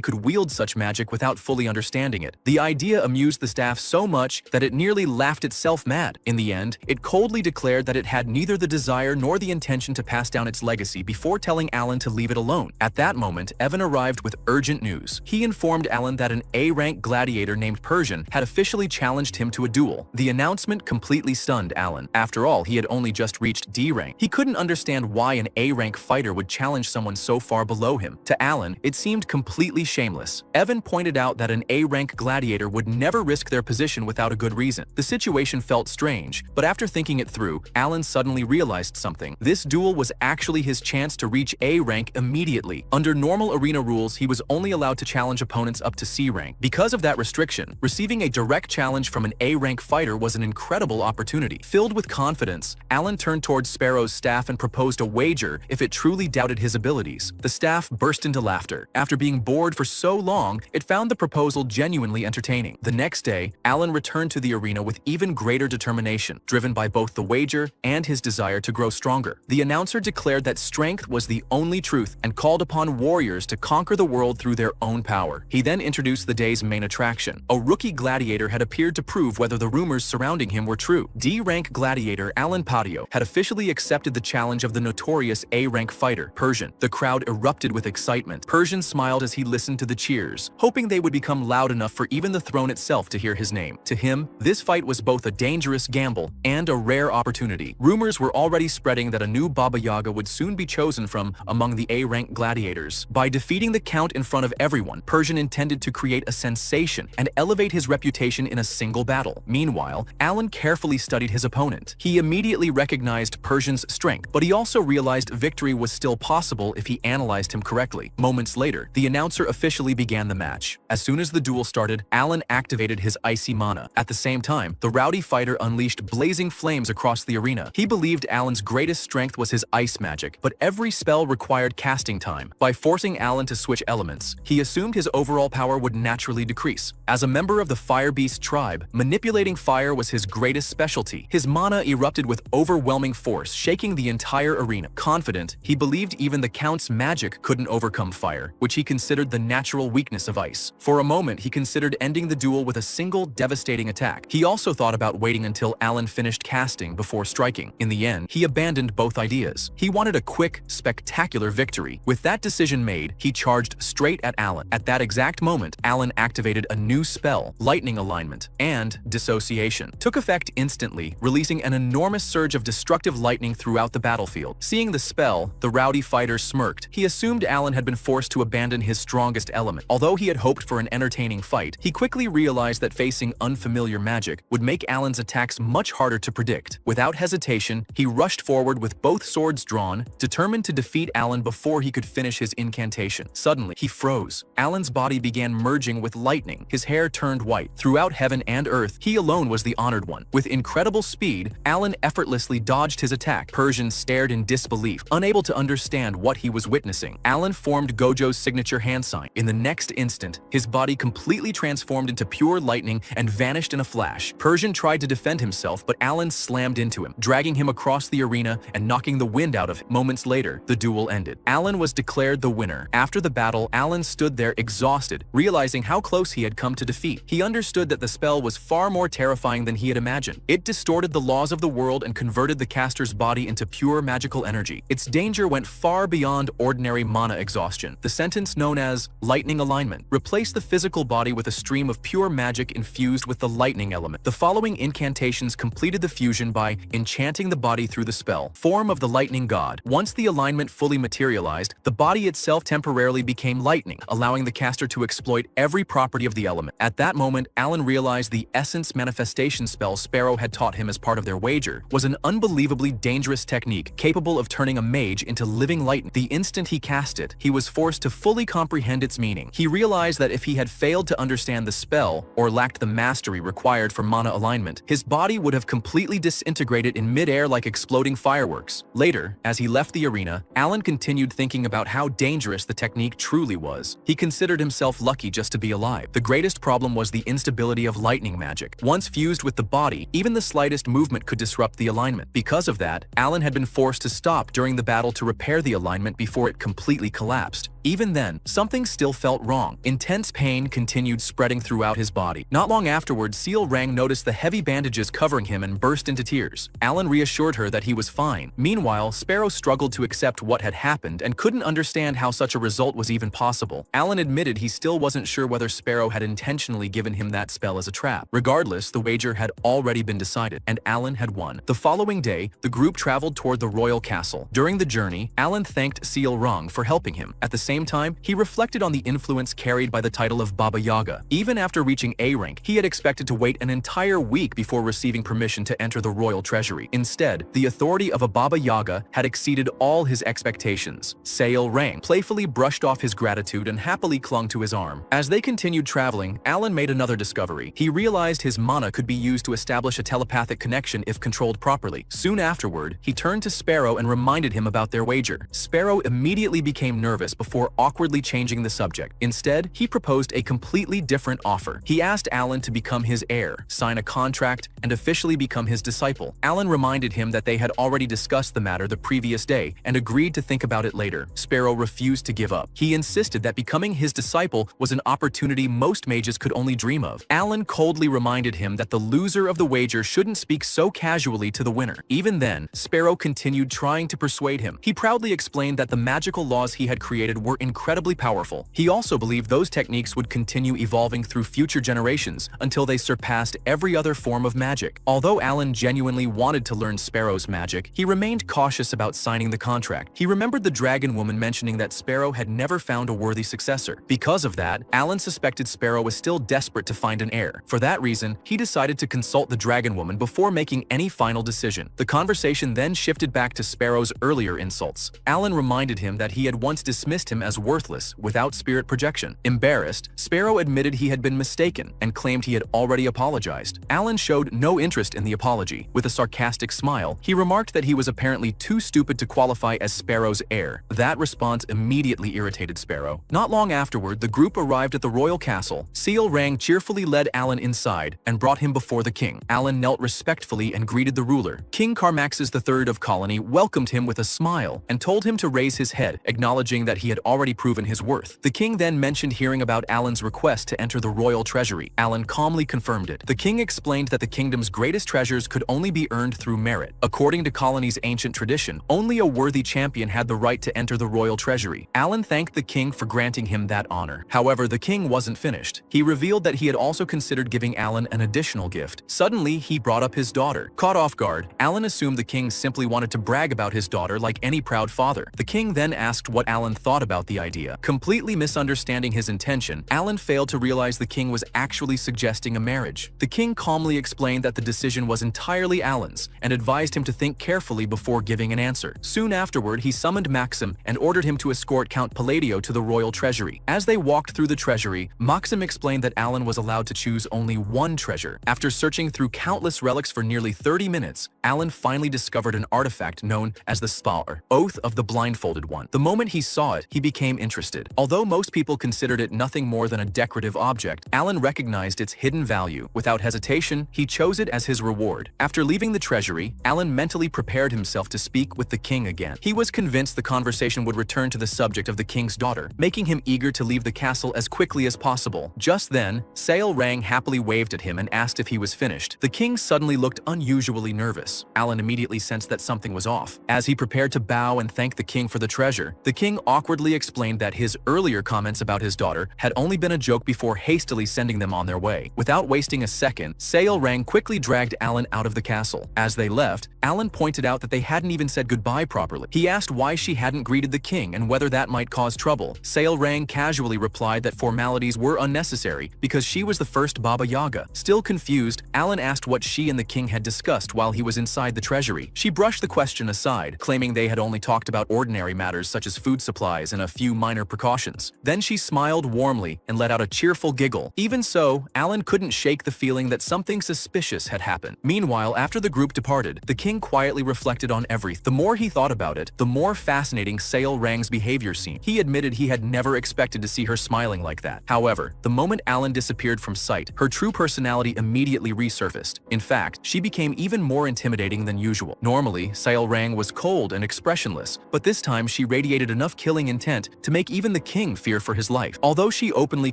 could wield such magic without fully understanding it. The idea amused the staff so much that it nearly laughed itself mad. In the end, it coldly declared that it had neither the desire nor the intention to pass down its legacy before telling Alan to leave it alone. At that moment, Evan arrived with urgent news. He informed Alan that an A-rank gladiator named Persian had officially challenged him to a duel. The announcement completely stunned Alan. After all, he had only just reached D-rank. He couldn't understand why an A-rank fighter would challenge someone so far below him. To Alan, it seemed completely shameless. Evan pointed out that an A-rank gladiator would never risk their position without a good reason. The situation felt strange, but after thinking it through, Alan suddenly realized something. This duel was actually his chance to reach A rank immediately. Under normal arena rules, he was only allowed to challenge opponents up to C rank. Because of that restriction, receiving a direct challenge from an A rank fighter was an incredible opportunity. Filled with confidence, Alan turned towards Sparrow's staff and proposed a wager if it truly doubted his abilities. The staff burst into laughter. After being bored for so long, it found the proposal genuinely entertaining. The next day, Alan returned to the arena with even greater determination, driven by both the wager and his desire to grow stronger. The announcer declared that strength was the only truth and called upon warriors to conquer the world through their own power. He then introduced the day's main attraction. A rookie gladiator had appeared to prove whether the rumors surrounding him were true. D-rank gladiator Alan Patio had officially accepted the challenge of the notorious A-rank fighter, Persian. The crowd erupted with excitement. Persian smiled as he listened to the cheers, hoping they would become loud enough for even the throne itself to hear his name. To him, this fight was both a dangerous gamble and a rare opportunity. Rumors were already spreading that a new Baba Yaga would soon be chosen from among the A-rank gladiators. By defeating the Count in front of everyone, Persian intended to create a sensation and elevate his reputation in a single battle. Meanwhile, Alan carefully studied his opponent. He immediately recognized Persian's strength, but he also realized victory was still possible if he analyzed him correctly. Moments later, the announcer officially began the match. As soon as the duel started, Alan activated his icy mana. At the same time, the rowdy fighter unleashed blazing flames across the arena. He believed Alan's greatest strength was his ice magic, but every spell required casting time. By forcing Alan to switch elements, he assumed his overall power would naturally decrease. As a member of the Fire Beast tribe, manipulating fire was his greatest specialty. His mana erupted with overwhelming force, shaking the entire arena. Confident, he believed even the Count's magic couldn't overcome fire, which he considered the natural weakness of ice. For a moment, he considered ending the duel with a single devastating attack. He also thought about waiting until Alan finished casting before striking. In the end, he abandoned both ideas. He wanted a quick, spectacular victory. With that decision made, he charged straight at Alan. At that exact moment, Alan activated a new spell, Lightning Alignment, and Dissociation. Took effect instantly, releasing an enormous surge of destructive lightning throughout the battlefield. Seeing the spell, the rowdy fighter smirked. He assumed Alan had been forced to abandon his strongest element. Although he had hoped for an entertaining fight, he quickly realized that facing unfamiliar magic would make Alan's attacks much harder to predict. Without hesitation, he rushed forward with both swords drawn, determined to defeat Alan before he could finish his incantation. Suddenly, he froze. Alan's body began merging with lightning. His hair turned white. Throughout heaven and earth, he alone was the honored one. With incredible speed, Alan effortlessly dodged his attack. Persian stared in disbelief, unable to understand what he was witnessing. Alan formed Gojo's signature hand sign. In the next instant, his body completely transformed into pure lightning and vanished in a flash. Persian tried to defend himself, but Alan slammed into him, dragging him across the arena and knocking the wind out of him. Moments later, the duel ended. Alan was declared the winner. After the battle, Alan stood there exhausted, realizing how close he had come to defeat. He understood that the spell was far more terrifying than he had imagined. It distorted the laws of the world and converted the caster's body into pure magical energy. Its danger went far beyond ordinary mana exhaustion. The sentence known as Lightning Alignment replaced the physical body with a stream of pure magic infused with the lightning element. The following incantations completed the fusion by enchanting the body through the spell. Form of the lightning god. Once the alignment fully materialized, the body itself temporarily became lightning, allowing the caster to exploit every property of the element. At that moment, Alan realized the essence manifestation spell Sparrow had taught him as part of their wager was an unbelievably dangerous technique capable of turning a mage into living lightning. The instant he cast it, he was forced to fully comprehend its meaning. He realized that if he had failed to understand the spell or lacked the mastery required for mana alignment, his body would have completely disintegrated in mid-air like exploding fireworks. Later, as he left the arena, Alan continued thinking about how dangerous the technique truly was. He considered himself lucky just to be alive. The greatest problem was the instability of lightning magic. Once fused with the body, even the slightest movement could disrupt the alignment. Because of that, Alan had been forced to stop during the battle to repair the alignment before it completely collapsed. Even then, something still felt wrong. Intense pain continued spreading throughout his body. Not long afterwards, Seal Rang noticed the heavy bandages covering him and burst into tears. Alan reassured her that he was fine. Meanwhile, Sparrow struggled to accept what had happened and couldn't understand how such a result was even possible. Alan admitted he still wasn't sure whether Sparrow had intentionally given him that spell as a trap. Regardless, the wager had already been decided, and Alan had won. The following day, the group traveled toward the royal castle. During the journey, Alan thanked Seal Rang for helping him. At the same time, he reflected on the influence carried by the title of Baba Yaga. Even after reaching A rank, he had expected to wait an entire week before receiving permission to enter the royal treasury. Instead, the authority of a Baba Yaga had exceeded all his expectations. Seal Rang playfully brushed off his gratitude and happily clung to his arm. As they continued traveling, Alan made another discovery. He realized his mana could be used to establish a telepathic connection if controlled properly. Soon afterward, he turned to Sparrow and reminded him about their wager. Sparrow immediately became nervous before awkwardly changing the subject. Instead, he proposed a completely different offer. He asked Alan to become his heir, sign a contract, and officially become his disciple. Alan reminded him that they had already discussed the matter the previous day and agreed to think about it later. Sparrow refused to give up. He insisted that becoming his disciple was an opportunity most mages could only dream of. Alan coldly reminded him that the loser of the wager shouldn't speak so casually to the winner. Even then, Sparrow continued trying to persuade him. He proudly explained that the magical laws he had created were incredibly powerful. He also believed those techniques would continue evolving through future generations until they surpassed every other form of magic. Although Alan genuinely wanted to learn Sparrow's magic, he remained cautious about signing the contract. He remembered the dragon woman mentioning that Sparrow had never found a worthy successor. Because of that, Alan suspected Sparrow was still desperate to find an heir. For that reason, he decided to consult the dragon woman before making any final decision. The conversation then shifted back to Sparrow's earlier insults. Alan reminded him that he had once dismissed him as worthless without spirit projection. Embarrassed, Sparrow admitted he had been mistaken and claimed he had already apologized. Alan showed no interest in the apology. With a sarcastic smile, he remarked that he was apparently too stupid to qualify as Sparrow's heir. That response immediately irritated Sparrow. Not long afterward, the group arrived at the royal castle. Seal Rang cheerfully led Alan inside and brought him before the king. Alan knelt respectfully and greeted the ruler. King Carmaxes III of Colony welcomed him with a smile and told him to raise his head, acknowledging that he had already proven his worth. The king then mentioned hearing about Alan's request to enter the royal treasury. Alan calmly confirmed it. The king explained that the kingdom's greatest treasures could only be earned through merit. According to Colony's ancient tradition, only a worthy champion had the right to enter the royal treasury. Alan thanked the king for granting him that honor. However, the king wasn't finished. He revealed that he had also considered giving Alan an additional gift. Suddenly, he brought up his daughter. Caught off guard, Alan assumed the king simply wanted to brag about his daughter like any proud father. The king then asked what Alan thought about the idea. Completely misunderstanding his intention, Alan failed to realize the king was actually suggesting a marriage. The king calmly explained that the decision was entirely Alan's and advised him to think carefully before giving an answer. Soon afterward, he summoned Maxim and ordered him to escort Count Palladio to the royal treasury. As they walked through the treasury, Maxim explained that Alan was allowed to choose only one treasure. After searching through countless relics for nearly 30 minutes, Alan finally discovered an artifact known as the Spar, Oath of the Blindfolded One. The moment he saw it, he became interested. Although most people considered it nothing more than a decorative object, Alan recognized its hidden value. Without hesitation, he chose it as his reward. After leaving the treasury, Alan mentally prepared himself to speak with the king again. He was convinced the conversation would return to the subject of the king's daughter, making him eager to leave the castle as quickly as possible. Just then, Seal Rang happily waved at him and asked if he was finished. The king suddenly looked unusually nervous. Alan immediately sensed that something was off. As he prepared to bow and thank the king for the treasure, the king awkwardly quickly explained that his earlier comments about his daughter had only been a joke before hastily sending them on their way. Without wasting a second, Seolrang quickly dragged Alan out of the castle. As they left, Alan pointed out that they hadn't even said goodbye properly. He asked why she hadn't greeted the king and whether that might cause trouble. Seolrang casually replied that formalities were unnecessary because she was the first Baba Yaga. Still confused, Alan asked what she and the king had discussed while he was inside the treasury. She brushed the question aside, claiming they had only talked about ordinary matters such as food supplies and a few minor precautions. Then she smiled warmly and let out a cheerful giggle. Even so, Alan couldn't shake the feeling that something suspicious had happened. Meanwhile, after the group departed, the king quietly reflected on everything. The more he thought about it, the more fascinating Seolrang's behavior seemed. He admitted he had never expected to see her smiling like that. However, the moment Alan disappeared from sight, her true personality immediately resurfaced. In fact, she became even more intimidating than usual. Normally, Seolrang was cold and expressionless, but this time she radiated enough killing intent to make even the king fear for his life. Although she openly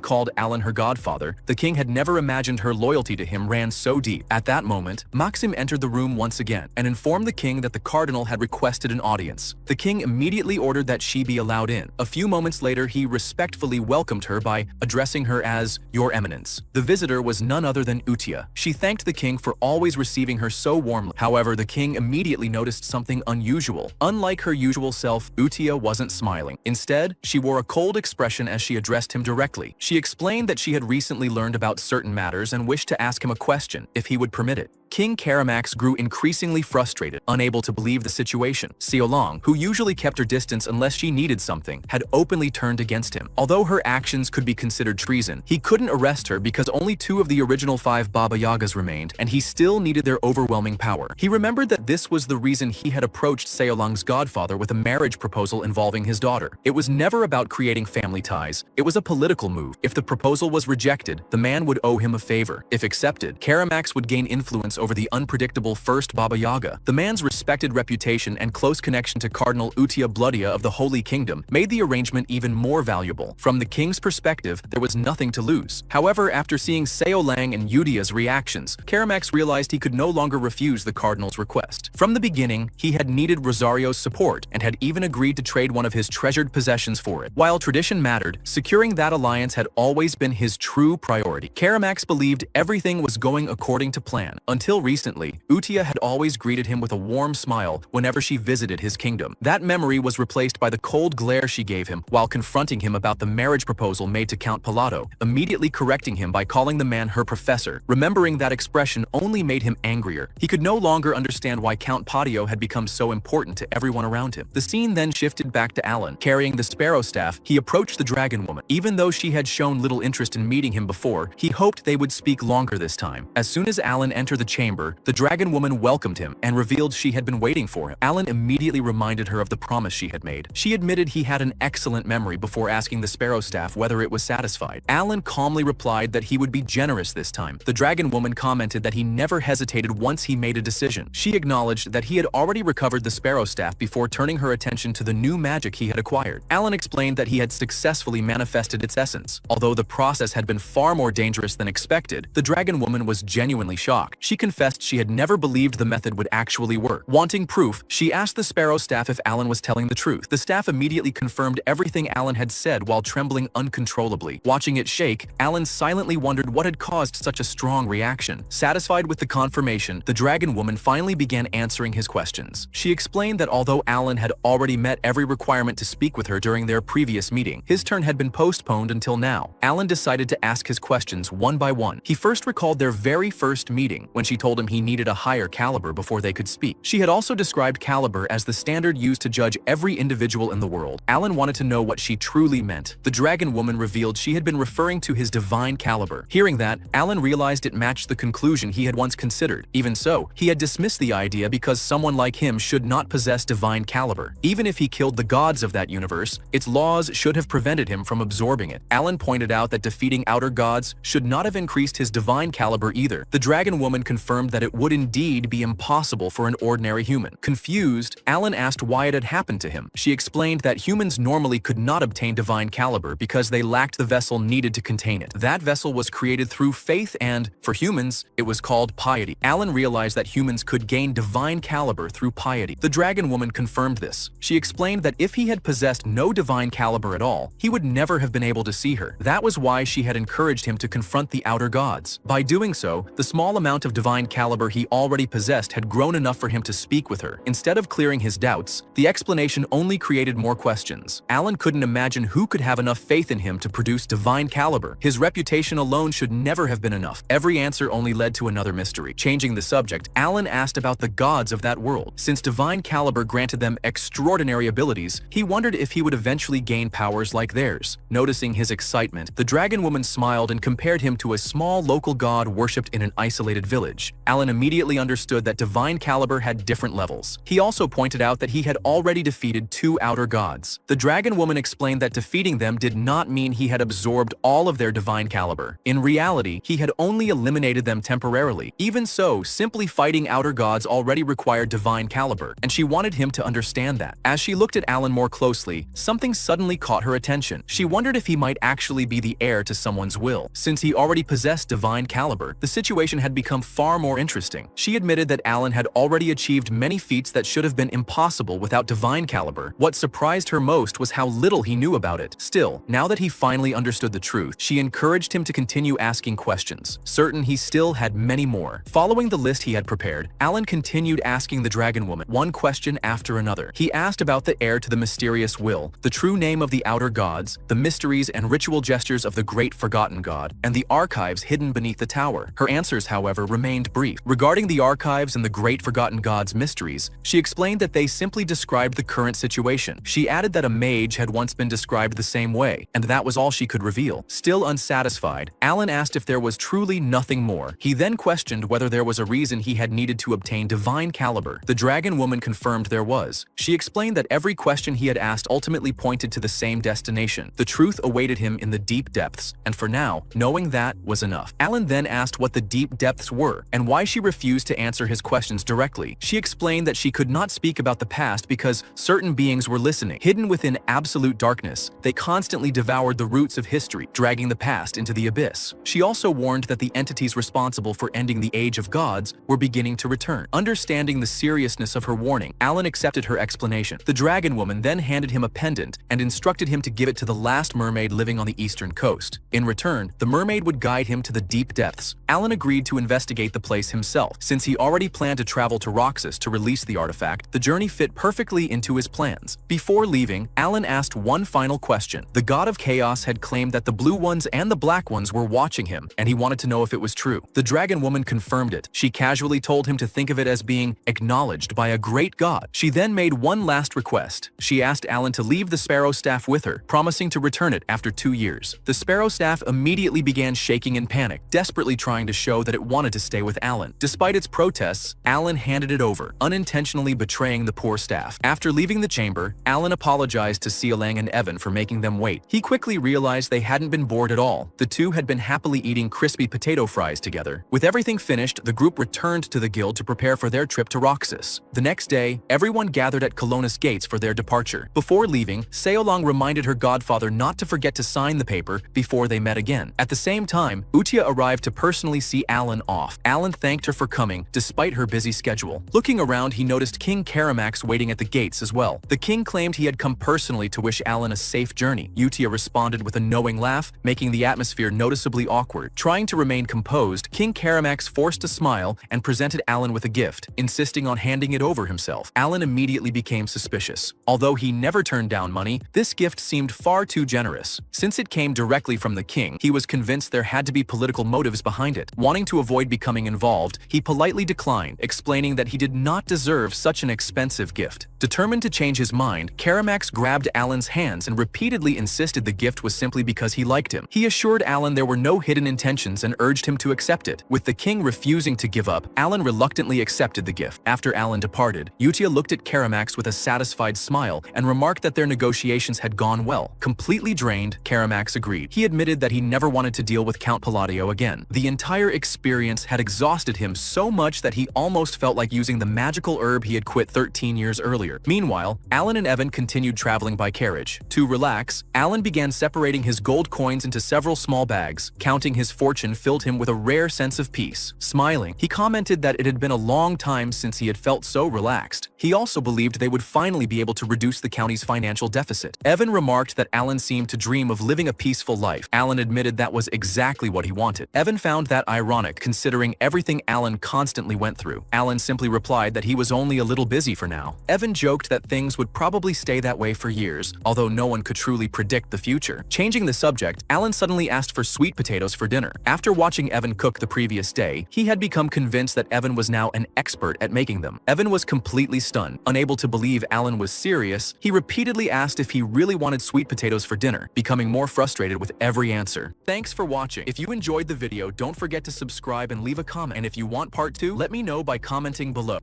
called Alan her godfather, the king had never imagined her loyalty to him ran so deep. At that moment, Maxim entered the room once again and informed the king that the cardinal had requested an audience. The king immediately ordered that she be allowed in. A few moments later, he respectfully welcomed her by addressing her as Your Eminence. The visitor was none other than Utia. She thanked the king for always receiving her so warmly. However, the king immediately noticed something unusual. Unlike her usual self, Utia wasn't smiling. Instead, she wore a cold expression as she addressed him directly. She explained that she had recently learned about certain matters and wished to ask him a question, if he would permit it. King Karamax grew increasingly frustrated, unable to believe the situation. Seolong, who usually kept her distance unless she needed something, had openly turned against him. Although her actions could be considered treason, he couldn't arrest her because only 2 of the original 5 Baba Yagas remained, and he still needed their overwhelming power. He remembered that this was the reason he had approached Seolong's godfather with a marriage proposal involving his daughter. It was never about creating family ties, it was a political move. If the proposal was rejected, the man would owe him a favor. If accepted, Karamax would gain influence over the unpredictable first Baba Yaga. The man's respected reputation and close connection to Cardinal Utia Bloodia of the Holy Kingdom made the arrangement even more valuable. From the king's perspective, there was nothing to lose. However, after seeing Seolang and Utia's reactions, Karamax realized he could no longer refuse the cardinal's request. From the beginning, he had needed Rosario's support and had even agreed to trade one of his treasured possessions for it. While tradition mattered, securing that alliance had always been his true priority. Karamax believed everything was going according to plan. Until recently, Utia had always greeted him with a warm smile whenever she visited his kingdom. That memory was replaced by the cold glare she gave him while confronting him about the marriage proposal made to Count Palato, immediately correcting him by calling the man her professor. Remembering that expression only made him angrier. He could no longer understand why Count Patio had become so important to everyone around him. The scene then shifted back to Alan. Carrying the sparrow staff, he approached the dragon woman. Even though she had shown little interest in meeting him before, he hoped they would speak longer this time. As soon as Alan entered the chamber, the dragon woman welcomed him and revealed she had been waiting for him. Alan immediately reminded her of the promise she had made. She admitted he had an excellent memory before asking the sparrow staff whether it was satisfied. Alan calmly replied that he would be generous this time. The dragon woman commented that he never hesitated once he made a decision. She acknowledged that he had already recovered the sparrow staff before turning her attention to the new magic he had acquired. Alan explained that he had successfully manifested its essence. Although the process had been far more dangerous than expected, the dragon woman was genuinely shocked. She confessed she had never believed the method would actually work. Wanting proof, she asked the sparrow staff if Alan was telling the truth. The staff immediately confirmed everything Alan had said while trembling uncontrollably. Watching it shake, Alan silently wondered what had caused such a strong reaction. Satisfied with the confirmation, the dragon woman finally began answering his questions. She explained that although Alan had already met every requirement to speak with her during their previous meeting, his turn had been postponed until now. Alan decided to ask his questions one by one. He first recalled their very first meeting, when she told him he needed a higher caliber before they could speak. She had also described caliber as the standard used to judge every individual in the world. Alan wanted to know what she truly meant. The dragon woman revealed she had been referring to his divine caliber. Hearing that, Alan realized it matched the conclusion he had once considered. Even so, he had dismissed the idea because someone like him should not possess divine caliber. Even if he killed the gods of that universe, its laws should have prevented him from absorbing it. Alan pointed out that defeating outer gods should not have increased his divine caliber either. The dragon woman confirmed confirmed that it would indeed be impossible for an ordinary human. Confused, Alan asked why it had happened to him. She explained that humans normally could not obtain divine caliber because they lacked the vessel needed to contain it. That vessel was created through faith and, for humans, it was called piety. Alan realized that humans could gain divine caliber through piety. The dragon woman confirmed this. She explained that if he had possessed no divine caliber at all, he would never have been able to see her. That was why she had encouraged him to confront the outer gods. By doing so, the small amount of divine caliber he already possessed had grown enough for him to speak with her. Instead of clearing his doubts, the explanation only created more questions. Alan couldn't imagine who could have enough faith in him to produce divine caliber. His reputation alone should never have been enough. Every answer only led to another mystery. Changing the subject, Alan asked about the gods of that world. Since divine caliber granted them extraordinary abilities, he wondered if he would eventually gain powers like theirs. Noticing his excitement, the dragon woman smiled and compared him to a small local god worshipped in an isolated village. Alan immediately understood that divine caliber had different levels. He also pointed out that he had already defeated 2 outer gods. The dragon woman explained that defeating them did not mean he had absorbed all of their divine caliber. In reality, he had only eliminated them temporarily. Even so, simply fighting outer gods already required divine caliber, and she wanted him to understand that. As she looked at Alan more closely, something suddenly caught her attention. She wondered if he might actually be the heir to someone's will. Since he already possessed divine caliber, the situation had become far more interesting. She admitted that Alan had already achieved many feats that should have been impossible without divine caliber. What surprised her most was how little he knew about it. Still, now that he finally understood the truth, she encouraged him to continue asking questions, certain he still had many more. Following the list he had prepared, Alan continued asking the dragon woman one question after another. He asked about the heir to the mysterious will, the true name of the outer gods, the mysteries and ritual gestures of the great forgotten god, and the archives hidden beneath the tower. Her answers, however, remained brief. Regarding the archives and the great forgotten god's mysteries, she explained that they simply described the current situation. She added that a mage had once been described the same way, and that was all she could reveal. Still unsatisfied, Alan asked if there was truly nothing more. He then questioned whether there was a reason he had needed to obtain divine caliber. The dragon woman confirmed there was. She explained that every question he had asked ultimately pointed to the same destination. The truth awaited him in the deep depths, and for now, knowing that was enough. Alan then asked what the deep depths were, and why she refused to answer his questions directly. She explained that she could not speak about the past because certain beings were listening. Hidden within absolute darkness, they constantly devoured the roots of history, dragging the past into the abyss. She also warned that the entities responsible for ending the Age of Gods were beginning to return. Understanding the seriousness of her warning, Alan accepted her explanation. The dragon woman then handed him a pendant and instructed him to give it to the last mermaid living on the eastern coast. In return, the mermaid would guide him to the deep depths. Alan agreed to investigate the place himself. Since he already planned to travel to Roxas to release the artifact, the journey fit perfectly into his plans. Before leaving, Alan asked one final question. The god of chaos had claimed that the blue ones and the black ones were watching him, and he wanted to know if it was true. The dragon woman confirmed it. She casually told him to think of it as being acknowledged by a great god. She then made one last request. She asked Alan to leave the sparrow staff with her, promising to return it after 2 years. The sparrow staff immediately began shaking in panic, desperately trying to show that it wanted to stay with Alan. Despite its protests, Alan handed it over, unintentionally betraying the poor staff. After leaving the chamber, Alan apologized to Sealang and Evan for making them wait. He quickly realized they hadn't been bored at all. The two had been happily eating crispy potato fries together. With everything finished, the group returned to the guild to prepare for their trip to Roxas. The next day, everyone gathered at Colonus gates for their departure. Before leaving, Seolang reminded her godfather not to forget to sign the paper before they met again. At the same time, Utia arrived to personally see Alan off. Alan thanked her for coming, despite her busy schedule. Looking around, he noticed King Karamax waiting at the gates as well. The king claimed he had come personally to wish Alan a safe journey. Utia responded with a knowing laugh, making the atmosphere noticeably awkward. Trying to remain composed, King Karamax forced a smile and presented Alan with a gift, insisting on handing it over himself. Alan immediately became suspicious. Although he never turned down money, this gift seemed far too generous. Since it came directly from the king, he was convinced there had to be political motives behind it. Wanting to avoid becoming involved, he politely declined, explaining that he did not deserve such an expensive gift. Determined to change his mind, Karamax grabbed Alan's hands and repeatedly insisted the gift was simply because he liked him. He assured Alan there were no hidden intentions and urged him to accept it. With the king refusing to give up, Alan reluctantly accepted the gift. After Alan departed, Utia looked at Karamax with a satisfied smile and remarked that their negotiations had gone well. Completely drained, Karamax agreed. He admitted that he never wanted to deal with Count Palladio again. The entire experience had exhausted him so much that he almost felt like using the magical herb he had quit 13 years earlier. Meanwhile, Alan and Evan continued traveling by carriage. To relax, Alan began separating his gold coins into several small bags. Counting his fortune filled him with a rare sense of peace. Smiling, he commented that it had been a long time since he had felt so relaxed. He also believed they would finally be able to reduce the county's financial deficit. Evan remarked that Alan seemed to dream of living a peaceful life. Alan admitted that was exactly what he wanted. Evan found that ironic, considering everything Alan constantly went through. Alan simply replied that he was only a little busy for now. Evan joked that things would probably stay that way for years, although no one could truly predict the future. Changing the subject, Alan suddenly asked for sweet potatoes for dinner. After watching Evan cook the previous day, he had become convinced that Evan was now an expert at making them. Evan was completely stunned. Unable to believe Alan was serious, he repeatedly asked if he really wanted sweet potatoes for dinner, becoming more frustrated with every answer. Thanks for watching. If you enjoyed the video, don't forget to subscribe and leave a comment. And if you want part 2, let me know by commenting below.